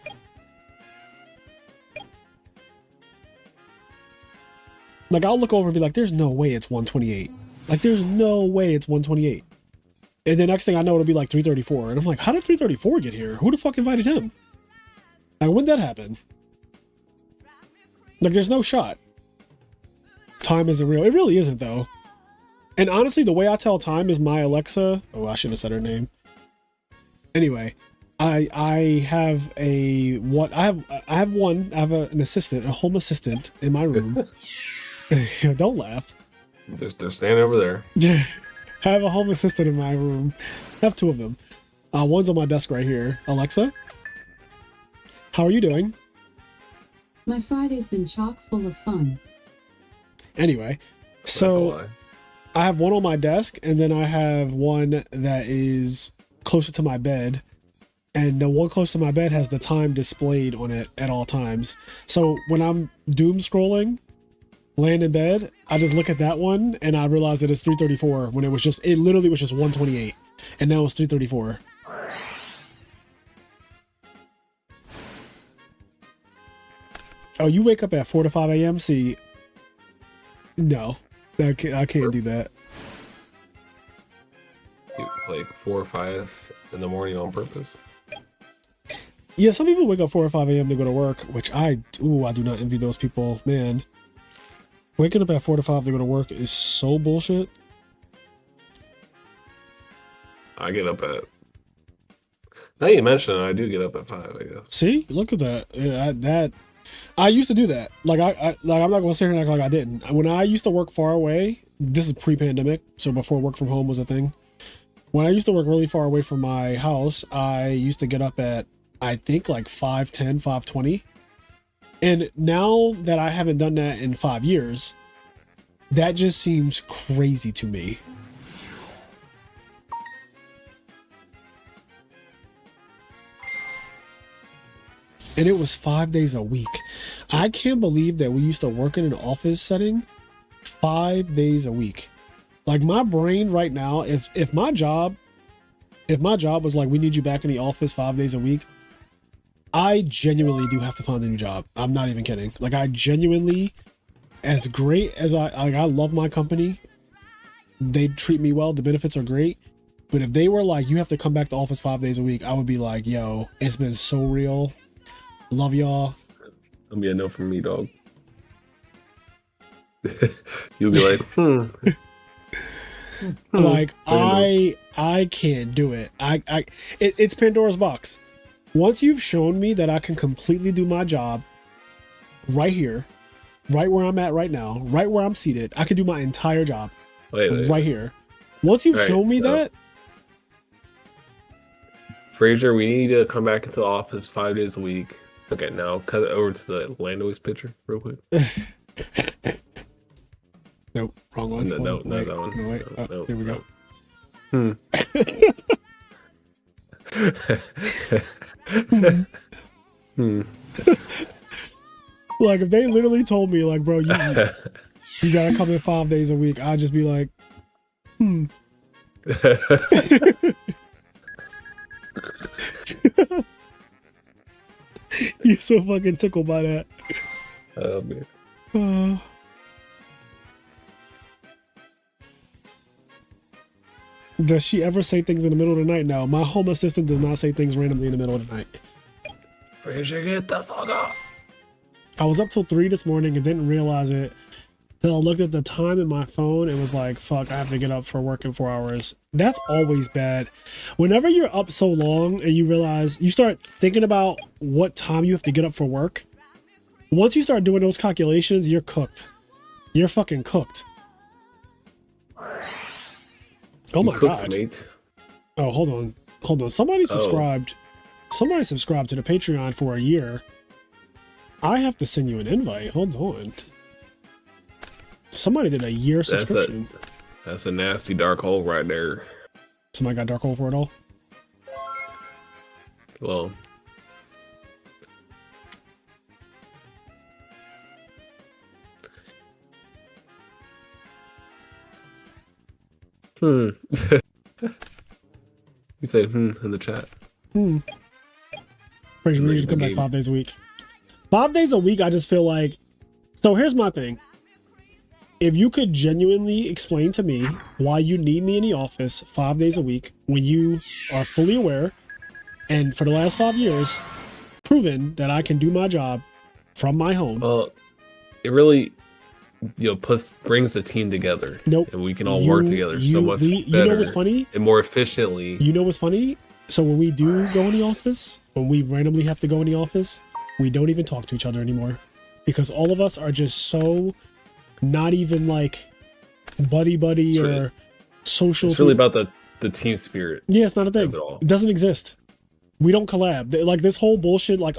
Like I'll look over and be like, "There's no way it's 128." Like there's no way it's 128. And the next thing I know, it'll be like 3:34, and I'm like, "How did 3:34 get here? Who the fuck invited him?" Like when did that happen? Like there's no shot. Time isn't real. It really isn't though. And honestly, the way I tell time is my Alexa. Oh, I shouldn't have said her name. Anyway, I have an assistant, a home assistant in my room. Don't laugh. They're standing over there. I have a home assistant in my room. I have 2 of them. One's on my desk right here. Alexa, how are you doing? My Friday's been chock full of fun. Anyway, so I have one on my desk, and then I have one that is closer to my bed, and the one close to my bed has the time displayed on it at all times. So when I'm doom scrolling, laying in bed, I just look at that one and I realize that it's 3:34 when it literally was just 1:28, and now it's 3:34. Oh, you wake up at 4 to 5 a.m.? See, no, I can't do that. Like 4 or 5 in the morning on purpose. Yeah, some people wake up 4 or 5 a.m. to go to work, which I do not envy those people, man. Waking up at 4 to 5 to go to work is so bullshit. I get up at. Now you mention it, I do get up at 5, I guess. See, look at that. Yeah, I used to do that. Like I'm not gonna sit here and act like I didn't. When I used to work far away, this is pre-pandemic, so before work from home was a thing. When I used to work really far away from my house, I used to get up at, I think, like 5:10, 5:20. And now that I haven't done that in 5 years, that just seems crazy to me. And it was 5 days a week. I can't believe that we used to work in an office setting 5 days a week. Like my brain right now, if my job was like, we need you back in the office 5 days a week, I genuinely do have to find a new job. I'm not even kidding. Like I genuinely, as great as I love my company, they treat me well, the benefits are great. But if they were like, you have to come back to office 5 days a week, I would be like, yo, it's been so real. Love y'all. It'll be a no from me, dog. You'll be like, Like I can't do it. It's Pandora's box. Once you've shown me that I can completely do my job right here, right where I'm at right now, right where I'm seated, I can do my entire job right here. Once you've shown me that, Frazier, we need to come back into the office 5 days a week. Okay, now cut it over to the Lando's picture real quick. Nope, wrong one. No, not that one. No, wait. No, here we go. Like if they literally told me like, bro, you gotta come in 5 days a week, I'd just be like, You're so fucking tickled by that. Oh man. Does she ever say things in the middle of the night? No, my home assistant does not say things randomly in the middle of the night. Frazier, get the fuck up. I was up till 3 this morning and didn't realize it till I looked at the time in my phone and was like, fuck, I have to get up for work in 4 hours. That's always bad. Whenever you're up so long and you realize, you start thinking about what time you have to get up for work. Once you start doing those calculations, you're cooked. You're fucking cooked. Oh my god. Mate. Oh, hold on. Somebody subscribed. Somebody subscribed to the Patreon for a year. I have to send you an invite. Hold on. Somebody did a year subscription. That's a nasty dark hole right there. Somebody got dark hole for it all? Well, you said in the chat. Frazier, we need to come back 5 days a week. 5 days a week, I just feel like... So here's my thing. If you could genuinely explain to me why you need me in the office 5 days a week when you are fully aware and for the last 5 years proven that I can do my job from my home. Well, it really, brings the team together. Nope. And we can all work together so much better. You know what's funny? And more efficiently. You know what's funny? So when we do go in the office, when we randomly have to go in the office, we don't even talk to each other anymore because all of us are just so not even like buddy or social. It's really about the team spirit. Yeah, it's not a thing. It doesn't exist. We don't collab. Like this whole bullshit, like,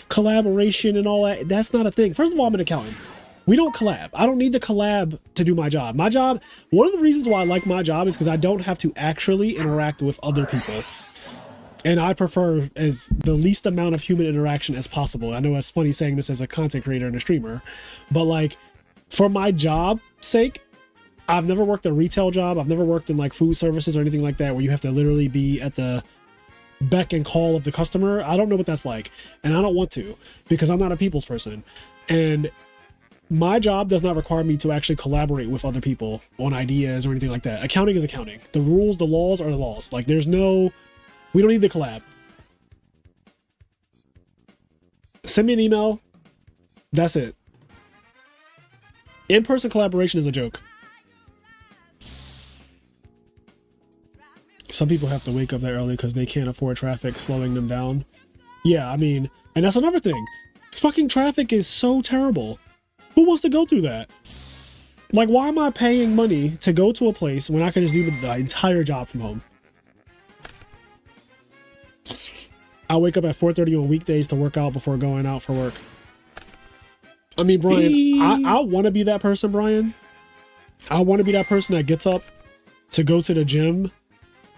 collaboration and all that. That's not a thing. First of all, I'm an accountant. We don't collab. I don't need to collab to do my job. My job, one of the reasons why I like my job is because I don't have to actually interact with other people. And I prefer as the least amount of human interaction as possible. I know it's funny saying this as a content creator and a streamer, but like for my job sake, I've never worked a retail job. I've never worked in like food services or anything like that where you have to literally be at the beck and call of the customer. I don't know what that's like. And I don't want to because I'm not a people's person. And my job does not require me to actually collaborate with other people on ideas or anything like that. Accounting is accounting. The rules, the laws are the laws. Like we don't need to collab. Send me an email. That's it. In-person collaboration is a joke. Some people have to wake up that early because they can't afford traffic slowing them down. Yeah, I mean, and that's another thing. Fucking traffic is so terrible. Who wants to go through that? Like, why am I paying money to go to a place when I can just do the entire job from home? I wake up at 4:30 on weekdays to work out before going out for work. I mean, Brian, I want to be that person, Brian. I want to be that person that gets up to go to the gym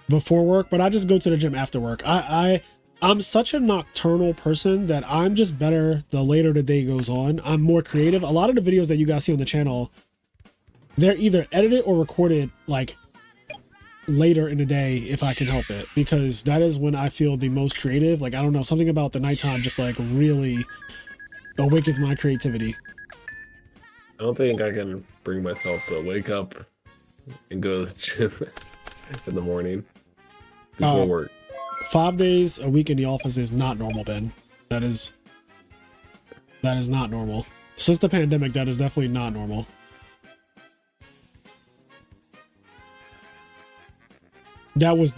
before work, but I just go to the gym after work. I'm such a nocturnal person that I'm just better the later the day goes on. I'm more creative. A lot of the videos that you guys see on the channel, they're either edited or recorded like later in the day if I can help it, because that is when I feel the most creative. Like, I don't know, something about the nighttime just like really awakens my creativity. I don't think I can bring myself to wake up and go to the gym in the morning before work. 5 days a week in the office is not normal, Ben. That is not normal. Since the pandemic, that is definitely not normal. That was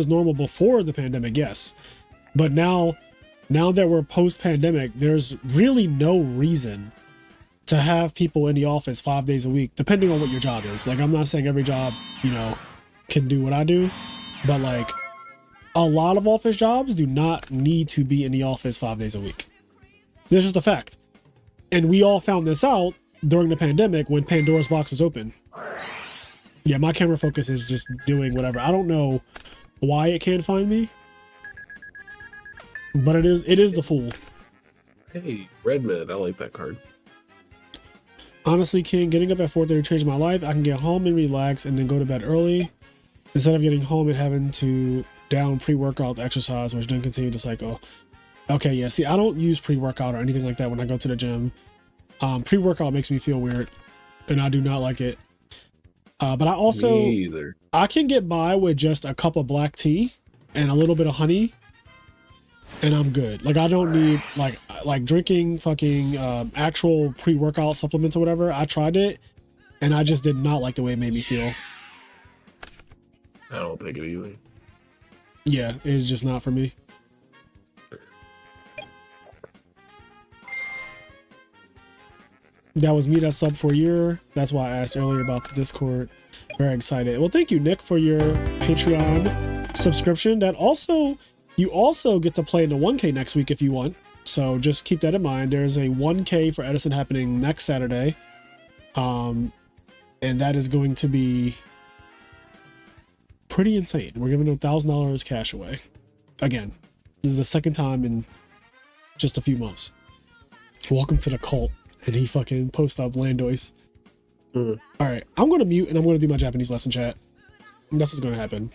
normal before the pandemic, yes. But now that we're post-pandemic, there's really no reason to have people in the office 5 days a week, depending on what your job is. Like, I'm not saying every job, can do what I do, but like a lot of office jobs do not need to be in the office 5 days a week. It's just a fact. And we all found this out during the pandemic when Pandora's box was open. Yeah, my camera focus is just doing whatever. I don't know why it can't find me, but it is the fool. Hey, Redmond, I like that card. Honestly, King, getting up at 4:30 changed my life. I can get home and relax and then go to bed early instead of getting home and having to down pre-workout exercise, which then continue the cycle. Okay, yeah, see, I don't use pre-workout or anything like that when I go to the gym. Pre-workout makes me feel weird, and I do not like it. But I also, I can get by with just a cup of black tea and a little bit of honey, and I'm good. Like, I don't need like drinking fucking actual pre-workout supplements or whatever. I tried it, and I just did not like the way it made me feel. I don't take it either. Yeah, it's just not for me. That was me that subbed for a year. That's why I asked earlier about the Discord. Very excited. Well, thank you, Nick, for your Patreon subscription. You also get to play in the 1K next week if you want. So just keep that in mind. There's a 1K for Edison happening next Saturday. And And that is going to be pretty insane. We're giving $1,000 cash away. Again, this is the second time in just a few months. Welcome to the cult. And he fucking posts up Landois. All right, I'm going to mute and I'm going to do my Japanese lesson chat. And that's what's going to happen.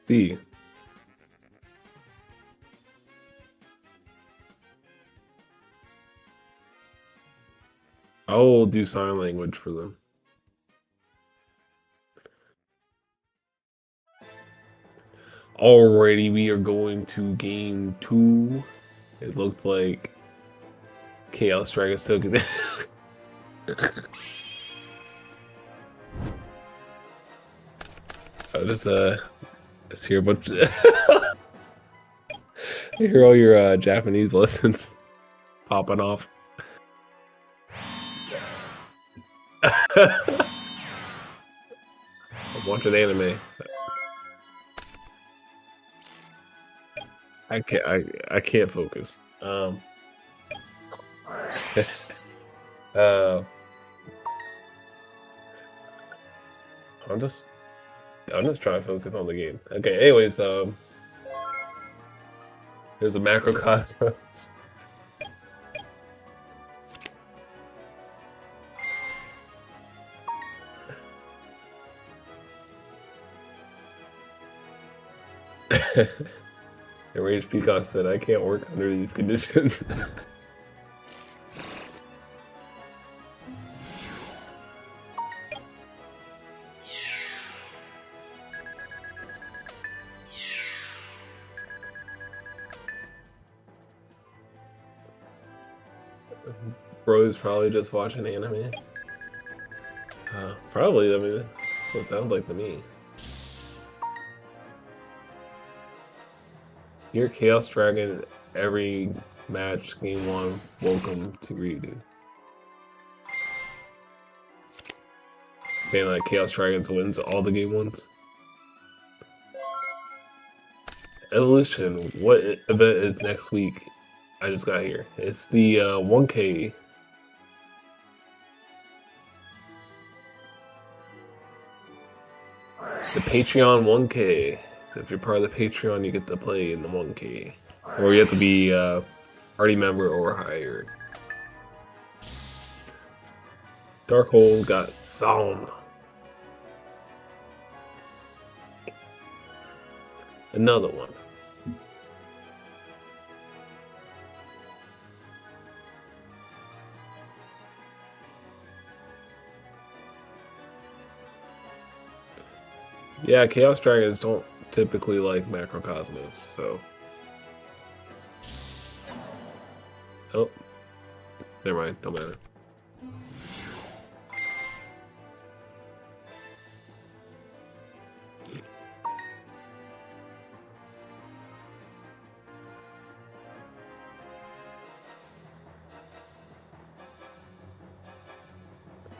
See. I will do sign language for them. Alrighty, we are going to game 2. It looked like Chaos Dragons took it. I just hear a bunch of I hear all your Japanese lessons popping off. I'm watching anime. I can't focus. I'm just trying to focus on the game. Okay, anyways, there's a macrocosmos. And Rage Peacock said, I can't work under these conditions. Bro's probably just watching anime. Probably, I mean, that's what it sounds like to me. You're Chaos Dragon every match, game 1. Welcome to REDU. Saying like Chaos Dragons wins all the game 1s. Evolution, what event is next week? I just got here. It's the 1K. The Patreon 1K. So if you're part of the Patreon, you get to play in the 1K. Or you have to be a party member or higher. Darkhold got sound. Another one. Yeah, Chaos Dragons don't typically like macrocosmos, so. Oh. Never mind, don't matter.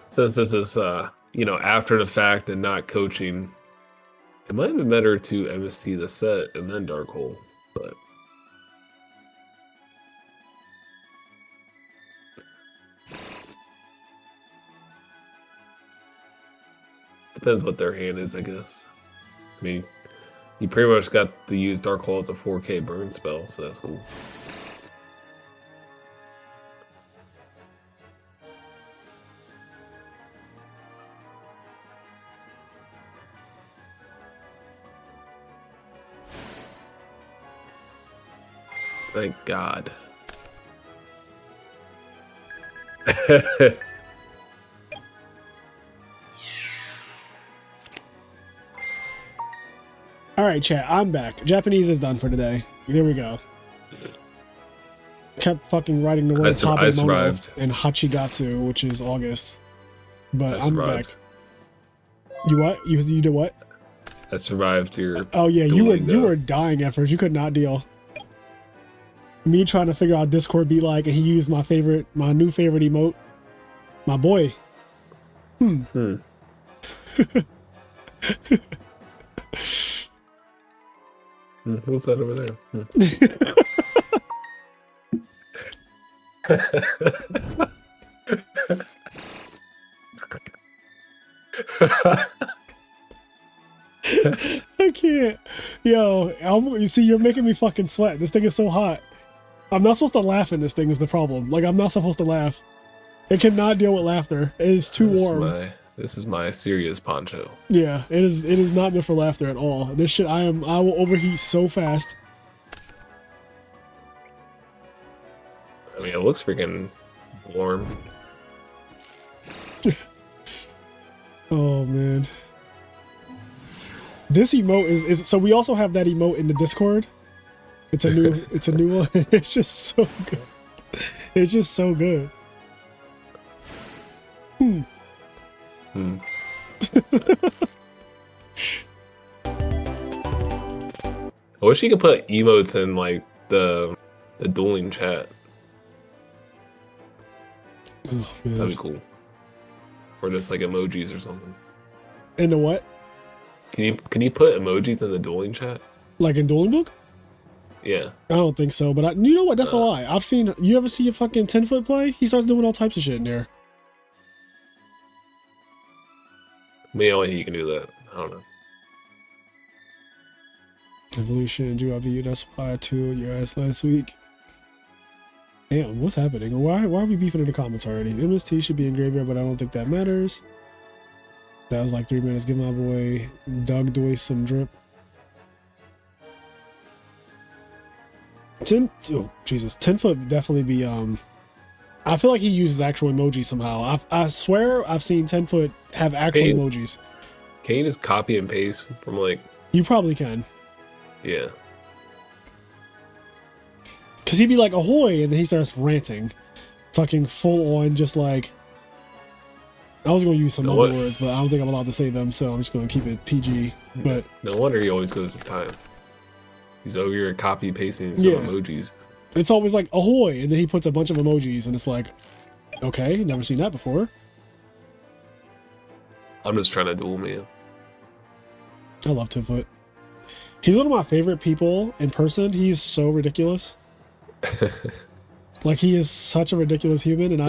Since this is, after the fact and not coaching, it might have been better to MST the set and then Darkhold, but depends what their hand is, I guess. I mean, you pretty much got to use Darkhold as a 4K burn spell, so that's cool. Thank God. All right, chat. I'm back. Japanese is done for today. Here we go. Kept fucking writing the word Tabemono and Hachigatsu, which is August. But I'm back. You what? You did what? I survived your. Oh yeah, you were dying at first. You could not deal. Me trying to figure out Discord be like, and he used my new favorite emote. My boy. What's that over there? I can't. Yo, you see, you're making me fucking sweat. This thing is so hot. I'm not supposed to laugh in this thing is the problem. Like, I'm not supposed to laugh. It cannot deal with laughter. It is too warm. This is my serious poncho. Yeah, it is not meant for laughter at all. This shit, I will overheat so fast. I mean, it looks freaking warm. Oh man. This emote is so we also have that emote in the Discord. It's a new one. It's just so good. It's just so good. I wish you could put emotes in like the dueling chat. Oh, man. That'd be cool. Or just like emojis or something. In the what? Can you put emojis in the dueling chat? Like in Dueling Book? Yeah. I don't think so, but you know what? That's a lie. I've seen. You ever see a fucking 10-foot play? He starts doing all types of shit in there. Maybe only he can do that. I don't know. Evolution, UIV, that's why I told your ass last week. Damn, what's happening? Why are we beefing in the comments already? MST should be in graveyard, but I don't think that matters. That was like 3 minutes. Give my boy Doug Doy some drip. 10 foot definitely be I feel like he uses actual emojis somehow. I swear I've seen 10 foot have actual emojis. Can you just copy and paste from like? You probably can. Yeah. Cause he'd be like ahoy and then he starts ranting. Fucking full on just like I was gonna use some other words, but I don't think I'm allowed to say them, so I'm just gonna keep it PG. But no wonder he always goes to time. He's over here copy pasting some emojis. It's always like ahoy, and then he puts a bunch of emojis, and it's like, okay, never seen that before. I'm just trying to duel, man. I love 10-foot. He's one of my favorite people in person. He's so ridiculous. Like, he is such a ridiculous human, and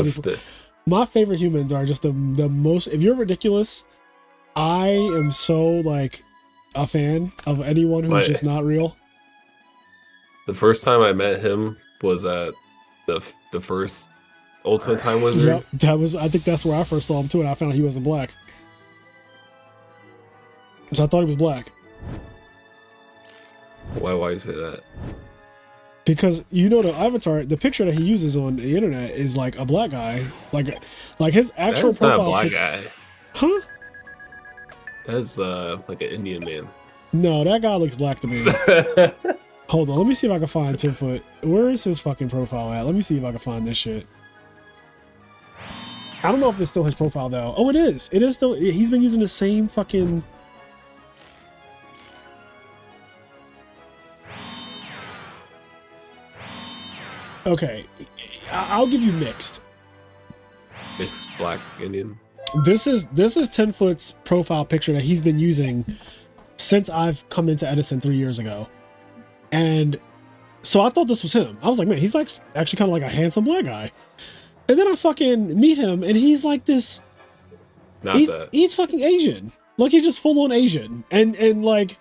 my favorite humans are just the most. If you're ridiculous, I am so like a fan of anyone who's just not real. The first time I met him was at the first Ultimate Time Wizard. Yep, that was. I think that's where I first saw him too, and I found out he wasn't black. So I thought he was black. Why you say that? Because you know the avatar, the picture that he uses on the internet is like a black guy, like his actual That's profile. Not a black guy. Huh? That's like an Indian man. No, that guy looks black to me. Hold on, let me see if I can find 10-foot. Where is his fucking profile at? Let me see if I can find this shit. I don't know if it's still his profile though. Oh, it is. It is still. He's been using the same fucking. Okay, I'll give you mixed. Mixed black Indian. This is 10-foot's profile picture that he's been using since I've come into Edison 3 years ago. And so I thought this was him. I was like, man, he's like actually kind of like a handsome black guy. And then I fucking meet him and he's like this. He's fucking Asian. Like he's just full on Asian. And like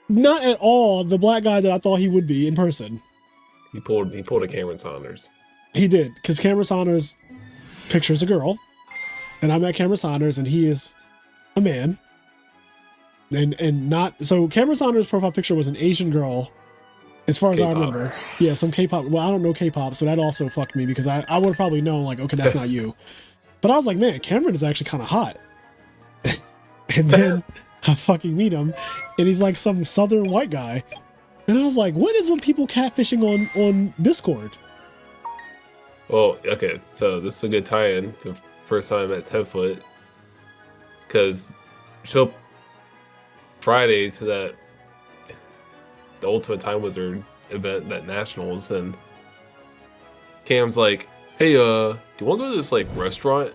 not at all the black guy that I thought he would be in person. He pulled a Cameron Saunders. He did, because Cameron Saunders pictures a girl. And I met Cameron Saunders and he is a man. And not so Cameron Saunders' profile picture was an Asian girl. As far as I remember. Yeah, some K-pop. Well, I don't know K-pop, so that also fucked me because I would have probably known, like, okay, that's not you. But I was like, man, Cameron is actually kind of hot. And then I fucking meet him, and he's like some southern white guy. And I was like, what is with people catfishing on Discord? Well, okay, so this is a good tie-in to first time I met 10-foot. Because show up Friday to the Ultimate Time Wizard event, that Nationals, and Cam's like, hey, do you want to go to this like restaurant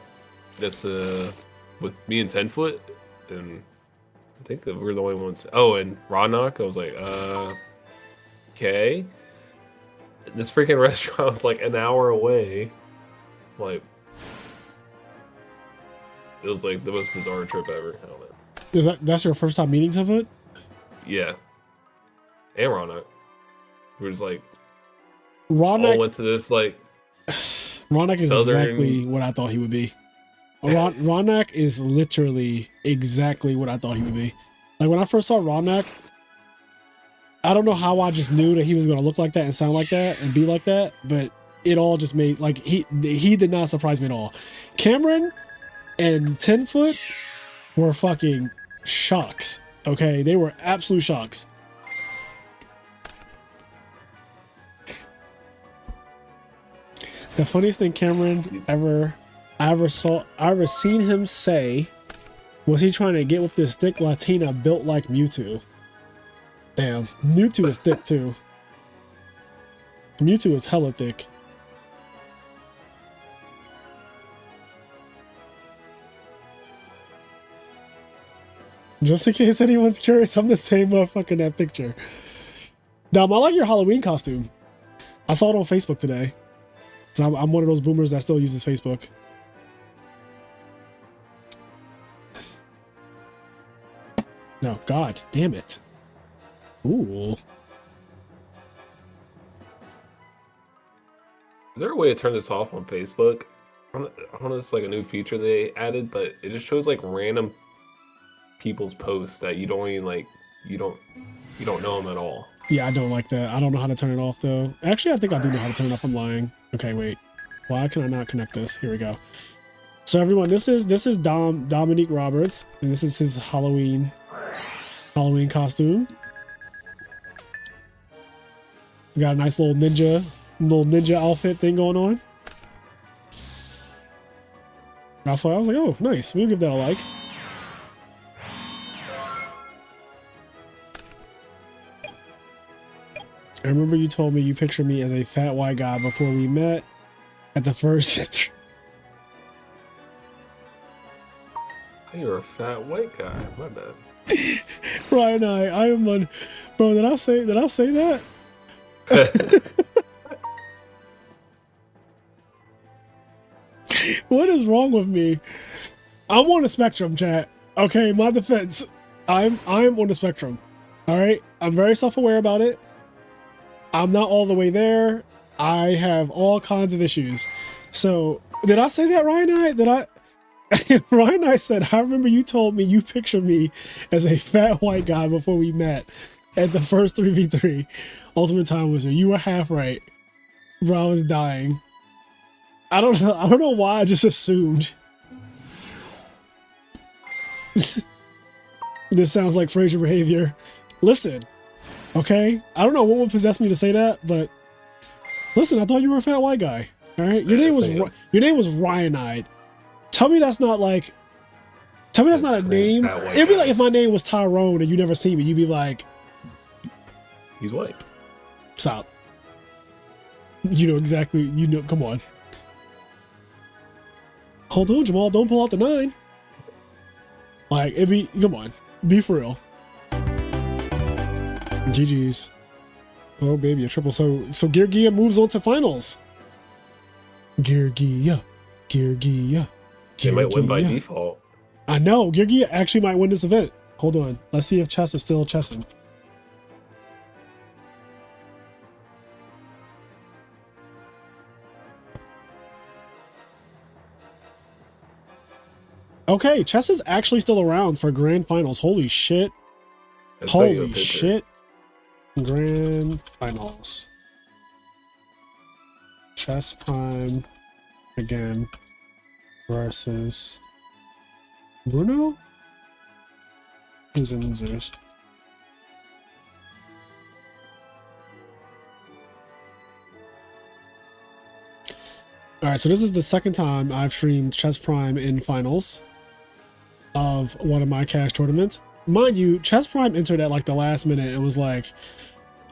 that's with me and 10-foot? And I think that we're the only ones. Oh, and Rodnock. I was like, okay. This freaking restaurant was like an hour away. Like, it was like the most bizarre trip ever. I don't know. That's your first time meeting Tiffoot? Yeah. And Ronak. We were just like, all Ronak went to this like Ronak is Southern- exactly what I thought he would be. Ronak is literally exactly what I thought he would be. Like when I first saw Ronak, I don't know how I just knew that he was going to look like that and sound like that and be like that, but it all just made like he did not surprise me at all. Cameron and 10-foot were fucking shocks. Okay, they were absolute shocks. The funniest thing Cameron I ever seen him say was he trying to get with this thick Latina built like Mewtwo. Damn, Mewtwo is thick too. Mewtwo is hella thick. Just in case anyone's curious, I'm the same motherfucker in that picture. Dom, I like your Halloween costume. I saw it on Facebook today. So I'm one of those boomers that still uses Facebook. No, God damn it. Ooh. Is there a way to turn this off on Facebook? I don't know, it's like a new feature they added, but it just shows like random people's posts that you don't even like, you don't know them at all. Yeah, I don't like that. I don't know how to turn it off though. Actually, I think I do know how to turn it off. I'm lying. Okay, wait. Why can I not connect this? Here we go. So everyone, this is Dominique Roberts, and this is his Halloween costume. We got a nice little ninja outfit thing going on. That's why I was like, oh, nice. We'll give that a like. I remember you told me you pictured me as a fat white guy before we met at the first. You're a fat white guy. My bad. Ryan, I am one. Bro, did I say that? What is wrong with me? I'm on the spectrum, chat. Okay, my defense. I'm on the spectrum. All right, I'm very self-aware about it. I'm not all the way there. I have all kinds of issues. So, did I say that, Ryan? Ryan, I said, I remember you told me you pictured me as a fat white guy before we met at the first 3v3 Ultimate Time Wizard. You were half right. Bro, I was dying. I don't know why I just assumed. This sounds like Frazier behavior. Listen, okay? I don't know what would possess me to say that, but listen, I thought you were a fat white guy. All right? Your name was Ryanide. Tell me that's not like, tell me that's not a name. It'd be like if my name was Tyrone and you never see me, you'd be like, he's white. Stop. You know exactly, you know, come on. Hold on, Jamal, don't pull out the 9. Like, it'd be, come on, be for real. GG's. Oh, baby, a triple. So Yugioh moves on to finals. Yugioh. They might win by default. I know. Yugioh actually might win this event. Hold on. Let's see if chess is still chessing. Okay, chess is actually still around for grand finals. Holy shit. Holy shit. Grand finals. Chess Prime again versus Bruno? Who's in losers? Alright, so this is the second time I've streamed Chess Prime in finals of one of my cash tournaments. Mind you, Chess Prime entered at like the last minute and was like,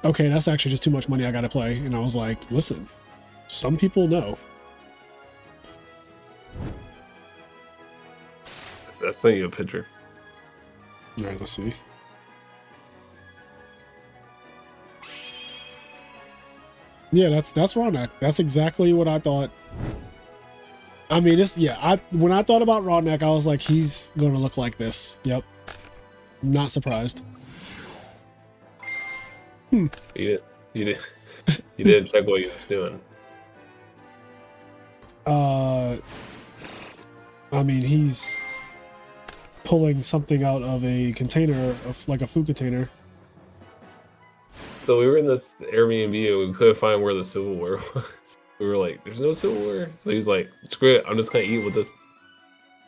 okay, that's actually just too much money I gotta play. And I was like, listen, some people know. That's sending you a picture. Alright, let's see. Yeah, that's Rawneck. That's exactly what I thought. I mean, when I thought about Rawneck, I was like, he's gonna look like this. Yep. Not surprised. You didn't check what he was doing. I mean, he's pulling something out of a container, of like a food container. So we were in this Airbnb and we couldn't find where the silverware was. We were like, "There's no silverware." So he was like, "Screw it, I'm just gonna eat with this."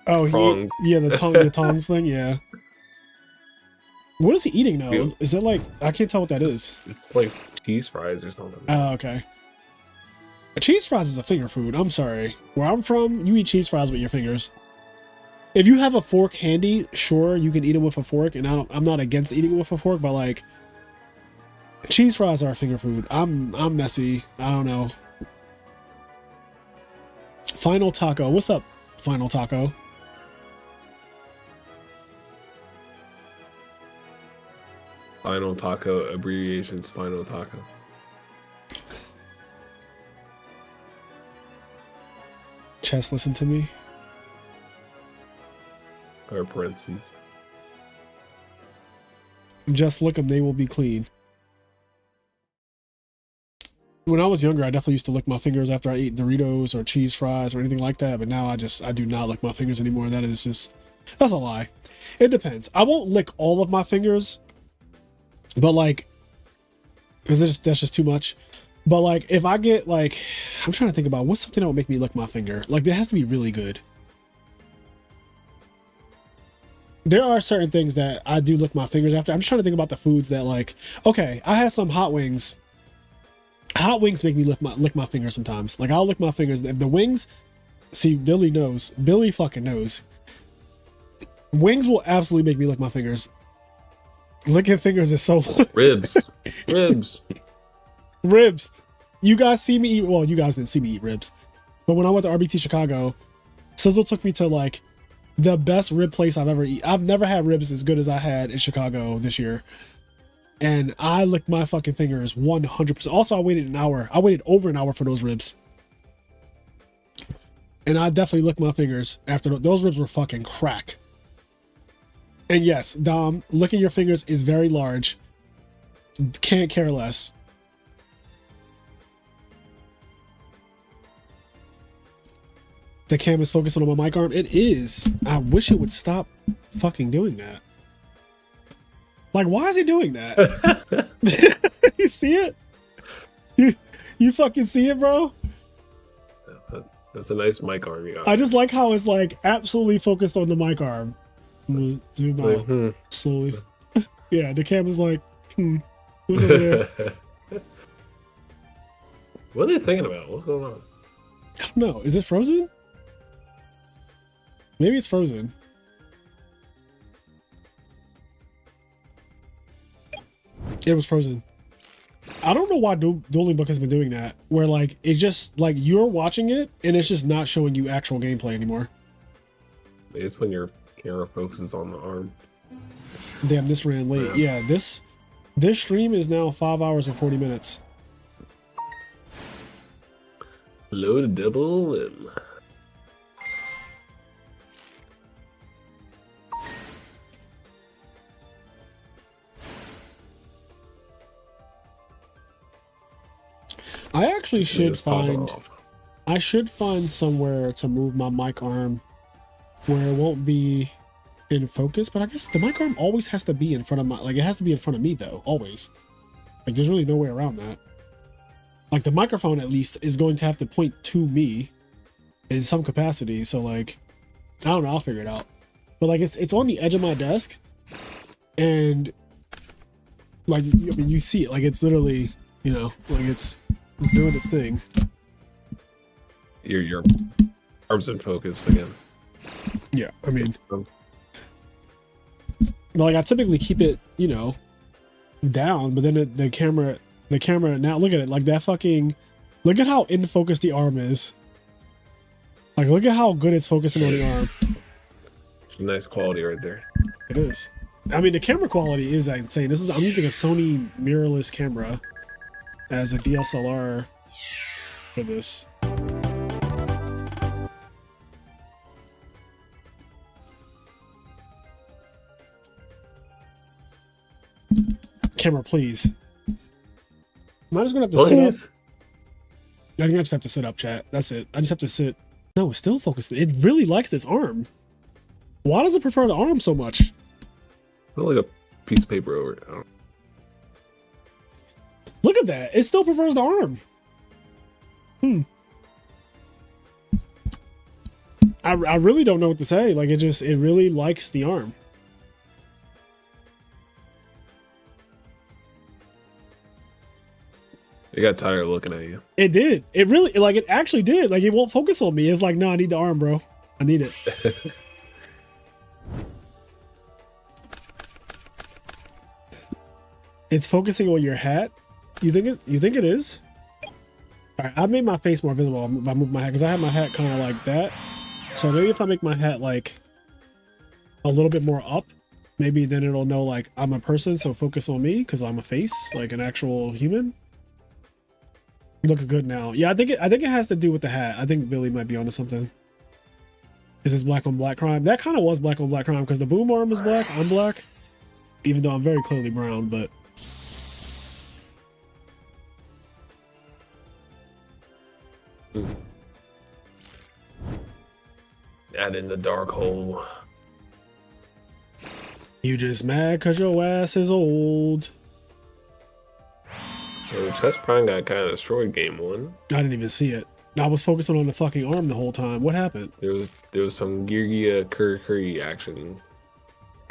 Oh, tongs. the tongs thing, yeah. What is he eating now? Yeah. Is that like, I can't tell what that is. It's like cheese fries or something. Oh, okay. A cheese fries is a finger food. I'm sorry. Where I'm from, you eat cheese fries with your fingers. If you have a fork handy, sure, you can eat it with a fork, and I'm not against eating it with a fork, but like, cheese fries are a finger food. I'm messy. I don't know. Final Taco. What's up, Final Taco? Final Taco, abbreviations, Final Taco. Chess, listen to me. Or parentheses. Just lick them, they will be clean. When I was younger, I definitely used to lick my fingers after I ate Doritos or cheese fries or anything like that, but now I do not lick my fingers anymore. That's a lie. It depends. I won't lick all of my fingers, but like, because that's just too much. But like, if I get like, I'm trying to think about what's something that would make me lick my finger. Like, it has to be really good. There are certain things that I do lick my fingers after. I'm just trying to think about the foods that like, okay, I had some hot wings. Hot wings make me lick my fingers sometimes. Like, I'll lick my fingers. If the wings, see, Billy knows. Billy fucking knows. Wings will absolutely make me lick my fingers. Licking fingers is so... Ribs. Ribs. You guys see me eat... Well, you guys didn't see me eat ribs. But when I went to RBT Chicago, Sizzle took me to, like, the best rib place I've ever eaten. I've never had ribs as good as I had in Chicago this year. And I licked my fucking fingers 100%. Also, I waited an hour. I waited over an hour for those ribs. And I definitely licked my fingers after those ribs were fucking crack. And yes, Dom, licking your fingers is very large. Can't care less. The cam is focusing on my mic arm. It is. I wish it would stop fucking doing that. Like, why is he doing that? You see it? You fucking see it, bro? That's a nice mic arm you got. I just like how it's like absolutely focused on the mic arm. Zoom out slowly. Yeah, the camera's like, who's over there? What are they thinking about? What's going on? I don't know. Is it frozen? Maybe it's frozen. It was frozen. I don't know why Dueling Book has been doing that, where like it just like you're watching it and it's just not showing you actual gameplay anymore. It's when your camera focuses on the arm. Damn, this ran late. Yeah, this stream is now 5 hours and 40 minutes. Load double limb. I actually should find... I should find somewhere to move my mic arm where it won't be in focus, but I guess the mic arm always has to be in front of my... Like, it has to be in front of me, though. Always. Like, there's really no way around that. Like, the microphone, at least, is going to have to point to me in some capacity, so, like... I don't know, I'll figure it out. But, like, it's on the edge of my desk, and... Like, I mean, you see it. Like, it's literally, you know, like, it's doing its thing. Your arms in focus again. Yeah, I mean, like I typically keep it, you know, down, but then the camera now look at it, like that fucking, look at how in focus the arm is. Like, look at how good it's focusing on the arm. It's a nice quality right there. It is. I mean, the camera quality is insane. I'm using a Sony mirrorless camera as a DSLR for this. Camera, please. Am I just gonna have to sit up? I think I just have to sit up, chat. That's it. I just have to sit. No, it's still focused. It really likes this arm. Why does it prefer the arm so much? Put like a piece of paper over it. Look at that. It still prefers the arm. I really don't know what to say. Like, it really likes the arm. It got tired of looking at you. It did. It really, like, it actually did. Like, it won't focus on me. It's like, no, I need the arm, bro. I need it. It's focusing on your hat. You think it is? All right, I made my face more visible by moving my hat because I have my hat kind of like that. So maybe if I make my hat like a little bit more up, maybe then it'll know like I'm a person. So focus on me because I'm a face, like an actual human. It looks good now. Yeah, I think it has to do with the hat. I think Billy might be onto something. Is this black on black crime? That kind of was black on black crime because the boom arm is black. I'm black, even though I'm very clearly brown, but. Add in the dark hole. You just mad cause your ass is old. So Chess Prime got kind of destroyed game 1. I didn't even see it. I was focusing on the fucking arm the whole time. What happened? There was some Yugioh Curry action.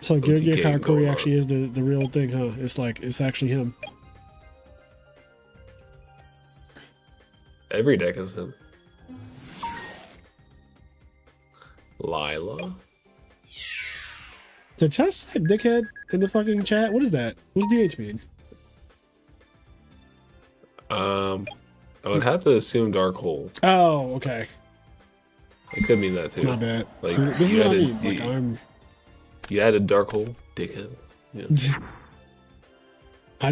So Yugioh Karakuri actually is the real thing, huh? It's actually him. Every deck is him. Lila. The chess type dickhead in the fucking chat. What is that? What's DH mean? I would have to assume dark hole. Oh, okay. It could mean that too. My bad. Like, See, this is what I mean. Like you added dark hole, dickhead. Yeah.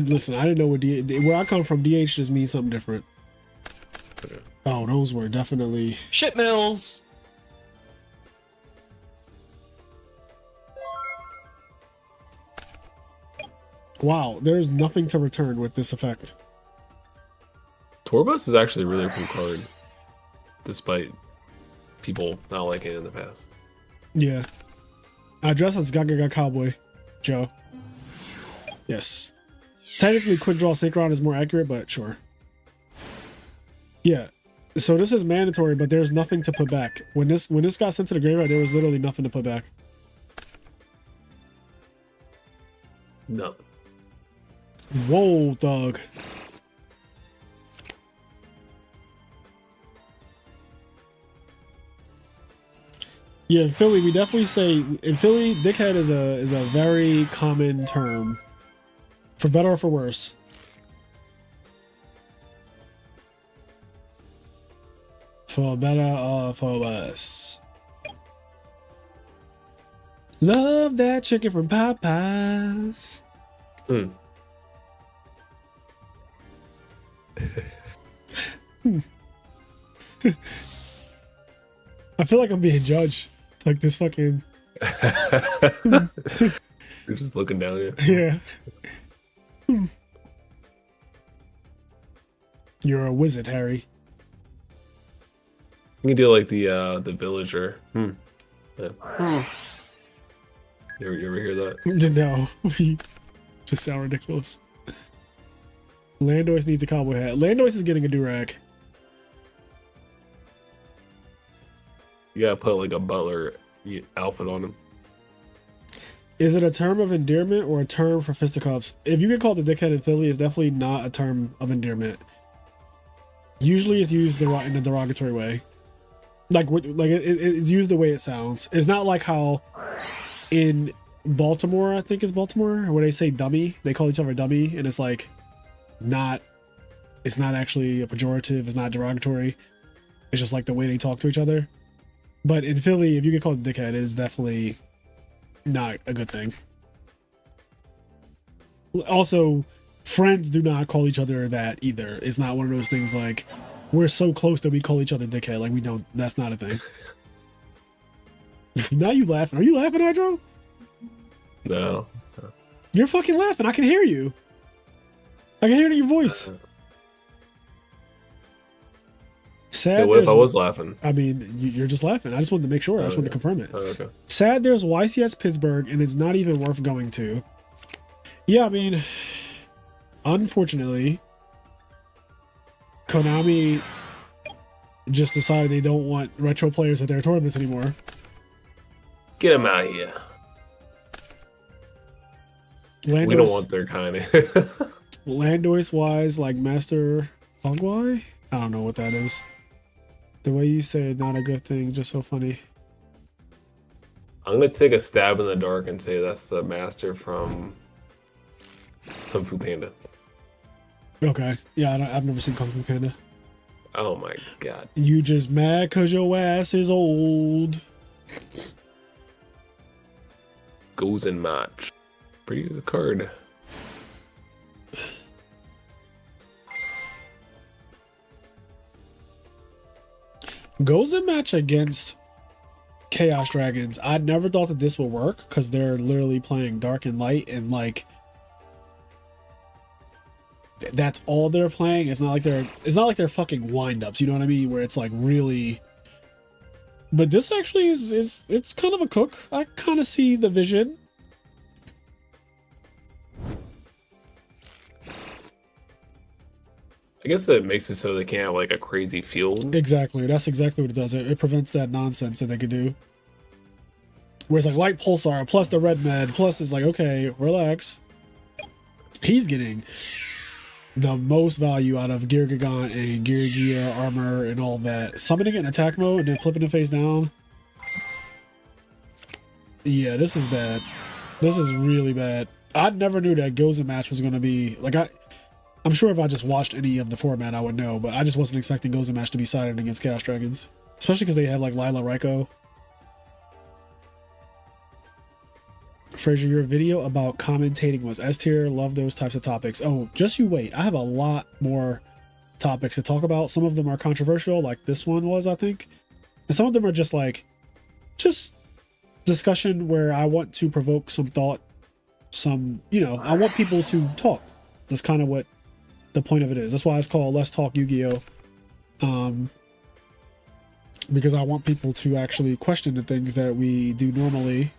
Listen. I didn't know what where I come from. DH just means something different. Okay. Oh, those were definitely shit mills. Wow, there's nothing to return with this effect. Torbus is actually a really cool card, despite people not liking it in the past. Yeah. I dress as Gaga Cowboy, Joe. Yes. Technically, quick draw synchron is more accurate, but sure. Yeah. So this is mandatory, but there's nothing to put back. When this got sent to the graveyard, there was literally nothing to put back. No. Whoa, thug. Yeah, in Philly, we definitely say in Philly, dickhead is a very common term, for better or for worse. For better or for worse. Love that chicken from Popeyes. I feel like I'm being judged. Like this fucking. You're just looking down here. Yeah. You're a wizard, Harry. You can do like the villager. Yeah. You ever hear that? No. Just sound ridiculous. Landois needs a cowboy hat. Landois is getting a do-rag. You gotta put like a butler outfit on him. Is it a term of endearment or a term for fisticuffs? If you get called a dickhead in Philly, it's definitely not a term of endearment. Usually it's used in a derogatory way. It's used the way it sounds. It's not like how in Baltimore, I think it's Baltimore, where they say dummy. They call each other dummy, and it's like it's not actually a pejorative. It's not derogatory. It's just like the way they talk to each other. But in Philly, if you get called a dickhead, it is definitely not a good thing. Also, friends do not call each other that either. It's not one of those things like, we're so close that we call each other dickhead. Like we don't. That's not a thing. Now you laughing? Are you laughing, Hydro? No. You're fucking laughing. I can hear you. I can hear it in your voice. Sad. Yeah, what if I was laughing? I mean, you're just laughing. I just wanted to make sure. I just wanted to confirm it. Oh, okay. Sad there's YCS Pittsburgh and it's not even worth going to. Yeah, I mean, unfortunately, Konami just decided they don't want retro players at their tournaments anymore. Get them out of here. Landois, We don't want their kind of. Landois wise, like Master Hogwai? I don't know what that is. The way you say it, not a good thing, just so funny. I'm gonna take a stab in the dark and say that's the master from Kung Fu Panda. Okay. Yeah, I've never seen Kung Fu Panda. Oh my god. You just mad because your ass is old. Goes in match. Pretty good card. Goes in match against Chaos Dragons. I never thought that this would work because they're literally playing Dark and Light, and like that's all they're playing. It's not like they're fucking wind-ups, you know what I mean? Where it's like really. But this actually is it's kind of a cook. I kind of see the vision. I guess it makes it so they can't have like a crazy field. Exactly. That's exactly what it does. It prevents that nonsense that they could do. Whereas like Light Pulsar plus the Red Med plus is like, okay, relax. He's getting the most value out of Gear Gigant and Gear Gia armor and all that. Summoning it in attack mode and then flipping it face down. Yeah, this is bad. This is really bad. I never knew that Gozen match was going to be like I'm sure if I just watched any of the format, I would know, but I just wasn't expecting Gozen match to be sided against Chaos Dragons, especially because they had like Lila Raiko. Frazier, your video about commentating was S tier. Love those types of topics. Oh, just you wait. I have a lot more topics to talk about. Some of them are controversial, like this one was, I think, and some of them are just discussion where I want to provoke some thought, I want people to talk. That's kind of what the point of it is. That's why it's called Let's Talk Yu-Gi-Oh! Because I want people to actually question the things that we do normally.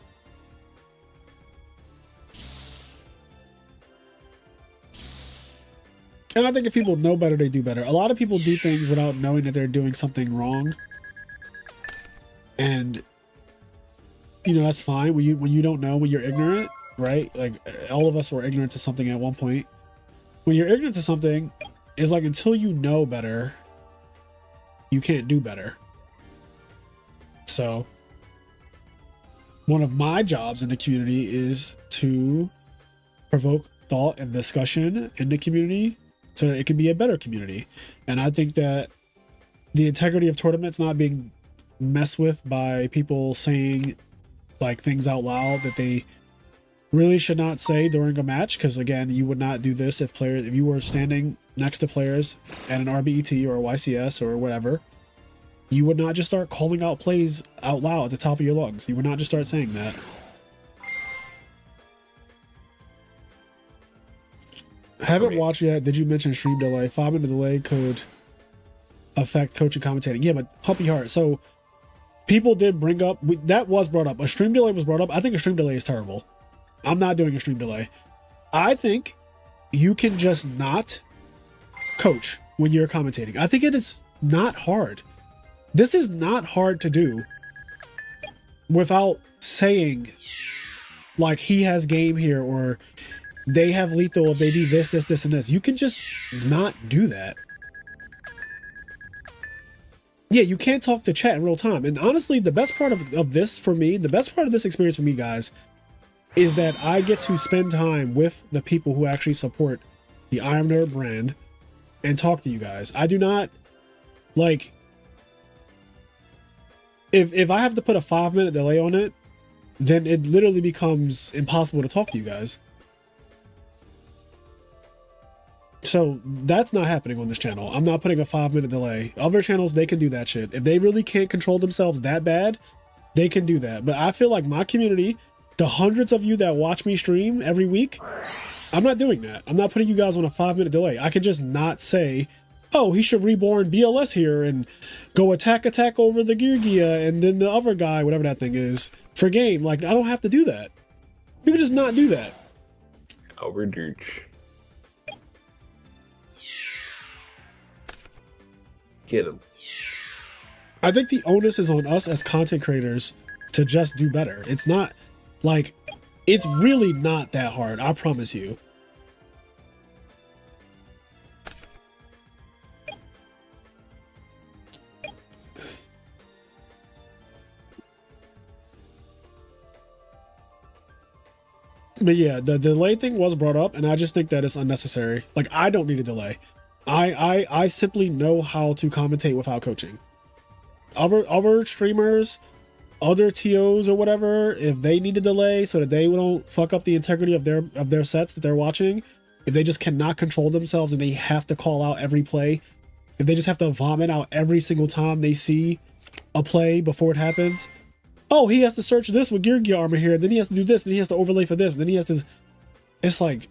And I think if people know better, they do better. A lot of people do things without knowing that they're doing something wrong. And, that's fine. When you don't know, when you're ignorant, right? Like, all of us were ignorant to something at one point. When you're ignorant to something, it's like until you know better, you can't do better. So, one of my jobs in the community is to provoke thought and discussion in the community so that it can be a better community. And I think that the integrity of tournaments not being messed with by people saying like things out loud that they really should not say during a match, because again, you would not do this if you were standing next to players at an RBET or a YCS or whatever. You would not just start calling out plays out loud at the top of your lungs. You would not just start saying that. Haven't watched yet. Did you mention stream delay? 5-minute delay could affect coaching commentating. Yeah, but puppy heart. So people did bring up that was brought up. A stream delay was brought up. I think a stream delay is terrible. I'm not doing a stream delay. I think you can just not coach when you're commentating. I think it is not hard. This is not hard to do without saying like he has game here or they have lethal if they do this, this, this, and this. You can just not do that. Yeah, you can't talk to chat in real time. And honestly, the best part of this for me, the best part of this experience for me, guys, is that I get to spend time with the people who actually support the IMNerd brand and talk to you guys. I do not like if I have to put a 5-minute delay on it, then it literally becomes impossible to talk to you guys. So that's not happening on this channel. I'm not putting a 5-minute delay. Other channels, they can do that shit. If they really can't control themselves that bad, they can do that. But I feel like my community, the hundreds of you that watch me stream every week, I'm not doing that. I'm not putting you guys on a 5-minute delay. I can just not say, oh, he should reborn BLS here and go attack over the Yugioh and then the other guy, whatever that thing is, for game. Like, I don't have to do that. You can just not do that. Overdurch. Get him. I think the onus is on us as content creators to just do better. It's not like, it's really not that hard. I promise you. But yeah, the delay thing was brought up, and I just think that it's unnecessary. Like, I don't need a delay. I simply know how to commentate without coaching. Other streamers, other TOs or whatever, if they need a delay so that they don't fuck up the integrity of their sets that they're watching, if they just cannot control themselves and they have to call out every play, if they just have to vomit out every single time they see a play before it happens. Oh, he has to search this with Yugioh armor here, and then he has to do this, and then he has to overlay for this, and then he has to... It's like...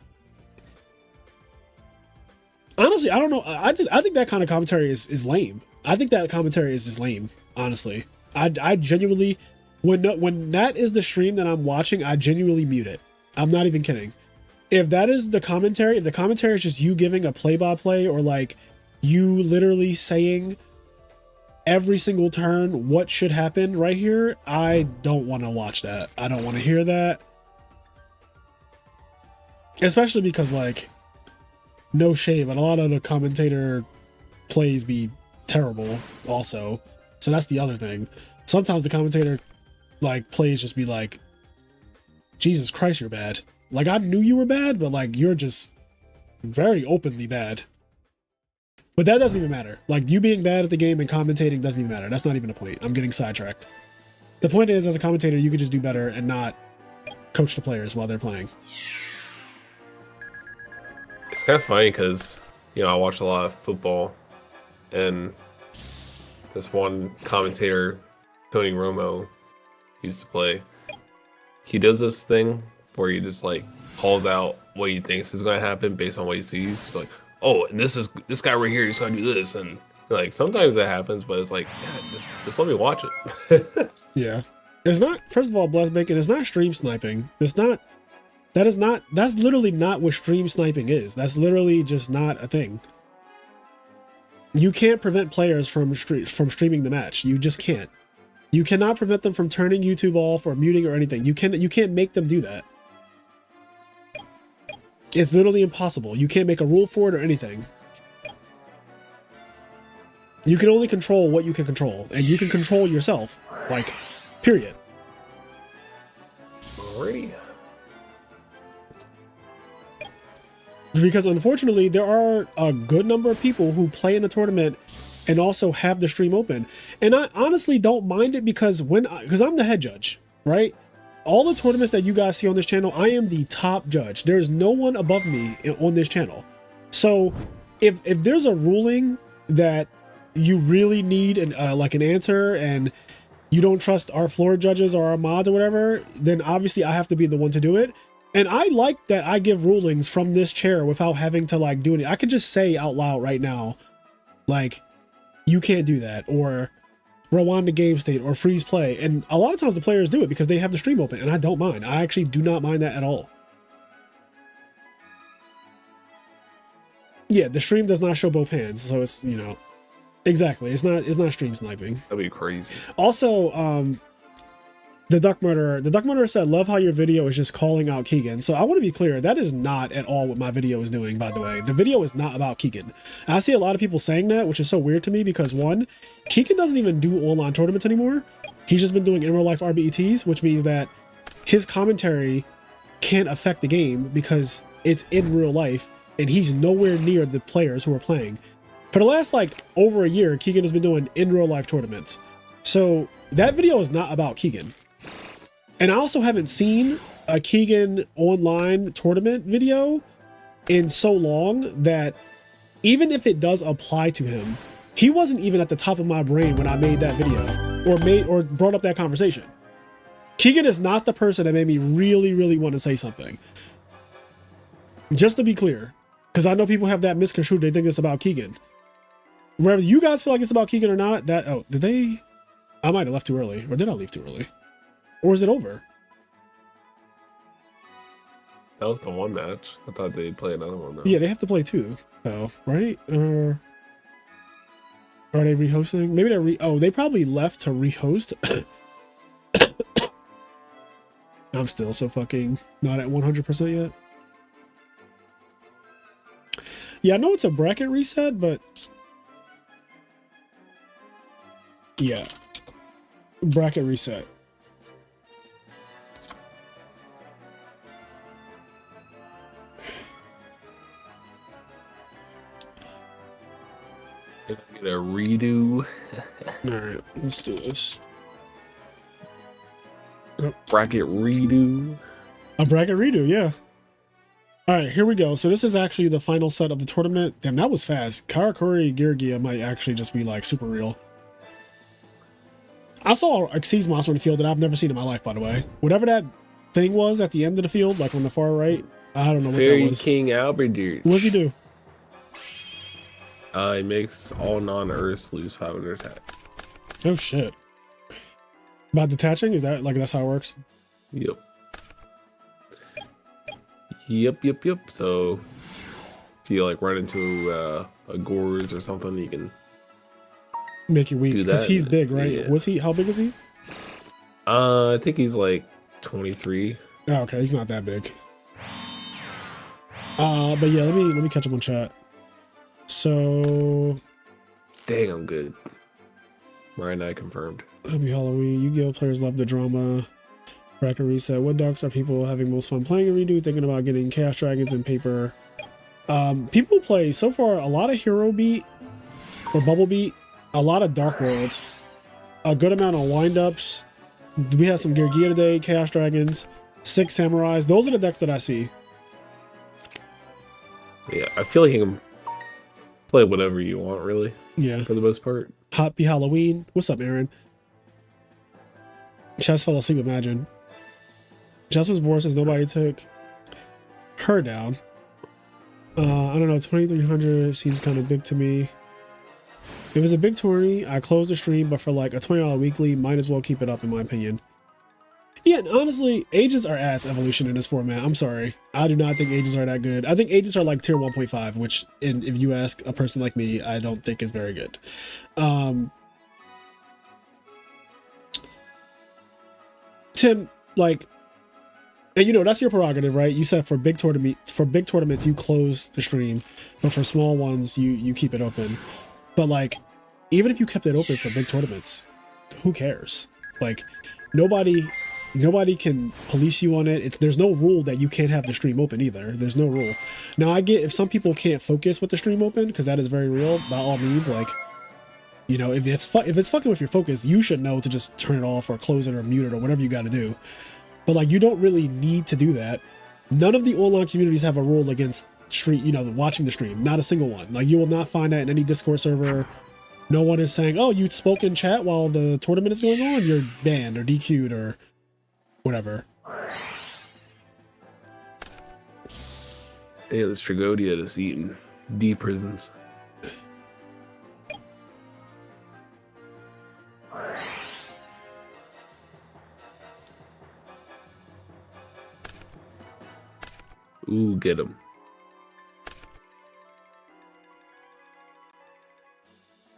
Honestly, I don't know. I think that kind of commentary is lame. I think that commentary is just lame, honestly. I genuinely... When that is the stream that I'm watching, I genuinely mute it. I'm not even kidding. If that is the commentary, if the commentary is just you giving a play-by-play, or like you literally saying every single turn what should happen right here, I don't want to watch that. I don't want to hear that. Especially because, like, no shade, but a lot of the commentator plays be terrible also. So that's the other thing. Sometimes the commentator, like, plays just be like, Jesus Christ, you're bad. Like, I knew you were bad, but, like, you're just very openly bad. But that doesn't even matter. Like, you being bad at the game and commentating doesn't even matter. That's not even a point. I'm getting sidetracked. The point is, as a commentator, you could just do better and not coach the players while they're playing. It's kind of funny because, you know, I watch a lot of football, and this one commentator, Tony Romo, used to play. He does this thing where he just, like, calls out what he thinks is going to happen based on what he sees. He's like, oh, and this guy right here, he's going to do this. And, like, sometimes that happens, but it's like, yeah, just let me watch it. Yeah. It's not, first of all, Blessed Bacon, it's not stream sniping. It's not, that's literally not what stream sniping is. That's literally just not a thing. You can't prevent players from streaming the match. You just can't. You cannot prevent them from turning YouTube off or muting or anything. You can't make them do that. It's literally impossible. You can't make a rule for it or anything. You can only control what you can control, and you can control yourself. Like, period. Alrighty. Because unfortunately, there are a good number of people who play in a tournament and also have the stream open. And I honestly don't mind it because I'm the head judge, right? All the tournaments that you guys see on this channel, I am the top judge. There's no one above me on this channel. So if there's a ruling that you really need like an answer and you don't trust our floor judges or our mods or whatever, then obviously I have to be the one to do it. And I like that I give rulings from this chair without having to, like, do it. I can just say out loud right now, like, you can't do that, or rewind the game state, or freeze play. And a lot of times the players do it because they have the stream open, and I don't mind. I actually do not mind that at all. Yeah, the stream does not show both hands, so it's, you know, exactly. It's not stream sniping. That'd be crazy. Also, the Duck Murderer said, love how your video is just calling out Keegan. So I want to be clear, that is not at all what my video is doing, by the way. The video is not about Keegan. I see a lot of people saying that, which is so weird to me because, one, Keegan doesn't even do online tournaments anymore. He's just been doing in real life RBETs, which means that his commentary can't affect the game because it's in real life and he's nowhere near the players who are playing. For the last, like, over a year, Keegan has been doing in real life tournaments. So that video is not about Keegan. And I also haven't seen a Keegan online tournament video in so long that even if it does apply to him, he wasn't even at the top of my brain when I made that video or brought up that conversation. Keegan is not the person that made me really, really want to say something. Just to be clear, because I know people have that misconstrued. They think it's about Keegan. Whether you guys feel like it's about Keegan or not, did they? I might have left too early, or did I leave too early? Or is it over? That was the one match. I thought they'd play another one though. Yeah, they have to play two, though, right? Or are they rehosting? Maybe they're they probably left to rehost. I'm still so fucking not at 100% yet. Yeah, I know it's a bracket reset, but yeah, bracket reset. Get a redo. All right, let's do this. Bracket redo. A bracket redo, yeah. All right, here we go. So this is actually the final set of the tournament. Damn, that was fast. Karakuri Girgia might actually just be like super real. I saw a Xyz monster in the field that I've never seen in my life, by the way. Whatever that thing was at the end of the field, like on the far right, I don't know what Fairy that was. King Albert, dude. What does he do? It makes all non-Earths lose 500 attack. Oh shit. By detaching? Is that like that's how it works? Yep. Yep. So if you like run into a Gores or something, you can make it weak because he's big, right? Yeah. Was he? How big is he? I think he's like 23. Oh, okay, he's not that big. But yeah, let me catch up on chat. So, dang, I'm good. Right now, confirmed. Happy Halloween. Yu-Gi-Oh! Players love the drama. Bracket reset. What ducks are people having most fun playing a redo? Thinking about getting Chaos Dragons and paper. People play so far a lot of Hero Beat or Bubble Beat, a lot of Dark World, a good amount of Windups. We have some Girgia today, Chaos Dragons, 6 Samurais. Those are the decks that I see. Yeah, I feel like you can play whatever you want, really. Yeah. For the most part. Happy Halloween. What's up, Aaron? Chess fell asleep, imagine. Chess was born since nobody took her down. I don't know, 2,300 seems kind of big to me. If it's a big tourney, I close the stream, but for like a $20 weekly, might as well keep it up in my opinion. Yeah, and honestly, agents are ass evolution in this format. I'm sorry. I do not think agents are that good. I think agents are like tier 1.5, which if you ask a person like me, I don't think is very good. Tim, like, and you know, that's your prerogative, right? You said for big tournaments, you close the stream, but for small ones, you keep it open. But like, even if you kept it open for big tournaments, who cares? Like, nobody can police you on it. There's no rule that you can't have the stream open either. There's no rule. Now, I get if some people can't focus with the stream open, because that is very real, by all means, like, you know, if it's fucking with your focus, you should know to just turn it off or close it or mute it or whatever you got to do. But like, you don't really need to do that. None of the online communities have a rule against watching the stream. Not a single one. Like, you will not find that in any Discord server. No one is saying, oh, you spoke in chat while the tournament is going on, you're banned or DQ'd or whatever. Yeah, the Stragodia just eating D prisons. Ooh, get him.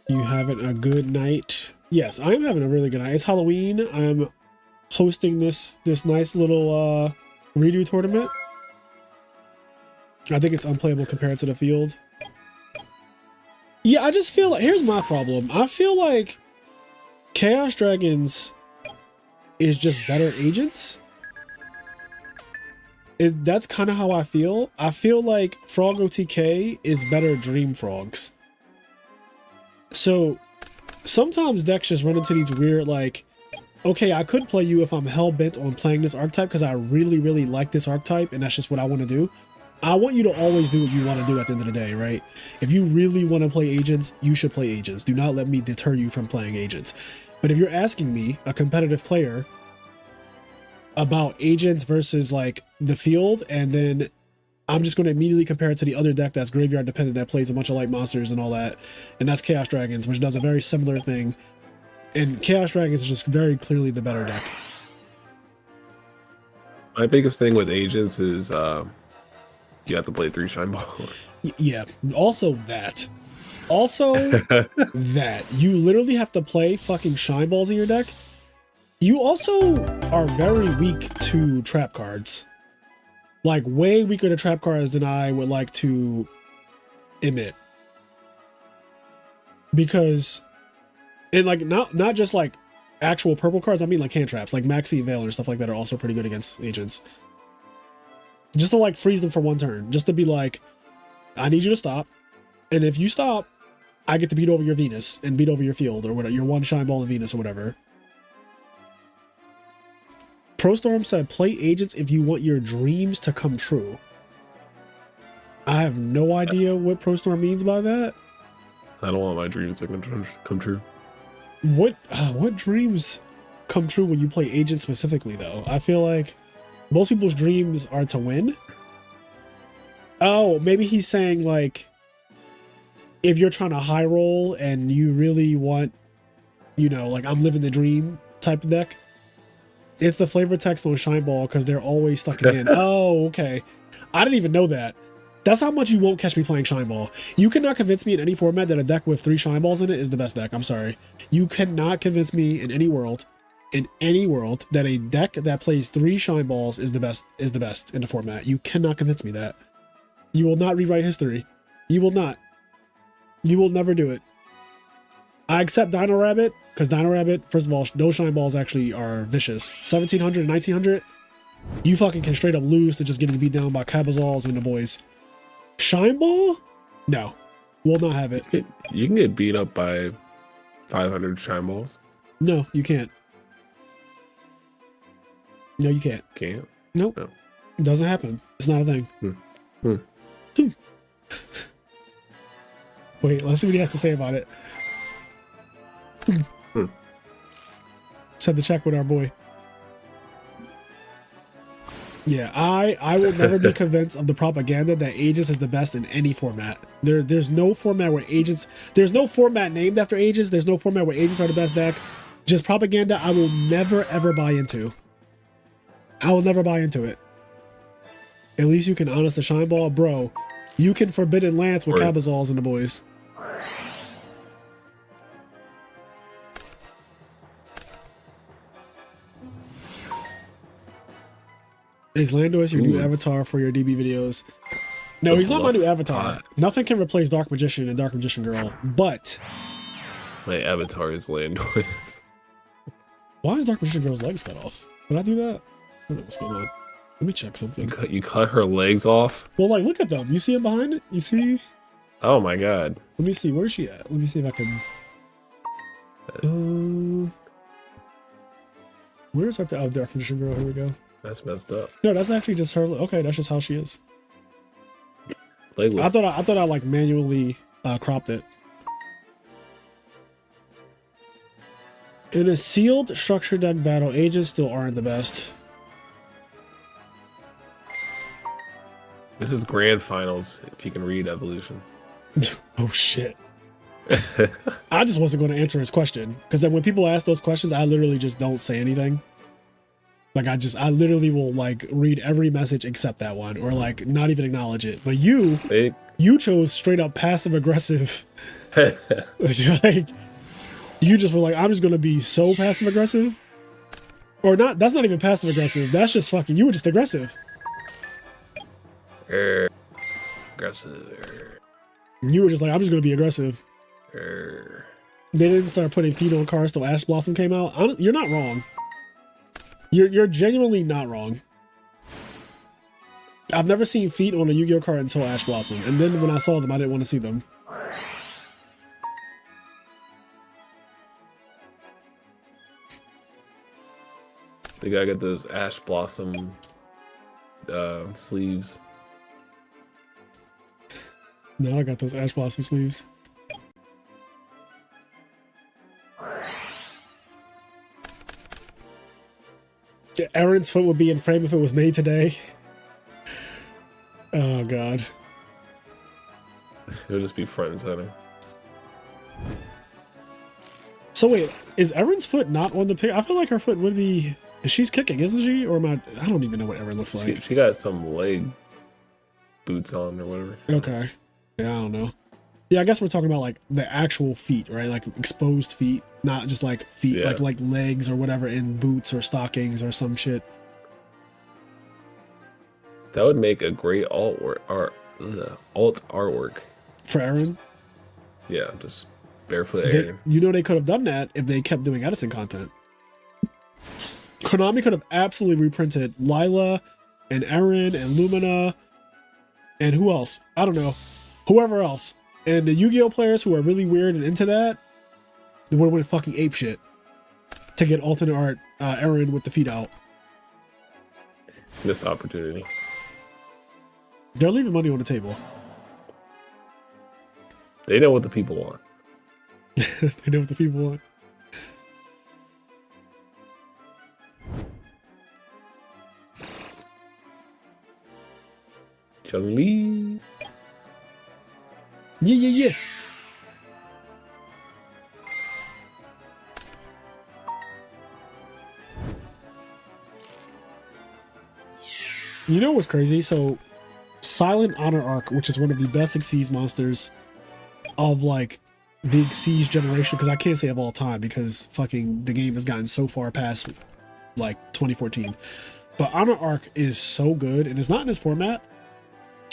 You having a good night? Yes, I am having a really good night. It's Halloween. I'm hosting this nice little redo tournament. I think it's unplayable compared to the field. Yeah, I just feel like, here's my problem. I feel like Chaos Dragons is just better agents. That's kind of how I feel. I feel like Frog OTK is better Dream Frogs. So sometimes decks just run into these weird, like, okay, I could play you if I'm hell-bent on playing this archetype because I really, really like this archetype and that's just what I want to do. I want you to always do what you want to do at the end of the day, right? If you really want to play agents, you should play agents. Do not let me deter you from playing agents. But if you're asking me, a competitive player, about agents versus like the field, and then I'm just going to immediately compare it to the other deck that's graveyard dependent that plays a bunch of light monsters and all that, and that's Chaos Dragons, which does a very similar thing. And Chaos Dragons is just very clearly the better deck. My biggest thing with agents is you have to play 3 Shine Ball. Yeah. Also that you literally have to play fucking Shine Balls in your deck. You also are very weak to trap cards. Like, way weaker to trap cards than I would like to admit. Because, and like, not just like actual purple cards, I mean like hand traps, like Maxi and Veil and stuff like that are also pretty good against agents. Just to like freeze them for one turn. Just to be like, I need you to stop. And if you stop, I get to beat over your Venus and beat over your field or whatever, your one Shine Ball in Venus or whatever. ProStorm said, play agents if you want your dreams to come true. I have no idea what ProStorm means by that. I don't want my dreams to come true. What dreams come true when you play agents specifically, though? I feel like most people's dreams are to win. Oh, maybe he's saying like, if you're trying to high roll and you really want, you know, like I'm living the dream type of deck. It's the flavor text on Shine Ball because they're always stuck in hand. Oh, okay. I didn't even know that. That's how much you won't catch me playing Shine Ball. You cannot convince me in any format that a deck with 3 Shine Balls in it is the best deck. I'm sorry. You cannot convince me in any world that a deck that plays 3 Shine Balls is the best in the format. You cannot convince me that. You will not rewrite history. You will not. You will never do it. I accept Dino Rabbit, because Dino Rabbit, first of all, those Shine Balls actually are vicious. 1700 and 1900, you fucking can straight up lose to just getting beat down by Cabazals and the boys. Shine Ball? No. Will not have it. You can get beat up by 500 Shine Balls. No, you can't. No, you can't. Can't? Nope. No. It doesn't happen. It's not a thing. Wait, let's see what he has to say about it. Just had to check with our boy. Yeah, I will never be convinced of the propaganda that agents is the best in any format. There's no format where agents, there's no format named after agents. There's no format where agents are the best deck. Just propaganda I will never ever buy into. I will never buy into it. At least you can honest the Shine Ball, bro. You can Forbidden Lance with Cabazals and the boys. Is Landois your new avatar for your DB videos? No, he's not my new avatar. Nothing can replace Dark Magician and Dark Magician Girl, but my avatar is Landois. Why is Dark Magician Girl's legs cut off? Did I do that? I don't know what's going on. Let me check something. You cut her legs off? Well, like, look at them. You see it behind it? You see? Oh my god. Let me see. Where's she at? Let me see if I can... where's our... Oh, Dark Magician Girl. Here we go. That's messed up. No, that's actually just her. Okay, that's just how she is. Legless. I thought I like manually cropped it. In a sealed structure deck battle, agents still aren't the best. This is grand finals, if you can read Evolution. Oh shit. I just wasn't going to answer his question, because then when people ask those questions, I literally just don't say anything. Like I literally will like read every message except that one, or like not even acknowledge it. But you chose straight up passive aggressive. Like you just were like, I'm just gonna be so passive aggressive, or not. That's not even passive aggressive. That's just fucking. You were just aggressive. Aggressive. You were just like, I'm just gonna be aggressive. They didn't start putting feet on cars till Ash Blossom came out. You're not wrong. You're genuinely not wrong. I've never seen feet on a Yu-Gi-Oh card until Ash Blossom, and then when I saw them, I didn't want to see them. They gotta get those Ash Blossom sleeves. Now I got those Ash Blossom sleeves. Yeah, Aaron's foot would be in frame if it was made today. Oh god. It'll just be front and center. So wait, is Erin's foot not on the pic? I feel like her foot would be. She's kicking, isn't she? Or am I don't even know what Erin looks like. She got some leg boots on or whatever. Okay. Yeah, I don't know. Yeah, I guess we're talking about like the actual feet, right? Like exposed feet, not just like feet, Yeah. like legs or whatever in boots or stockings or some shit. That would make a great alt artwork. For Erin, Yeah, just barefoot Aaron. you know they could have done that if they kept doing Edison content. Konami could have absolutely reprinted Lila and Erin and Lumina and who else? I don't know. Whoever else. And the Yu-Gi-Oh players who are really weird and into that, they would have went fucking ape shit to get alternate art Erin with the feet out. Missed opportunity. They're leaving money on the table. They know what the people want. They know what the people want. Chun-Li. Yeah. You know what's crazy? So, Silent Honor Arc, which is one of the best Xyz monsters of like the Xyz generation, because I can't say of all time because fucking the game has gotten so far past like 2014. But Honor Arc is so good, and it's not in this format.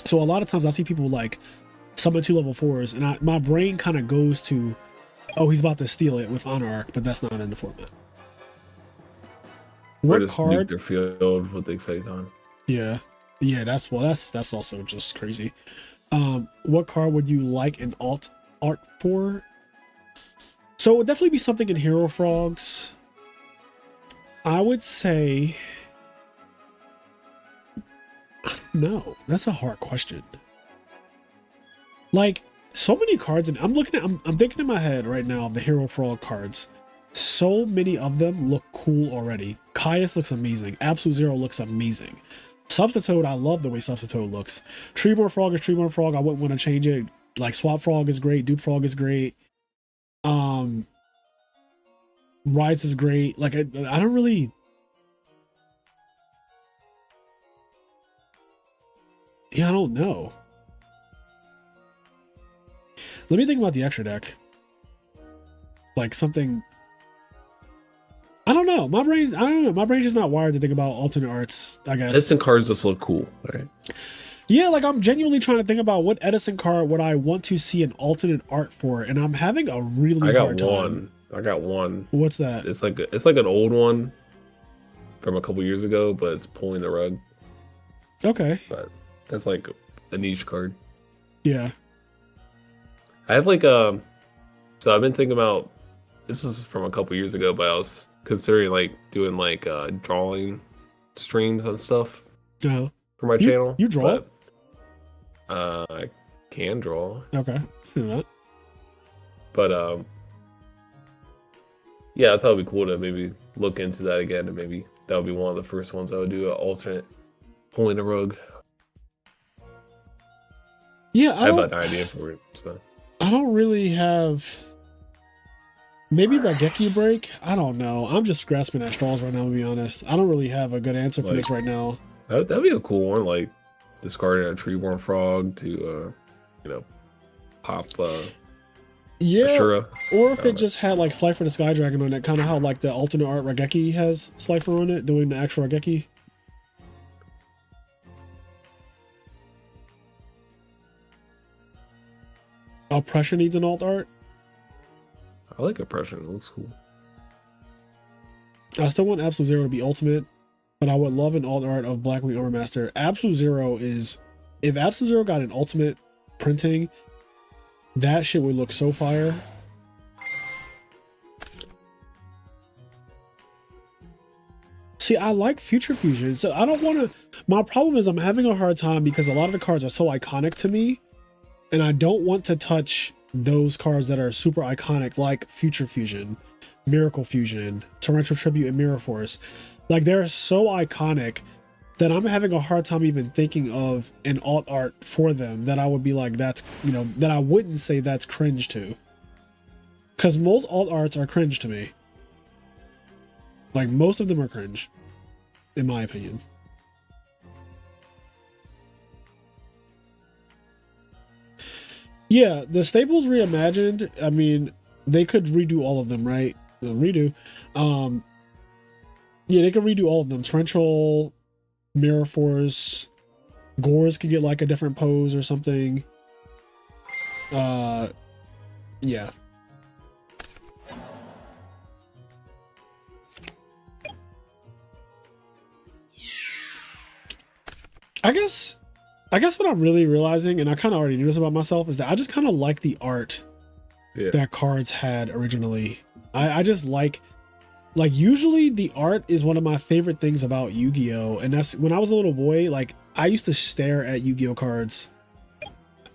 So a lot of times I see people like summon 2 level 4s, and my brain kind of goes to, oh, he's about to steal it with Honor Arc, but that's not in the format. What card? Their field with the Exciton. Yeah, that's also just crazy. What card would you like an alt art for? So it would definitely be something in Hero Frogs. I would say, no, that's a hard question. Like, so many cards, and I'm thinking in my head right now of the Hero Frog cards. So many of them look cool already. Caius looks amazing. Absolute Zero looks amazing. Substitute, I love the way Substitute looks. Treeborn Frog is Treeborn Frog. I wouldn't want to change it. Like Swap Frog is great. Dupe Frog is great. Rise is great. Like I don't really. Yeah, I don't know. Let me think about the extra deck. Like something. I don't know. My brain. I don't know. My brain's just not wired to think about alternate arts, I guess. Edison cards just look cool, right? Yeah, like I'm genuinely trying to think about what Edison card would I want to see an alternate art for, and I'm having a really hard time. I got one. What's that? It's like an old one from a couple years ago, but it's pulling the rug. Okay. But that's like a niche card. Yeah. I have like so I've been thinking about, this was from a couple years ago, but I was considering like doing like drawing streams and stuff for my channel. You draw? But, I can draw. Okay. But yeah, I thought it'd be cool to maybe look into that again, and maybe that would be one of the first ones I would do, an alternate pulling the rug. Yeah, I have an idea for it. So I don't really have. Maybe Raigeki break? I don't know. I'm just grasping at straws right now, to be honest. I don't really have a good answer for this right now. That'd be a cool one, like discarding a Treeborn Frog to, pop yeah, Ashura. Or if it just had like Slifer the Sky Dragon on it, kind of how like the alternate art Raigeki has Slifer on it, doing the actual Raigeki. Oppression needs an alt art. I like Oppression. It looks cool. I still want Absolute Zero to be ultimate, but I would love an alt art of Blackwing Armor Master. Absolute Zero is, if Absolute Zero got an ultimate printing, that shit would look so fire. See, I like Future Fusion, so I don't want to. My problem is I'm having a hard time because a lot of the cards are so iconic to me And I don't want to touch those cards that are super iconic, like Future Fusion, Miracle Fusion, Torrential Tribute, and Mirror Force. Like, they're so iconic that I'm having a hard time even thinking of an alt art for them that I would be like, that's, you know, that I wouldn't say that's cringe to. Because most alt arts are cringe to me. Like, most of them are cringe, in my opinion. Yeah, the Staples Reimagined, I mean, they could redo all of them, right? Redo. Yeah, they could redo all of them. Torrential, Mirror Force, Gores could get like a different pose or something. Yeah. I guess what I'm really realizing, and I kind of already knew this about myself, is that I just kind of like the art that cards had originally. I just like usually the art is one of my favorite things about Yu-Gi-Oh! And that's when I was a little boy, like I used to stare at Yu-Gi-Oh! Cards.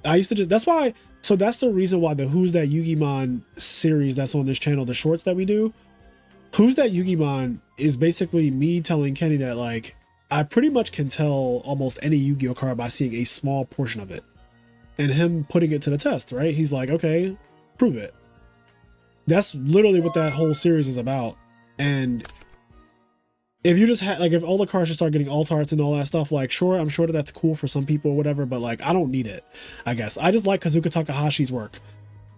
I used to just, that's why, so that's the reason why the Who's That Yu-Gi-Mon series that's on this channel, the shorts that we do, Who's That Yu-Gi-Mon is basically me telling Kenny that like, I pretty much can tell almost any Yu-Gi-Oh card by seeing a small portion of it and him putting it to the test, right? He's like, okay, prove it. That's literally what that whole series is about. And if you just had, like, if all the cards just start getting alt arts and all that stuff, like, sure, I'm sure that that's cool for some people or whatever, but like, I don't need it, I guess. I just like Kazuka Takahashi's work.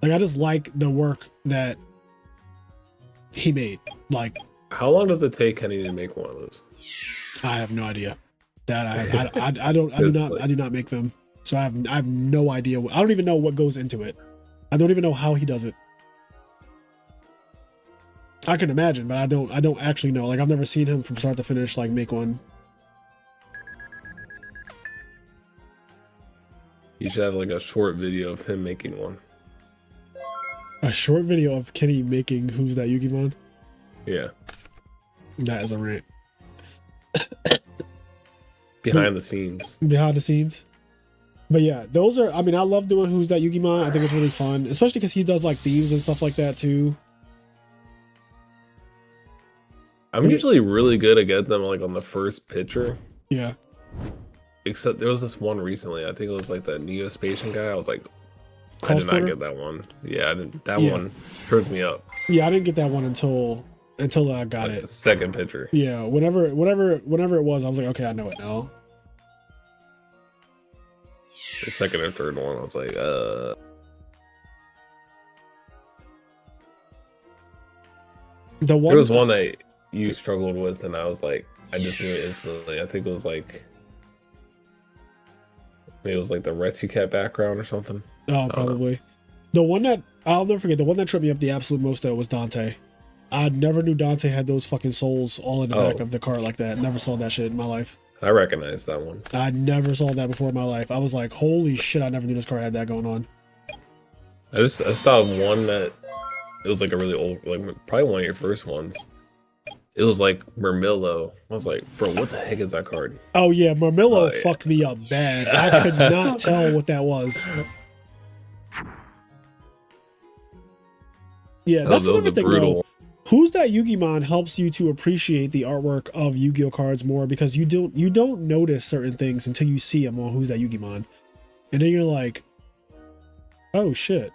Like, I just like the work that he made. Like, how long does it take Kenny to make one of those? I have no idea. That I do not make them. So I have no idea. I don't even know what goes into it. I don't even know how he does it. I can imagine, but I don't actually know. Like, I've never seen him from start to finish like make one. You should have like a short video of him making one. A short video of Kenny making Who's That Yu-Gi-Mon? Yeah. That is a rant. Behind the scenes. But yeah, those are, I mean, I love doing Who's That Yu-Gi-Mon. I think it's really fun, especially because he does like themes and stuff like that too. I'm usually really good at getting them like on the first picture. Yeah. Except there was this one recently. I think it was like the Neo-Spatian guy. I was like, I did not get that one. Yeah, I didn't. That one tripped me up. Yeah, I didn't get that one until I got like it. The second picture. Yeah, whenever it was, I was like, okay, I know it now. The second or third one, I was like, The one, there was one that you struggled with, and I was like, I just knew it instantly. I think it was like, maybe it was like the Rescue Cat background or something. Oh, probably. The one that, I'll never forget, the one that tripped me up the absolute most though was Dante. I never knew Dante had those fucking souls all in the back of the card like that. Never saw that shit in my life. I recognize that one. I never saw that before in my life. I was like, holy shit, I never knew this card had that going on. I saw one that, it was like a really old, like probably one of your first ones. It was like Mermillo. I was like, bro, what the heck is that card? Oh yeah, Mermillo fucked me up bad. I could not tell what that was. Yeah, that's another thing though. Who's That Yu-Gi-Mon helps you to appreciate the artwork of Yu-Gi-Oh cards more, because you don't notice certain things until you see them on Who's That Yu-Gi-Mon, and then you're like, oh shit.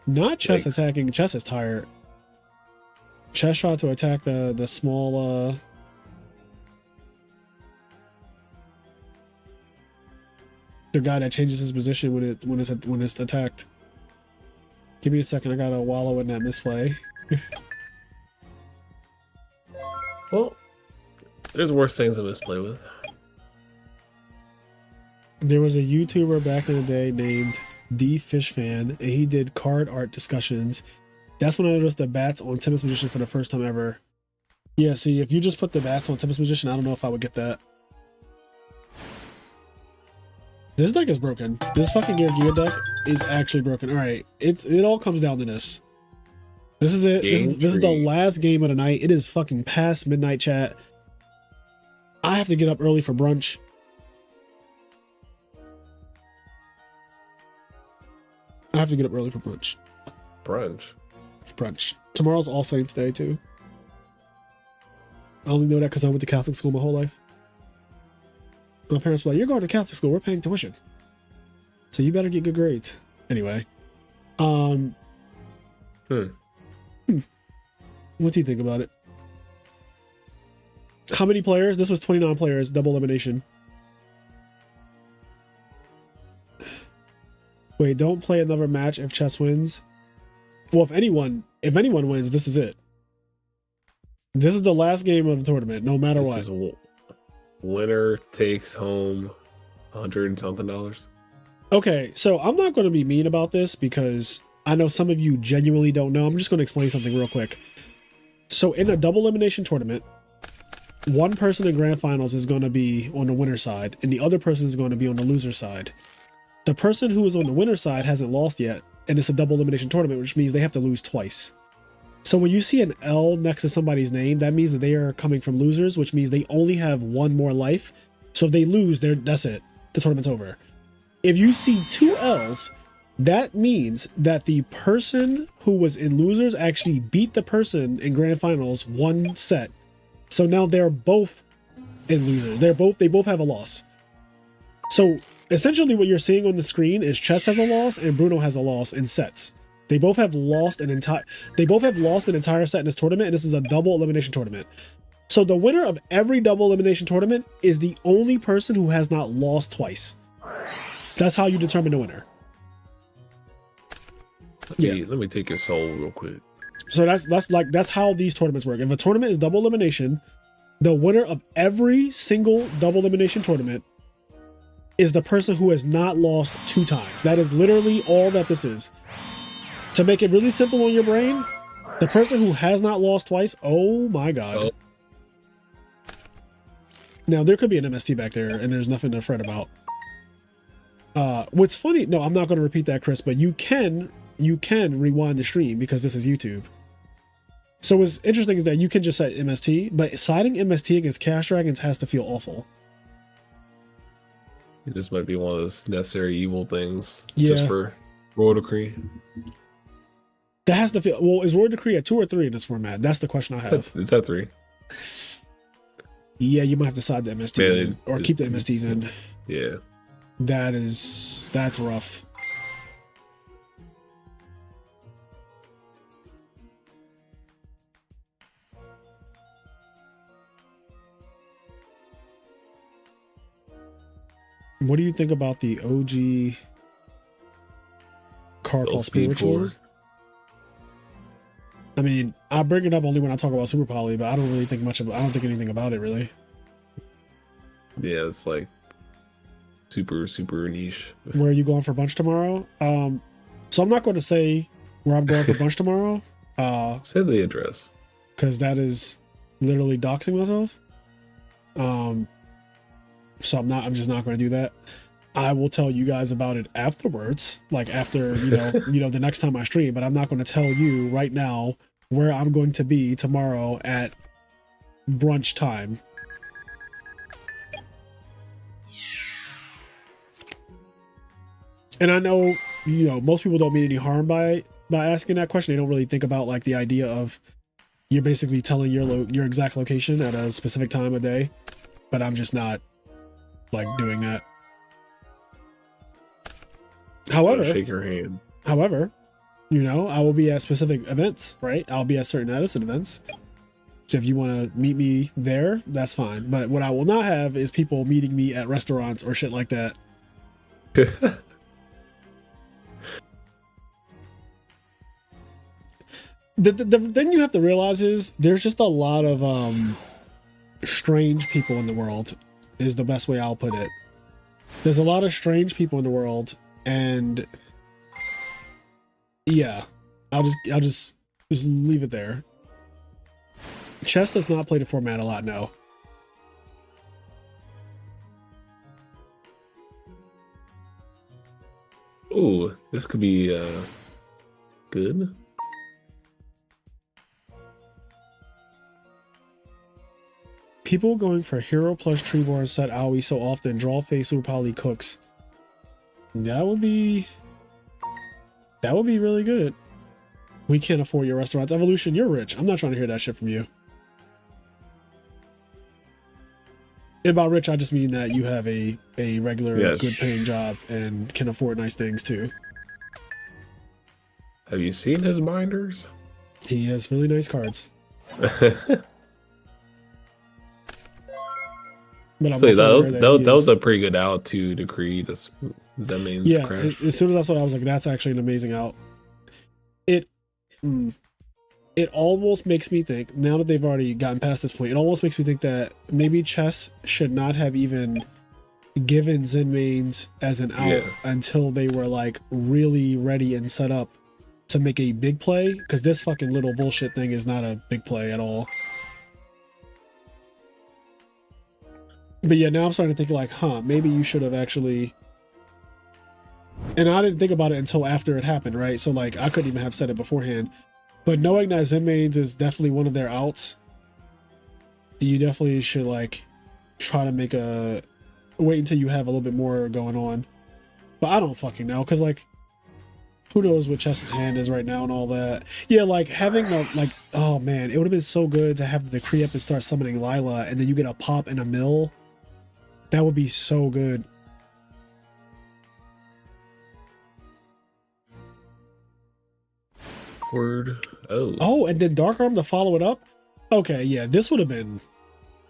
Not Chess attacking. Chess is tired. Chess tried to attack the small the guy that changes his position when it's attacked. Give me a second, I gotta wallow in that misplay. Well, there's worse things to misplay with. There was a YouTuber back in the day named D Fish Fan, and he did card art discussions. That's when I noticed the bats on Tempest Magician for the first time ever. Yeah, see, if you just put the bats on Tempest Magician, I don't know if I would get that. This deck is broken. This fucking Gear deck is actually broken. All right, it all comes down to this. This is it. This is the last game of the night. It is fucking past midnight, chat. I have to get up early for brunch. have to get up early for brunch. Brunch. Tomorrow's All Saints Day too. I only know that because I went to Catholic school my whole life. My parents were like, "You're going to Catholic school. We're paying tuition, so you better get good grades." Anyway, what do you think about it? How many players? This was 29 players, double elimination. Wait, don't play another match if chess wins. Well, if anyone wins, this is it. This is the last game of the tournament, no matter what. Winner takes home $100 and something. Okay, so I'm not going to be mean about this because I know some of you genuinely don't know. I'm just going to explain something real quick. So in a double elimination tournament, one person in grand finals is going to be on the winner side and the other person is going to be on the loser side. The person who is on the winner side hasn't lost yet, and it's a double elimination tournament, which means they have to lose twice. So when you see an L next to somebody's name, that means that they are coming from losers, which means they only have one more life. So if they lose, that's it. The tournament's over. If you see two L's, that means that the person who was in losers actually beat the person in grand finals one set. So now they're both in losers. They both have a loss. So essentially what you're seeing on the screen is Chess has a loss and Bruno has a loss in sets. They both have lost an entire set in this tournament, and this is a double elimination tournament. So the winner of every double elimination tournament is the only person who has not lost twice. That's how you determine the winner. Let me take your soul real quick. So that's how these tournaments work. If a tournament is double elimination, the winner of every single double elimination tournament is the person who has not lost two times. That is literally all that this is. To make it really simple on your brain, the person who has not lost twice, oh my god. Now there could be an MST back there and there's nothing to fret about. What's funny, no, I'm not going to repeat that, Chris, but you can rewind the stream because this is YouTube. So what's interesting is that you can just set MST, but siding MST against Cash Dragons has to feel awful. This might be one of those necessary evil things. Yeah. Just for Royal Decree. That has to feel, well, is Royal Decree at 2 or 3 in this format? That's the question I have. It's at 3. Yeah, you might have to side the MSTs in, or keep the MSTs in. Yeah. That's rough. What do you think about the OG car called Spirituals? I mean, I bring it up only when I talk about Super Poly, but I don't really think much about. I don't think anything about it really. Yeah, it's like super niche. Where are you going for brunch tomorrow? So I'm not going to say where I'm going for brunch tomorrow. Say the address, because that is literally doxing myself. So I'm just not going to do that. I will tell you guys about it afterwards, like after, the next time I stream, but I'm not going to tell you right now where I'm going to be tomorrow at brunch time. And I know, most people don't mean any harm by asking that question. They don't really think about like the idea of you're basically telling your exact location at a specific time of day, but I'm just not like doing that. However, shake your hand. However, I will be at specific events, right? I'll be at certain Addison events. So if you want to meet me there, that's fine. But what I will not have is people meeting me at restaurants or shit like that. The thing you have to realize is there's just a lot of strange people in the world, is the best way I'll put it. There's a lot of strange people in the world, and yeah, I'll just leave it there. Chess does not play the format a lot, no. Ooh, this could be good. People going for Hero plus Treeborn set AoE so often, draw face Super Poly cooks. That would be That would be really good. We can't afford your restaurants. Evolution, you're rich. I'm not trying to hear that shit from you. And by rich, I just mean that you have a regular, good paying job and can afford nice things too. Have you seen his binders? He has really nice cards. But I'm that was a pretty good out to decree this Zenmain's crash. As soon as I saw it, I was like, that's actually an amazing out. It almost makes me think, now that they've already gotten past this point, it almost makes me think that maybe chess should not have even given Zenmain's as an out until they were like really ready and set up to make a big play, because this fucking little bullshit thing is not a big play at all. But yeah, now I'm starting to think like, maybe you should have actually... And I didn't think about it until after it happened, right? So like, I couldn't even have said it beforehand. But knowing that Zenmain's is definitely one of their outs, you definitely should like try to make wait until you have a little bit more going on. But I don't fucking know, because like, who knows what Chess's hand is right now and all that. Yeah, like having oh man, it would have been so good to have the decree up and start summoning Lila, and then you get a pop and a mill. That would be so good. Word. Oh, and then Dark Arm to follow it up. Okay, yeah, this would have been.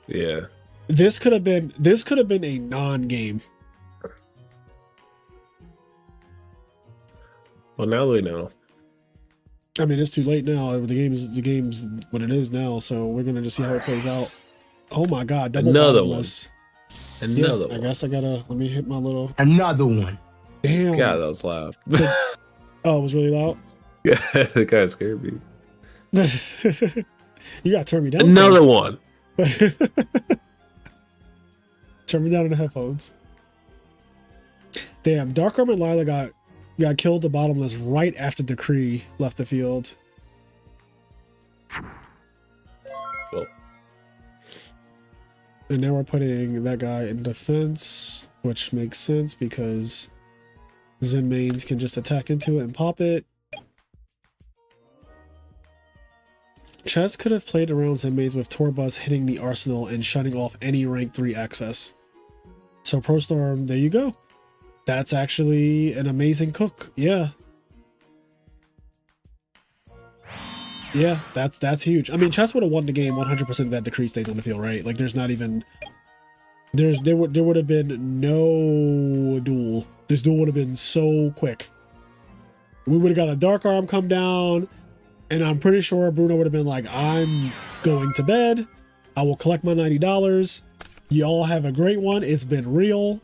Yeah. This could have been a non-game. Well, now they know. I mean, it's too late now. The game's what it is now. So we're gonna just see how it plays out. Oh my God! Double Another bottomless. One. Another one. I guess I gotta let me hit my little. Another one. Damn. God, that was loud. Oh, it was really loud. Yeah, that guy scared me. You gotta turn me down. Another one. Turn me down in the headphones. Damn, Dark Arm and Lila got killed to bottomless right after Decree left the field. Well. And now we're putting that guy in defense, which makes sense because Zenmain's can just attack into it and pop it. Chess could have played around Zenmain's with Torbus hitting the arsenal and shutting off any rank 3 access. So Pro Storm, there you go. That's actually an amazing cook. Yeah. Yeah, that's huge. I mean, Chess would have won the game 100% if that decree stayed on the field, right? Like, there's not even... There would have been no duel. This duel would have been so quick. We would have got a Dark Arm come down, and I'm pretty sure Bruno would have been like, I'm going to bed. I will collect my $90. Y'all have a great one. It's been real.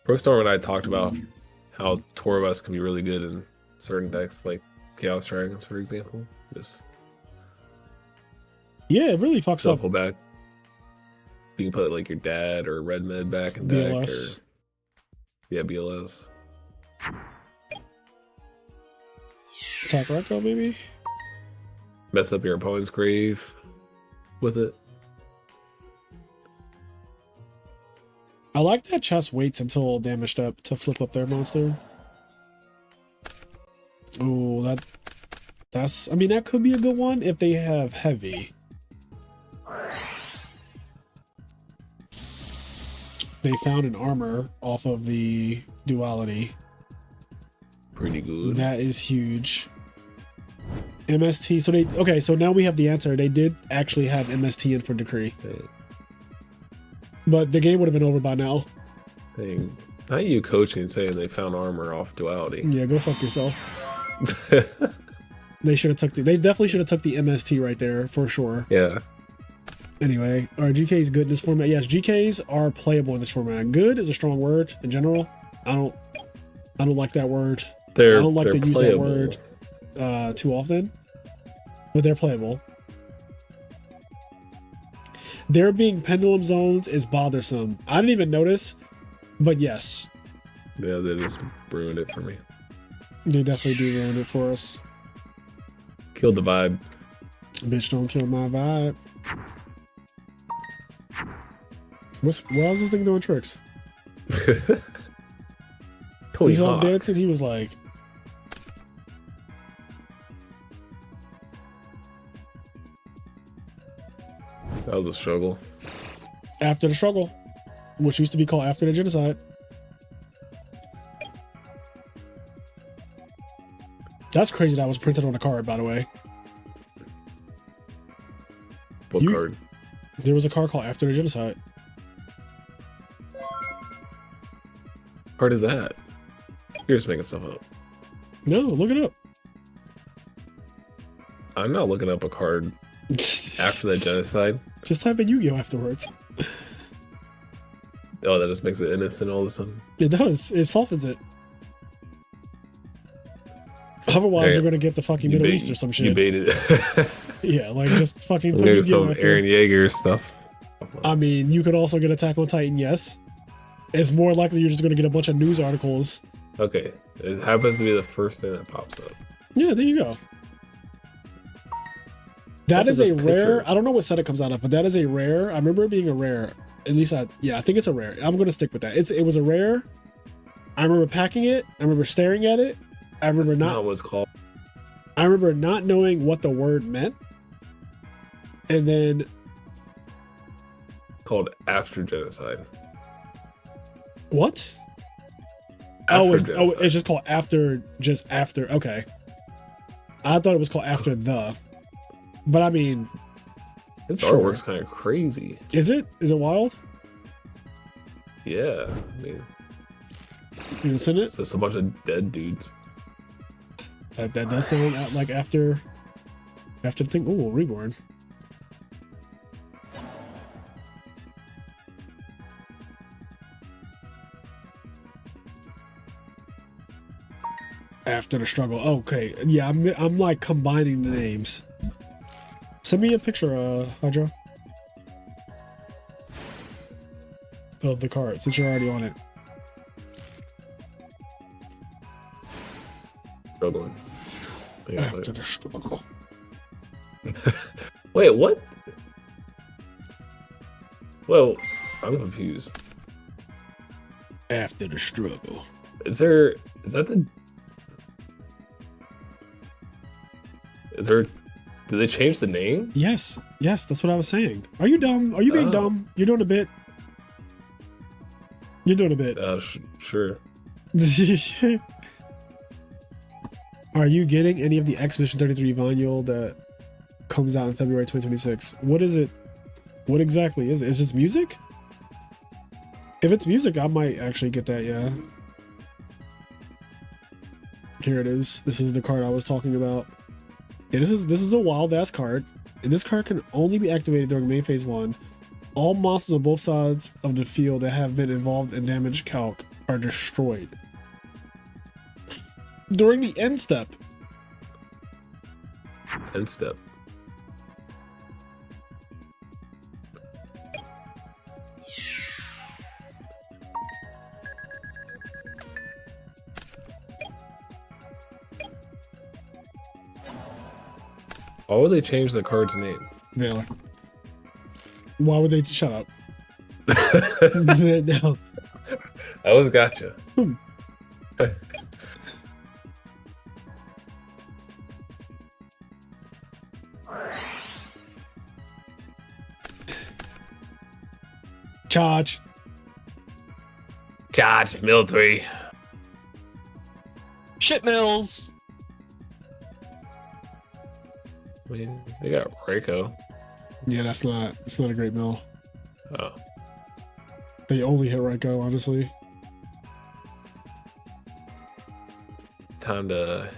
Pro Storm and I talked about how Torbus can be really good in certain decks, like Chaos Dragons, for example. Just yeah, it really fucks up. Back. You can put like your dad or Red Med back in deck, BLS. or yeah, BLS. Attack Reco, maybe. Mess up your opponent's grave with it. I like that Chess waits until damaged up to flip up their monster. Oh, that's... I mean, that could be a good one if they have heavy. They found an armor off of the duality. Pretty good. That is huge. MST. So they... Okay, so now we have the answer. They did actually have MST in for Decree. Dang. But the game would have been over by now. Dang. How are you coaching saying they found armor off duality? Yeah, go fuck yourself. They should have took they definitely should have took the MST right there for sure. Yeah. Anyway, are GKs good in this format? Yes, GKs are playable in this format. Good is a strong word in general. I don't like that word. I don't like to use that word too often. But they're playable. There being pendulum zones is bothersome. I didn't even notice, but yes. Yeah, they just ruined it for me. They definitely do ruin it for us. Killed the vibe. Bitch, don't kill my vibe. Why is this thing doing tricks? Tony He's on Hawk. dancing. He was like, That was a struggle. after the struggle, which used to be called after the genocide. That's crazy that was printed on the card, by the way. What card? There was a card called After the Genocide. Card is that? You're just making stuff up. No, look it up. I'm not looking up a card after the genocide. Just type in Yu-Gi-Oh afterwards. Oh, that just makes it innocent all of a sudden. It does. It softens it. Otherwise, Hey, you're gonna get the fucking Middle East or some shit. You baited it. Yeah, like just fucking put Maybe Yu-Gi-Oh some after. Aaron Yeager stuff. I mean, you could also get Attack on Titan, yes. It's more likely you're just gonna get a bunch of news articles. Okay, it happens to be the first thing that pops up. Yeah, there you go. That is Look a at this rare. picture. I don't know what set it comes out of, but that is a rare. I remember it being a rare. At least I think it's a rare. I'm gonna stick with that. It was a rare. I remember packing it. I remember staring at it. I remember That's not not what's called. I remember not knowing what the word meant. And then Called after genocide. what? After It's genocide. just called after, just after. Okay. I thought it was called after the. But I mean, This sure. artwork's kind of crazy. is it? Is it wild? Yeah, I mean, You gonna send it? it's just a bunch of dead dudes. That does sound like after the thing. Oh, reborn. After the struggle. Okay, yeah, I'm like combining the names. Send me a picture, Hydra, of the card since you're already on it. Struggling. Yeah, After the struggle. Wait, what? Well, I'm confused. After the struggle. Is that the... Did they change the name? Yes, that's what I was saying. Are you dumb? Are you being Oh. dumb? You're doing a bit. You're doing a bit. Sure. Are you getting any of the Expedition 33 vinyl that comes out in February 2026? What is it? What exactly is it? Is this music? If it's music, I might actually get that, yeah. Here it is. This is the card I was talking about. Yeah, this is a wild ass card. And this card can only be activated during main phase 1. All monsters on both sides of the field that have been involved in damage calc are destroyed. During the end step. End step. Why would they change the card's name? Veiler. Why would they shut up? No. I was gotcha. Charge. Charge, Mill 3. Shit mills. I mean, they got Reiko. Yeah, it's not a great mill. Oh. They only hit Reiko, honestly. Time to...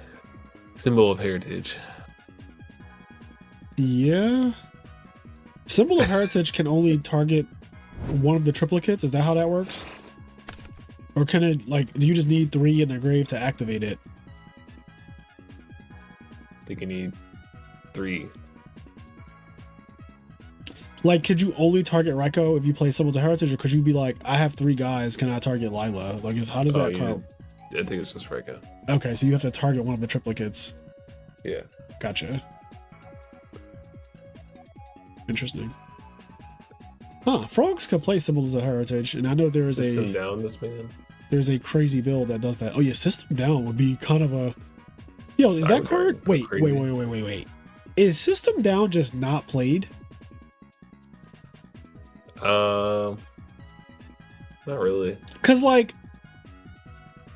Symbol of heritage. Yeah. Symbol of Heritage can only target one of the triplicates. Is that how that works? Or can it, like, do you just need 3 in the grave to activate it? I think you need 3. Like, could you only target Reiko if you play Symbols of Heritage, or could you be like, I have 3 guys, can I target Lila? Like, how does that count? I think it's just Reiko. Okay, so you have to target one of the triplicates. Yeah. Gotcha. Interesting. Huh, frogs can play Symbols of Heritage, and I know there's System down this man. there's a crazy build that does that. Oh yeah, System Down would be kind of a... Yo, is that card... Wait. Is System Down just not played? Not really. Because, like,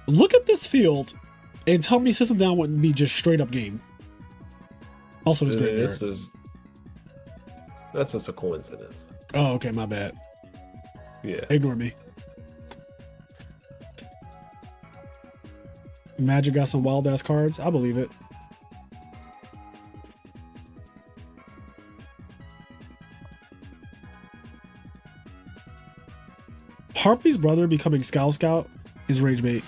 look at this field and tell me System Down wouldn't be just straight up game. Also, it's great. That's just a coincidence. Oh, okay, my bad. Yeah. Ignore me. Magic got some wild ass cards. I believe it. Harpy's brother becoming Scout is rage bait.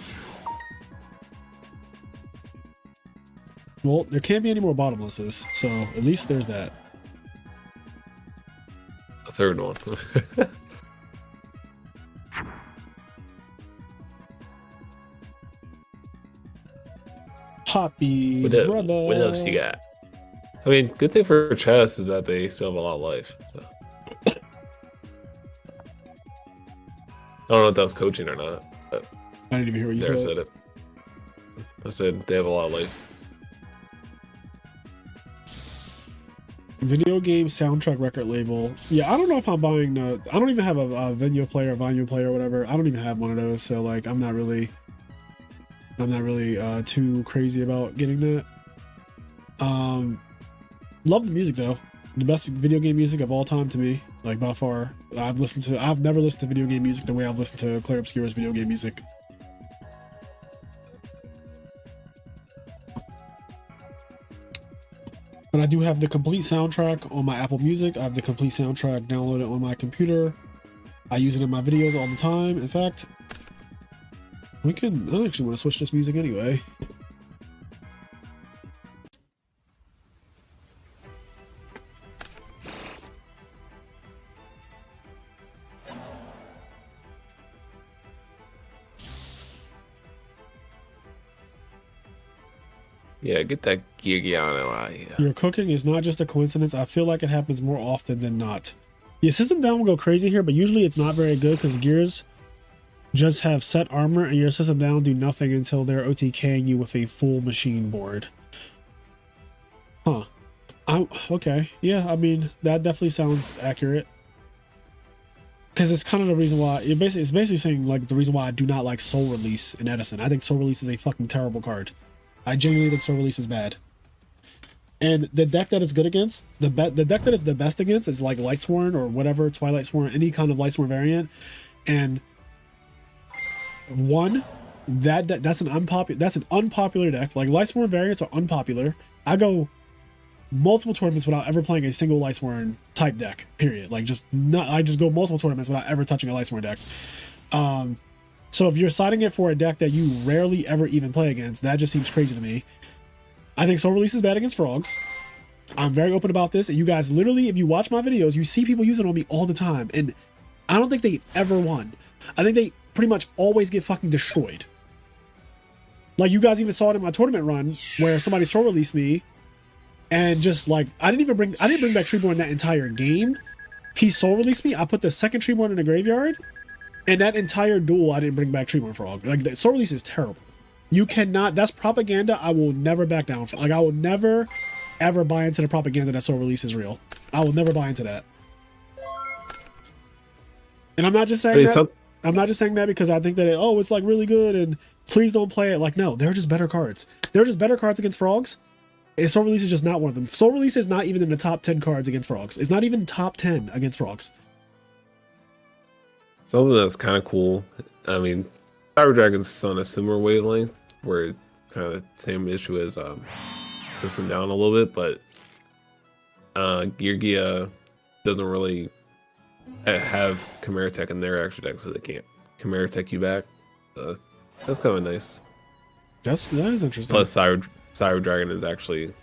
Well, there can't be any more bottomlesses, so at least there's that. A third one. Hoppy's brother. What else you got? I mean, good thing for chess is that they still have a lot of life. So. I don't know if that was coaching or not. But I didn't even hear what you said. I said it. I said they have a lot of life. Video game soundtrack record label. Yeah, I don't know if I'm buying the... I don't even have a Venue player, Volume player, or whatever. I don't even have one of those, so like I'm not really too crazy about getting that. Love the music though. The best video game music of all time to me, like by far. I've never listened to video game music the way I've listened to Claire Obscure's video game music. But I do have the complete soundtrack on my Apple Music. I have the complete soundtrack downloaded on my computer. I use it in my videos all the time. In fact, I actually want to switch this music anyway. Yeah, get that Yugioh out of here. Your cooking is not just a coincidence. I feel like it happens more often than not. Your System Down will go crazy here, but usually it's not very good because gears just have set armor and your System Down do nothing until they're OTKing you with a full machine board. Huh. Okay. Yeah, I mean, that definitely sounds accurate. Because it's kind of the reason why... It's basically saying like the reason why I do not like Soul Release in Edison. I think Soul Release is a fucking terrible card. I genuinely think Soul Release is bad. And the deck that it's good against, the deck that it's the best against is like Lightsworn or whatever, Twilight Sworn, any kind of Lightsworn variant. And that's an unpopular deck. Like Lightsworn variants are unpopular. I go multiple tournaments without ever playing a single Lightsworn type deck. Period. Like I just go multiple tournaments without ever touching a Lightsworn deck. So if you're citing it for a deck that you rarely ever even play against, that just seems crazy to me. I think Soul Release is bad against frogs. I'm very open about this. And you guys literally, if you watch my videos, you see people use it on me all the time. And I don't think they ever won. I think they pretty much always get fucking destroyed. Like you guys even saw it in my tournament run where somebody Soul Released me and just like, I didn't bring back Treeborn that entire game. He Soul Released me. I put the second Treeborn in the graveyard. And that entire duel, I didn't bring back Treeborn Frog. Like, the Soul Release is terrible. You cannot... That's propaganda I will never back down from. Like, I will never, ever buy into the propaganda that Soul Release is real. I will never buy into that. And I'm not just saying that... I'm not just saying that because I think that, it's, like, really good and please don't play it. Like, no, they're just better cards. They're just better cards against frogs. And Soul Release is just not one of them. Soul Release is not even in the top 10 cards against frogs. It's not even top 10 against frogs. Something that's kind of cool. I mean, Cyber Dragon's on a similar wavelength where it's kind of the same issue as System Down a little bit, but Yugioh doesn't really have Chimera Tech in their extra deck, so they can't Chimera Tech you back. That's kind of nice. That is interesting. Plus, Cyber Dragon is actually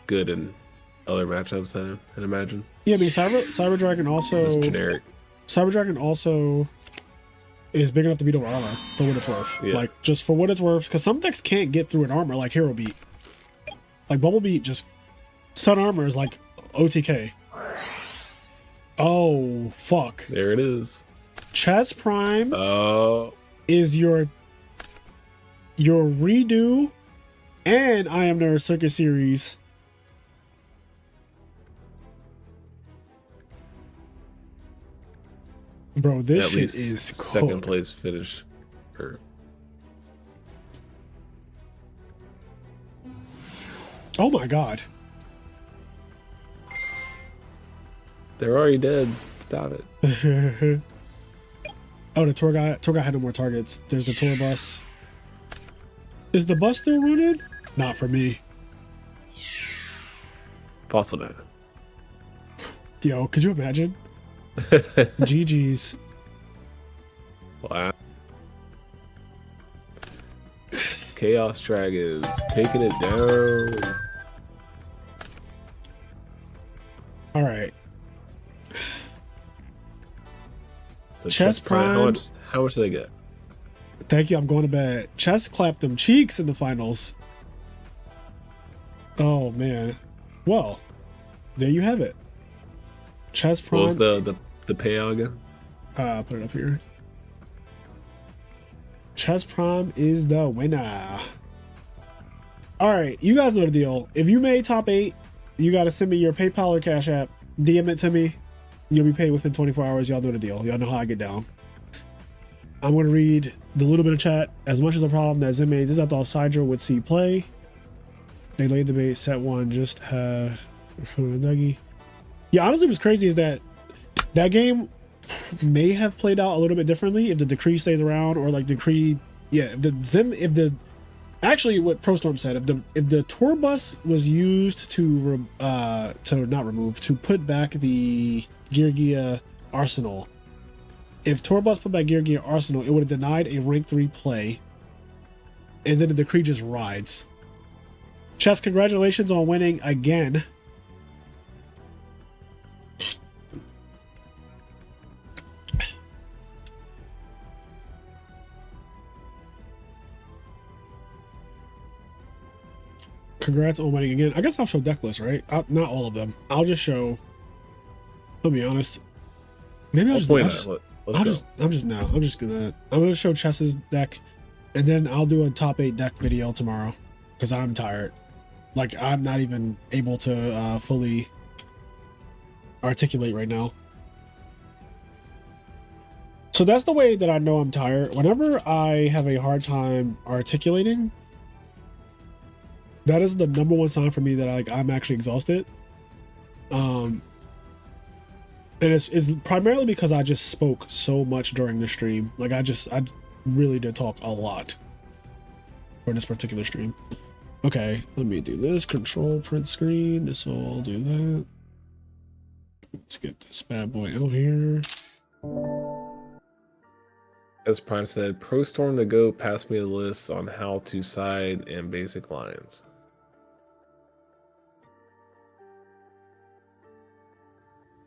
good in other matchups, I'd imagine. Yeah, I mean, Cyber Dragon also... It's just generic. Cyber Dragon also is big enough to beat over armor for what it's worth. Yeah. Like, just for what it's worth, because some decks can't get through an armor like Hero Beat. Like, Bubble Beat, just Sun Armor is like OTK. Oh, fuck. There it is. Chess Prime Oh. is your redo and IMNerd Circus Series. Bro, this At shit least is second cooked. place finish. Or Oh my god. they're already dead. Stop it. Oh, the tour guy had no more targets. There's the tour bus. Is the bus still running? Not for me. Possible. Yo, could you imagine? GG's. Wow. Chaos Dragons taking it down. All right. So Chess Prime. How much do they get? Thank you. I'm going to bed. Chess clapped them cheeks in the finals. Oh man. Well, there you have it. Chess Prime. What was the payout again? Put it up here. Chess Prime is the winner. All right, you guys know the deal. If you made top 8, you got to send me your PayPal or Cash App. DM it to me. You'll be paid within 24 hours. Y'all know the deal. Y'all know how I get down. I'm going to read the little bit of chat. As much as a problem that Zim made, this I thought Sidra would see play. They laid the bait. Set 1 just have Dougie. Yeah, honestly, what's crazy is that game may have played out a little bit differently if the decree stays around, or like decree, yeah, actually what ProStorm said, if the tour bus was used to put back the Gear Gear Arsenal, if tour bus put back Gear Gear Arsenal, it would have denied a rank 3 play, and then the decree just rides. Chess, congratulations on winning again. Congrats on winning again. I guess I'll show deck lists, right? Not all of them. I'll just show. I'll be honest. Maybe I'm just gonna show Chess's deck, and then I'll do a top 8 deck video tomorrow because I'm tired. Like, I'm not even able to fully articulate right now. So that's the way that I know I'm tired. Whenever I have a hard time articulating, that is the number one sign for me that I'm actually exhausted. And it's primarily because I just spoke so much during the stream. Like, I really did talk a lot for this particular stream. Okay, let me do this. Control print screen. This will do that. Let's get this bad boy out here. As Prime said, ProStorm to go pass me a list on how to side and basic lines.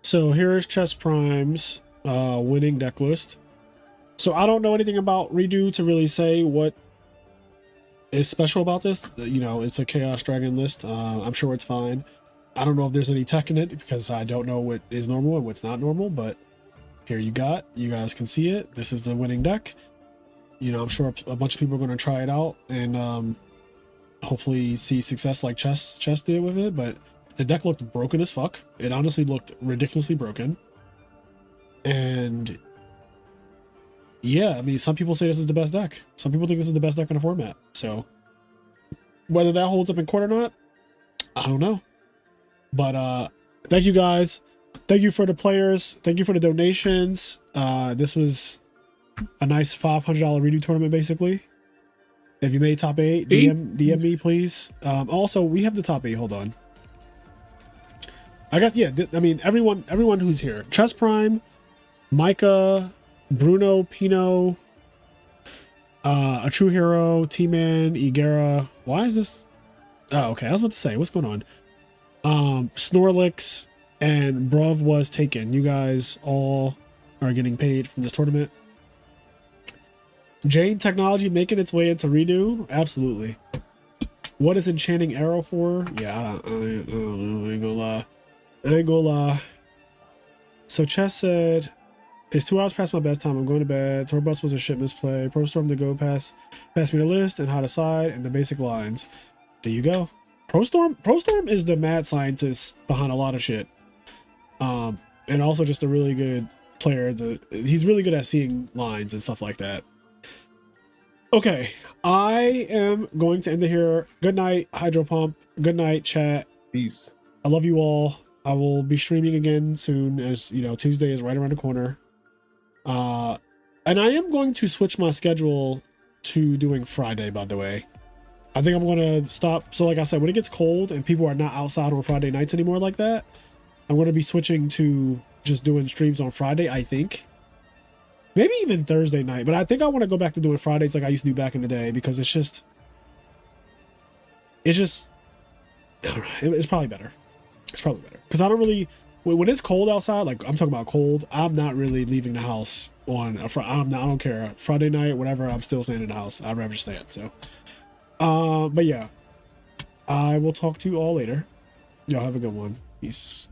So here's Chess Prime's winning deck list. So I don't know anything about Redo to really say what is special about this. You know, it's a Chaos Dragon list. I'm sure it's fine. I don't know if there's any tech in it because I don't know what is normal and what's not normal, but here you guys can see it. This is the winning deck. You know, I'm sure a bunch of people are going to try it out and hopefully see success like Chess did with it, but the deck looked broken as fuck. It honestly looked ridiculously broken. And yeah, I mean, some people say this is the best deck. Some people think this is the best deck in the format. So whether that holds up in court or not, I don't know. But thank you guys. Thank you for the players. Thank you for the donations. This was a nice $500 redo tournament, basically. If you made top 8, DM me, please. Also, we have the top 8. Hold on. I guess, yeah, I mean, everyone who's here. Chess Prime, Micah, Bruno, Pino, A True Hero, T-Man, Igera. Why is this? Oh, okay. I was about to say, what's going on? Snorlax and Bruv was taken. You guys all are getting paid from this tournament. Jane Technology making its way into Redo? Absolutely. What is Enchanting Arrow for? Yeah, I don't know. I ain't gonna lie. So Chess said, it's 2 hours past my bedtime. I'm going to bed. Tour bus was a shit misplay. Pro Storm to go pass me the list and how to side and the basic lines. There you go. Pro Storm is the mad scientist behind a lot of shit. And also just a really good player. He's really good at seeing lines and stuff like that. Okay, I am going to end it here. Good night, Hydro Pump. Good night, chat. Peace. I love you all. I will be streaming again soon, as you know, Tuesday is right around the corner. And I am going to switch my schedule to doing Friday, by the way. I think I'm going to stop. So like I said, when it gets cold and people are not outside on Friday nights anymore like that, I'm going to be switching to just doing streams on Friday, I think. Maybe even Thursday night, but I think I want to go back to doing Fridays like I used to do back in the day, because it's just, I don't know, it's probably better. It's probably better. Because I don't really, when it's cold outside, like I'm talking about cold, I'm not really leaving the house on a Friday. I don't care. Friday night, whatever, I'm still staying in the house. I'd rather stay in, so. But yeah, I will talk to you all later. Y'all have a good one. Peace.